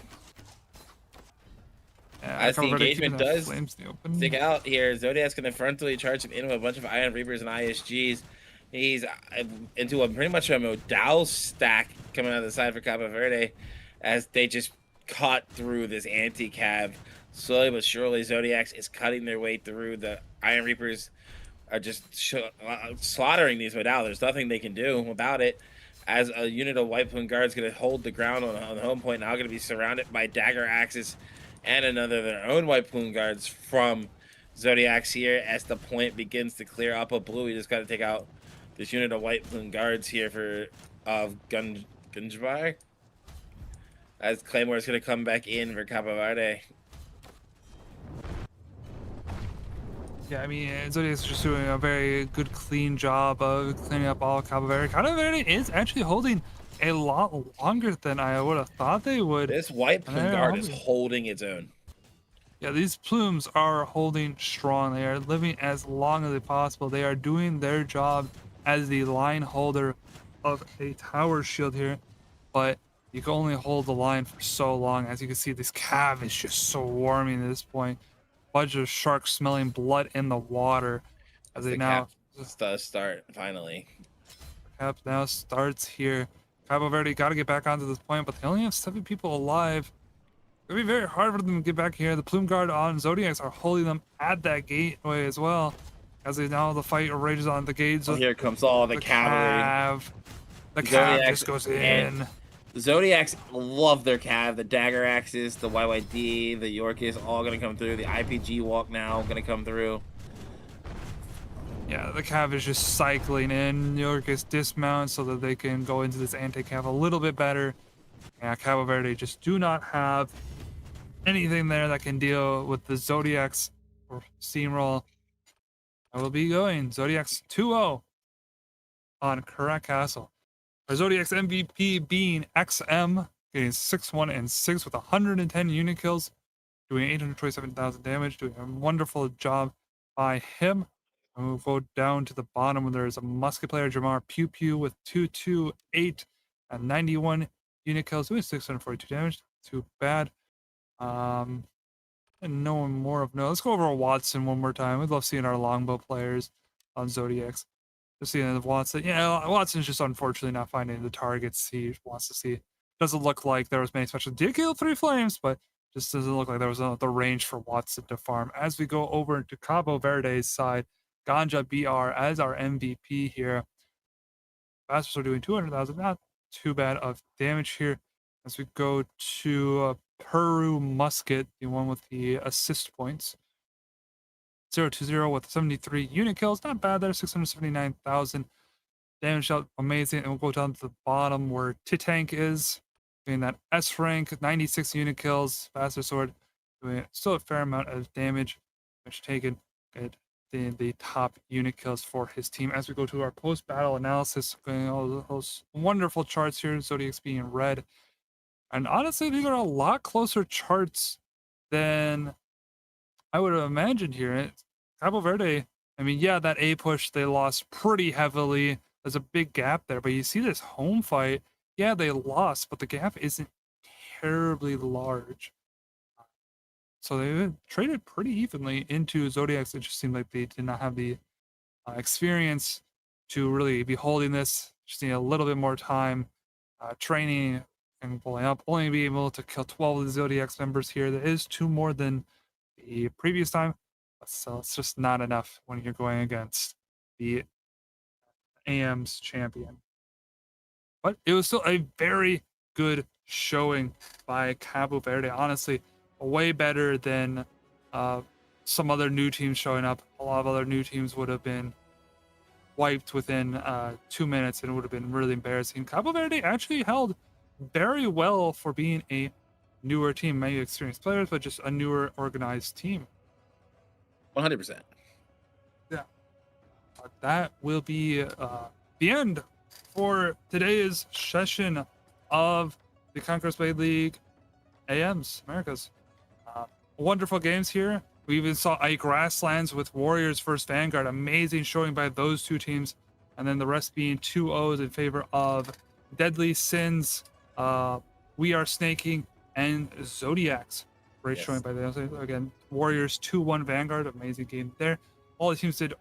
Yeah, as the engagement does stick out out here, Zodiac's going to frontally charge him in with a bunch of Iron Reapers and ISGs. He's into a pretty much a modal stack coming out of the side for Verde as they just cut through this anti-cav. Slowly but surely, Zodiacs is cutting their way through. The Iron Reapers are just slaughtering these modal. There's nothing they can do about it. As a unit of White Plume Guards going to hold the ground on the home point, now going to be surrounded by dagger axes and another of their own White Plume Guards from Zodiacs here. As the point begins to clear up a blue, we just got to take out this unit of White Plume Guards here for Gunjbar. As Claymore is going to come back in for Cabo Verde. Yeah, I mean, Zodiac's just doing a very good, clean job of cleaning up all Cabo Verde. Cabo Verde is actually holding a lot longer than I would have thought they would. This White Plume Guard is holding its own. Yeah, these plumes are holding strong. They are living as long as possible. They are doing their job as the line holder of a tower shield here, but you can only hold the line for so long. As you can see, this cav is just so warming at this point. Bunch of sharks smelling blood in the water as they now does start finally. Cap now starts here. Cabo Verde got to get back onto this point, but they only have 7 people alive. It'll be very hard for them to get back here. The Plume Guard on Zodiacs are holding them at that gateway as well, as they now the fight rages on the gates. Oh, here comes all the cavalry. The cav just goes in. Zodiacs love their cav. The dagger axes, the YYD, the Yorkis, all gonna come through. The IPG walk now gonna come through. Yeah, the cav is just cycling in. Yorkis dismounts so that they can go into this anti-cav a little bit better. Yeah, Cabo Verde just do not have anything there that can deal with the Zodiacs or steamroll. I will be going Zodiacs 2-0 on Karak Castle. Our Zodiac's MVP being XM, getting 6-1 and 6 with 110 unit kills, doing 827,000 damage, doing a wonderful job by him. And we'll go down to the bottom where there's a musket player, Jamar Pew Pew, with 228 and 91 unit kills, doing 642 damage. Too bad. And no one more of no. Let's go over Watson one more time. We'd love seeing our longbow players on Zodiacs. Just seeing the Watson. Yeah, Watson's just unfortunately not finding the targets he wants to see. Doesn't look like there was many special. Did kill 3 flames, but just doesn't look like there was the range for Watson to farm. As we go over to Cabo Verde's side, Ganja BR as our MVP here. Bastards are doing 200,000. Not too bad of damage here. As we go to Peru Musket, the one with the assist points. 020 with 73 unit kills. Not bad there, 679,000 damage out. Amazing. And we'll go down to the bottom where Titank is. Doing that S rank, 96 unit kills. Faster sword. Doing still a fair amount of damage. Which taken. Good. The top unit kills for his team. As we go to our post-battle analysis, all those wonderful charts here, Zodiacs being in red. And honestly, these are a lot closer charts than I would have imagined here. Cabo Verde, I mean, yeah, that A push, they lost pretty heavily. There's a big gap there, but you see this home fight, yeah, they lost, but the gap isn't terribly large. So they traded pretty evenly into Zodiacs. It just seemed like they did not have the experience to really be holding this. Just need a little bit more time training and pulling up. Only be able to kill 12 of the Zodiacs members here. That is 2 more than the previous time. So it's just not enough when you're going against the AM's champion. But it was still a very good showing by Cabo Verde. Honestly, way better than some other new teams showing up. A lot of other new teams would have been wiped within 2 minutes, and it would have been really embarrassing. Cabo Verde actually held very well for being a newer team. Many experienced players, but just a newer organized team. 100%. Yeah. That will be the end for today's session of the Conqueror's Blade League AMs, Americas. Wonderful games here. We even saw a Grasslands with Warriors versus Vanguard. Amazing showing by those two teams. And then the rest being 2-0s in favor of Deadly Sins, We Are Snaking, and Zodiacs. Great showing by them. Again, Warriors 2-1 Vanguard. Amazing game there. All the teams did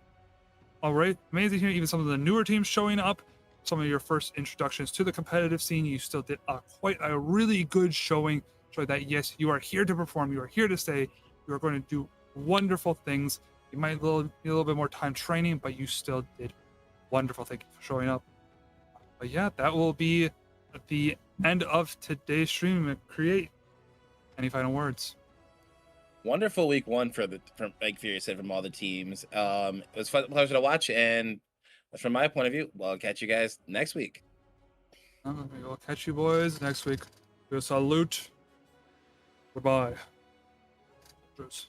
all right. Amazing here. Even some of the newer teams showing up. Some of your first introductions to the competitive scene. You still did quite a really good showing. Showing that, yes, you are here to perform. You are here to stay. You are going to do wonderful things. You might need a little bit more time training, but you still did wonderful. Thank you for showing up. But yeah, that will be the end of today's stream. Create. Any final words? Wonderful week one from like Fury said, from all the teams. It was fun, pleasure to watch, and from my point of view, well, I'll catch you guys next week. I'll catch you boys next week. Good salute. Goodbye. Cheers.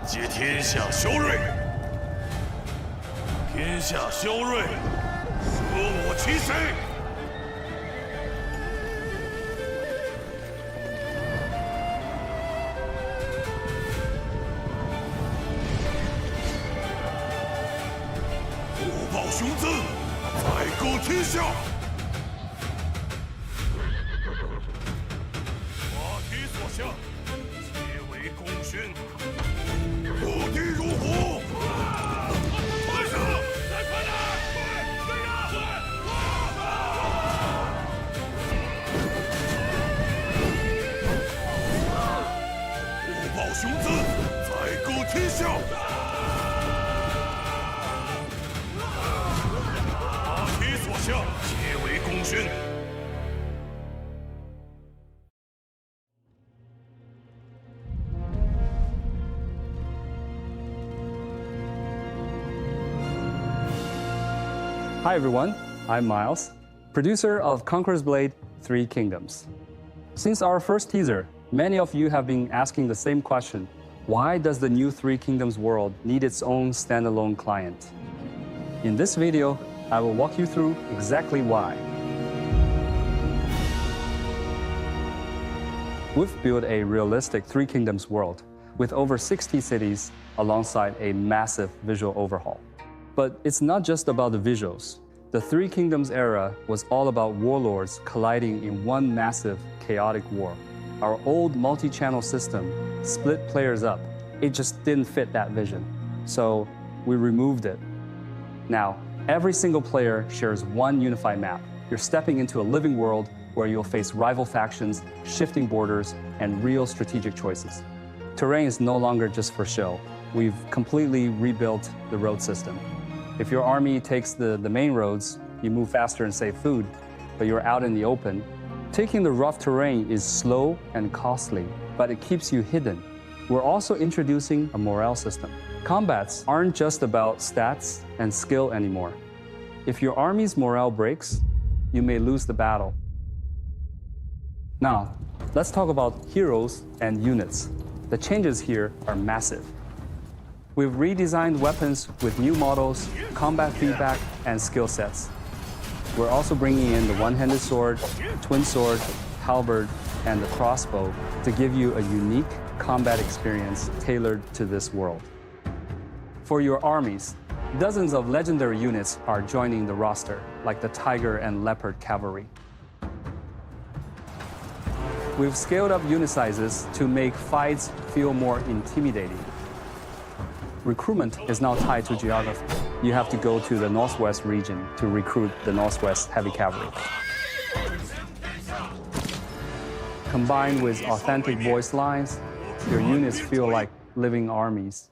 皆天下修睿，天下修睿，舍我其谁？虎豹雄姿，宰割天下。法体所向，皆为功勋。 不敌如虎！快上！再快点！快！追上！虎豹雄姿，宰割天下！法体所向，皆为功勋。 Hi everyone, I'm Miles, producer of Conqueror's Blade 3 Kingdoms. Since our first teaser, Many of you have been asking the same question. Why does the new Three Kingdoms world need its own standalone client? In this video, I will walk you through exactly why. We've built a realistic Three Kingdoms world with over 60 cities alongside a massive visual overhaul. But it's not just about the visuals. The Three Kingdoms era was all about warlords colliding in one massive, chaotic war. Our old multi-channel system split players up. It just didn't fit that vision. So we removed it. Now, every single player shares one unified map. You're stepping into a living world where you'll face rival factions, shifting borders, and real strategic choices. Terrain is no longer just for show. We've completely rebuilt the road system. If your army takes the main roads, you move faster and save food, but you're out in the open. Taking the rough terrain is slow and costly, but it keeps you hidden. We're also introducing a morale system. Combats aren't just about stats and skill anymore. If your army's morale breaks, you may lose the battle. Now, let's talk about heroes and units. The changes here are massive. We've redesigned weapons with new models, combat feedback, and skill sets. We're also bringing in the one-handed sword, twin sword, halberd, and the crossbow to give you a unique combat experience tailored to this world. For your armies, dozens of legendary units are joining the roster, like the Tiger and Leopard cavalry. We've scaled up unit sizes to make fights feel more intimidating. Recruitment is now tied to geography. You have to go to the Northwest region to recruit the Northwest Heavy Cavalry. Combined with authentic voice lines, your units feel like living armies.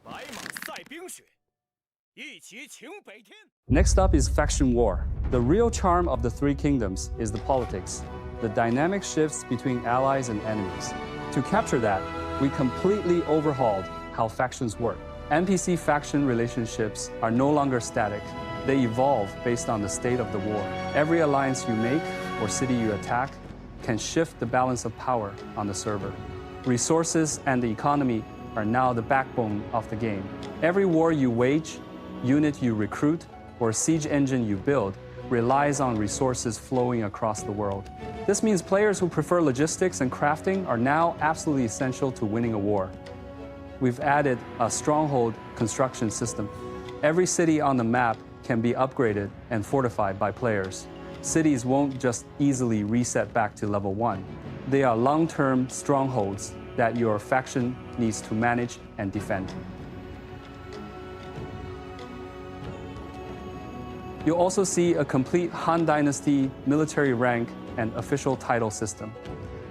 Next up is Faction War. The real charm of the Three Kingdoms is the politics, the dynamic shifts between allies and enemies. To capture that, we completely overhauled how factions work. NPC faction relationships are no longer static. They evolve based on the state of the war. Every alliance you make or city you attack can shift the balance of power on the server. Resources and the economy are now the backbone of the game. Every war you wage, unit you recruit, or siege engine you build relies on resources flowing across the world. This means players who prefer logistics and crafting are now absolutely essential to winning a war. We've added a stronghold construction system. Every city on the map can be upgraded and fortified by players. Cities won't just easily reset back to level 1. They are long-term strongholds that your faction needs to manage and defend. You'll also see a complete Han Dynasty military rank and official title system.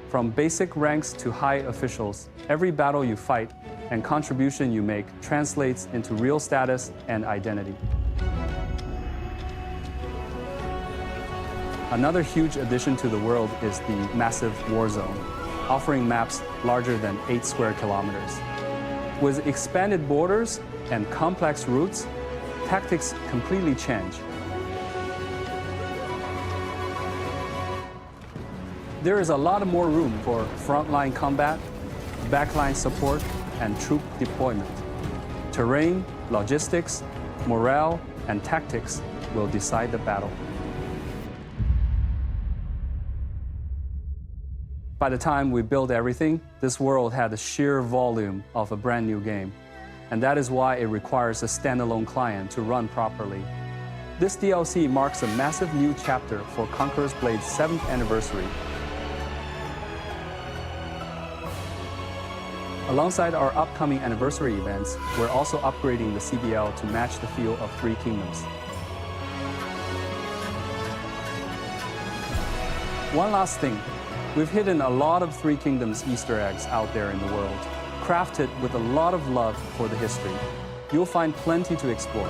From basic ranks to high officials, every battle you fight and contribution you make translates into real status and identity. Another huge addition to the world is the massive war zone, offering maps larger than 8 square kilometers. With expanded borders and complex routes, tactics completely change. There is a lot more room for frontline combat, backline support, and troop deployment. Terrain, logistics, morale, and tactics will decide the battle. By the time we built everything, this world had the sheer volume of a brand new game. And that is why it requires a standalone client to run properly. This DLC marks a massive new chapter for Conqueror's Blade's 7th anniversary. Alongside our upcoming anniversary events, we're also upgrading the CBL to match the feel of Three Kingdoms. One last thing, we've hidden a lot of Three Kingdoms Easter eggs out there in the world, crafted with a lot of love for the history. You'll find plenty to explore.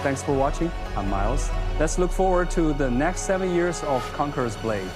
Thanks for watching. I'm Miles. Let's look forward to the next 7 years of Conqueror's Blade.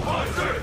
万岁！